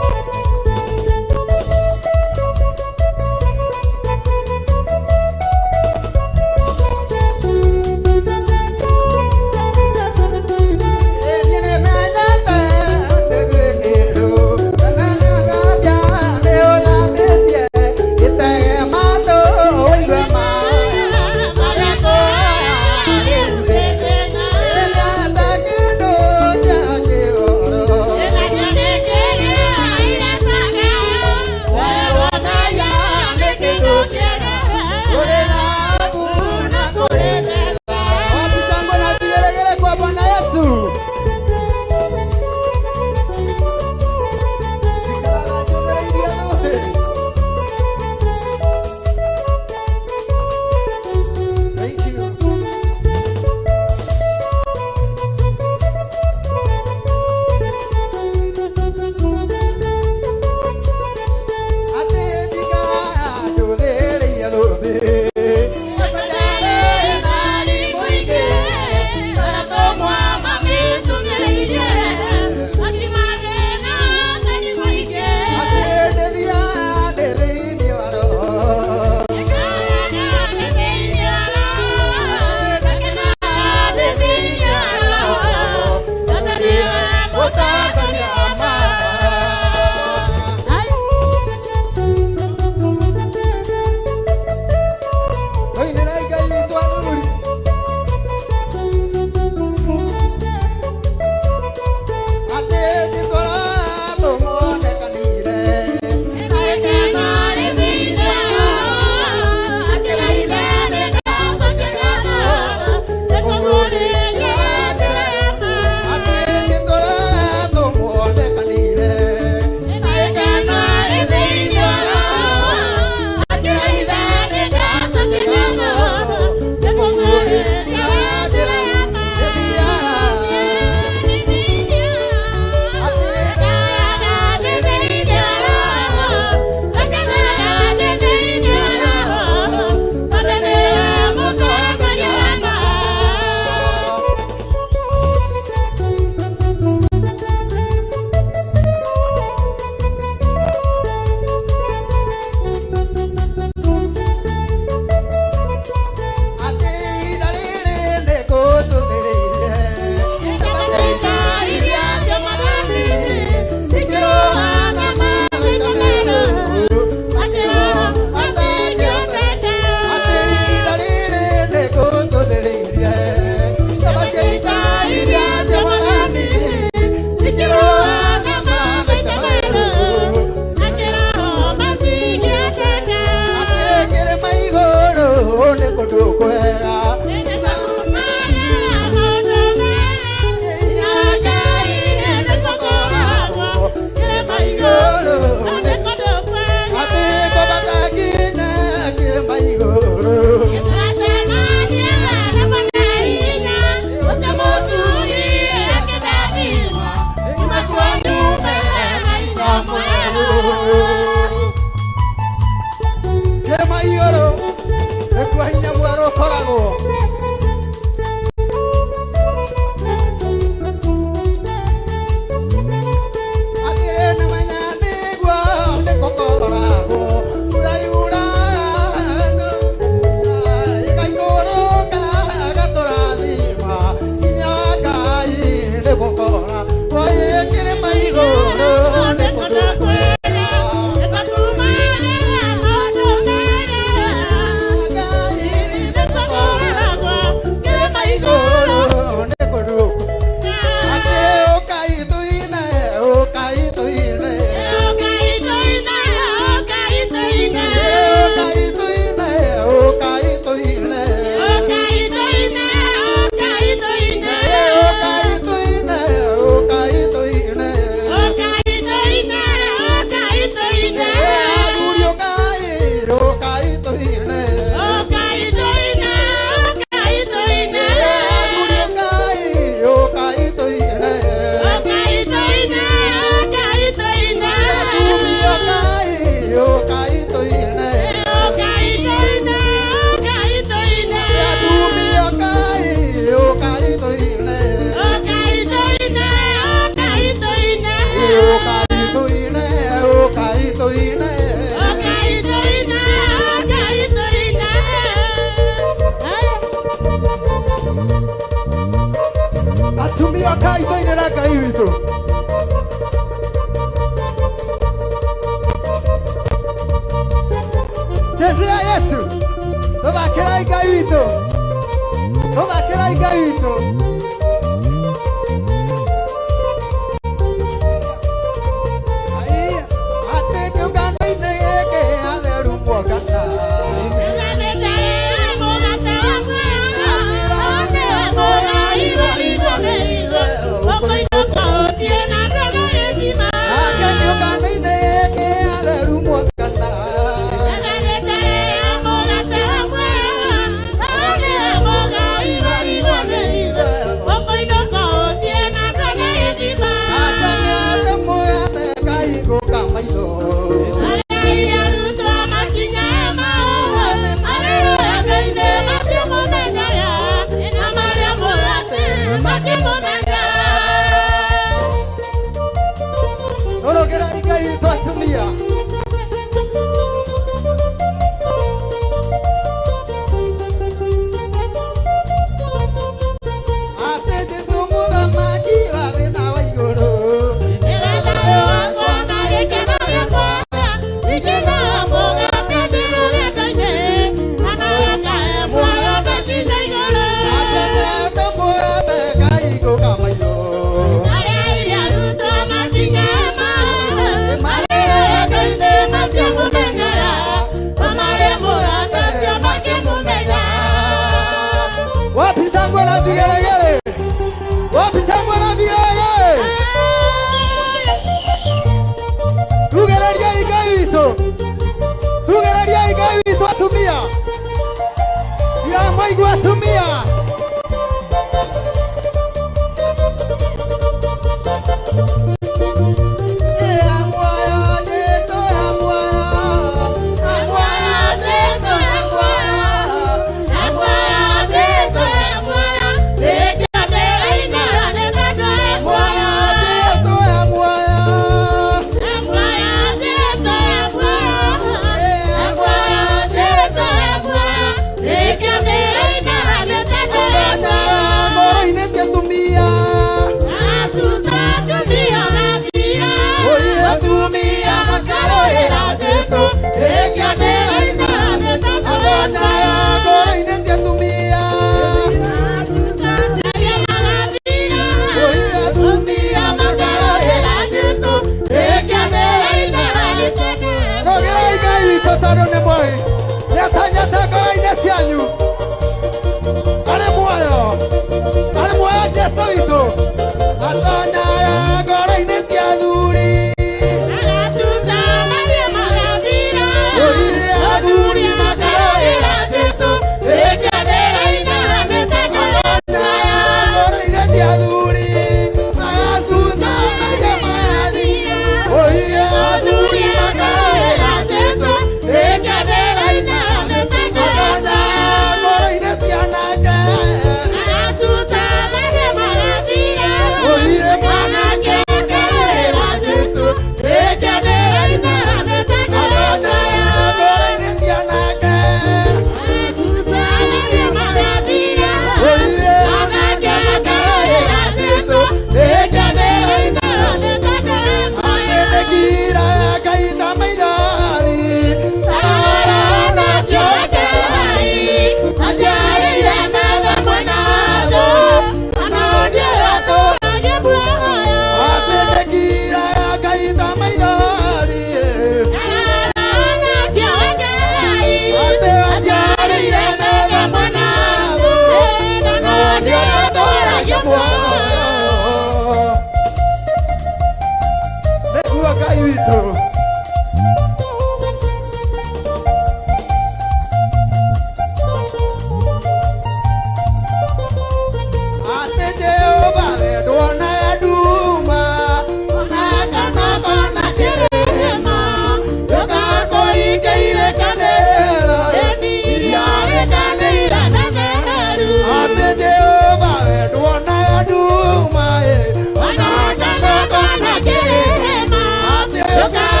Yoga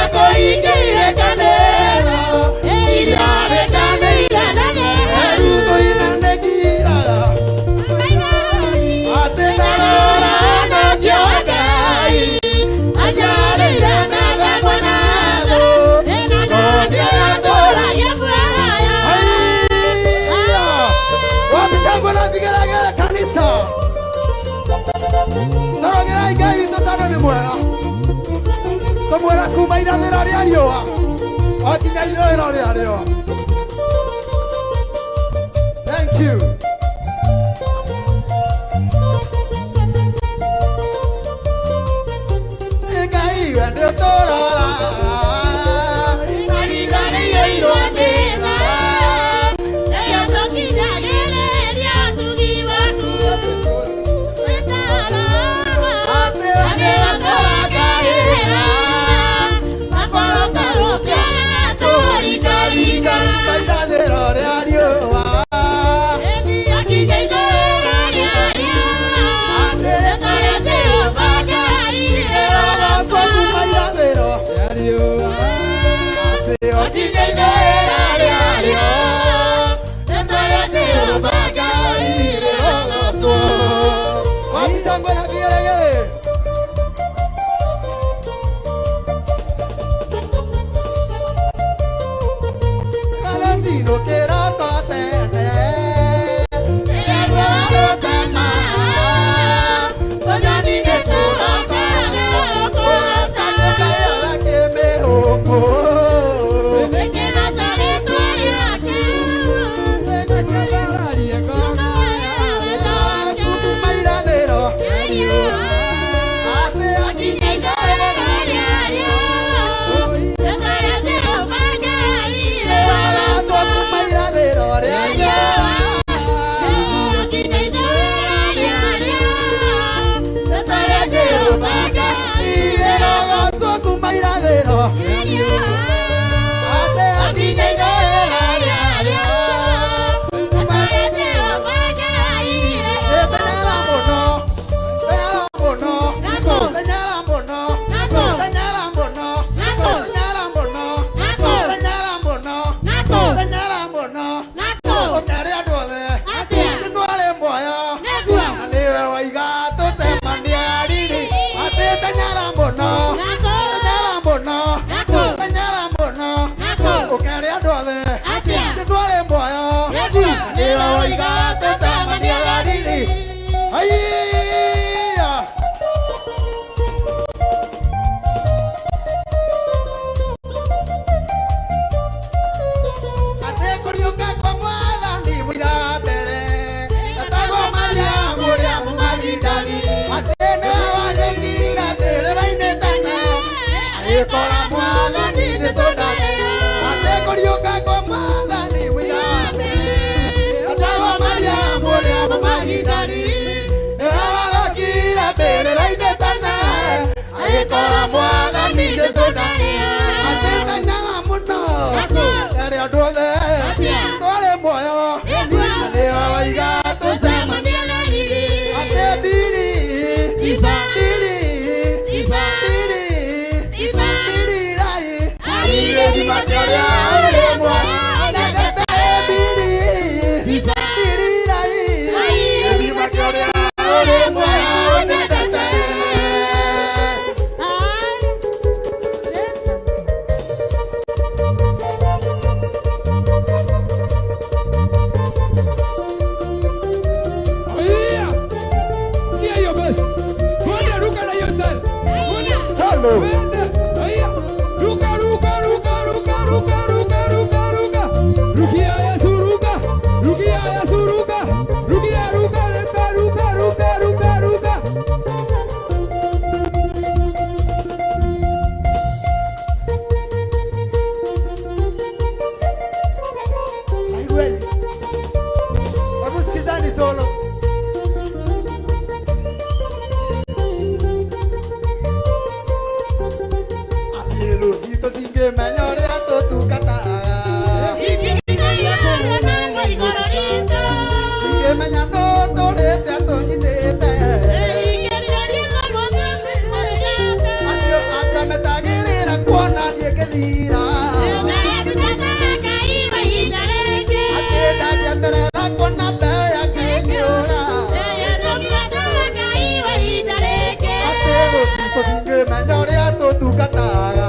mwega kuma irathĩro rĩa riũa o nginya ithũĩro rĩa rĩo. Thank you. Ngai we nĩ ũtũrora na riganĩire irwanĩra rĩrĩa tũkinyagĩrĩria ũtugi waku wĩtara atĩ nĩ ũtũrangagĩra makorokorũke tũringaringa irathĩro rĩa riũa akinya ithũĩro rĩa riũa atĩ rĩtarĩte ũbangaire kuma irathĩro rĩa riũa atĩ akinya ithũĩro rĩa riũa rĩtarĩte ũbangaire rogotwo wahitangwo na kĩgeregere. Valentino kĩroko tene rĩrĩa rwagũtema ũnyoninĩ tũrokoragũkũratagũkayora kĩmĩhũmũ nĩkĩrata rĩtwa rĩake nĩkĩrarie ngongaya kuma irathĩro atĩ akinya ithũĩro rĩa riũa rĩtarĩte ũbangaire rogotwo kuma irathĩro rĩa riũa akinya ithũĩro rĩa riũa rĩtarĩte ũbangaire rogotwo kuma irathĩro rĩa riũa atĩ akinya ithũĩro rĩa riũa rĩtarĩte ũbangaire Tenyara mũno tenyara mũno tenyara mũno tenyara mũno tenyara mũno tenyara mũno tenyara mũno ũkĩarĩ andũ othe nĩtwarĩ muoyo na nĩwe waiga tũtemania riri atĩ tenyara mũno tenyara mũno tenyara mũno ũkĩarĩ andũ othe nĩtwarĩ muoyo na nĩwe waiga tũtemania riri. Aiya atekũriũka kwa Mwathani mũira mbere atagwo Mariamu ũrĩa mũmagidali atĩ nĩwe wandĩkire mbĩrĩra-inĩ tene agĩkora Mwathani nĩ tũndane atekũriũka kwa Mwathani mũira mbere atagwo Mariamu ũrĩa mũmagidali nĩwe wandĩkire mbĩrĩra-inĩ tene agĩkora Mwathani nĩ tũndane atĩ tenyara mũno erĩ andũ othe twarĩ muoyo na nĩwe waiga tũcemania atĩ mbiri rai gĩthima kĩrĩa ũrĩ muoyo nyendete mbiri rai gĩthima kĩrĩa ũrĩ muoyo nyendete. Hello. Vamos sikizani solo. Luzito singemenya ũrĩa tũtungataga singemenya tũtũrĩte tũnyitĩte ametagĩrĩra kuona niĩ ngĩthira atĩ ndangĩeterera kuona mbeũ yake ĩkĩũra atĩ Luzito singemenya ũrĩa tũtungataga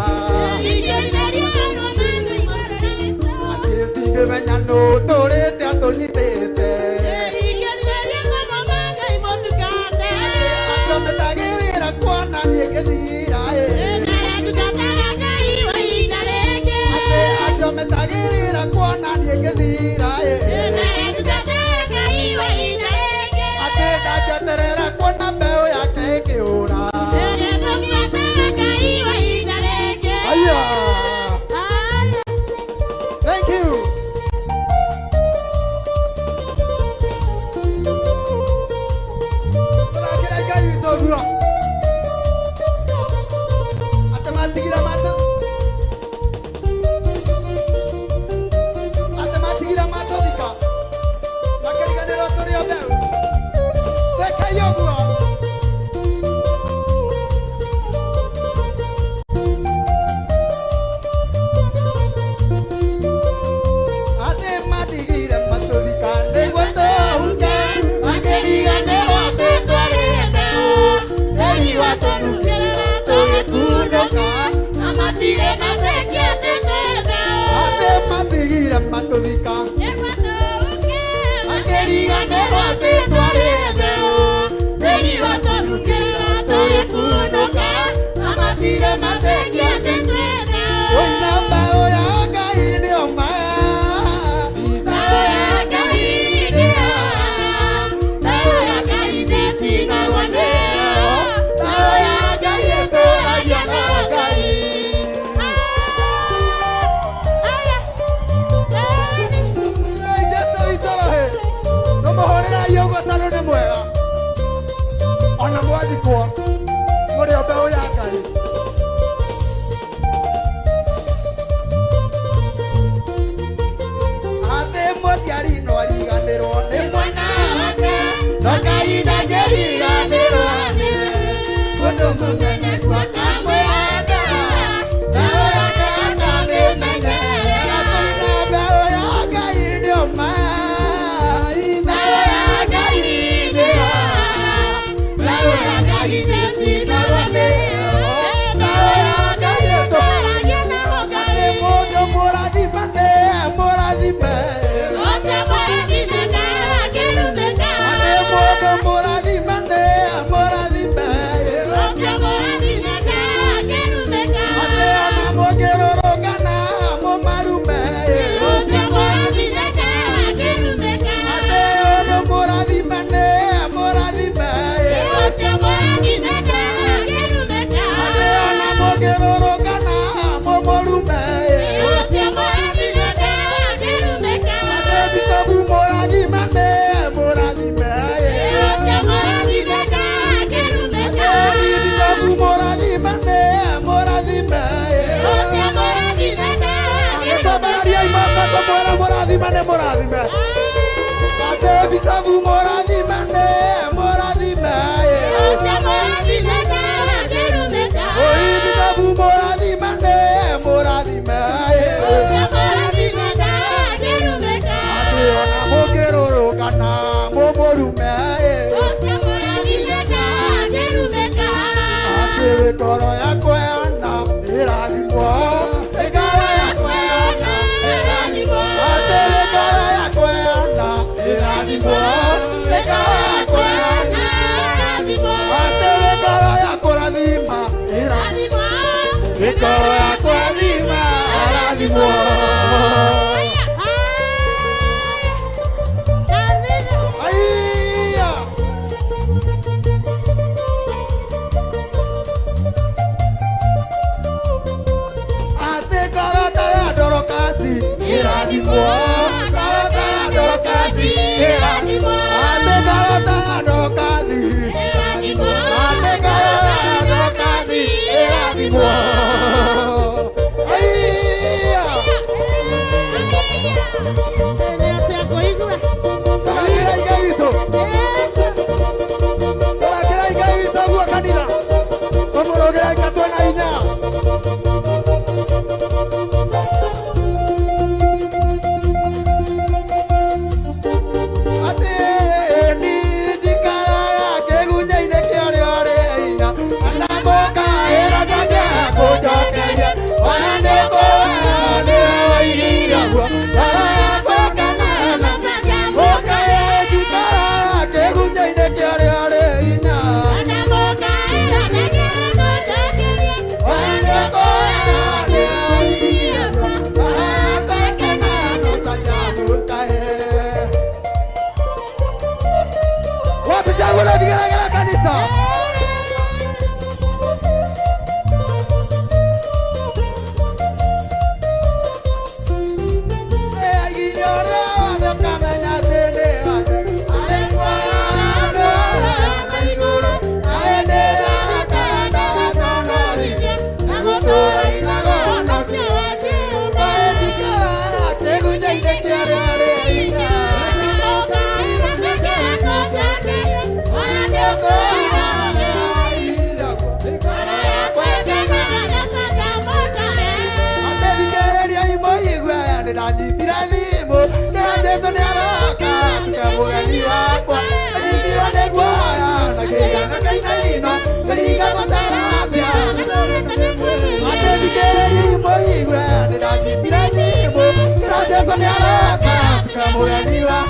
Kamu yang bilang,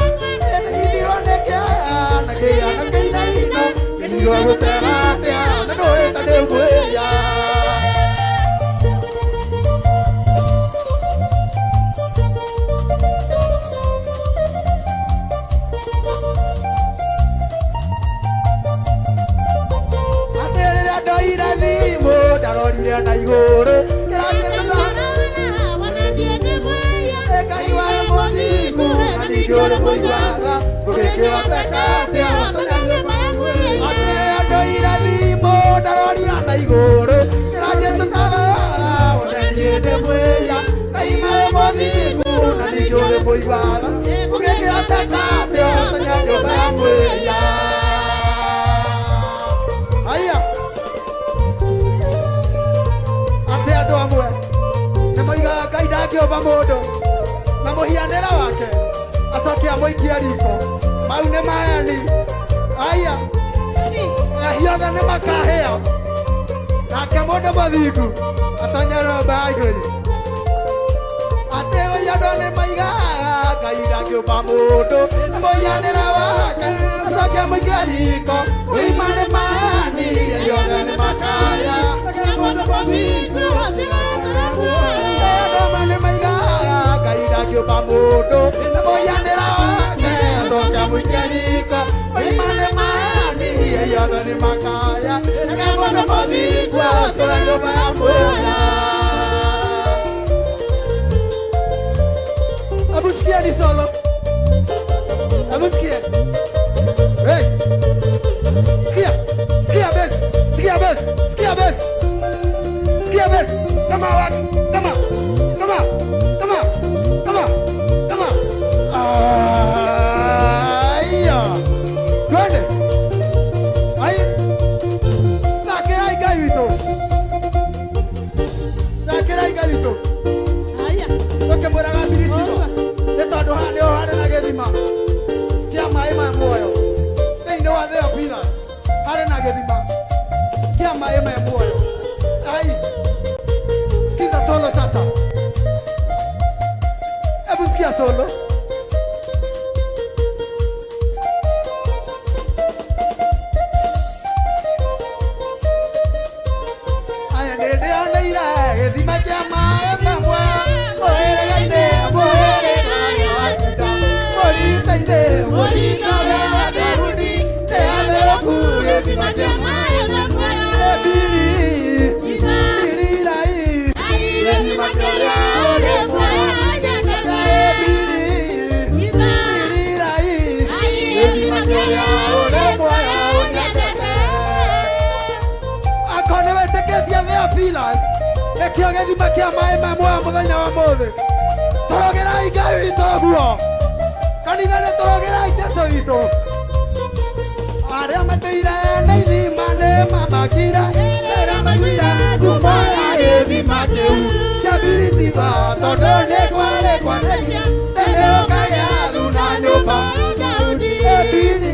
ini di Ndio guteratia na ndoe ta de mweya. Aterera doira thimo darorire na iguru kiragetha Ekai wa mothiku na ndigore muiwaga gugikira tekatia ate adoira thimo daroria na iguru kiragetha tarara onendiende mweya kai wa mothiku na ndigore muiwaga gugikira tekatia onendiende mweya. Aya ate andu amwe nimoigaga Ngai ndangĩũmba mũndũ na mũhianĩra wake acoke amũikie riko. Mau nĩ maeni. Aya ahiothe nĩ makahĩa nake mũndũ mũthingu atonya nyũmba ya igũrũ. Atĩ andũ nĩ moigaga Ngai ndangĩũmba mũndũ na mũhianĩra wake acoke amũikie riko. Ima nĩ maeni ahiothe nĩ makahĩa nake mũndũ mũthingu Kiuba mudu na moyanira wake ndoka mukerika oimane mani yeyothe ni makaya ngemono mothigwa tora nyumba ya mwana. Abusikia ni solo abusikia hey skia bet kama watu kama Kia mai ma moyo. They know they are pillars. Hare na gedima. Kia mai ma moyo. Ai. Sikiza solo sasa. Hebu sikia solo. Aya nende anaira gedima kia mai ma moyo. Oere gaine moere Ekio gethima kia mai ma moya muthenya wa mothe torogerai Ngai witũ guo kanitha nĩ torogerai Jesũ witũ arĩa matũire na ithima nĩ mamakire rĩrĩa maiguire ngumo ya gĩthima kĩu kĩa Birisiba tondũ nĩ kwarĩ kwanĩire rĩrĩa ũkagĩa thuna nyũmba ebiri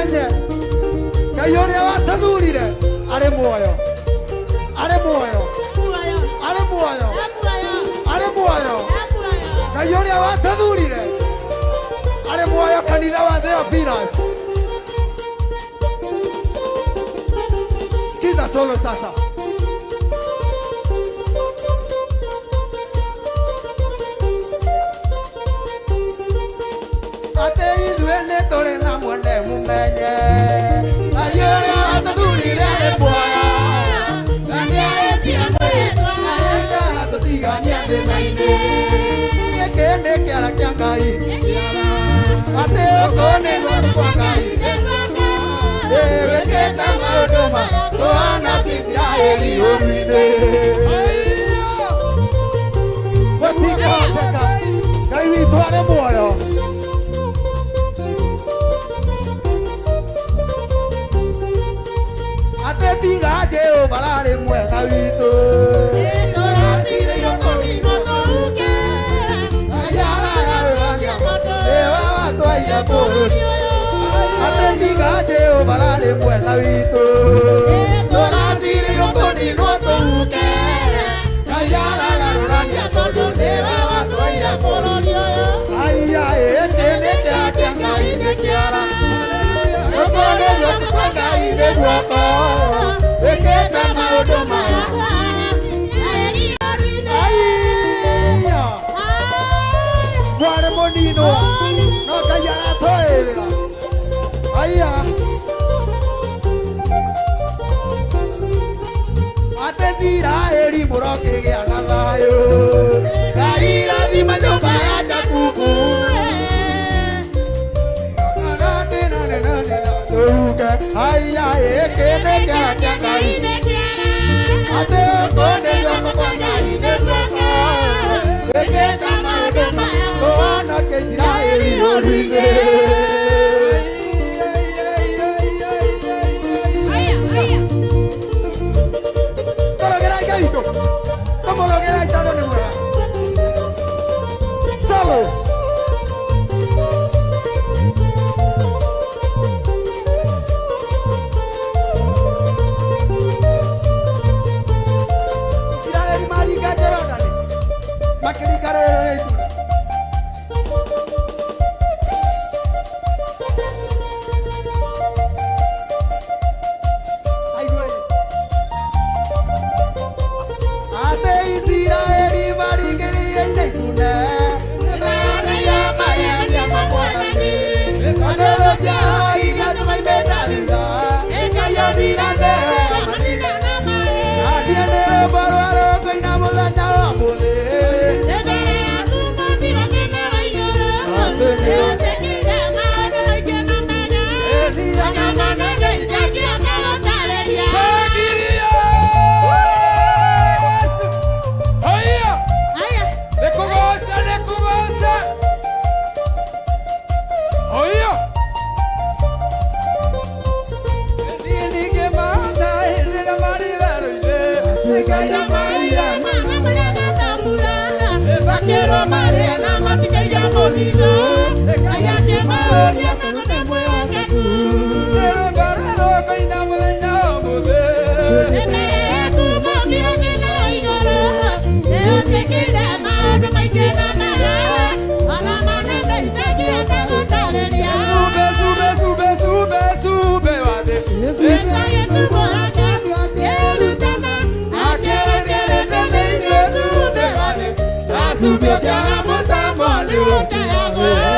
mumenye Ngai uria watathurire ari muoyo ari muoyo ari muoyo ari muoyo Ngai uria watathurire ari muoyo kanitha wa Theophilus. Sikiza solo sasa. Ate ithuĩ nĩ tũrĩ na mwene mũmenye Ngai ũrĩa watathurire arĩ muoyo na nĩahĩtia mwĩhĩtwa arenda tũtigania thĩna-inĩ. Gĩkĩ nĩ kĩara kĩa Ngai atĩ ũkũ nĩguo kwa Ngai wĩkĩte maũndũ ma tũhana Isiraeli ũru-inĩ. Gũtingĩhoteka Ngai witũ arĩ muoyo. Tiga Jehova arĩ mwega witũ tiga Jehova arĩ mwega witũ tũrathirĩirwo kũninwo tũhuke Ngai aragarũrania tondũ nĩwe watũheire bũrũri ũyũ. Aya gĩkĩ nĩ kĩara kĩa Ngai nĩ kĩara ũguo nĩguo kwa Ngai nĩ guoko wĩkĩte maũndũ maya. Mwarĩ mũninwo no Ngai aratũĩrĩra. Aya atĩ Isiraeli mũrokĩgĩa na thayũ Ngai rathima nyũmba ya Jakubu. Aya gĩkĩ nĩ kĩara kĩa Ngai atĩ ũkũ nĩguo kwa Ngai nĩ guoko wĩkĩte maũndũ maya tũhonokie Isiraeli ũru-inĩ. Tũrogerai Ngai witũ tũmũrogerai tondũ nĩ mwega. Solo Subir a montanha,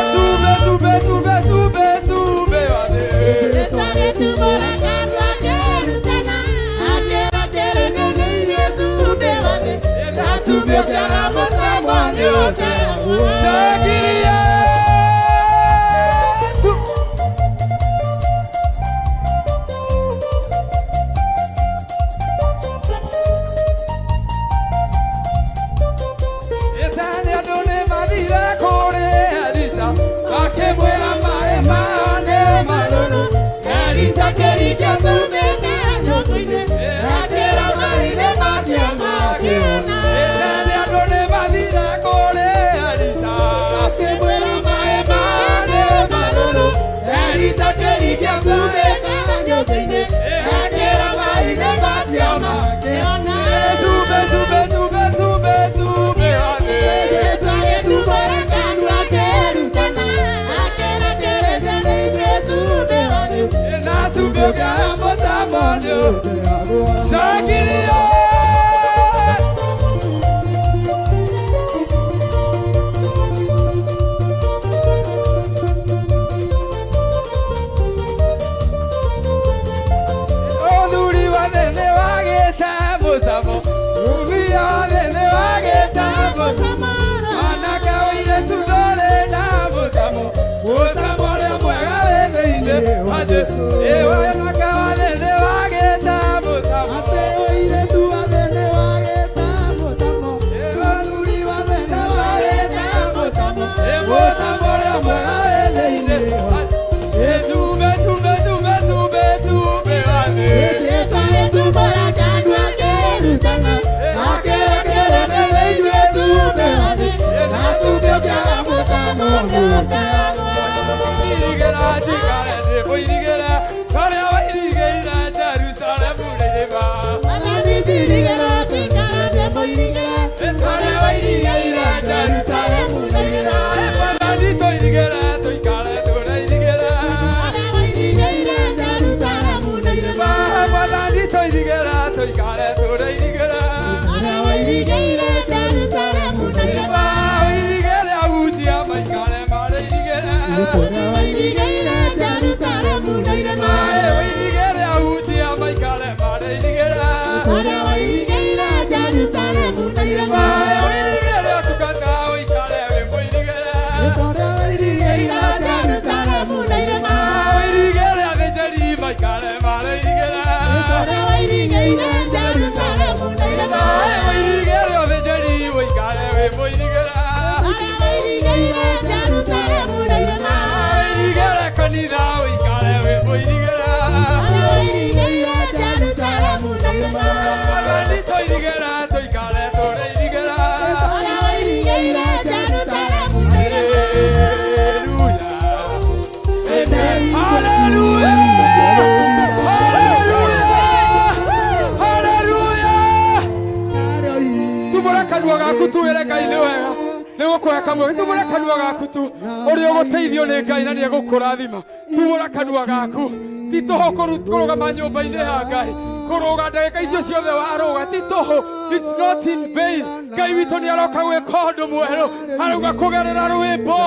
It's not in vain. Ngai witũ nĩaroka gwĩka ũndũ mwerũ, arauga kũgerera rwĩmbo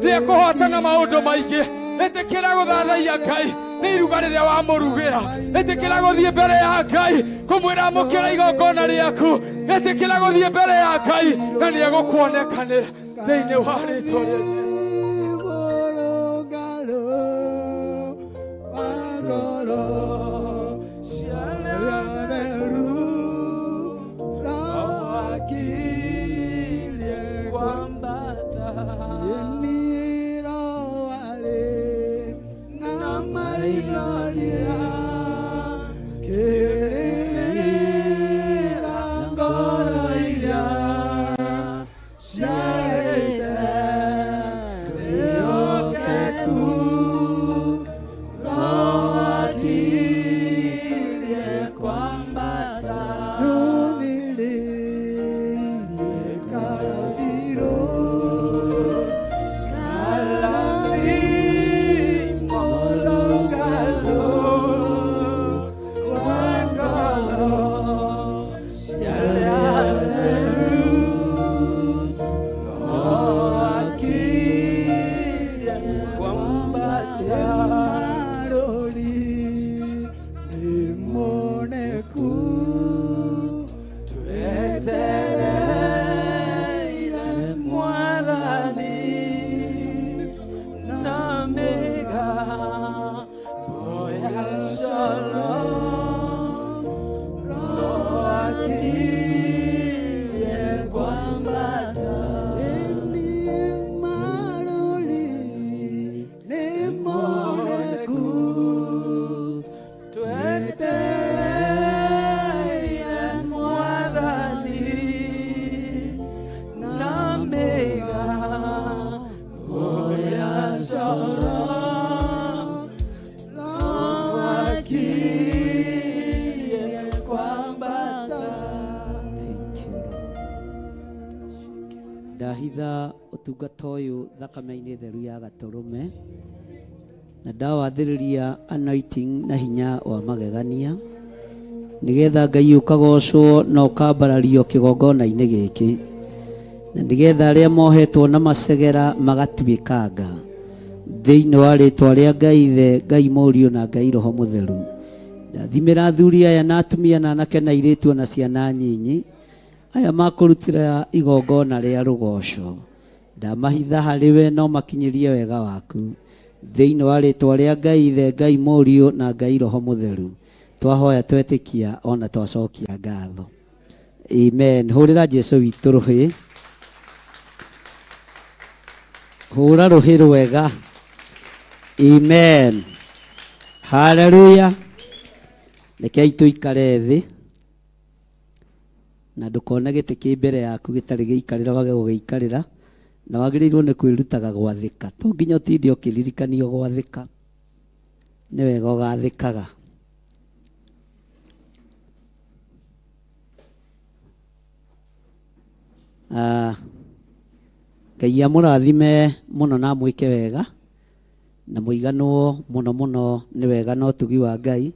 nĩekũhotana maũndũ maingĩ. Ĩtĩkĩra gũthathaiya Ngai nĩ iruga rĩrĩa wamũrugĩra. Ĩtĩkĩra gũthiĩ mbere ya Ngai kũmwĩra amũkĩra igongona rĩaku. Ĩtĩkĩra gũthiĩ mbere ya Ngai na nĩegũkuonekanĩra thĩinĩ wa rĩĩtwa rĩa Jesũ. ndahitha ũtungata ũyũ thakame-inĩ theru ya Gatũrũme na ndawathĩrĩria anointing na hinya wa magegania nigetha Ngai ukagocwo na ukambarario kĩgongona-inĩ gĩkĩ na nigetha arĩa mohetwo na macegera magatuĩkanga thĩinĩ wa rĩtwa rĩa Ngai Ithe, Ngai Mũriũ na Ngai Roho Mũtheru. Ndathimĩra athuri aya na atumia na anake na airĩtu na ciana nyinyi aya makũrutĩra igongona rĩa rũgoco. Ndamahitha harĩwe no makinyĩrie wega waku thĩinĩ wa rĩtwa rĩa Ngai Ithe, Ngai Mũriũ na Ngai Roho Mũtheru. Twahoya twetĩkia ona twacokia ngatho. Amen. Hũrĩra Jesũ witũ rũhĩ. Hũra rũhĩ rwega. Amen. Hallelujah. Rekei tũikare thĩ na ndũkone gĩtĩ kĩ mbere yaku gĩtarĩ gĩikarĩra wage gũgĩikarĩra na wagĩrĩirwo nĩ kwĩrutaga gwathĩka. To nginya ũtinde ũkĩririkanio gwathĩka, nĩ wega ũgathĩkaga. Ngai amũrathime mũno na mwĩke wega na mũiganwo mũno mũno nĩ wega na ũtugi wa Ngai.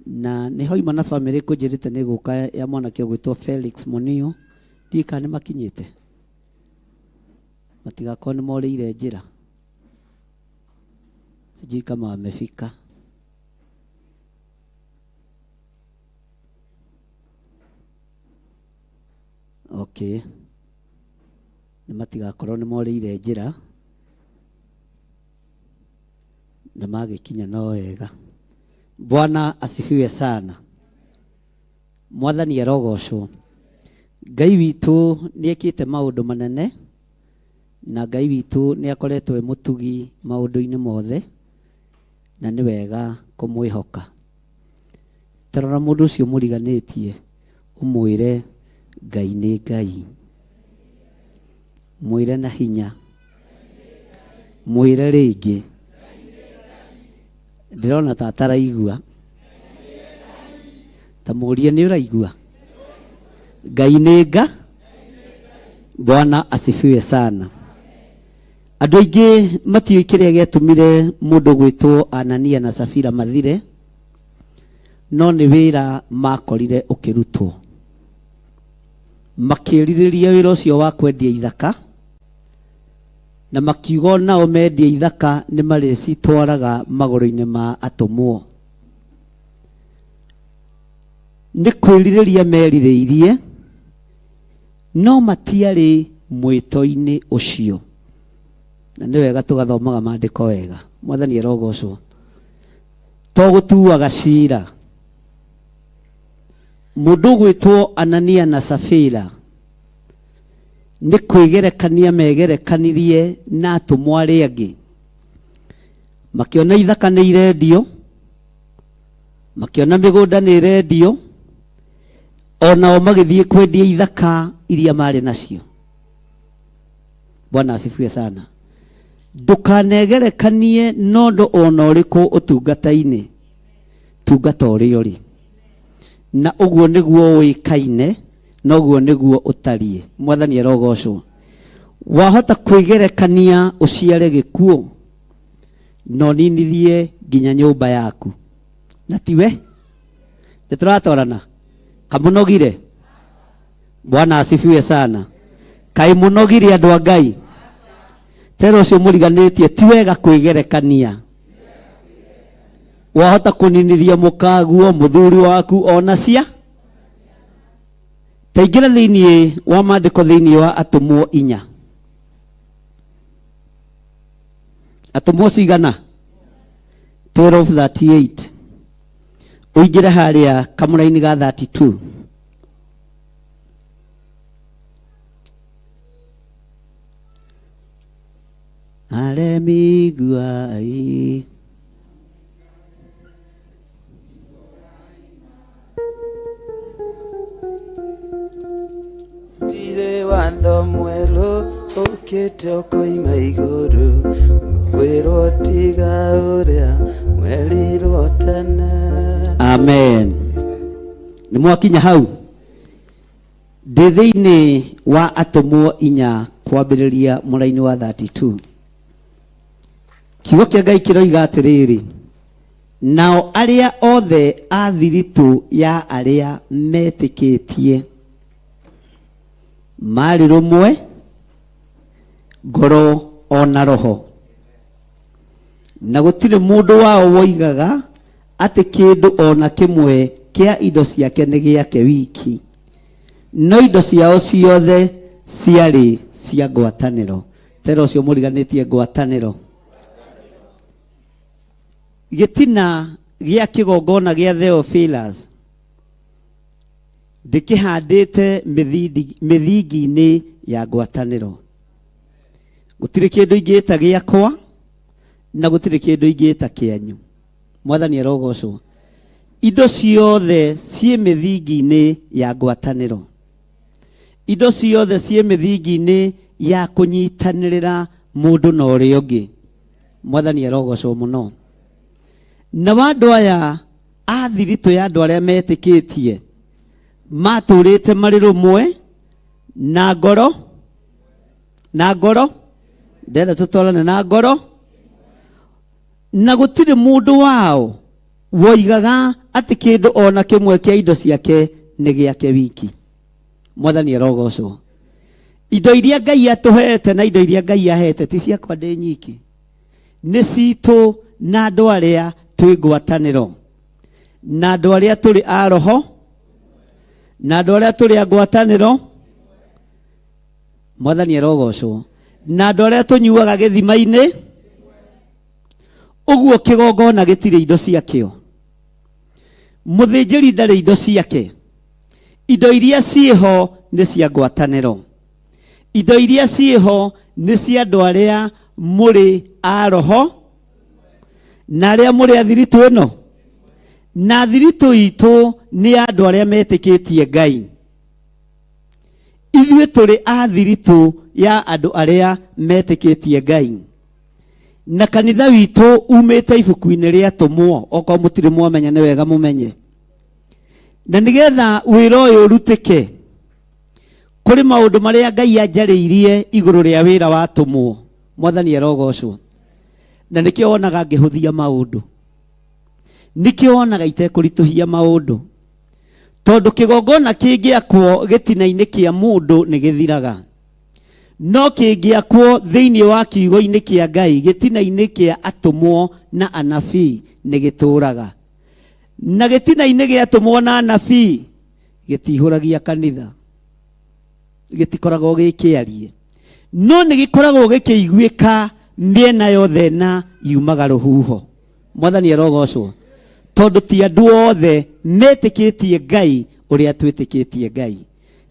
Na nĩ hoima na bamĩrĩ kũnjĩrĩte nĩ gũka ya mwanake ũgwĩtwo Felix Mũnio. Ndiĩ kana nĩ makinyĩte, matigakorwo nĩ morĩire njĩra, sijui kama wamefika. Okay, nĩ matigakorwo nĩ morĩire njĩra na magĩkinya no wega. Bwana asifiwe sana. Mwathani arogocwo. Ngai witũ nĩ ekĩte maũndũ manene na Ngai witũ nĩ akoretwo mũtugi maũndũ-inĩ mothe na nĩ wega kũmwĩhoka. Tarora mũndũ ũcio mũriganĩtie ũmwĩre Ngai nĩ Ngai. Mwĩre na hinya. Mwĩre rĩngĩ. Ndĩrona ta ataraigua. Ta mũrie nĩ ũraigua. Ngai nĩ Ngai. Bwana asifiwe sana. Andũ aingĩ matiũĩ kĩrĩa gĩatũmire mũndũ gwĩtwo Anania na Safira mathire, no nĩ wĩra makorire ũkĩrutwo. Makĩrirĩria wĩra ũcio wa kwendia ithaka na makiuga nao mendia ithaka nĩ marĩcitwaraga magũrũ-inĩ ma atũmwo. Nĩ kwĩrirĩria merirĩirie no matiarĩ mwĩto-inĩ ũcio. Na nĩ wega tũgathomaga maandĩko wega. Mwathani arogocwo. To gũtuaga cira. Mũndũ gwĩtwo Anania na Safira nĩ kwĩgerekania megerekanirie na atũmwo arĩa angĩ. Makĩona ithaka nĩ irendio, makĩona mĩgũnda nĩ irendio, onao magĩthiĩ kwendia ithaka iria marĩ nacio. Bwana asifiwe sana. Ndũkanegerekanie na ũndũ ona ũrĩkũ ũtungata-inĩ. Tungata ũrĩa ũrĩ. Na ũguo nĩguo ũĩkaine, na ũguo nĩguo ũtariĩ. Mwathani arogocwo. Wahota kwĩgerekania ũciare gĩkuũ, no ninithie nginya nyũmba yaku. Na tiwe? Nĩtũratwarana? Kamũnogire? Bwana asifiwe sana. Kaĩ mũnogire andũ a Ngai? Tero ũcio mũriganĩtie ti wega kwĩgerekania. Wahota kũninithia mũkaguo, mũthuri waku ona cia. Taingĩra thĩinĩ wa maandĩko thĩinĩ wa atũmwo 4. Atũmwo cigana? 12:38. Ũingĩre harĩa kamũra-inĩ ga 32. Aremiguai. Tire watho mwerũ ũkĩte ũkoima igũrũ, kwĩrwo tiga ũrĩa mwerirwo tene. Amen. Nĩ mwakinya hau? Ndĩ thĩinĩ wa atũmwo 4 kwambĩrĩria mũra-inĩ wa 32. Kiugo kĩa Ngai kĩroiga atĩrĩrĩ, nao arĩa othe a thiritũ ya arĩa metĩkĩtie marĩ rũmwe ngoro ona roho, na gũtirĩ mũndũ wao woigaga atĩ kĩndũ ona kĩmwe kĩa indo ciake nĩ gĩake wiki, no indo ciao ciothe ciarĩ cia ngwatanĩro. Tera ũcio mũriganĩtie ngwatanĩro. Gĩtina gĩa kĩgongona gĩa Theophilus ndĩkĩhandĩte mĩthingi-inĩ ya ngwatanĩro. Gũtirĩ kĩndũ ingĩĩta gĩakwa na gũtirĩ kĩndũ ingĩĩta kĩanyu. Mwathani arogocwo. Indo ciothe ciĩ mĩthingi-inĩ ya ngwatanĩro. Indo ciothe ciĩ mĩthingi-inĩ ya kũnyitanĩrĩra mũndũ na ũrĩa ũngĩ. Mwathani arogocwo mũno. Na andũ aya a thiritũ ya andũ arĩa metĩkĩtie matũrĩte marĩ rũmwe na ngoro ndenda tũtwarane na ngoro, na gũtirĩ mũndũ wao woigaga atĩ kĩndũ ona kĩmwe kĩa indo ciake nĩ gĩake wiki. Mwathani arogocwo. Indo iria Ngai atũhete na indo iria Ngai ahete ti ciakwa ndĩ nyiki, nĩ citũ na andũ arĩa twĩ ngwatanĩro, na andũ arĩa tũrĩ a roho, na andũ arĩa tũrĩ a ngwatanĩro. Mwathani arogocwo. Na andũ arĩa tũnyuaga gĩthima-inĩ. Ũguo kĩgongona gĩtirĩ indo ciakĩo. Mũthĩnjĩri ndarĩ indo ciake. Indo iria ciĩho nĩ cia ngwatanĩro. Indo iria ciĩho nĩ cia andũ arĩa mũrĩ a roho na arĩa mũrĩ a thiritũ ĩno. Na thiritũ itũ nĩ andũ arĩa metĩkĩtie Ngai. Ithuĩ tũrĩ a thiritũ ya andũ arĩa metĩkĩtie Ngai. Na kanitha witũ umĩte ibuku-inĩ rĩa tũmwo, okorwo mũtirĩ mwamenya nĩ wega mũmenye. Na nĩgetha wĩra ũyũ ũrutĩke, kũrĩ maũndũ marĩa Ngai anjarĩirie igũrũ rĩa wĩra wa tũmwo. Mwathani arogocwo. Na nĩkĩo wonaga ngĩhũthia maũndũ, nĩkĩo wonaga itekũritũhia maũndũ, tondũ kĩgongona kĩngĩakwo gĩtina-inĩ kĩa mũndũ nĩ gĩthiraga, no kĩngĩakwo thĩinĩ wa kiugo-inĩ kĩa Ngai gĩtina-inĩ kĩa atũmwo na anabii nĩ gĩtũraga. Na gĩtina-inĩ gĩa atũmwo na anabii gĩtihũragia kanitha, gĩtikoragwo gĩkĩarie, no nĩ gĩkoragwo gĩkĩiguĩka mĩena yothe na yumaga rũhuho. Mwathani arogocwo. Tondũ ti andũ othe metĩkĩtie Ngai ũrĩa twĩtĩkĩtie Ngai,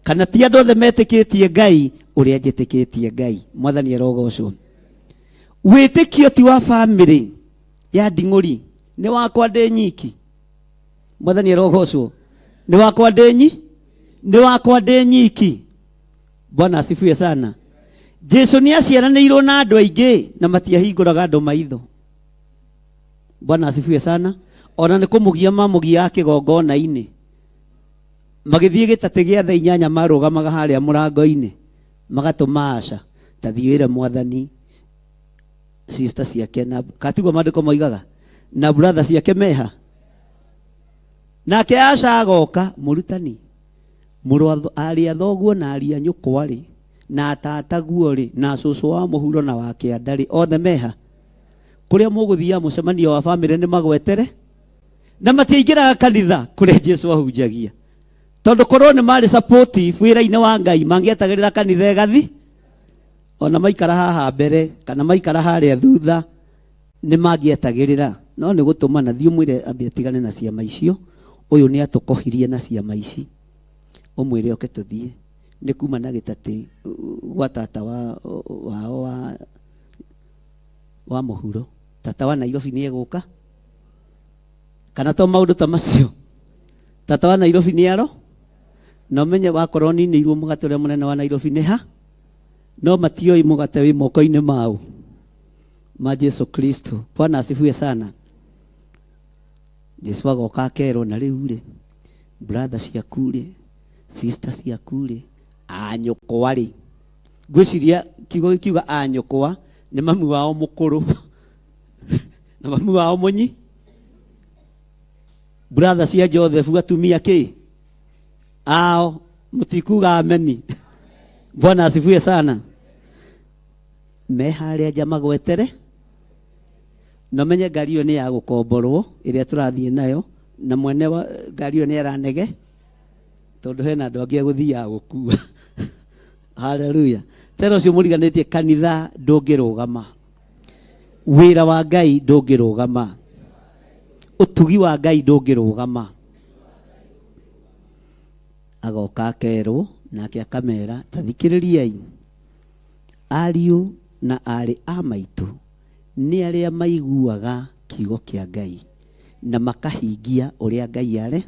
kana ti andũ othe metĩkĩtie Ngai ũrĩa njĩtĩkĩtie Ngai. Mwathani arogocwo. Wĩtĩkio ti wa bamĩrĩ ya nding'ũri, nĩ wakwa ndĩ nyiki. Mwathani arogocwo. Nĩ wakwa ndĩ nyiki. Bwana asifiwe sana. Jesu nĩ aciaranĩirwo na andũ aingĩ na matiahingũraga andũ maitho. Bwana asifiwe sana. Ona nĩ kũmũgia mamũgia kĩgongona-inĩ, magĩthiĩ gĩtatĩ gĩa thaa 8 marũgamaga harĩa mũrango-inĩ, magatũma aca ta thiĩre Mwathani. Sister ciake na katigwo maandĩko moigaga na brother ciake meha, nake aca agoka mũrutani, mũrũ arĩ a thoguo na arĩ a nyũkwa rĩ, na tataguo rĩ, na cũcũ wa mũhuro na wa kĩanda rĩ, othe meha. Kũrĩa mũgũthiia mũcemanio wa bamĩrĩ nĩ magwetere na matiaingĩraga kanitha kũrĩa Jesu ahunjagia, tondũ korwo nĩ marĩ supportive wĩra-inĩ wa Ngai mangĩetagĩrĩra kanitha ĩgathi, ona maikara haha mbere kana maikara harĩa thutha nĩ mangĩetagĩrĩra. No nĩ gũtũmana thiĩ mwĩre ambie tigane na ciama icio, ũyũ nĩ atũkohirie na ciama ici, ũmwĩre oke tũthiĩ. Nĩ kuma na gĩtatĩ gwa tata wao wa mũhuro, tata wa Nairobi nĩ egũka, kana to maũndũ ta macio. Tata wa Nairobi nĩ aro, no menye wakorwo ninĩirwo mũgate ũrĩa mũnene wa Nairobi nĩ ha, no matioi mũgate wĩ moko-inĩ mao ma Jesu Kristo. Bwana asifiwe sana. Jesu agoka akerwo na rĩu rĩ, brother ciaku rĩ, sister ciaku rĩ, anyũkwa rĩ. Ngwĩciria kiugo gĩkiuga anyũkwa nĩ mami wao mũkũrũ na mamu wao munyi brother cia Joseph atumia ki ao mutikuga ameni. Bwana asifiwe sana. Me haria jama gwetere no menye ngari yo ni ya gukomborwo iria turathie nayo na mwene wa ngari yo ni aranege tondu hena andu angi guthia gukua. Haleluya. Tero cio muriganitie kanitha ndungirugama, wira wa Ngai ndungirugama, utugi wa Ngai ndungirugama. Agoka kerwo nake akamera tathikiririai ariu na ari a maitu ni aria maiguaga kiugo kia Ngai na makahingia uria Ngai are.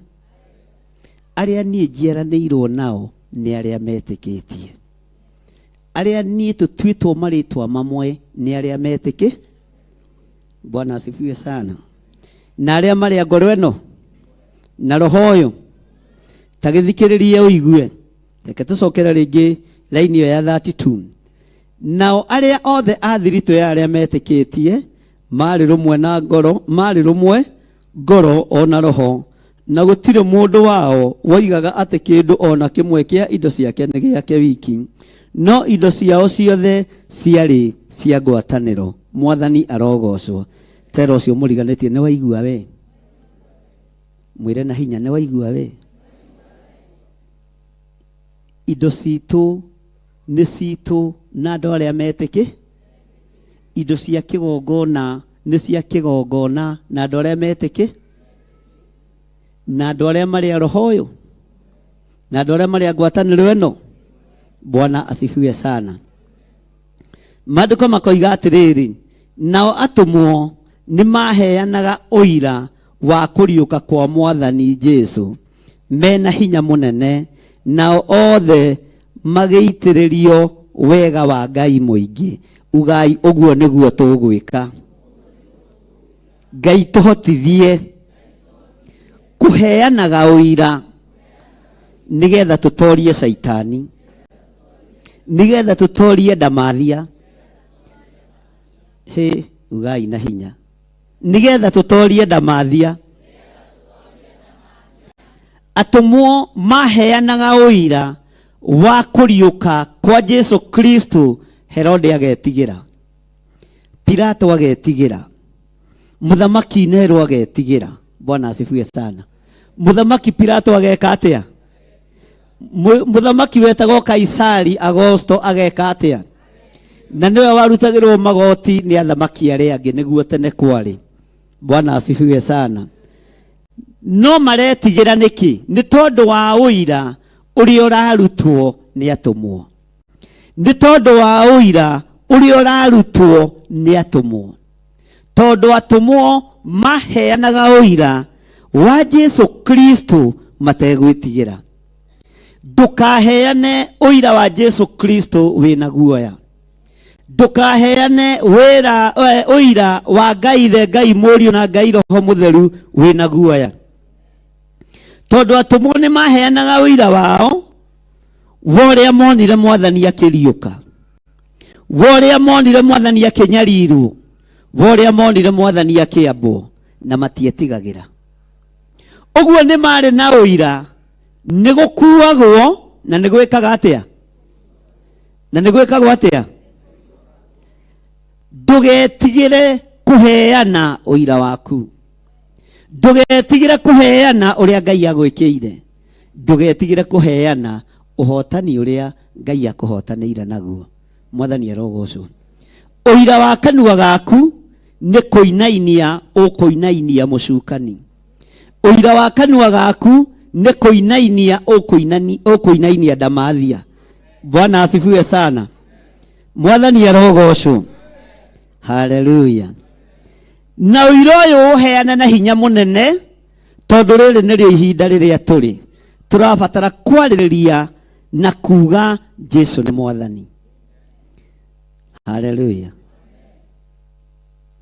Aria nie njiaranĩirwo nao ni aria metikitie. Aria nie tutwitwo maritwa mamwe ni aria metiki. Bwana asifiwe sana. Na aria maria ngoro eno na roho uyu tagithikiririe uigue. Reke tucokera ringi laini ya 32. Nao aria othe athirito ya aria metikitie mari rumwe na ngoro, mari rumwe ngoro ona roho, na gutire mundu wao woigaga ati kindu ona kimwe kia indo ciake ni giake wiki, no indo ciao ciothe ciari cia ngwataniro. Mwathani arogocwo. Tero cio muriganitie ni waigua we, mwire na hinya ni waigua we. Indo citu ni citu na andu aria metiki. Indo cia kigongona ni cia kigongona na andu aria metiki, na andu aria mari a roho uyu, na andu aria mari a ngwataniro eno. Bwana asifiwe sana. Maandiko makoiga atiriri, nao atumwo ni maheanaga uira wa kuriuka kwa Mwathani Jesu mena hinya munene, nao othe magiitiririo wega wa Ngai muingi. Ugai uguo niguo tugwika. Ngai tuhotithie kuheanaga uira nigetha tutorie Saitani, nigetha tutorie ndamathia. He ugai na hinya. Nigetha tutorie ndamathia. Atumwo maheanaga uira wa kuriuka kwa Jesu Kristo. Herode agetigira, Pilato agetigira, muthamaki Nero agetigira. Bwana asifiwe sana. Muthamaki Pilato ageka atia? Muthamaki wetagwo Kaisari Augusto ageka atia? Na niwe warutagirwo magoti ni athamaki aria angi niguo tene kwari. Bwana asifiwe sana. No maretigira niki? Ni tondu wa uira uri urarutwo ni atumwo. Ni tondu wa uira uri urarutwo ni atumwo. Tondu atumwo maheanaga uira wa Jesu Kristo mategwitigira. Ndukaheane uira wa Jesu Kristo wina guoya. Ndukaheane uira wa Ngai the Ngai Mũriũ na Ngai Roho Mũtheru wina guoya. Tondu atumwo ni maheanaga uira wao woria monire Mwathani akiriuka, woria monire Mwathani akinyarirwo, woria monire Mwathani akiambwo, na matietigagira. Uguo ni mari na uira ni gukuagwo na ni gwikaga atia? Na ni gwikagwo atia? Ndugetigire kuheana uira waku. Ndugetigire kuheana uria Ngai agwikiire. Ndugetigire kuheana uhotani uria Ngai akuhotanĩire naguo. Mwathani arogocwo. Uira wa kanua gaku ni kuinainia ukuinainia mucukani. Uira wa kanua gaku ni kuinainia ukuinainia ndamathia. Bwana asifiwe sana. Mwathani arogocwo. Haleluya. Na uira uyu uheana na hinya munene, tondu riri nĩrĩo ihinda rĩrĩa tũrĩ. Turabatara kwarĩrĩria na kuga Jesu ni Mwathani. Haleluya.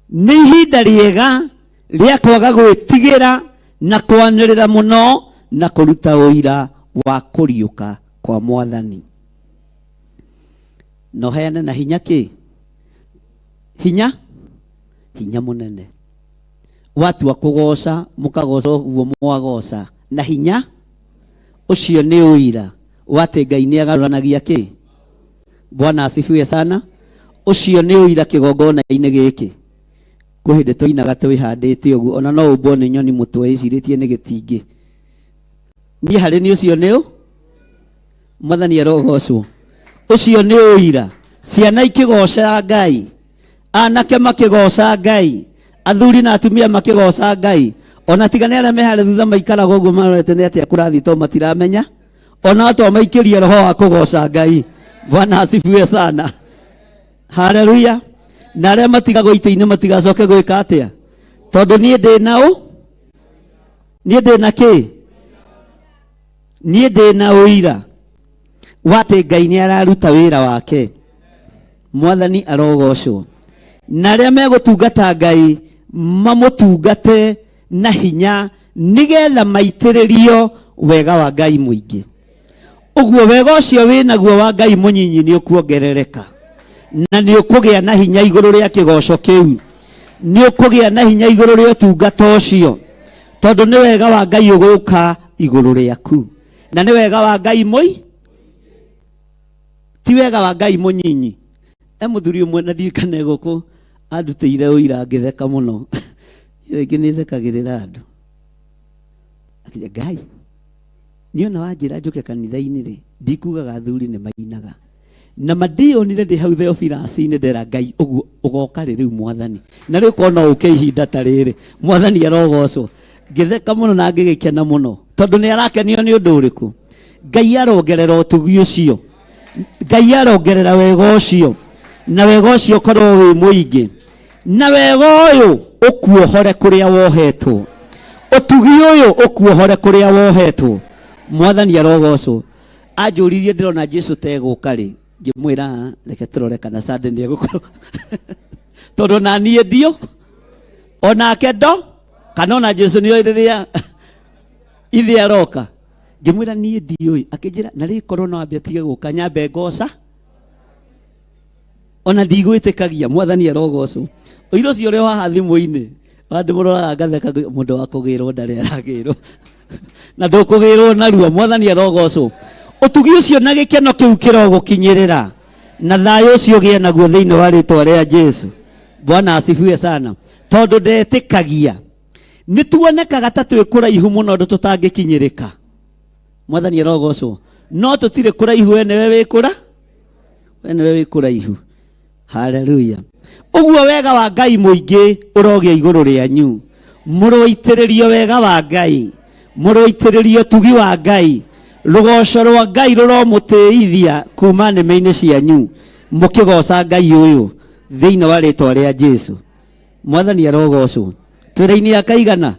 Ni ihinda rĩega rĩa kwaga gwĩtigĩra na kwanĩrĩra mũno na kũruta ũira wa kũriũka kwa Mwathani. No heane na hinya ki? Hinya? Hinya munene. watu wa kugoca mukagoca uguo mwagoca na hinya ucio ni uira wate Ngai ni agaruranagia ki. Bwana asifiwe sana. Ucio ni uira kigongona-ini giki kuhinde tuinaga twihandite uguo ona no ubwo ni nyoni mutwe iciritie ni gitingi ni hari ni ucio ni Mwathani arogocwo. Ucio ni uira ciana ikigoca Ngai, anake makigoca Ngai, athuri na atumia makigoca Ngai, ona tigane aria mehare thutha maikaraga uguo marorete ni atia kurathi to matiramenya, ona ato maikirie roho wa kugoca Ngai. Bwana asifiwe sana. Haleluya. Na aria matigagwo ite-ini matigacoke gwika atia tondu nie ndi nao, nie ndi na ki, nie ndi na uira wate Ngai ni araruta wira wake. Mwathani arogocwo. Na aria megutungata Ngai mamutungate na hinya nigetha maitiririo wega wa Ngai muingi. Uguo wega ucio winaguo wa Ngai munyinyi ni ukuongerereka na ni ukugia na hinya iguru ria kigoco kiu, ni ukugia na hinya iguru ria utungata ucio tondu ni wega wa Ngai uguka iguru riaku na ni wega wa Ngai ti wega wa Ngai munyinyi. Muthuri umwe na ndikane guku andutire uira ngitheka muno ringi ni thekagirira andu akija Ngai ni ona wanjira njuke kanitha-ini ri ndikugaga athuri ni mainaga na madionire ndi hau Theophilus-ini ndera Ngai uguo ugoka riu Mwathani na riu kona uke ihinda ta riri Mwathani arogocwo ngitheka muno na ngigikena muno tondu ni arakenio ni undu uriku. Ngai arongerera utugi ucio, Ngai arongerera wega ucio na wega ucio korwo wi muingi na wega uyu ukuohore kuria wohetwo, utugi uyu ukuohore kuria wohetwo. Mwathani arogocwo. Anjuririe ndirona Jesu teguka ri ngimwira reke turore kana Sunday ni egukorwo tondu na nie ndio ona kendo kana ona Jesu ni riria ithi aroka ngimwira nie ndioi akinjira na ri korwo no ambia tige guka nyambe ngoca ona ndigwitikagia. Mwathani arogocwo. Uiro ucio uri wa thimu-ini andu muroraga ngatheka mundu wa kugirwo ndari aragirwo na ndukugirwo narua. Mwathani arogocwo. Utugi ucio na gikeno kiu kirogukinyirira na thayo ucio gie naguo thiini wa ritwa ria Jesu. Bwana asifiwe sana. Tondu ndetikagia nituonekaga ta twi kuraihu muno ndu tutangikinyirika. Mwathani arogocwo. No tutire kuraihu wenewe wi kuraihu. Haleluya. Uguo wega wa Ngai muingi urogia iguru rianyu, muroitiririo wega wa Ngai, muroitiririo tugi wa Ngai, rugoco rwa Ngai ruromutiithia kuma neme-ini cianyu mukigoca Ngai uyu thiini wa ritwa ria Jesu. Mwathani arogocwo. Twira-ini akaigana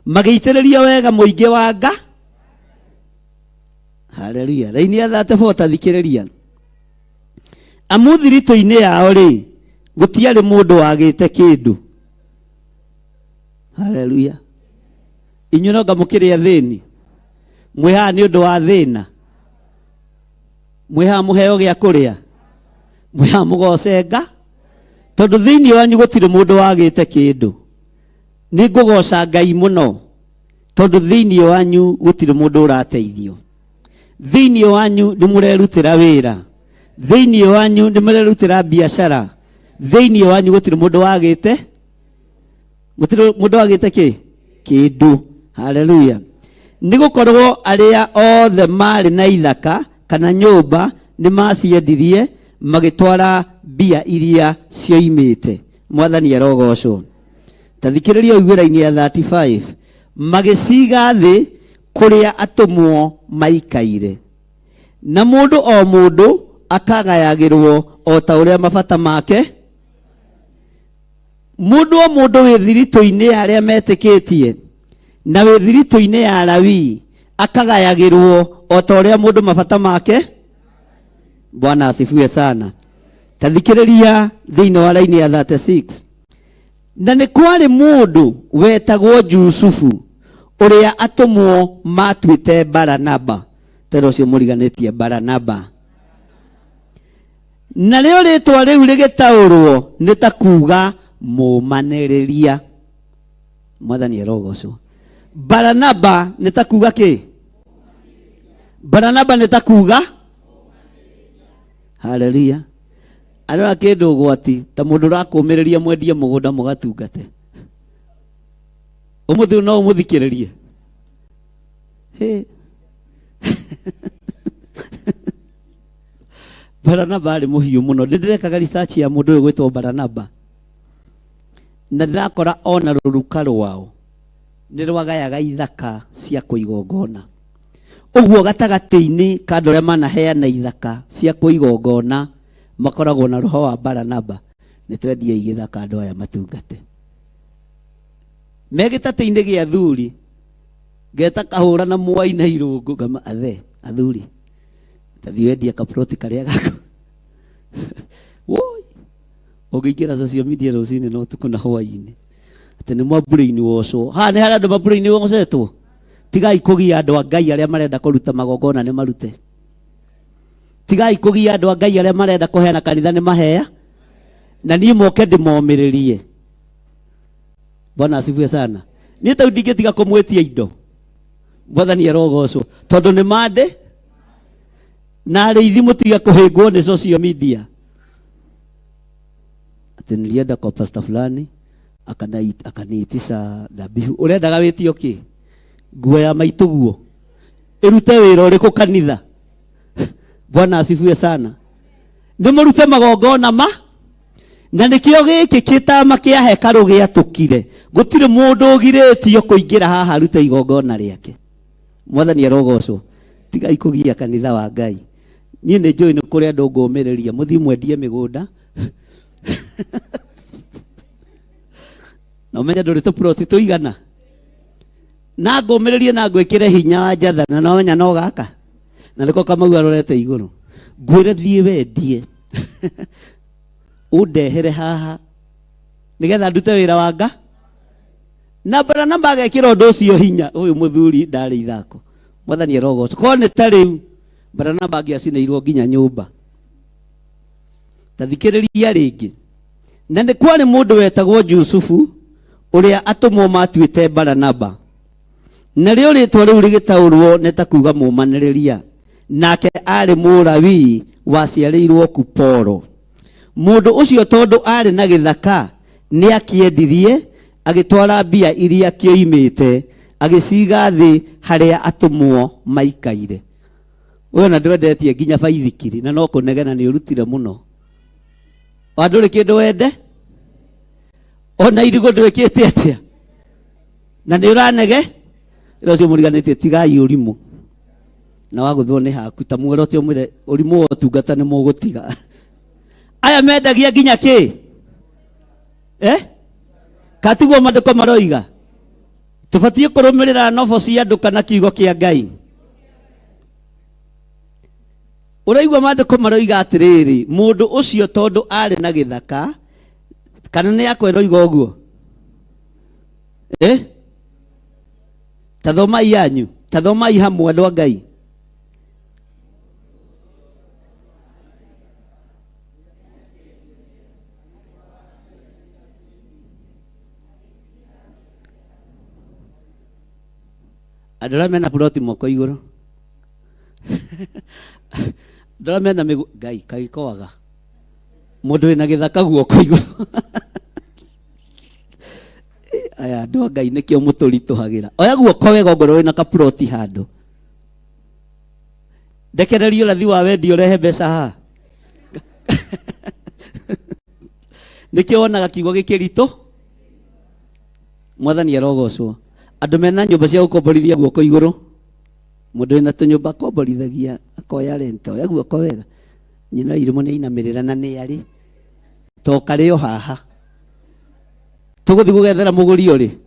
magiitiririo wega muingi wa Ngai. Haleluya. Raini ya 34 tathikiriria amuthirito-ini yao ri gutiari mundu wagite kindu. Haleluya. Inyu no ngamukiria thini mwiha ni undu wa thina, mwiha muheo gia kuria, mwiha mugocenga tondu thiini wanyu gutire mundu wagite kindu. Ni ngugoca Ngai muno tondu thiini wanyu gutire mundu urateithio. Thiini wanyu ni murerutira wira, thiini wanyu ni murerutira biashara, thiini wanyu gutire mundu wagite kindu. Haleluya. Ni gukorwo aria othe mari na ithaka kana nyumba ni maciendirie magitwara mbia iria cioimite. Mwathani arogocwo. Tathikiriria uwira-ini ya 35 magiciga thi kuria atumwo maikaire na mundu o mundu akagayagirwo o ta uria mabata make. Mundu o mundu wi thirito-ini aria metikitie na wi thirito-ini ya Lawi akagayagirwo o ta uria mundu mabata make. Bwana asifiwe sana. Tathikiriria thiini wa laini ya 36 na ni kwari mundu wetagwo Jusufu uria atumwo matwite Baranaba. Tero ucio muriganitie Baranaba. Na rio ritwa riu rigitaurwo ni ta kuga mumaniriria. Mwathani arogocwo. Baranaba nitakuga ki? Baranaba nitakuga? Haleluya. Arora kindu gwati ta mundu rakumireria mwendia mugunda mugatungate. Umuthi no umuthikiririe. Hey. Baranaba ari muhiu muno. Ndirekaga research ya mundu uyu gwitwo Baranaba. Na ndirakora ona ruruka rwao ni rwagayaga ithaka cia kuigongona. Uguo gatagati-ini kandu ria manaheana ithaka cia kuigongona makoragwo na roho wa Baranaba. Ni twendie igithaka andu aya matungate. Megitate-ini gia athuri ngeta kahura na mwai na irungu ngama athe athuri tathi wendia kaproti karia gako. Woi ugiingira social media rucini no tuko na hwaini ati ni mwambura-ini woco ha ni haria andu mambura-ini wocetwo. Tigai kugia andu a Ngai aria marenda kuruta magongona ni marute. Tigai kugia andu a Ngai aria marenda kuheana kanitha ni maheya na nie moke ndimomiririe. Bwana asifiwe sana. Ni ta ndingitiga kumwetia indo. Mwathani arogocwo tondu ni mande na ariithi mutiga kuhingwo ni social media. Ati nilienda kwa pastor fulani akaniitisha dhabihu. Urendaga witio ki? Nguo ya maituguo irute wira uriku kanitha. Bwana asifiwe sana. Ndimurute magongona ma na nikio giki kitama kia hekaru giatukire. Gutire mundu ugiritio kuingira haha rute igongona riake. Mwathani arogocwo. Tigai kugia kanitha wa Ngai. Nie ni njui ni kuri andu ngumiriria muthi mwendie migunda. Na umenya ndurite plot tuigana. Na ngumiririe na ngwikire hinya wa njatha na no menya no gaka. Na niko Kamau arorete iguru. Ngwire thie wendie. Undehere haha nigetha ndute wira wa Nga. Na Baranaba agekira undu ucio hinya. Uyu muthuri ndari ithako. Mwathani arogocwo. Ko ni ta riu Baranaba angiacineirwo nginya nyumba. Tathikiriria ringi. Na ni kwari mundu wetagwo Jusufu uria atumwo matuite Baranaba. Na rio ritwa riu rigitaurwo neta kuga mumaniriria. Nake ari Murawi waciarirwo Kuporo. Mundu ucio tondu ari na githaka ni akiendirie agitwara mbia iria kioimite agiciga thi haria atumwo maikaire. Uyo na ndwendetie nginya baithikiri na no kunegena ni urutire muno. Wanduri kindu wende ona irigo ndwikite atia na ni uranege rocio muriganitie tigai urimu na waguthwo ni haku ta muorote umire urimu otungata ni mugutiga. Aya mendagia nginya ki katiguo mandiko maroiga tubatie kurumirira novo cia andu kana kiugo kia Ngai. Uraigua mandiko maroiga atiriri mundu ucio tondu ari na githaka kana ni akweroiga uguo tathomai yanyu tathomai hamwe andu a Ngai. Adora mena ploti moko iguru. Adora mena Ngai kaikoaga. Mundu wina githaka guoko iguru. Aya andu a Ngai nikio muturituhagira. Oya guoko wega ngoro wina ka ploti handu. Ndekererio lathi wa wendi urehe mbeca ha. Nikio wonaga kiugo gikirito. Mwathani arogocwo. Andu mena nyumba cia gukomborithia guoko iguru. Mundu wina tunyumba komborithagia akoya rento. Oya guoko wega. Nyina irimo ni inamirira na ni ari. To kario haha. Tuguthi gugethera muguri uri.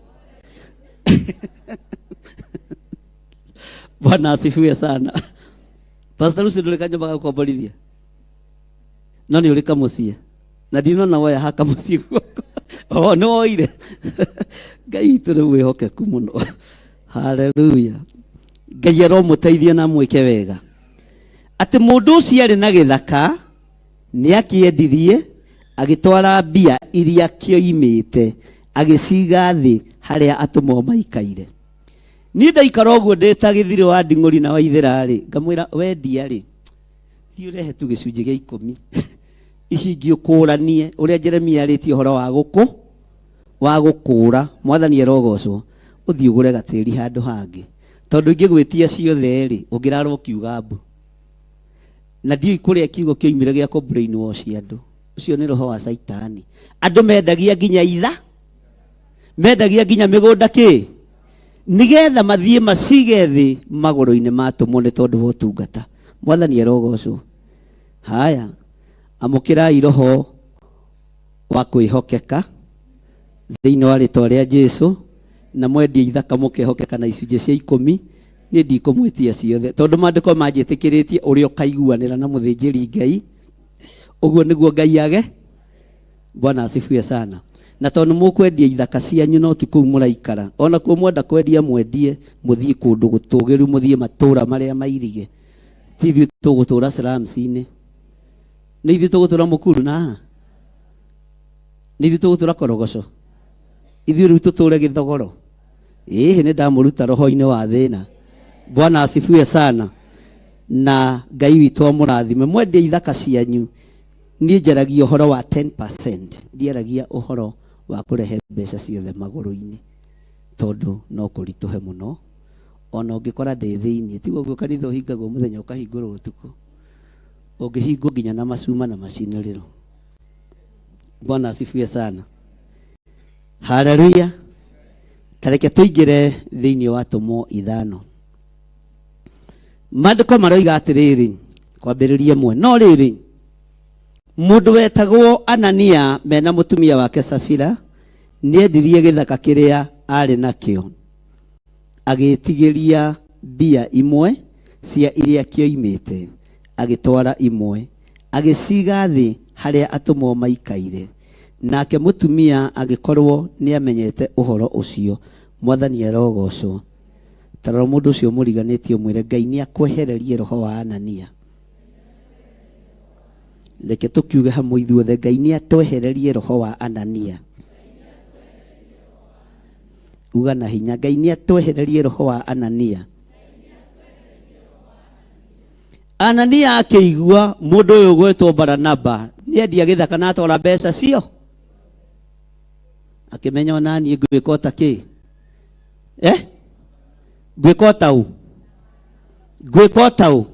Bwana asifiwe sana. Pastor Lucy ndulika nyumba gukomborithia. No ni urika mucie. Na dino na waya haka mucie. Oh no ire. Ngai witu riu wihokeku muno. Haleluya. Ngai aromuteithia na mwike wega. Ati mundu ucio ari na githaka ni akiendirie agitwara mbia iria kioimite agiciga thi haria atumo maikaire ni ndaikara uguo ndita githiri wa nding'uri na waithira ri ngamwira wendia ri ti urehe tu gicunji gia 10 ici ngiukuranie uria Jeremia aritie horo wa gukura mwathani erogocwo uthii ugure gatiri handu hangi tondu ingigwitia ciothe ri ungirarwo kiuga mbu na ndio ikuria kiugo kioimire gia brain wash andu ucio ni roho wa saitani andu mendagia nginya mendagia nginya migunda ki nigetha mathie macige thi maguru-ini matumwo ni tondu wa utungata mwathani erogocwo haya amukirai roho wa kwihokeka thiini wa ritwa ria Jesu na mwendie ithaka mukehokeka na icunji cia 10 ni ndikumwitia ciothe tondu mandiko manjitikiritie uria ukaiguanira na muthinjiri Ngai uguo niguo Ngai age Bwana asifiwe sana na tondu mukwendia ithaka cianyu no ti kuu muraikara ona kuo mwenda kwendia mwendie muthie kundu gutugiru muthie matura maria mairige ti ithuĩ tugutura slums-ini ni ithuĩ tugutura mukuru na ni ithuĩ tugutura korogoco ithuĩ riu tuture githogoro ni ndamuruta roho-ini wa thina Bwana asifiwe sana na Ngai witũ amũrathime mwendie ithaka cianyu ni njaragia uhoro wa 10% ndiaragia uhoro wa kurehe mbeca ciothe maguru-ini tondu no kurituhe muno ona ungikora ndi thiini tiguo guo kanitha uhingagwo muthenya ukahingurwo utuku ungihingwo nginya na macuma na maciniriro Bwana asifiwe sana haleluya tareke tuingire thiini wa tumo ithano mandiko maroiga atiriri kwambiriria mwe no riri mundu wetagwo Anania mena mutumia wake Safira niendirie githaka kiria ari nakio agitigiria mbia imwe cia iria kioimite agitwara imwe agiciga thi haria atumo maikaire nake mutumia agikorwo ni amenyete uhoro ucio mwathani erogocwo tarora mundu ucio muriganitio mwire Ngai ni akwehererie roho wa Anania leke tukiuge hamwe ithuothe Ngai ni atwehererie roho wa Anania uga na hinya Ngai ni atwehererie roho wa Anania Anania akĩigua mundu uyu gwetwo Baranaba ni endia githaka na atwara mbeca cio akimenya ona ni ngwikota ki gwikota u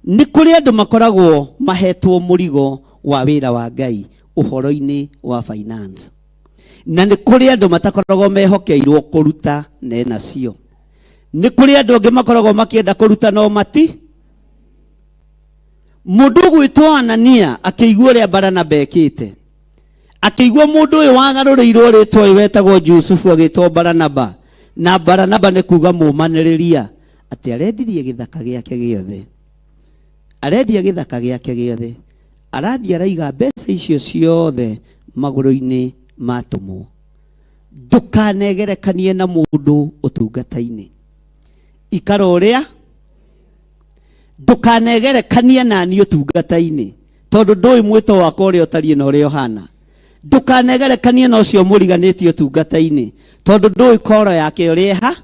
ni kuri andu makoragwo mahetwo murigo wa wira wa Ngai uhoro-ini wa finance na ni kuri andu matakoragwo mehokeirwo kuruta nena cio ni kuri andu angi makoragwo makienda kuruta no mati mundu gwitwo Anania akĩigua ria Baranaba ekite akĩigua mundu uyu wagarũrĩirwo ritwa wetagwo Jusufu agĩtwo Baranaba na Baranaba ni kuga mumanĩrĩria ati arendirie githaka giake giothe arendia githaka giake giothe arathia araiga mbeca icio ciothe maguru-ini matumwo ndukanegerekanie na mundu utungata-ini ikara uria ndukanegerekanie nani utungata-ini tondu ndui mwito wakwa uria utarie na uria uhana ndukanegerekanie na ucio muriganitio utungata-ini tondu ndui koro yake uria ha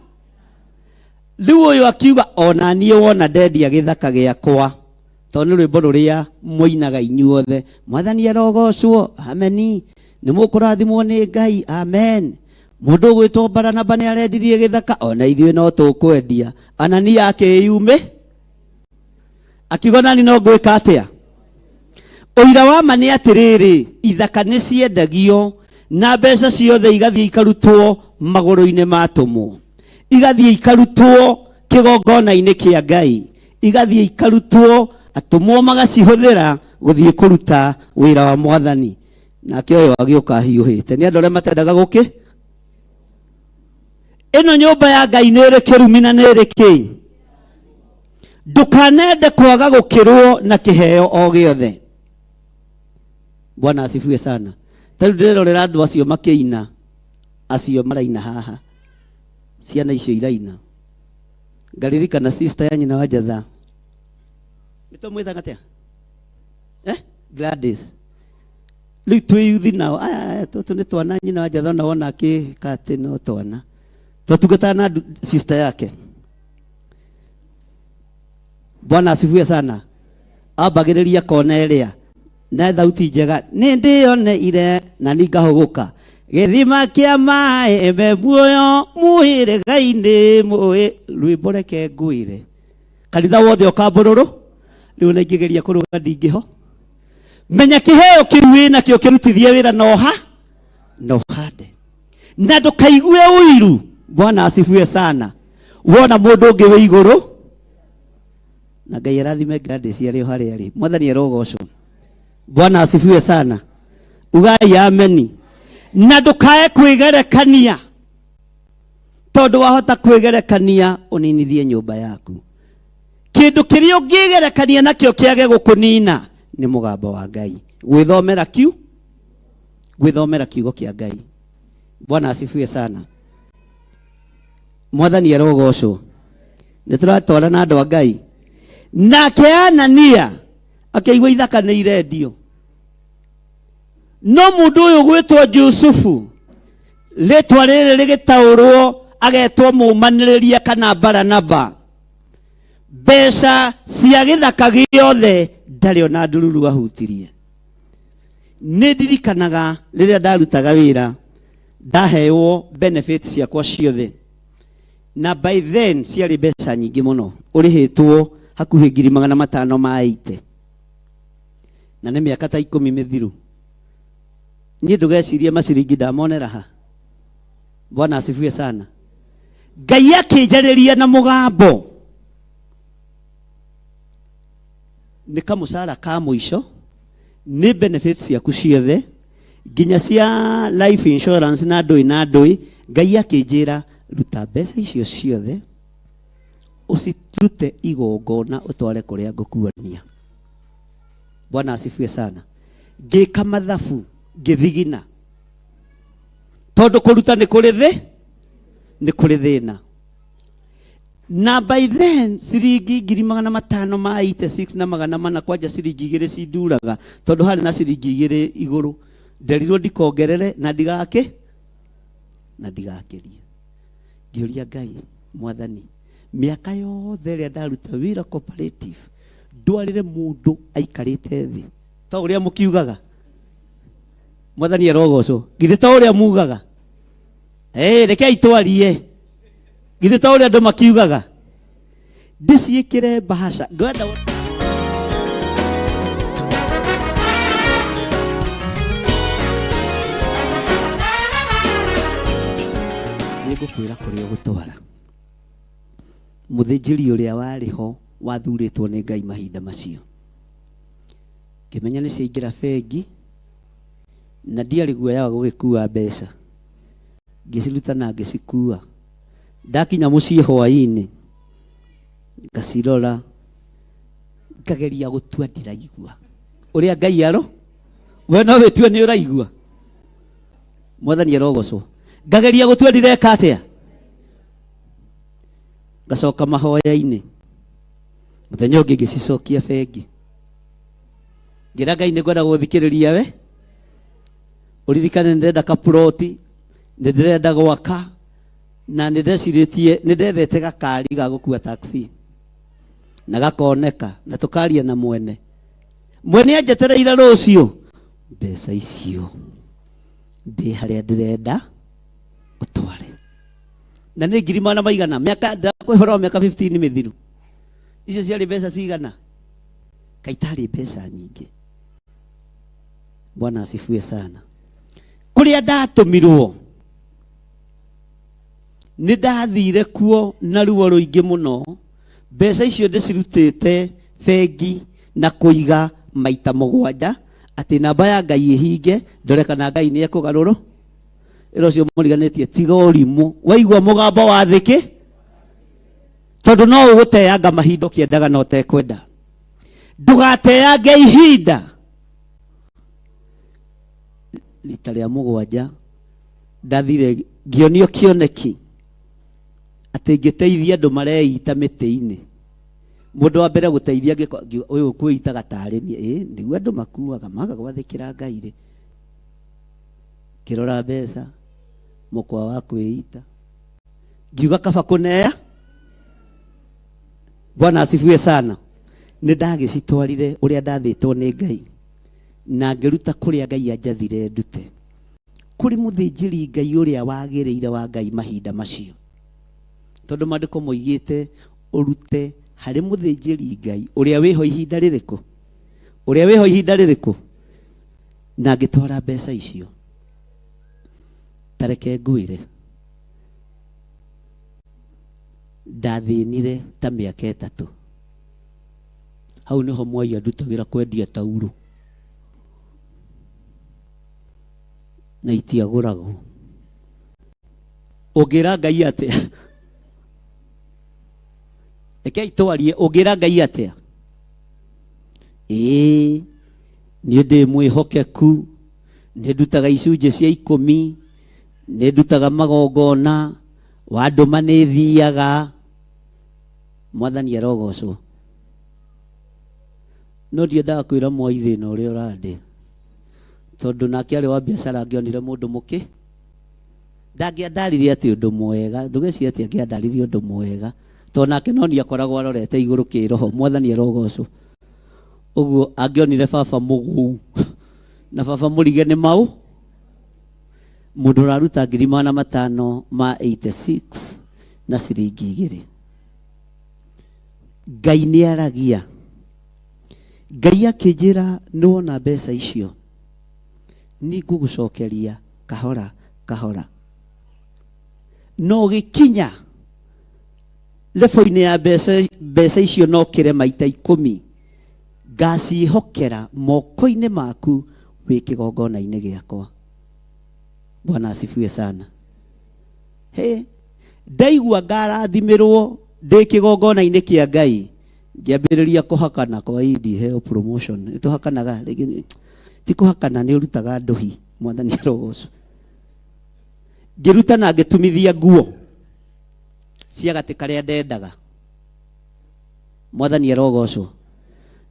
riu uyu akiuga ona nie wona ndendia githaka giakwa tondu rwimbo ruria muinaga inyuothe mwathani arogocwo ameni ni mukurathimwo ni Ngai amen mundu gwitwo Baranaba ni arendirie githaka ona ithuĩ no tukwendia Anania akĩyume akiuga nani no ngwĩka atia uira wa ma ni atiriri ithaka ni ciendagio na mbeca ciothe igathie ikarutwo maguru-ini matumwo igathie ikarutwo kigongona-ini kia Ngai igathie ikarutwo atumwo magacihuthira guthie kuruta wira wa mwathani nake uyu agioka hiuhite ni andu aria matendaga guki ino nyumba ya Ngai ni iri kirumina ni iri ki ndukanende kwaga gukirwo na kiheo o giothe Bwana asifiwe sana tariu ndirorera andu acio makiina acio maraina haha ciana icio iraina ngaririkana sister ya nyina wa Jatha nitomwithaga atia Gladys Riu twiyuthi nao tutu ni twana nyina wa Jathona wona akikate no twana twatungata na sister yake. Bwana asifiwe sana. Ambagiriria Cornelia na thauti njega ni ndioneire na ningahuguka githima kia mai mebuoyo muhire gaini muĩ rwĩmbo reke ngwĩre kanitha wothe ũkambururu rĩu na ingĩgeria kũrũga ndingĩho. Menya kĩheo kĩu wĩna kĩo kĩrutithie wĩra na ũhande na ndũkaigue ũiru. Bwana asifiwe sana. Wona mũndũ ũngĩ wĩ igũrũ na Ngai arathime Gladys arĩ harĩa arĩ. Mwathani arogocwo. Bwana asifiwe sana. Ugai ameni. Na ndũkae kwĩgerekania, tondũ wahota kwĩgerekania ũninithie nyũmba yaku. Kĩndũ kĩrĩa ũngĩgerekania nakĩo kĩage gũkũnina nĩ mũgambo wa Ngai. Gwĩthomera kiugo kĩa Ngai. Bwana asifiwe sana. Mwathani arogocwo. Nĩtũratwara na andũ a Ngai. Nake Anania akĩigua ithaka nĩ irendio. No mũndũ ũyũ gwĩtwo Jusufu rĩtwa rĩrĩ rĩgĩtaũrwo agetwo mũmanĩrĩria kana Baranaba. Mbeca cia gĩthaka gĩothe ndarĩ ona ndururu ahutirie. Nĩ ndirikanaga rĩrĩa ndarutaga wĩra ndaheo benefits ciakwa ciothe, na by then ciarĩ mbeca nyingĩ mũno, ũrĩhĩtwo hakuhĩ 580 na nĩ mĩaka ta 10 mĩthiru. Niĩ ndũgecirie maciringi ndamonera ha. Bwana asifiwe sana. Ngai akĩnjarĩria na mũgambo nĩ kamũcara ka mũico, nĩ benefits ciaku ciothe nginya cia life insurance na ndũĩ. Ngai akĩnjĩra ruta mbeca icio ciothe ũcirute igongona ũtware kũrĩa ngũkuania. Bwana asifiwe sana. Ngĩka mathabu ngĩthigina, tondũ kũruta nĩ kũrĩ thĩna. Na by then ciringi 586 na 400 kwanja ciringi 2 cinduraga, tondũ harĩ na ciringi 2 igũrũ. Nderirwo ndikongerere na ndigakĩrie. Ngĩũria Ngai, Mwathani, mĩaka yothe ĩrĩa ndaruta wĩra cooperative ndwarĩre mũndũ aikarĩte thĩ ta ũrĩa mũkiugaga. Mwathani arogocwo. Githĩ ta ũrĩa mugaga? Rekei twarie. Githĩ ta ũrĩa andũ makiugaga? Ndiciĩkĩre bahasha. Ngwenda nĩngũkwĩra kũrĩa ũgũtwara. Mũthĩnjĩri ũrĩa warĩ ho wathurĩtwo nĩ Ngai mahinda macio, ngĩmenya nĩ ciaingĩra bengi na ndiarĩ guoya wa gũgĩkua mbeca. Ngĩciruta na ngĩcikua. Ndakinya mũciĩ hwaĩ-inĩ ngacirora, ngageria gũtua ndiraigua ũrĩa Ngai aro. We no wĩtue nĩ ũraigua. Mwathani arogocwo. Ngageria gũtua ndireka atĩa. Ngacoka mahoya-inĩ. Mũthenya ũngĩ ngĩcicokia bengi. Ngĩra Ngai nĩngwenda gũthikĩrĩria we. Uririkane ndĩrenda kaploti, ndĩrenda gwaka, na nĩndethete gakari ga gũkua taxi na gakoneka na tũkaria na mwene anjetereire rũciũ. Mbeca icio ndĩ harĩa ndĩrenda ũtware, na nĩ 1,000 mĩaka ndakwĩhora mĩaka 15 mĩthiru. Icio ciarĩ mbeca cigana? Kaitarĩ mbeca nyingĩ. Bwana asifiwe sana. Kũrĩa ndatũmirwo nĩ ndathire kuo na ruo rũingĩ mũno. Mbeca icio ndĩcirutĩte bengi na kũiga maita 7 atĩ namba ya Ngai ĩhinge, ndore kana Ngai nĩ ekũgarũrwo. Ĩro cio mũriganĩtie tiga ũrimũ. Waigua mũgambo wa thĩkĩ, tondũ no ũgũteanga mahinda ũkĩendaga no ũtekwenda. Ndũgateange ihinda. Rita rĩa 7 ndathire ngĩonio kĩoneki atĩ ngĩteithia andũ mareita mĩtĩ-inĩ. Mũndũ wa mbere gũteithia ũyũ kwĩitaga tarĩ nĩguo andũ makuaga magagwathĩkĩra Ngai rĩ. kirora mbeca mukwa wa kwĩita ngiuga kaba kũneya. Bwana asifiwe sana. Nĩ ndagĩcitwarire ũrĩa ndathĩtwo nĩ Ngai na ngĩruta kũrĩa Ngai anjathire ndute kũrĩ mũthĩnjĩri Ngai ũrĩa wagĩrĩire wa Ngai mahinda macio, tondũ maandĩko moigĩte ũrute harĩ mũthĩnjĩri Ngai ũrĩa wĩho ihinda rĩrĩkũ, ũrĩa wĩho ihinda rĩrĩkũ. Na ngĩtwara mbeca icio. Tareke ngwĩre ndathĩnire ta mĩaka 3. Hau nĩho Mwai andutagĩra kwendia tauro na itiagũragwo. Ũngĩra Ngai atĩa? Rekei twarie, ũngĩra Ngai atĩa? Niĩ ndĩ mwĩhokeku, nĩ ndutaga icunjĩ cia 10, nĩ ndutaga magongona, wandũma nĩ thiaga. Mwathani arogocwo. No ndiendaga kwĩra Mwai thĩna ũrĩa ũrandĩ, tondũ nake arĩ wa biacara angĩonire mũndũ mũkĩ ndangĩandaririe atĩ ũndũ mwega. Ndũgecirie atĩ angĩandaririe ũndũ mwega, tondũ nake no niĩ akoragwo arorete igũrũ kĩroho. Mwathani arogocwo. Ũguo angĩonire baba mũgũu na baba mũrige nĩ mau, mũndũ ũraruta 586 na ciringi 2. Ngai nĩ aragia. Ngai akĩnjĩra nĩwona mbeca icio nĩ ngũgũcokeria kahora kahora, no gĩkinya level-inĩ ya mbeca icio no kĩre maita 10 ngacihokera moko-inĩ maku wĩ kĩgongona-inĩ gĩakwa. Bwana asifiwe sana. Ndaigua ngarathimĩrwo ndĩ kĩgongona-inĩ kĩa Ngai, ngĩambĩrĩria kũhakana. Kwa hii heo promotion nĩ tũhakanaga, ti kũhakana, nĩ ũrutaga ndũhi. Mwathani arogocwo. Ngĩruta na ngĩtumithia nguo cia gatĩ karĩa ndendaga. Mwathani arogocwo.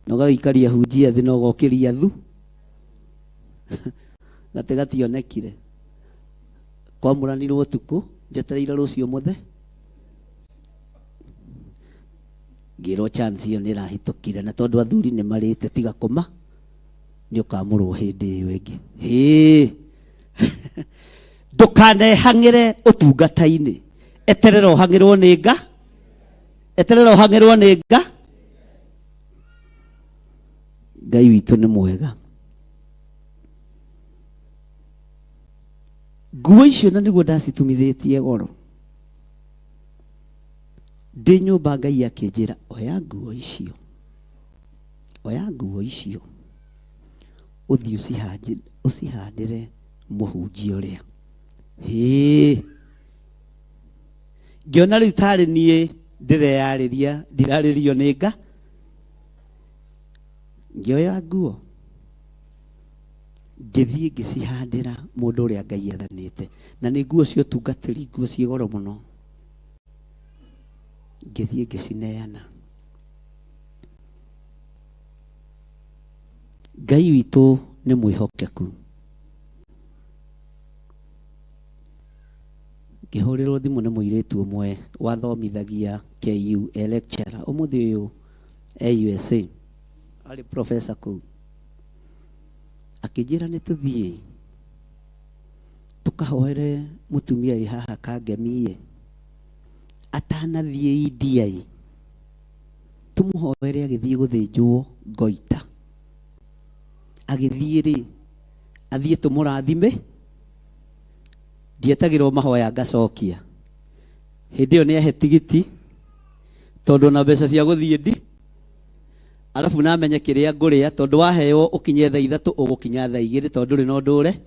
Na ũgagĩikaria hunjia thĩ na ũgokĩria thu gatĩ gationekire. Kwamũranirwo ũtukũ, njetereire rũciũ mũthe, ngĩrwo chance ĩyo nĩ ĩrahĩtũkire, na tondũ athuri nĩ marĩte tiga kũma nĩ ũkamũrwo hĩndĩ ĩyo ĩngĩ. Ndũkanehang'ĩre ũtungata-inĩ, eterera ũhang'ĩrwo nĩ Nga, eterera ũhang'ĩrwo nĩ Nga. Ngai witũ nĩ mwega. Nguo icio na nĩguo ndacitumithĩtie goro. Ndĩ nyũmba Ngai akĩnjĩra oya nguo icio, oya nguo icio ũthiĩ ũcihandĩre mũhunjia ũrĩa. Ngĩona rĩu tarĩ niĩ ndĩreyarĩria, ndirarĩrio nĩ Nga. Ngĩoya nguo ngĩthiĩ ngĩcihandĩra mũndũ ũrĩa Ngai athanĩte, na nĩ nguo cio tungatĩri, nguo ciĩ goro mũno. Ngĩthiĩ ngĩcineana. Ngai witũ nĩ mwĩhokeku. Ngĩhũrĩrwo thimũ nĩ mũirĩtu ũmwe wathomithagia KU lecturer, ũmũthĩ ũyũ USA, arĩ professor kũu. Akĩnjĩra nĩ tũthiĩ tũkahoere mũtumia wĩ haha Kangemi atanathiĩ India, tũmũhoere agĩthiĩ gũthĩnjwo Ngoita. Agĩthiĩ rĩ, athiĩ tũmũrathime, ndietagĩrwo mahoya ngacokia. Hĩndĩ ĩyo nĩ ahe tigiti, tondũ na mbeca cia gũthiĩ ndi, alafu na amenye kĩrĩa ngũrĩa, tondũ waheo ũkinye thaa 3 ũgũkinya thaa 2, tondũ rĩ no ndũre.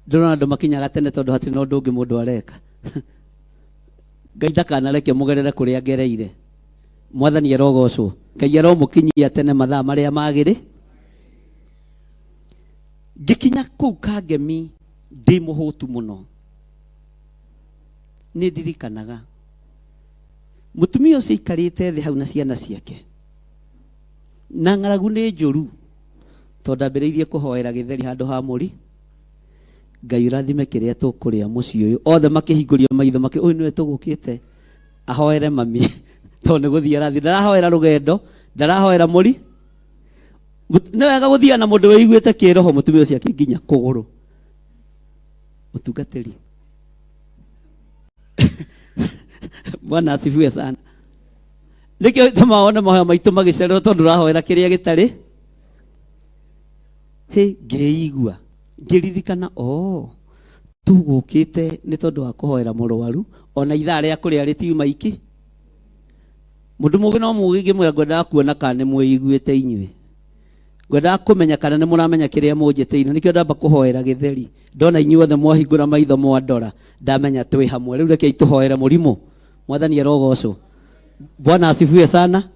Ndĩrona andũ makinyaga tene tondũ hatirĩ na ũndũ ũngĩ mũndũ areka. Ngai ndakanareke mũgerere kũrĩa ngereire. Mwathani arogocwo. Ngai aromũkinyia tene mathaa marĩa magĩrĩ. Ngĩkinya kũu Kangemi ndĩ mũhũtu mũno. Nĩ ndirikanaga mũtumia ũcio aikarĩte thĩ hau na ciana ciake, na ng'aragu nĩ njũru, tondũ ambĩrĩirie kũhoera gĩtheri handũ ha mũri. Ngai urathime kiria tukuria mucii uyu othe makihinguria maitho uyu niwe tugukite ahoere mami to ne guthia rathi ndarahoera rugendo ndarahoera muri ni wega guthia na mundu wiguite kiroho mutumia ucio akinginya kuguru utungatiri. Bwana asifiwe sana. Nikio tumaona mahoya maitu magicererwo tondu rahoera kiria gitari ngeigua ngiririkana tugukite ni tondu wa kuhoera murwaru ona ithaa ria kuria ritiuma iki mundu mugi no mugi ngimwe ngwenda kuona kana mwiguite inywe ngwenda kumenya kana ni muramenya kiria munjite ino nikio ndamba kuhoera githeri ndona inyuothe mwahingura maitho mwandora ndamenya twi hamwe riu reke ituhoere murimo mwathani arogocwo. Bwana asifiwe sana.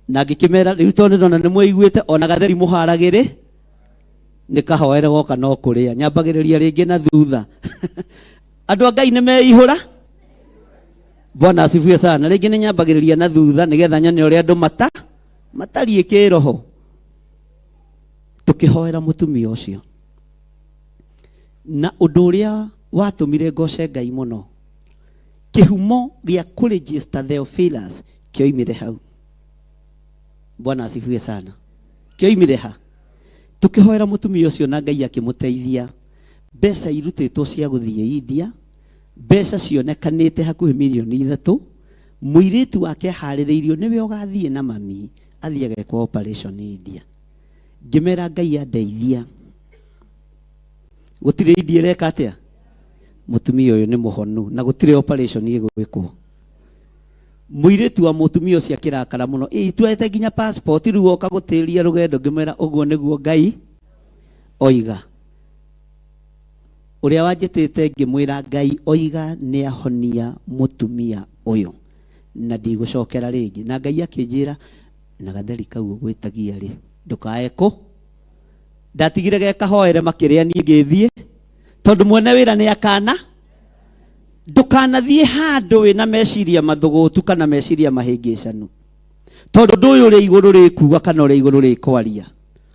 Na ngikimera riu tondu ndona ni mwiguite ona gatheri muharagire nikahoere goka no kuria nyambagiriria ringi na thutha andu a Ngai ni meihura. Bwana asifiwe sana. Ringi ni nyambagiriria na thutha nigetha nyone uria andu matarie kiroho tukihoera mutumia ucio na undu uria watumire ngoce Ngai muno kihumo gia kuregister Theophilus kioimire hau. Bwana asifiwe sana. Kioimire ha tukihoera mutumia ucio na Ngai akimuteithia mbeca irutitwo cia guthie India mbeca cionekanite hakuhi milioni 3 muiritu wake haririirio niwe ugathie na mami athiage kwa operation India. Ngimera Ngai andeithia gutire India reka atia mutumia uyu ni muhonu na gutire operation igwikwo. Muiritu wa mutumia ucio akirakara muno twete nginya passport riu oka gutiria rugendo ngimera uguo niguo Ngai oiga uria wanjitite ngimwira Ngai oiga ni ahonia mutumia uyu na ndigũcokera ringi na Ngai akinjira na gatheri kau gwitagia ri ndukaeko ndatigire gekahoere makiria nie ngithie tondu mwene wira ni akana ndukanathie handu wina meciria mathugutu kana meciria mahingicanu tondu nduyu uri iguru rikuga kana uri iguru rikwaria.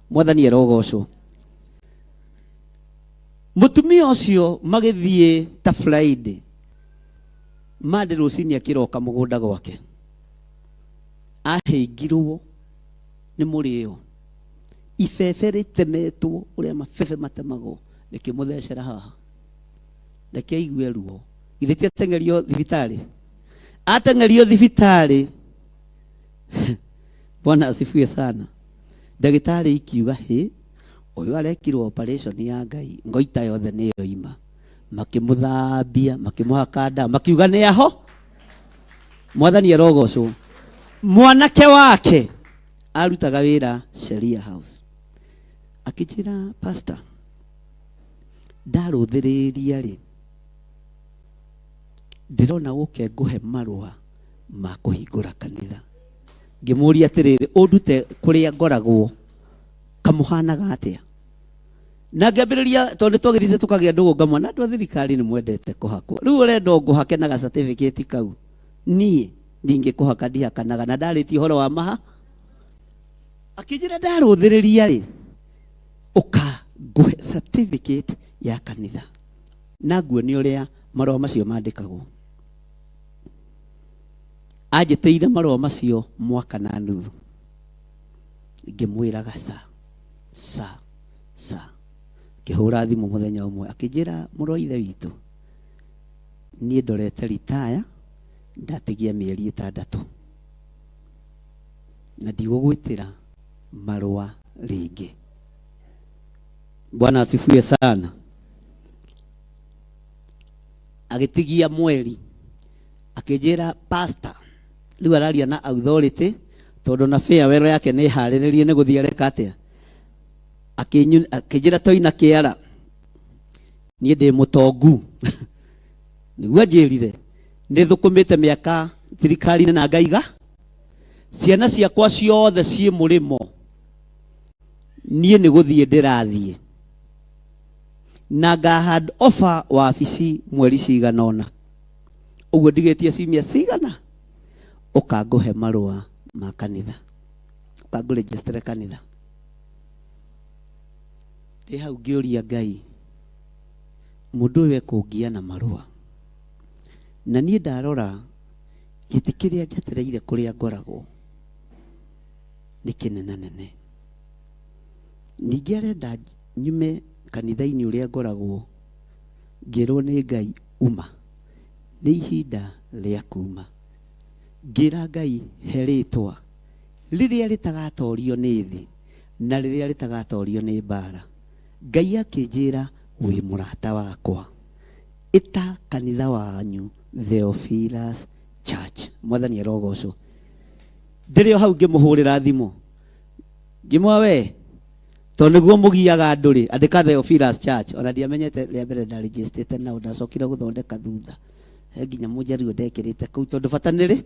Mwathani arogocwo. Mutumia ucio magithie ta Friday mande rucini akiroka mugunda gwake ahingirwo ni murio ifefe ritemetwo uria mafefe matemagwo nikimuthecera haha reke aigue ruo ithiti atengerio thibitari. Bwana asifiwe sana. Ndagitari ikiuga uyu arekirwo operation ya Ngai ngoita yothe niyo ima makimuthambia makimuhaka nda makiuga ni aho. Mwathani arogocwo. Mwanake wake arutaga wira Sheria House akijira pastor ndaruthiriria ri ndirona guke nguhe marua ma kuhingura kanitha ngimuria atiriri undute kuria ngoragwo kamuhanaga atia na ngambiriria tondu twagithice tukagia ndugu ngamwa na andu a thirikari ni mwendete kuhakwo riu urenda nguhake na certificate kau nie ndingikuhaka ndihakanaga na ndariti horo wa maha akijira ndaruthiriria ri uka nguhe certificate ya kanitha na nguoni uria marua macio mandikagwo. Ajiteire marua macio mwaka na nuthu ngimwiraga sa kihura thimu muthenya umwe akijira murwa ithe witu nie ndorete retire ndatigia mieri 6 na ndigugwitira marua ringi. Bwana asifiwe sana. Agitigia mweri akijira pastor riu araria na authority tondu na farewell yake ni hariririe ni guthia reka atia akijira toina kiara nie ndi mutongu niguo njirire ni thukumite miaka thirikari na ngaiga ciana ciakwa ciothe cie murimo nie ni guthie ndirathie na ngahand offer wabici mweri ciganona uguo ndigetie cimia cigana ukanguhe marua ma kanitha ukanguregistre kanitha ndi hau ngiuria Ngai mundu we kungia na marua na niĩ ndarora gĩtĩ kĩrĩa njetereire kũrĩa ngoragwo nĩ kĩnenanene. Ningĩ arenda nyume kanitha-inĩ ũrĩa ngoragwo ngĩrwo nĩ Ngai uma, nĩ ihinda rĩa kuma. Ngĩra Ngai he rĩtwa rĩrĩa rĩtagatorio nĩ thĩ na rĩrĩa rĩtagatorio nĩ mbara. Ngai akĩnjĩra wĩ mũrata wakwa, ĩta kanitha wanyu Theophilus Church. Mwathani arogocwo. Ndĩrĩ o hau ngĩmũhũrĩra thimũ ngĩmwa we tondũ nĩguo mũgiaga andũ rĩ, andĩka Theophilus Church. Ona ndiamenyete rĩa mbere ndarĩnjĩstĩte nao, ndacokire gũthondeka thutha, he nginya mũnjaruo ndekĩrĩte kũu tondũ bata nĩrĩ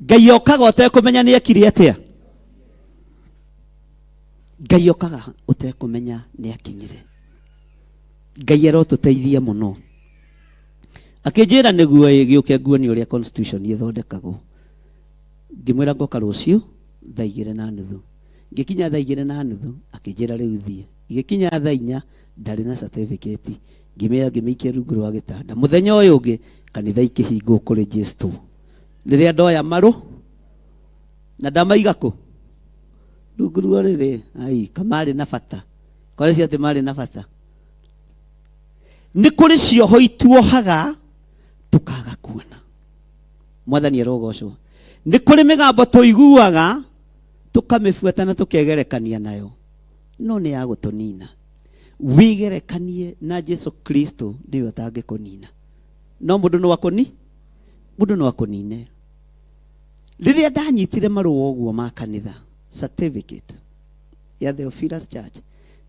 Ngai okaga ũtekũmenya nĩ ekire atĩa. Ngai okaga ũtekũmenya nĩ akinyire. Ngai arotũteithia mũno. Akĩnjĩra nĩguo gĩũke nguonie ũrĩa constitution ĩthondekagwo. Ngĩmwĩra ngoka rũciũ thaa 2:30. Ngĩkinya thaa 2:30 akĩnjĩra rĩu thiĩ. Ngĩkinya thaa 4 ndarĩ na certificate. Ngĩmĩikia rungu rwa gĩtanda. Mũthenya ũyũ ũngĩ kanitha ikĩhingwo kũregister. Rĩrĩa ndoya marũ na ndamaiga kũ rungu rwa rĩrĩ, ai kamarĩ na bata. Kwarĩ cia atĩ marĩ na bata. Nĩ kũrĩ cioho ituohaga tukaga kuona. Mwathani arogocwo. Nĩ kũrĩ mĩgambo tũiguaga tukamĩbuata na tũkegerekania nayo, no nĩ ya gũtũnina. Wigerekanie na Jesu Kristo nĩwe ũtangĩkũnina, no mũndũ no akũnine. Rĩrĩa ndanyitire marũa ũguo ma kanitha certificate ya Theophilus Church,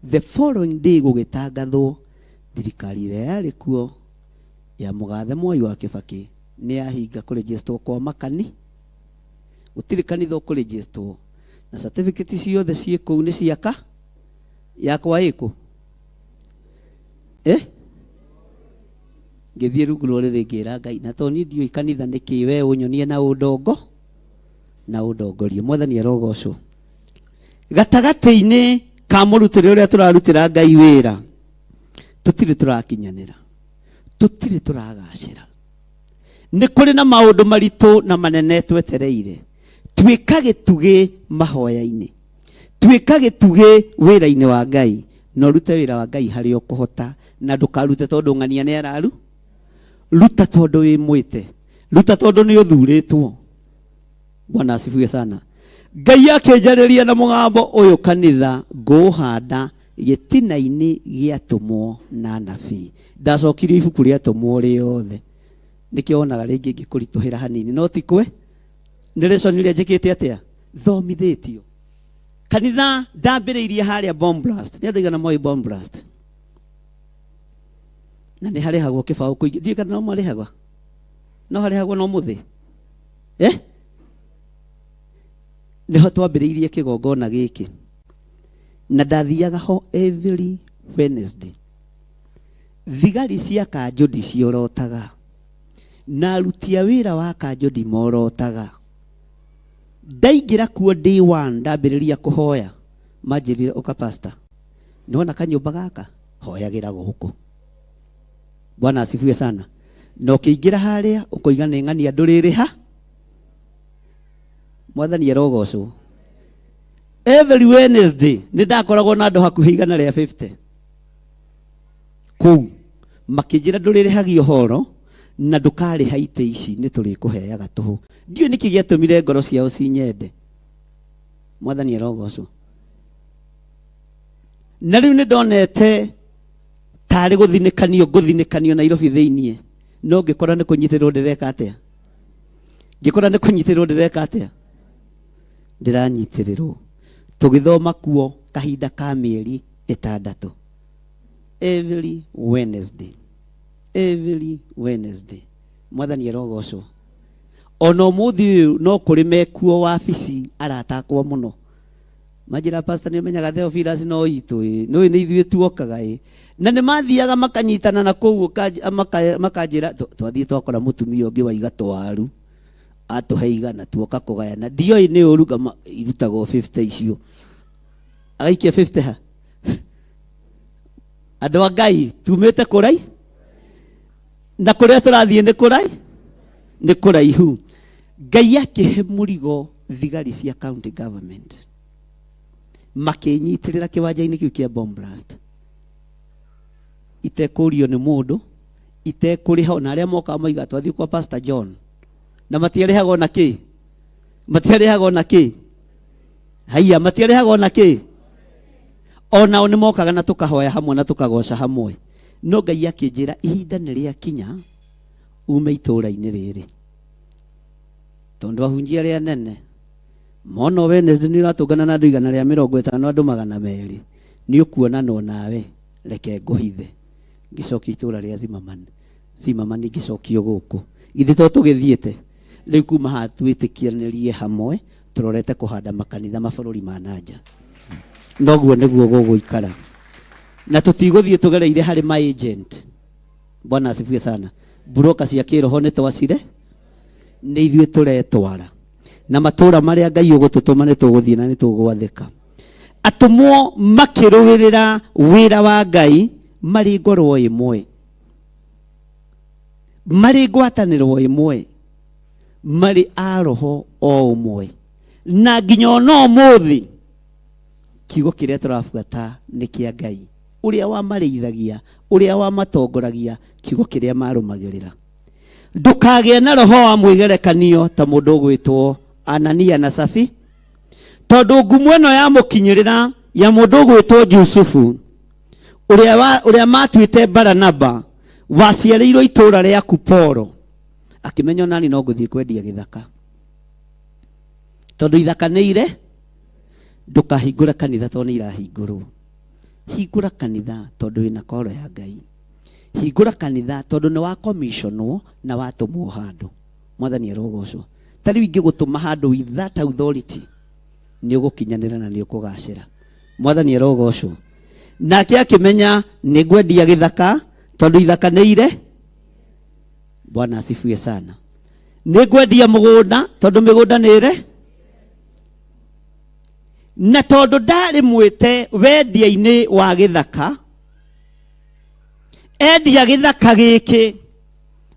the following day gũgĩtangathwo thirikari ĩrĩa yarĩ kuo ya mũgathe Mwai wa Kĩbakĩ nĩ yahinga kũregister kwa makani. Gũtirĩ kanitha ũkũregister na certificate ciothe ciĩ kũu nĩ ciaka yakwa ĩkũ ngĩthiĩ rungu rwa rĩrĩ ngĩra Ngai, na to niĩ ndiũĩ kanitha nĩkĩ, we ũnyonie na ũndongo na ũndongorie. Mwathani arogocwo. Gatagatĩ-inĩ ka mũrutĩre ũrĩa tũrarutĩra Ngai wĩra tũtirĩ tũrakinyanĩra, tũtirĩ tũragacĩra. Nĩ kũrĩ na maũndũ maritũ na manene twetereire. Twĩka gĩtugĩ mahoya-inĩ, twĩka gĩtugĩ wĩra-inĩ wa Ngai, no rute wĩra wa Ngai harĩa ũkũhota, na ndũkarute tondũ ng'ania nĩ araru. Ruta tondũ wĩ mwĩte, ruta tondũ nĩ ũthurĩtwo. Bwana asifiwe sana. Ngai akĩnjarĩria na mũgambo ũyũ kanitha ngũhanda gĩtina-inĩ gĩatũmwo na nabii. Ndacokirie ibuku rĩatũmwo rĩothe, nĩkĩo wonaga rĩngĩ ngĩkũritũhĩra hanini, no tikwe nĩ lesson iria njĩkĩte atĩa thomithĩtio. Kanitha ndambĩrĩirie harĩa Bomb Blast. Nĩ andũ aigana moĩ Bomb Blast? Na nĩ harĩhagwo kĩbaũ kũingĩ. Ndiũĩ kana no marĩhagwo, no harĩhagwo no mũthĩ nĩho twambĩrĩirie kĩgongona gĩkĩ, na ndathiaga ho every Wednesday. Thigari cia kanjũ ndiciorotaga, na aruti a wĩra wa kanjũ ndimorotaga. Ndaingĩra kuo day 1 ndambĩrĩria kũhoya, manjĩrire ũka pastor, nĩwona kanyũmba gaka hoyagĩra gũkũ. Bwana asifiwe sana. No ũkĩingĩra harĩa ũkoiga nĩ ng'ania ndũrĩrĩha. Mwathani arogocwo. Every Wednesday nĩ ndakoragwo na andũ hakuhĩ 150 kũu makĩnjĩra ndũrĩrĩhagio horo na ndũkarĩha itĩ ici nĩ tũrĩkũheaga tũhũ. Ndiũĩ nĩkĩ gĩatũmire ngoro ciao cinyende. Mwathani arogocwo. Na rĩu nĩ ndonete tarĩ gũthinĩkanio Nairobi thĩiniĩ, no ngĩkora nĩ kũnyitĩrwo ndĩreka atĩa, ngĩkora nĩ kũnyitĩrwo ndĩreka atĩa, ndĩranyitĩrĩrwo. Tũgĩthoma kuo kahinda ka mĩeri 6 every Wednesday. Mwathani arogocwo. Ona ũmũthĩ ũyũ no kũrĩ mekuo wabici aratakwo mũno. Majira pastor nĩ menyaga Theophilus no itũ no nĩ ithuĩ tuokaga na nĩ mathiaga makanyitana na kũu makanjĩra twathiĩ twakora mũtumia ũngĩ wa igatũ waru atũhe 100 tuoka kũgayana. Ndioi nĩ ũruga irutagwo 50 icio, agaikia 50 ha Andũ a Ngai tumĩte kũrai na kũrĩa tũrathiĩ nĩ kũraihu. Ngai akĩhe mũrigo thigari cia county government makĩnyitirĩra kĩwanja-inĩ kĩu kĩa bomb blast, itekũrio nĩ mũndũ, itekũrĩha na arĩa moka moiga twathiĩ kwa Pastor John na matiarĩhagwo na kĩ, matiarĩhagwo na kĩ, haiya matiarĩhagwo na kĩ, onao nĩ mokaga na tũkahoya hamwe na tũkagoca hamwe. No Ngai akĩnjĩra ihinda nĩ rĩakinya ume itũũra-inĩ rĩrĩ, tondũ ahunjia arĩa nene mona Wednesday nĩ ũratũngana na andũ 150 andũ 200 nĩ ũkuonana nawe, reke ngũhithe ngĩcokia itũũra rĩa Zimmerman ngĩcokio gũkũ. Ithe to tũgĩthiĩte rĩu kuma haha twĩtĩkianĩrie hamwe tũrorete kũhanda makanitha mabũrũri ma nanja. Noguo nĩguo gũgũikara na tũtigũthiĩ tũgereire harĩ ma agent. Bwana asifiwe sana. Broker cia kĩroho nĩ twacire, nĩ ithuĩ tũretwara na matũũra marĩa Ngai ũgũtũtũma nĩ tũgũthiĩ na nĩ tũgwathĩka. Atũmwo makĩrũĩrĩra wĩra wa Ngai marĩ ngoro ĩmwe, marĩ ngwatanĩro ĩmwe, marĩ a roho o ũmwe, na nginya no mũthĩ kiugo kĩrĩa tũrabuata nĩ kĩa Ngai ũrĩa wamarĩithagia, ũrĩa wamatongoragia, kiugo kĩrĩa marũmagĩrĩra. Ndũkagĩe na roho wa mwĩgerekanio ta mũndũ ũgwĩtwo Anania na Safi, tondũ ngumo ĩno ya mũkinyĩrĩra ya mũndũ ũgwĩtwo Jusufu ũrĩa matuĩte Baranaba waciarĩirwo itũũra rĩa Kuporo, akĩmenya nani no gũthiĩ kwendia gĩthaka, tondũ ithaka nĩ ire. Ndũkahingũra kanitha tondũ nĩ irahingũrwo. Hingũra kanitha tondũ wĩna koro ya Ngai. Hingũra kanitha tondũ nĩ wa commissionwo na watũmwo handũ. Mwathani arogocwo. Ta rĩu ingĩgũtũma handũ with that authority nĩ ũgũkinyanĩra na nĩ ũkũgacĩra. Mwathani arogocwo. Nake akĩmenya nĩ ngwendia gĩthaka tondũ ithaka nĩ ire. Bwana asifiwe sana. Nĩ ngwendia mũgũnda tondũ mĩgũnda nĩ ire. Na tondũ ndarĩ mwĩte wendia-inĩ wa gĩthaka, endia gĩthaka gĩkĩ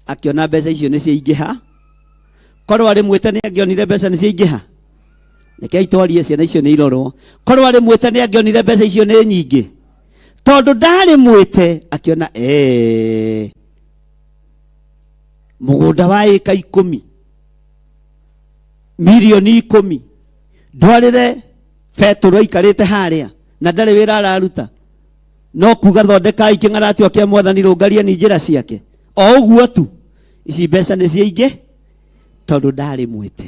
akĩona mbeca icio nĩ ciaingĩha. Korwo arĩ mwĩte nĩ angĩonire mbeca nĩ ciaingĩha, reke itwarie ciana icio nĩ irorwo. Korwo arĩ mwĩte nĩ angĩonire mbeca icio nĩ nyingĩ, tondũ ndarĩ mwĩte akĩona mũgũnda wa ĩka 10 milioni 10 ndwarĩre Petro aikarĩte harĩa na ndarĩ wĩra araruta, no kuga thondeka ikĩng'aratio kĩa Mwathani rũngaria ni njĩra ciake. O ũguo tu ici mbeca nĩ ciaingĩ tondũ ndarĩ mwĩte,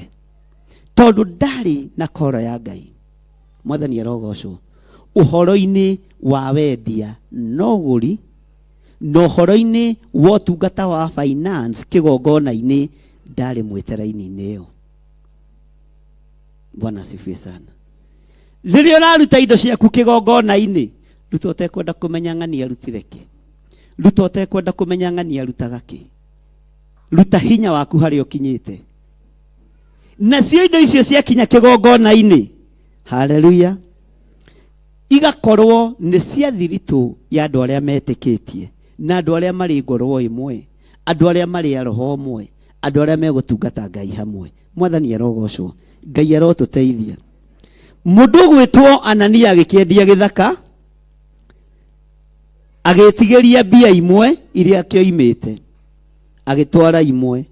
tondũ ndarĩ na koro ya Ngai. Mwathani arogocwo. Ũhoro-inĩ wa wendia no gũri, no ũhoro-inĩ wa ũtungata wa finance kĩgongona-inĩ ndarĩ mwĩte raini-inĩ ĩyo. Bwana asifiwe sana. Zĩrĩa ũraruta indo ciaku kĩgongona-inĩ, ruta ũtekwenda kũmenya ng'ani arutire kĩ, ruta ũtekwenda kũmenya ng'ani arutaga kĩ, ruta hinya waku harĩa ũkinyĩte. Nacio indo icio ciakinya kĩgongona-inĩ, haleluya, igakorwo nĩ cia thiritũ ya andũ arĩa metĩkĩtie na andũ arĩa marĩ ngoro ĩmwe, andũ arĩa marĩ a roho ũmwe, andũ arĩa megũtungata Ngai hamwe. Mwathani arogocwo. Ngai arotũteithia. Mũndũ ũgwĩtwo Anania agĩkĩendia gĩthaka, agĩtigĩria mbia imwe iria kĩoimĩte, agĩtwara imwe,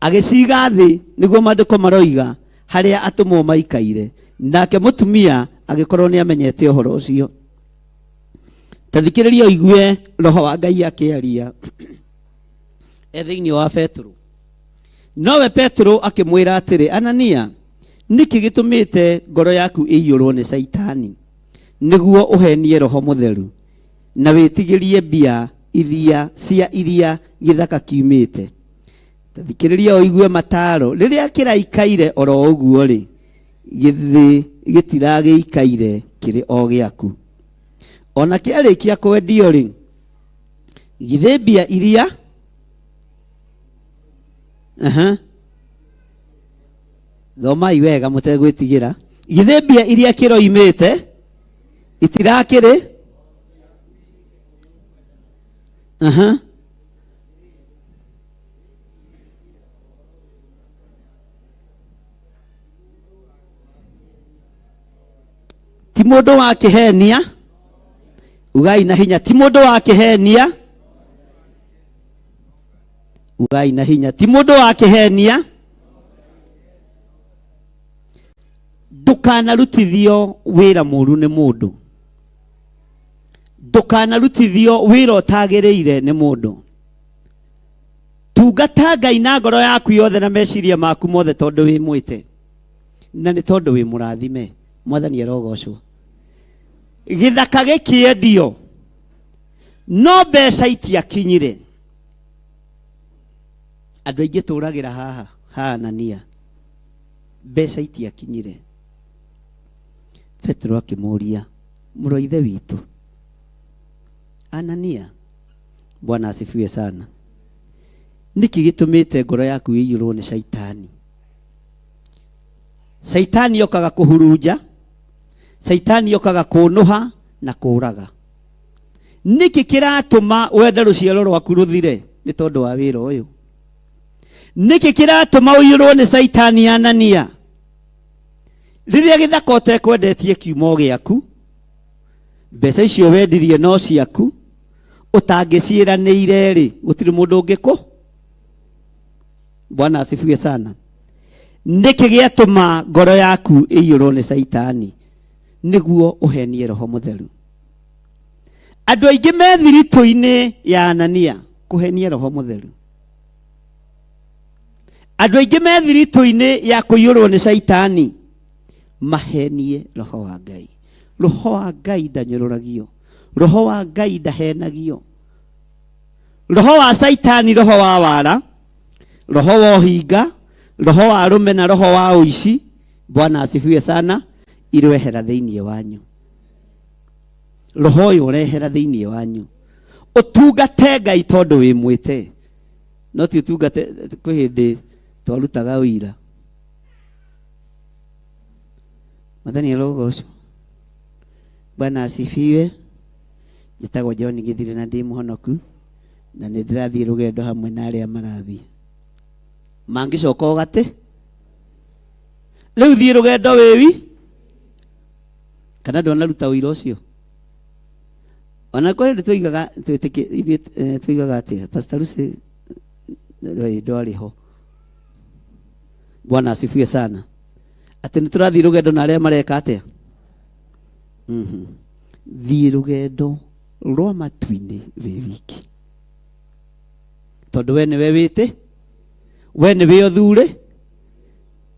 agĩciga thĩ nĩguo maandĩko maroiga harĩa atũmwo maikaire. Nake mũtumia agĩkorwo nĩ amenyete ũhoro ũcio. Ta thikĩrĩria ũigue roho wa Ngai akĩaria thĩinĩ wa Petro. Nowe Petro akĩmwĩra atĩrĩ, Anania, nĩkĩ gĩtũmĩte ngoro yaku ĩiyũrwo nĩ Saitani nĩguo ũhenie Roho Mũtheru na wĩtigĩrie mbia iria gĩthaka kiumĩte? Ta thikĩrĩria ũigue mataro. Rĩrĩa kĩraikaire oro ũguo rĩ, gĩthĩ gĩtiragĩikaire kĩrĩ o gĩaku. Ona kĩarĩkia kwendio rĩ, githĩ mbia iria thomai wega mũtegwĩtigĩra. Githĩ mbia iria kĩroimĩte itirakĩrĩ ti mundu wa kihenia ugai na hinya ti mundu wa kihenia ugai na hinya ti mundu wa kihenia ndukanarutithio wira muru ni mundu ndukanarutithio wira utagiriire ni mundu tungata Ngai na ngoro yaku yothe na meciria maku mothe tondu wi mwite na ni tondu wi murathime mwathani arogocwo githaka gikiendio no mbeca itiakinyire andu aingi turagira haha Anania mbeca itiakinyire Petro akimuria mũrũ wa ithe witũ Anania Bwana asifiwe sana niki gitumite ngoro yaku iyurwo ni shaitani shaitani yokaga kuhuruja shaitani yokaga kunuha na kuraga niki kiratuma wende ruciaro rwaku ruthire ni tondu wa wira uyu niki kiratuma uyurwo ni shaitani Anania riria githaka utekwendetie kiumo giaku mbeca icio wendirie no ciaku utangiciranĩire ri gutiri mundu ungiku Bwana asifiwe sana niki giatuma ngoro yaku iyurwo ni shaitani niguo uhenie roho mutheru andu aingi methirito-ini ya Anania kuhenia roho mutheru andu aingi methirito-ini ya kuyurwo ni shaitani mahenie roho wa Ngai roho wa Ngai ndanyururagio roho wa Ngai ndahenagio roho wa shaitani roho wa wara roho wa uhinga roho wa rume na roho wa uici Bwana asifiwe sana irwehera thiini wanyu roho uyu urehera thiini wanyu utungate Ngai tondu wi mwite no ti utungate kwi hindi twarutaga wira Mwathani arogocwo Bwana asifiwe njĩtagwo John Githiri na ndĩ mũhonoku na nĩ ndĩrathiĩ rũgendo hamwe na arĩa marathiĩ mangĩcoka ũgate rĩu thiĩ rũgendo wĩwi kana ndwanaruta ũira ũcio ona kũrĩ tũigaga tũigaga atĩa Pastor Lucy ndwarĩ ho Bwana asifiwe sana atĩ nĩ tũrathiĩ rũgendo na arĩa mareka atĩa thiĩ rũgendo rwa matu-inĩ wĩ wiki tondu we nĩwe wĩte we nĩwe ũthure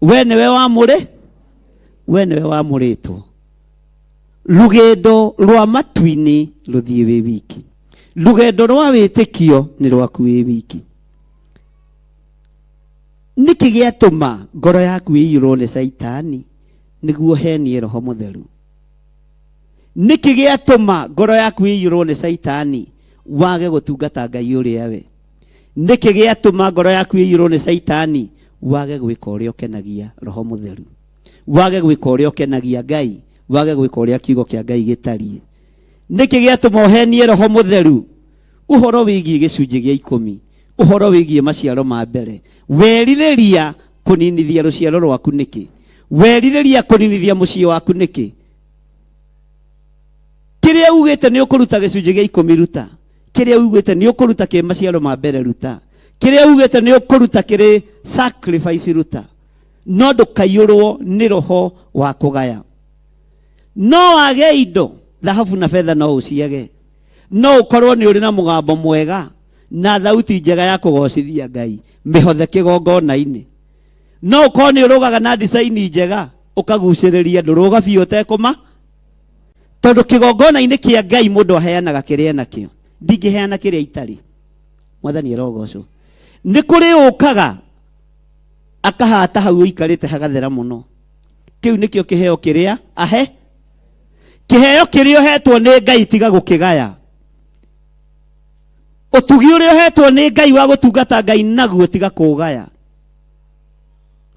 we nĩwe wamũre we nĩwe wamũrĩtwo rũgendo rwa matu-inĩ rũthiĩ wĩ wiki rũgendo rwa wĩtĩkio nĩ rwaku wĩ wiki niki giatuma ngoro yaku ĩiyũrwo nĩ shaitani niguo henie roho mutheru niki giatuma ngoro yaku ĩiyũrwo nĩ shaitani wage gũtungata Ngai ũrĩa we niki giatuma ngoro yaku ĩiyũrwo nĩ shaitani wage gwĩka ũrĩa ũkenagia roho mutheru wage gwĩka ũrĩa ũkenagia Ngai wage gwĩka ũrĩa kiugo kĩa Ngai gĩtariĩ niki giatuma ũhenie roho mutheru ũhoro wĩgiĩ gĩcunjĩ gĩa 10 ũhoro wĩgiĩ maciaro ma mbere werirĩria kũninithia rũciaro rwaku nĩkĩ werirĩria kũninithia mũciĩ waku nĩkĩ kĩrĩa ugĩte nĩ ũkũruta gĩcunjĩ gĩa 10 ruta kĩrĩa ugĩte nĩ ũkũruta kĩ maciaro ma mbere ruta kĩrĩa ugĩte nĩ ũkũruta kĩrĩ sacrifice ruta no ndũkaiyũrwo nĩ roho wa kũgaya no wage indo dhahabu na fedha no ũciage no ũkorwo nĩ ũrĩ na mũgambo mwega na thauti njega ya kũgocithia Ngai mĩhothe kĩgongona-inĩ no ũkorwo nĩ ũrũgaga na design njega ũkagucĩrĩria ndũrũga biũ ũtekũma tondu kĩgongona-inĩ kĩa Ngai mũndũ aheanaga kĩrĩa nakĩo ndingĩheana kĩrĩa itarĩ Mwathani arogocwo nĩ kũrĩ ũkaga akahata hau ũikarĩte hagathera mũno kĩu nĩkĩo kĩheo kĩrĩa ahe kĩheo kĩrĩa ũhetwo nĩ Ngai tiga gũkĩgaya utugi ũrĩa ũhetwo nĩ Ngai wa gũtungata Ngai naguo tiga kũgaya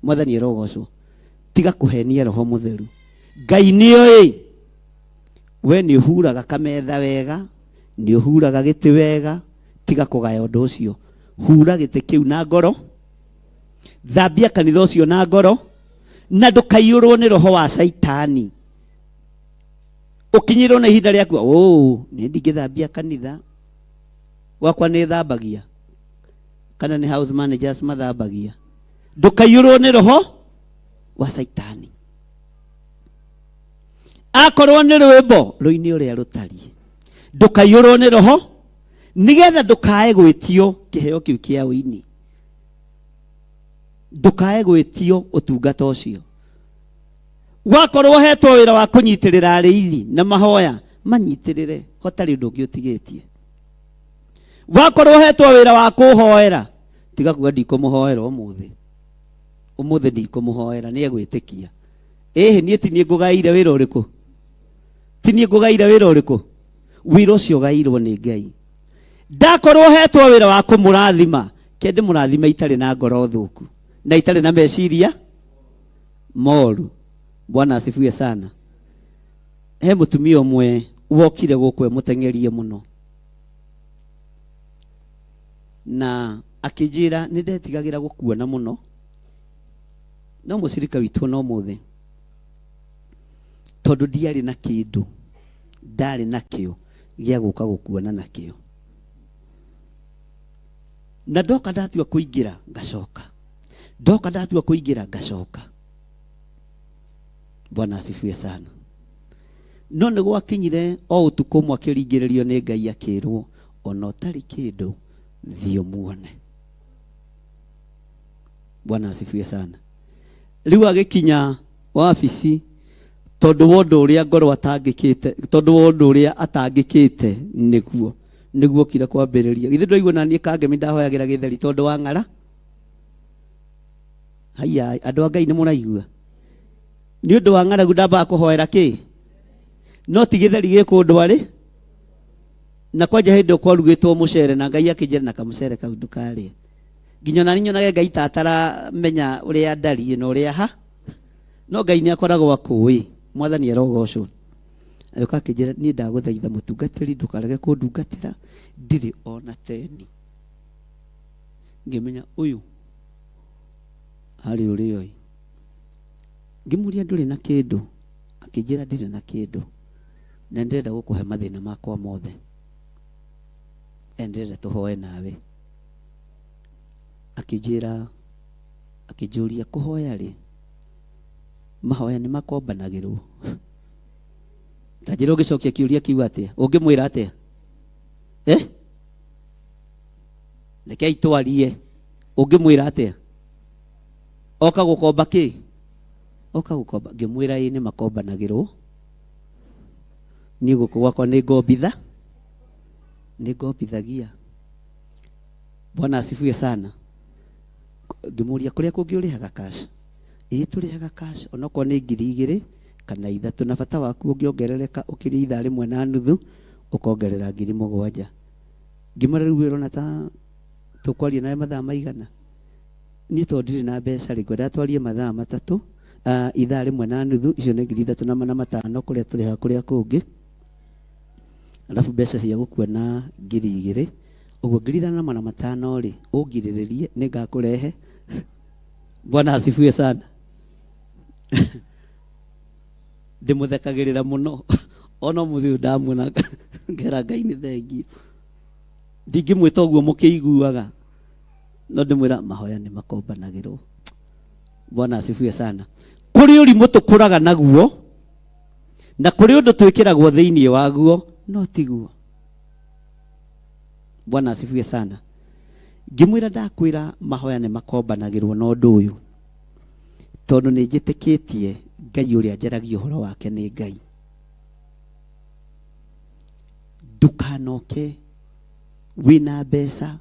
Mwathani arogocwo tiga kũhenia roho mutheru Ngai nĩoĩ we nĩ ũhuraga kametha wega nĩ ũhuraga gĩtĩ wega tiga kugaya undu ucio hura gite kiu na ngoro thambia kanitha ucio na ngoro na ndukaiyurwo ni roho wa Saitani ukinyirwo na ihinda riaku ni ndingithambia kanitha wakwa ni thambagia kana ni house managers mathambagia ndukaiyurwo ni roho wa Saitani akorwo ni rwimbo ruini uria rutari ndukaiyurwo ni roho nigetha ndukae gwitio kiheo kiu kia uini ndukae gwitio utungata ucio wakorwo hetwo wira wa kunyitirira ariithi na mahoya manyitirire hotari undu ungi utigitie wakorwo hetwo wira wa kuhoera tiga kuga ndikumuhoera umuthi ndikumuhoera ni egwitikia nie ti nie ngugaire wira uriku ti nie ngugaire wira uriku wira ucio gairwo ni Ngai ndakorwo hetwo wira wa kumurathima kende murathima itari na ngoro thuku na itari na meciria moru. Bwana asifiwe sana. He mutumia umwe wokire gukwe mutengerie muno na akijira nindetigagira gukuona muno no musirika witu no muthe tondu ndiari na kindu ndari nakio gia guka gukuona nakio na ndoka ndatua kuingira ngacoka ndoka ndatua kuingira ngacoka. Bwana asifiwe sana. No nĩ gwakinyire o utuku mwakiringĩrĩrio nĩ Ngai akĩrwo ona ũtarĩ kĩndũ thiĩ muone. Bwana asifiwe sana. Rĩu agĩkinya wabici tondu wa ũndũ ũrĩa ngoro atangĩkĩte tondu wa ũndũ ũrĩa atangĩkĩte nĩguo kira kwambĩrĩria githĩ ndũigua na niĩ kangemi ndahoyagĩra gĩtheri tondu wa ng'ara. Haya andũ a Ngai nĩ mũraigua ni undu wa ng'aragu ndamba kuhoera ki no ti githeri giko ndwari na kwanja hindi kwarugitwo mucere na Ngai akijera na kamucere kau ndukari nginya na ninyo Ngai tatara menya uria ndari no uria ha no Ngai ni akoragwo akui mwathani arogocwo ayoka akijera ni ndaguthaitha mutungatiri ndukarege kundungatira ndiri ona teni ngimenya uyu hari uri oi ngimuria nduri na kindu akijira ndire na kindu na ndenda gukuhe mathina makwa mothe endere tuhoe nawe akijira akijuria kuhoya ri mahoya ni makombanagirwo tajiro gicokia kiuria kiu atia ungimwira atia lekei twarie ungimwira atia oka gukomba ki oka gukomba ngimwira ni makombanagirwo ni guku gwakwa ni ngombithagia. Bwana asifiwe sana. Ngimuria kuria kungi urihaga cash turihaga cash onako ni 2,000 kana 3 na bata waku ungiongerereka ukiria ithaa rimwe na nuthu ukongerera 7,000 ngimara riu wirona ta tukwaria nawe mathaa maigana ni to ndiri na mbeca ri kwenda twarie mathaa 3 ithaa rimwe na nuthu icio ni 3,500 kuria turiha kuria kungi alafu mbeca cia gukua na 2,000 uguo 3,500 ri ungiriririe ni ngakurehe. Bwana asifiwe sana. Ndimuthekagirira muno ono muthi ndamuna ngera Ngai ni thengi ndingimwita uguo mukiiguaga no ndimwira mahoya ni makombanagirwo. Bwana asifiwe sana. Kuri uri mutukuraga naguo na kuri undu twikiragwo thiini waguo no tiguo. Bwana asifiwe sana. Ngimwira ndakwira mahoya ni makombanagirwo no ndu uyu tondu ni njitikitie Ngai uria njaragia uhoro wake ni Ngai. Ndukanoke wina mbeca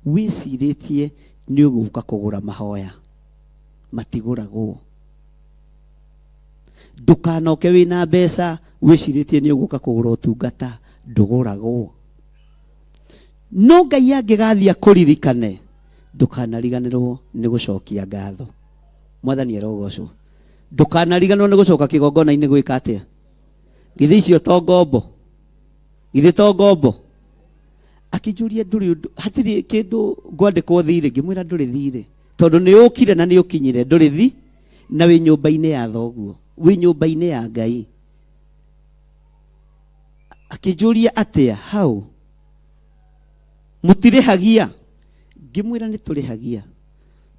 wiciritie ni uguka kugura mahoya matiguragwo. Ndukanoke wina mbeca wiciritie ni uguka kugura utungata nduguragwo. No Ngai angigathia kuririkane ndukanariganirwo ni gucokia ngatho. Mwathani arogocwo. Ndukanariganirwo ni gucoka kigongona-ini gwika atia githi icio to ngombo githi to ngombo akijuria nduri hatiri kindu ngwandikwo thire ngimwira nduri thire tondu ni ukire na ni ukinyire nduri thi na wi nyumba-ini ya thoguo wi nyumba-ini ya Ngai. Akijuria atia hau mutirihagia ngimwira ni turihagia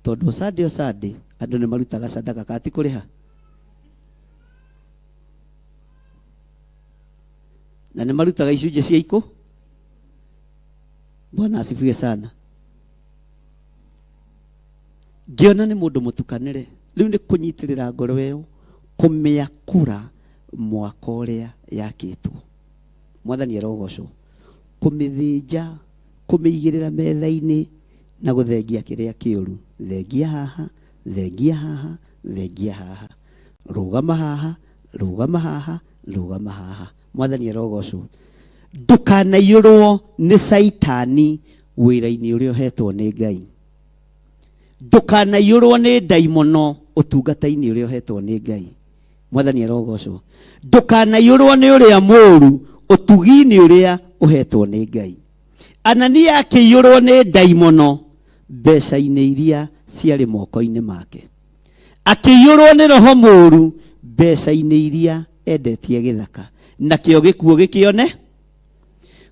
tondu Sunday andu ni marutaga sadaka kati kuriha na ni marutaga icunje cia iko. Bwana asifiwe sana. Ngiona ni mundu mutukanire riu ni kunyitirira ngoro weyo kumea kura mwaka uria yakitwo. Mwathani arogocwo kumithinja kumiigirira metha-ini na guthengia kiria kiuru. Thengia haha, thengia haha, thengia haha, rugama haha, rugama haha, rugama haha. Mwathani arogocwo ndukanaiyurwo ni saitani wira-ini uria uhetwo ni Ngai. Ndukanaiyurwo ni daimono utungata-ini uria uhetwo ni Ngai. Mwathani arogocwo ndukanaiyurwo ni uria muru utugi-ini uria uhetwo ni Ngai. Anania akĩiyũrwo ni daimono mbeca-ini iria ciarĩ moko-ini make. Akĩiyũrwo ni roho mũru mbeca-ini iria endetie gĩthaka, nakĩo gĩkuũ gĩkĩone.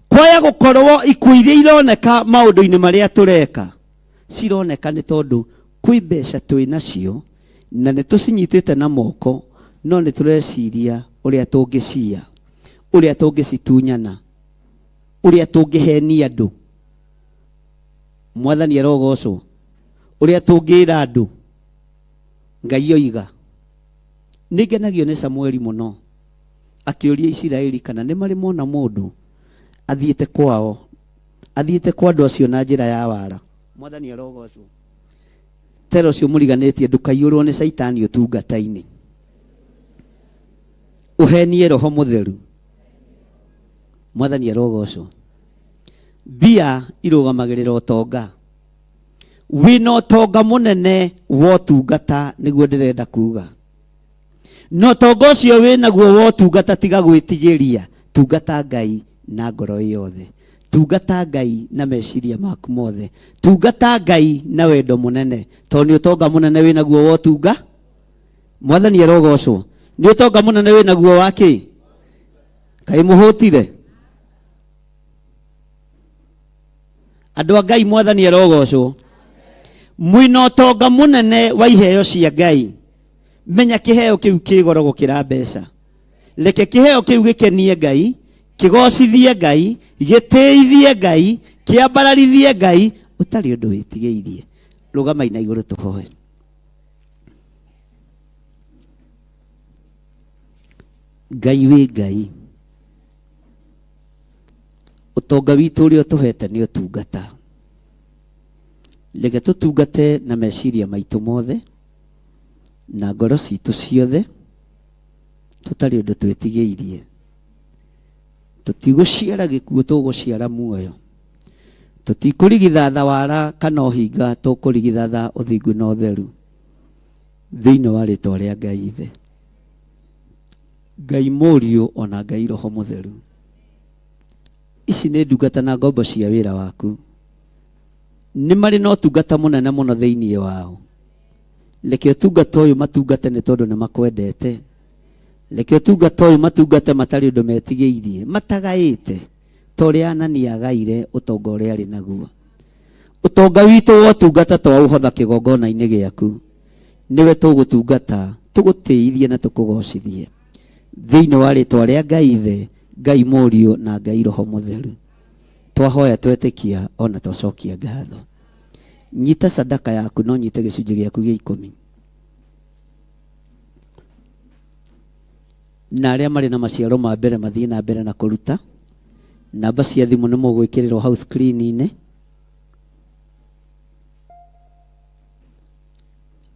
Kwaya gukorwo ikuũ iria ironeka maũndũ-inĩ marĩa tureka cironeka nĩ tondũ kwĩ mbeca twĩ nacio na nĩ tũcinyitĩte na moko, no nĩ tũreciria ũrĩa tũngĩcia, ũrĩa tũngĩcitunyana, ũrĩa tũngĩhenia andũ. Mwathani arogocwo ũrĩa tũngĩra andũ. Ngai oiga nĩngenagio nĩ Samueli mũno akĩũria Isiraeli kana nĩ marĩ mona mũndũ athiĩte kwao, athiĩte kwa andũ acio na njĩra ya wara. Mwathani arogocwo tero cio mũriganĩtie ndũkaiyũrwo nĩ saitani ũtungata-inĩ. Ũhenie roho mũtheru. Mwathani arogocwo mbia irũgamagĩrĩra ũtonga. Wĩna ũtonga mũnene wa ũtungata nĩguo ndĩrenda kuga. No ũtonga ũcio wĩnaguo wa ũtungata tiga gwĩtigĩria, tungata Ngai na ngoro yothe, tungata Ngai na meciria maku mothe, tungata Ngai na wendo mũnene, tondũ nĩ ũtonga mũnene wĩnaguo wa ũtunga. Mwathani arogocwo nĩ ũtonga mũnene wĩnaguo wa kĩ? Kaĩ mũhũtire? Andũ a Ngai, Mwathani arogocwo mwĩna ũtonga mũnene wa iheo cia Ngai. Menya kĩheo kĩu kĩ goro gũkĩra mbeca. Reke kĩheo kĩu gĩkenie Ngai, kĩgocithie Ngai, gĩtĩithie Ngai, kĩambararithie Ngai, ũtarĩ ũndũ wĩtigĩirie. Rũgama na igũrũ tũhoe. Ngai wĩ Ngai. Ũtonga witũ ũrĩa ũtũhete nĩ ũtungata. Reke tũtungate na meciria maitũ mothe na ngoro citũ ciothe, tũtarĩ ũndũ twĩtigĩirie. Tũtigũciara gĩkuũ, tũgũciara muoyo. Tũtikũrigitha thawara kana ũhinga, tũkũrigitha ũthingu na ũtheru thĩinĩ wa rĩĩtwa rĩa Ngai Ithe, Ngai Mũriũ, ona Ngai Roho Mũtheru. Ici nĩ ndungata na ngombo cia wĩra waku. Nĩ marĩ na ũtungata mũnene mũno thĩinĩ wao. Reke ũtungata ũyũ matungate nĩ tondũ nĩ makwendete. Reke ũtungata ũyũ matungate matarĩ ũndũ metigĩirie, matagaĩte ta ũrĩa Anania agaire ũtonga ũrĩa arĩ naguo. Ũtonga witũ wa ũtungata twaũhotha kĩgongona-inĩ gĩaku. Nĩwe tũgũtungata, tũgũtĩithie na tũkũgocithie thĩinĩ wa rĩĩtwa rĩa Ngai Ithe, Ngai Mũriũ na Ngai Roho Mũtheru. Twahoya twetĩkia ona twacokia ngatho. Nyita sadaka yaku, no nyite gĩcunjĩ gĩaku gĩa 10. Na arĩa marĩ na maciaro ma mbere mathiĩ na mbere na kũruta. Namba cia thimũ nĩ mũgwĩkĩrĩrwo hau screen-inĩ.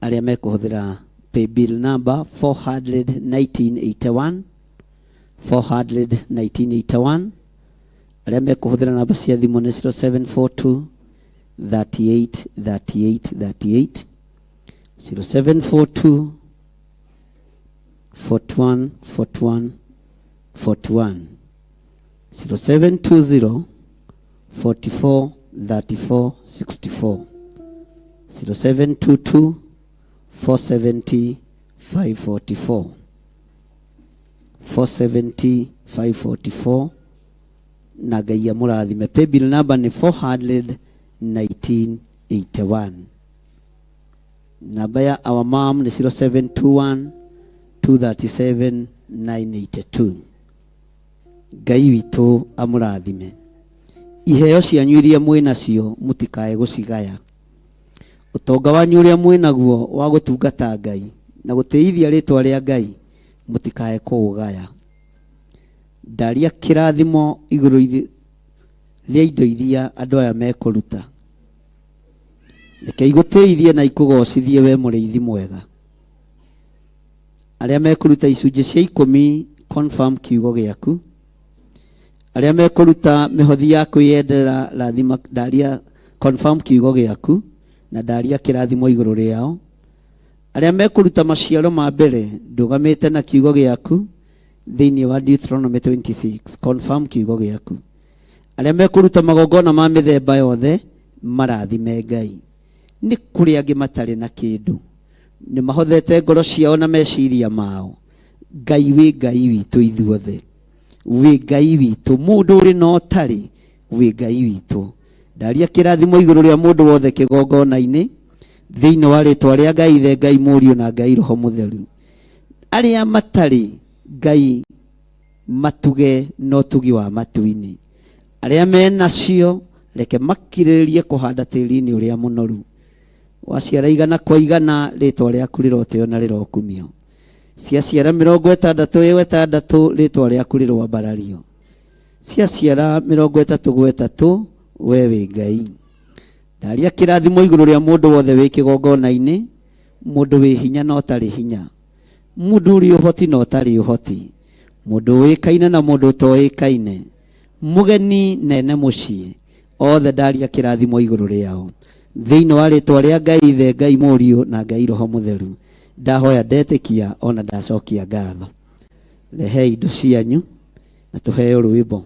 Arĩa mekũhũthĩra paybill number 41981 41981. Arĩa mekũhũthĩra namba cia thimũ nĩ 0742 38 38 38 0742 41 41 41 0720 44 34 64 0722 470 544 470 544 na Ngai amũrathime. Paybill number ni 41981. Namba ya our mom ni 0721 237 982. Ngai witũ amũrathime. Iheo cianyu iria mwĩ nacio mũtikae gũcigaya. Ũtonga wanyu ũrĩa mwĩ naguo wa gũtungata Ngai na gũtĩithia rĩtwa rĩa Ngai mũtikae kũũgaya. Ndaria kĩrathimo igũrũ rĩa indo iria andũ aya mekũruta. Reke igũtĩithie na ikũgocithie we mũrĩithi mwega. Arĩa mekũruta icunjĩ cia 10 confirm kiugo gĩaku. Arĩa mekũruta mĩhothi ya kwĩyendera rathima ndaria confirm kiugo gĩaku na ndaria kĩrathimo igũrũ rĩao. Arĩa mekũruta maciaro ma mbere ndũgamĩte na kiugo gĩaku thĩinĩ wa Deuteronomy 26 confirm kiugo gĩaku. Arĩa mekũruta magongona ma mĩthemba yothe marathime Ngai. Nĩ kũrĩ angĩ matarĩ na kĩndũ, nĩ mahothete ngoro ciao na meciria mao. Ngai wĩ Ngai witũ ithuothe, wĩ Ngai witũ, mũndũ ũrĩ na ũtarĩ wĩ Ngai witũ. Ndaria kĩrathimo igũrũ rĩa mũndũ wothe kĩgongona-inĩ thĩinĩ wa rĩtwa rĩa Ngai Ithe, Ngai Mũriũ na Ngai Roho Mũtheru. Arĩa matarĩ Ngai matuge no ũtugi wa matu-inĩ. Arĩa menacio reke makirĩrĩrie kũhanda tĩĩri-inĩ ũrĩa mũnoru. Waciara igana kwa igana rĩtwa rĩaku rĩroteo na rĩrokumio. Ciaciara 60 rĩtwa rĩaku rĩroambarario. Ciaciara 33 we wĩ Ngai. Ndaria kĩrathimo igũrũ rĩa mũndũ wothe wĩ kĩgongona-inĩ, mũndũ wĩ hinya na ũtarĩ hinya, mũndũ ũrĩ ũhoti na ũtarĩ ũhoti, mũndũ ũĩkaine na mũndũ ũtoĩkaine, mũgeni nene mũciĩ, othe ndaria kĩrathimo igũrũ rĩao thĩinĩ wa rĩtwa rĩa Ngai Ithe, Ngai Mũriũ na Ngai Roho Mũtheru. Ndahoya ndetĩkia ona ndacokia ngatho. Rehe indo cianyu na tũheo rwĩmbo.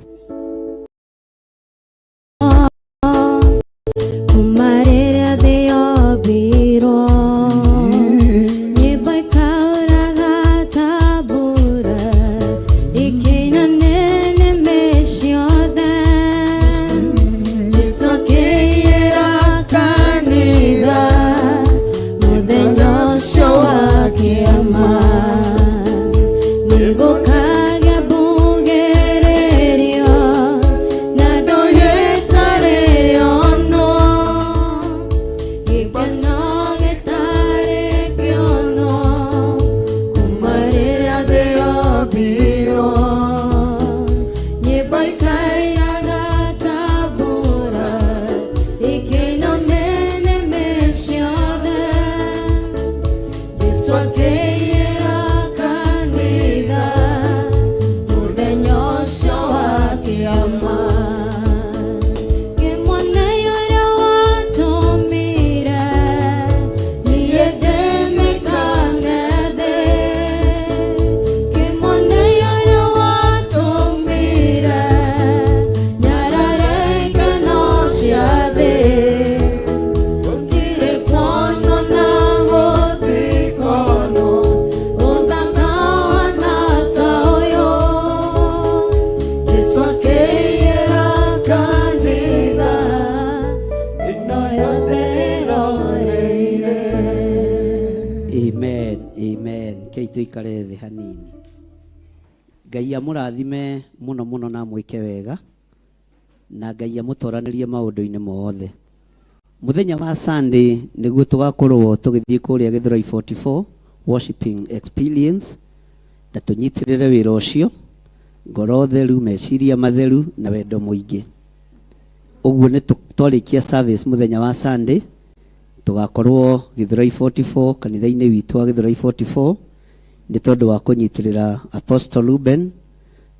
Tuikare thĩ hanini. Ngai amũrathime mũno mũno na mwĩke wega na Ngai amũtoranĩrie maũndũ-inĩ mothe. Mũthenya wa Sunday nĩguo tũgakorwo tũgĩthiĩ kũrĩa Gĩthũrai 44 worshiping experience na tũnyitĩrĩre wĩra ũcio ngoro theru, meciria matheru na wendo mũingĩ. Ũguo nĩ twarĩkia service mũthenya wa Sunday tũgakorwo Gĩthũrai 44 kanitha-inĩ witũ wa Gĩthũrai 44 nĩ tondũ wa kũnyitĩrĩra Apostle Ruben,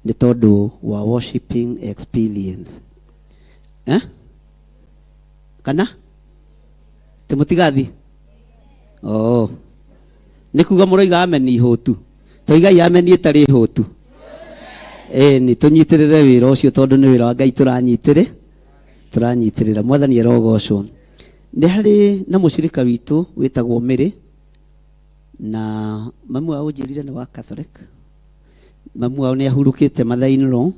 nĩ tondũ wa worshiping experience. Kana tĩmũtigathi nĩ kuga mũroiga ameni hũtu, toigai ameni ĩtarĩ hũtu. Nĩ tũnyitĩrĩre wĩra ũcio tondũ nĩ wĩra wa Ngai tũranyitĩrĩ turanyitirira mwathani arogocwo. Nĩ harĩ na mũcirika witũ wĩtagwo Mĩrĩ, na mamu wao njĩrire nĩ wa Catholic. Mamu wao nĩ ahurũkĩte Mathai-inĩ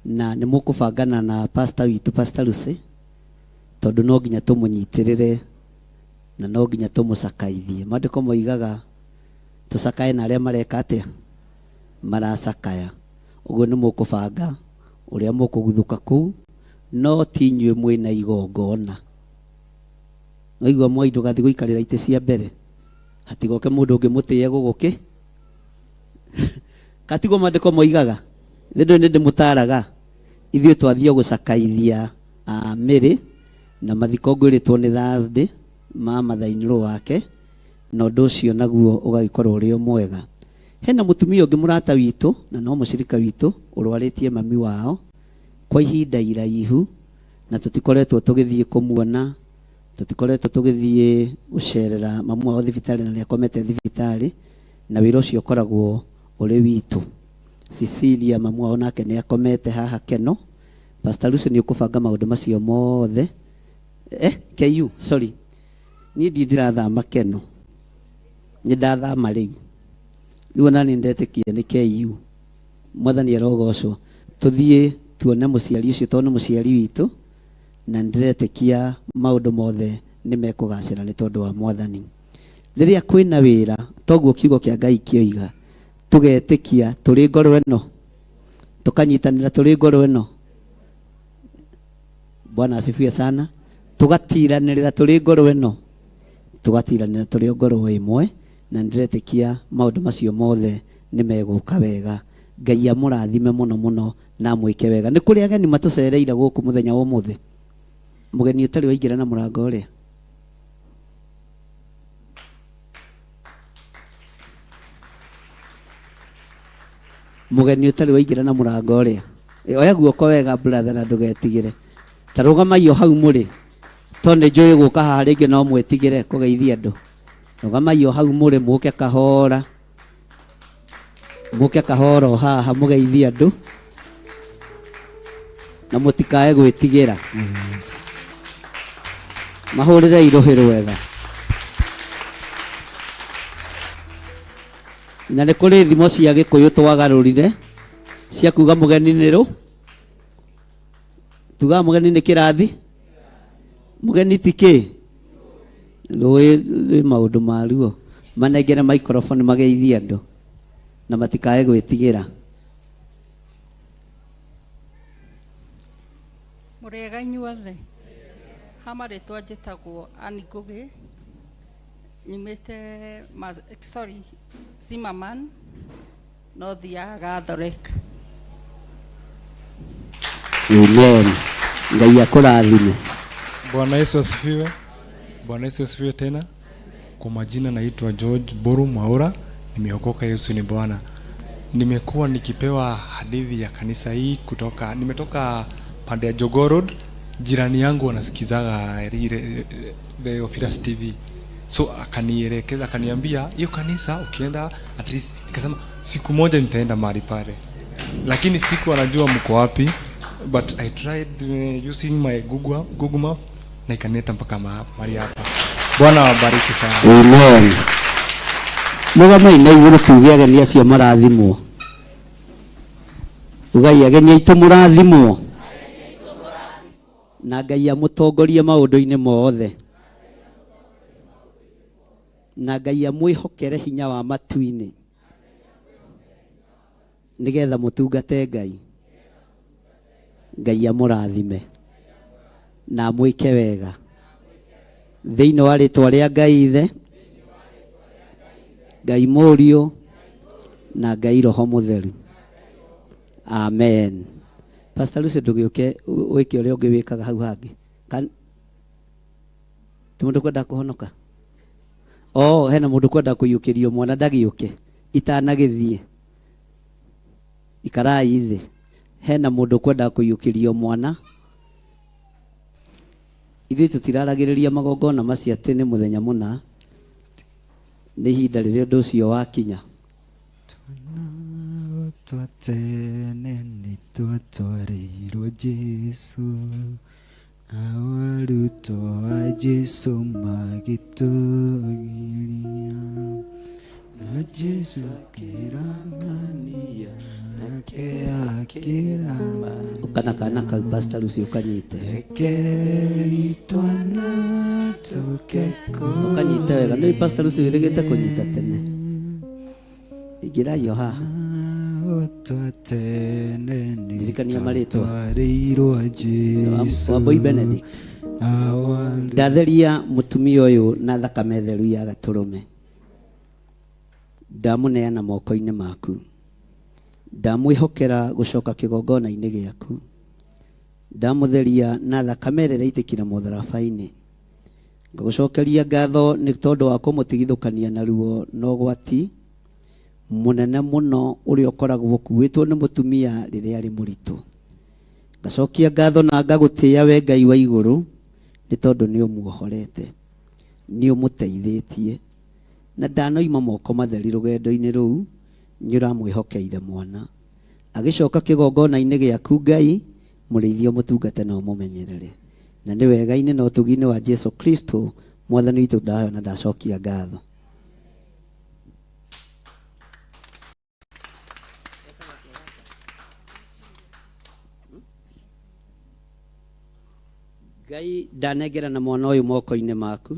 na nĩ mũkũbangana na pastor witũ Pastor Lucy, tondũ no nginya tũmũnyitĩrĩre na no nginya tũmũcakaithie. Maandĩko moigaga tũcakae na arĩa mareka atĩa, maracakaya. Ũguo nĩ mũkũbanga ũrĩa mũkũguthũka kũu, no ti inyuĩ mwĩna igongona. Waigua mwai ndũgathiĩ gũikarĩra itĩ cia mbere, hatigoke mũndũ ũngĩ mũtĩe gũgũkĩ. Katigo maandĩko moigaga, thĩndũ nĩ ndĩmũtaraga, ithuĩ twathiĩ gũcakaithia Mĩrĩ, na mathiko ngwĩrĩtwo nĩ Thursday ma Mathai-inĩ wake, na ũndũ ũcio naguo ũgagĩkorwo ũrĩ o mwega. Hena mũtumia ũngĩ mũrata witũ na no mũcirika witũ ũrwarĩtie mami wao kwa ihinda iraihu, na tũtikoretwo tũgĩthiĩ kũmuona, tũtikoretwo tũgĩthiĩ gũcerera mamu wao thibitarĩ na nĩakomete thibitarĩ, na wĩra ũcio ũkoragwo ũrĩ witũ. Cecilia mamu wao nake nĩakomete haha Keno. Pastor Lucy nĩ ũkũbanga maũndũ macio mothe. KU, sorry, niĩ ndirathama Keno, nĩ ndathama rĩu. Rĩu ona nĩ ndetĩkia nĩ KU. Mwathani arogocwo. Tũthiĩ tuone mũciari ũcio tondũ nĩ mũciari witũ, na ndiretĩkia maũndũ mothe nĩ mekũgacĩra nĩ tondũ wa Mwathani. Rĩrĩa kwĩna wĩra, toguo kiugo kĩa Ngai kĩoiga, tũgetĩkia tũrĩ ngoro ĩno, tũkanyitanĩra tũrĩ ngoro ĩno. Bwana asifiwe sana. Tugatiranĩrĩra tũrĩ ngoro ĩno, tugatiranĩra tũrĩ ngoro ĩmwe, na ndiretĩkia maũndũ macio mothe nĩ megũka wega. Ngai amũrathime mũno mũno na mwĩke wega. Nĩ kũrĩ ageni matũcereire gũkũ mũthenya wa ũmũthĩ. Mũgeni ũtarĩ waingĩra na mũrango ũrĩa. Mũgeni ũtarĩ waingĩra na mũrango ũrĩa. Oya guoko wega brother na ndũgetigĩre. Ta rũgamai o hau mũrĩ. To nĩ njũĩ gũka haha rĩngĩ no mwĩtigĩre kũgeithia andũ. Rũgamai o hau mũrĩ, mũke kahora. Mũke kahora o haha mũgeithia andũ. Na mũtikae gwĩtigĩra. Mahũrĩre irũhĩ rwega. Na nĩ kũrĩ thimo cia Gĩkũyũ twagarũrire cia kuga mũgeni nĩ rũ. Tugaga mũgeni nĩ kĩrathi. Mũgeni ti kĩ. Rũĩ maũndũ maruo. Manengere microphone mageithie andũ na matikae gwĩtigĩra. Mũrĩega inyuothe. Hamarĩtwa njĩtagwo Annie Ngugi. Nyumĩte Zimmerman, North ya Catholic. Amen. Ngai akũrathime. Bwana Yesu asifiwe. Bwana Yesu asifiwe tena. Kwa majina naitwa George Boru Mwaura, nimeokoka, Yesu ni Bwana. Nimekuwa nikipewa hadithi ya kanisa hii nimetoka pande ya Jogoo Road. Jirani yangu anasikizaga the Office TV. So akanielekeza, akaniambia hiyo kanisa ukienda at least, nikasema siku moja nitaenda mahali pale. Lakini siku anajua mko wapi, but I tried using my Google Map na ikanileta mpaka mahali hapa. Bwana wabariki sana. Amen. Mũgamai na igũrũ tuge ageni acio marathimwo. Ugai ageni aitũ mũrathimwo. Na Ngai amũtongorie maũndũ-inĩ mothe. Na Ngai amwĩhokere hinya wa matu-inĩ. Nĩgetha mũtungate Ngai. Ngai amũrathime. Na mwĩke wega. Thĩinĩ wa rĩtwa rĩa Ngai Ithe, Ngai Mũriũ na Ngai Roho Mũtheru. Amen. Pastor Lucy ndũgĩũke wĩke ũrĩa ũngĩ wĩkaga hau hangĩ. Ti mũndũ kwenda kũhonoka. Hena mũndũ kwenda kũiyũkĩrio mwana ndagĩũke. Itanagĩthiĩ. Ikarai thĩ. Hena mũndũ kwenda kũiyũkĩrio mwana. Ithuĩ tũtiraragĩrĩria magongona macio atĩ nĩ mũthenya mũna. Nĩ ihinda rĩrĩa ũndũ ũcio wakinya. Twatene nĩ twatwarĩirwo Jesu, awaruto a Jesu magitugiria na Jesu kirangania nake akirama Ukana ka Pastor Lucy ukanyite. Itwana tukeko. Ukanyite wega ni Pastor Lucy wirigite kunyita tene. Igira yo haha. Dirikania maritwa Jesu Wambui Benedict ndatheria mutumia uyu na thakame theru ya gaturume ndamuneana moko-ini maku ndamwihokera gucoka kigongona-ini giaku ndamutheria na thakame ĩrĩa ĩraitĩkire mũtharaba-inĩ ngagucokeria ngatho nĩ tondũ wa kũmũtigithũkania na ruo na ũgwati munene muno uria ukoragwo ukuwitwo ni mutumia riria ari muritu ngacokia ngatho na ngagutia we Ngai wa iguru ni tondu ni umuohorete ni umuteithĩtie na ndanoima moko matheri rugendo-ini ruu ni uramwihokeire mwana agicoka kigongona-ini giaku Ngai mũrĩithie mũtungate na ũmũmenyerere na nĩ wega-inĩ na ũtugi-inĩ wa Jesu Kristo mwathani witũ ndayo na ndacokia ngatho. Ngai ndanengera na mwana uyu moko-ini maku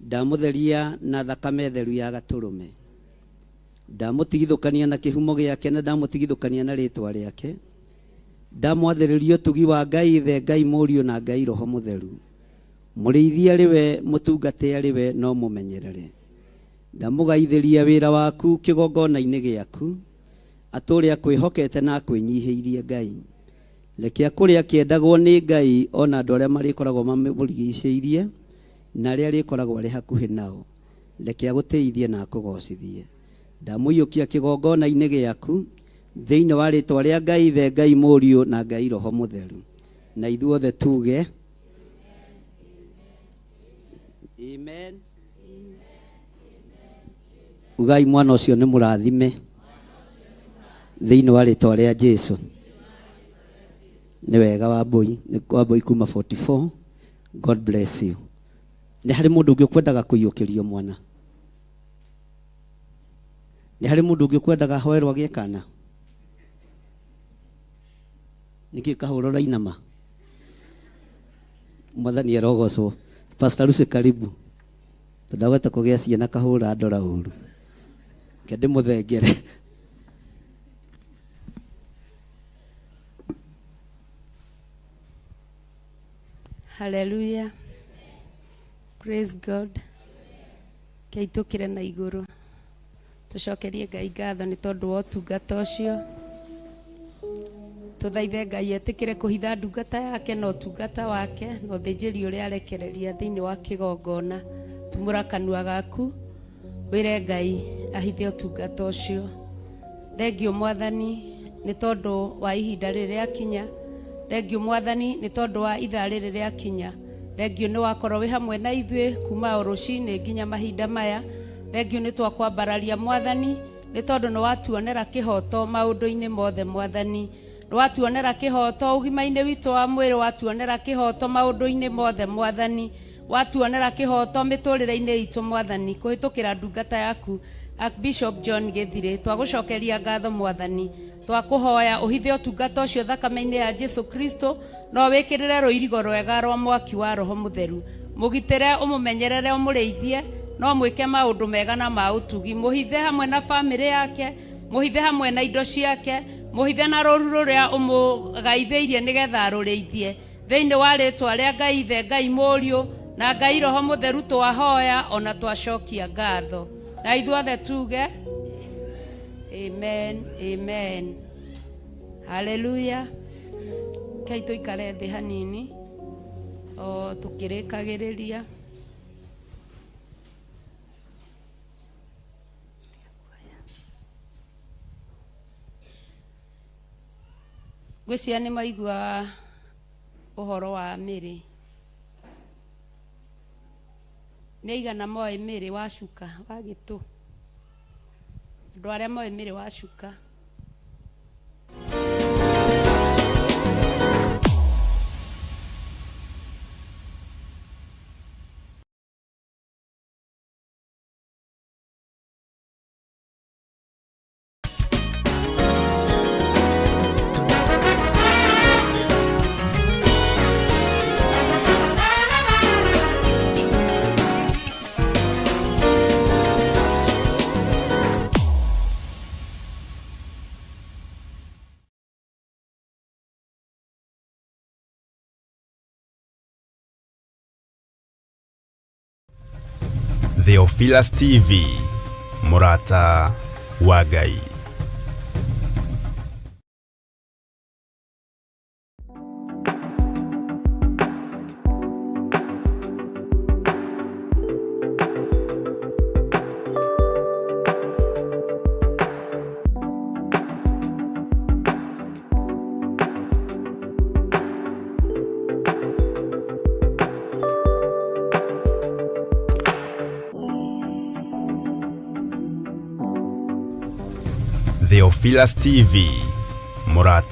ndamutheria na thakame theru ya gaturume ndamutigithũkania na kihumo giake na ndamutigithũkania na ritwa riake ndamwathĩrĩria ũtugi wa Ngai Ithe Ngai Mũriũ na Ngai Roho Mũtheru mũrĩithie ariwe mũtungate ariwe no mũmenyerere ndamũgaithĩria wĩra waku kĩgongona-inĩ gĩaku atũre akwĩhokete na akwĩnyihĩirie Ngai reke akũrĩa kĩendagwo nĩ Ngai ona andũ arĩa marĩkoragwo mamũrigicĩirie na arĩa arĩkoragwo arĩ hakuhĩ nao reke agũteithie na akũgocithie ndamũiyũkia kĩgongona-inĩ gĩaku thĩinĩ wa rĩtwa rĩa Ngai Ithe Ngai Mũriũ na Ngai Roho Mũtheru na ithuothe tuge amen. Ugai mwana ũcio nĩ mũrathime thĩinĩ wa rĩtwa rĩa Jesu. Nĩ wega Wambui, nĩ Wambui kuma 44. God bless you. Nĩ harĩ mũndũ ũngĩ ũkwendaga kũiyũkĩrio mwana? Nĩ harĩ mũndũ ũngĩ ũkwendaga hoerwo agĩe kana? Nĩkĩ kahũra ũrainama? Mwathani arogocwo. Pastor Lucy karibu. Tũndagweta kũgĩa ciana kahũra ndora ũru. Ke ndĩmũthengere. Hallelujah. Praise God. Keitukire na iguru. Tucokerie Ngai ngatho ni tondu wa ũtungata ũcio. Tuthaithe Ngai etikire kuhitha ndungata yake na ũtungata wake na ũthĩnjĩri ũrĩa arekereria thĩinĩ wa kĩgongona. Tumũra kanua gaku wĩre Ngai ahithe ũtungata ũcio. Thengio Mwathani ni tondu wa ihinda rĩrĩa kinya. Thengio Mwathani ni tondu wa ithaa rĩrĩ rĩa kinya. Thengio ni wakorwo wĩ hamwe na ithuĩ kuma o rũcinĩ nginya mahinda maya. Thengio ni twakwambararia Mwathani ni tondu ni watuonera kĩhoto maũndũ-inĩ mothe Mwathani. Ni watuonera kĩhoto ũgima-inĩ witũ wa mwĩrĩ, watuonera kĩhoto maũndũ-inĩ mothe Mwathani. Watuonera kĩhoto mĩtũrĩre-inĩ itũ Mwathani kũhĩtũkĩra ndungata yaku Archbishop John Gĩthirĩ. Twagũcokeria ngatho Mwathani, twakũhoya ũhithe ũtungata ũcio thakame-inĩ ya Jesu Kristo, no wĩkĩrĩre rũirigo rwega rwa mwaki wa Roho Mũtheru. Mũgitĩre, ũmũmenyerere, ũmũrĩithie, no mwĩke maũndũ mega na ma ũtugi. Mũhithe hamwe na bamĩrĩ yake, mũhithe hamwe na indo ciake, mũhithe na rũru rũrĩa ũmũgaithĩirie nĩgetha rũrĩithie. Thĩinĩ wa rĩtwa rĩa Ngai Ithe Ngai Mũriũ na Ngai Roho Mũtheru twahoya ona twacokia ngatho. Na ithuothe tuge amen, amen. Hallelujah. Kei tuikare thĩ hanini o tukĩrĩkagĩrĩria. Gwĩcia nĩ maigua ũhoro wa Mĩrĩ. Nĩ aigana moĩ Mĩrĩ wa Cuka wa Gĩtũ? Andũ arĩa moĩ Mĩrĩ wa Cuka? Theophilus TV, Murata wa Ngai. Theophilus TV, Murata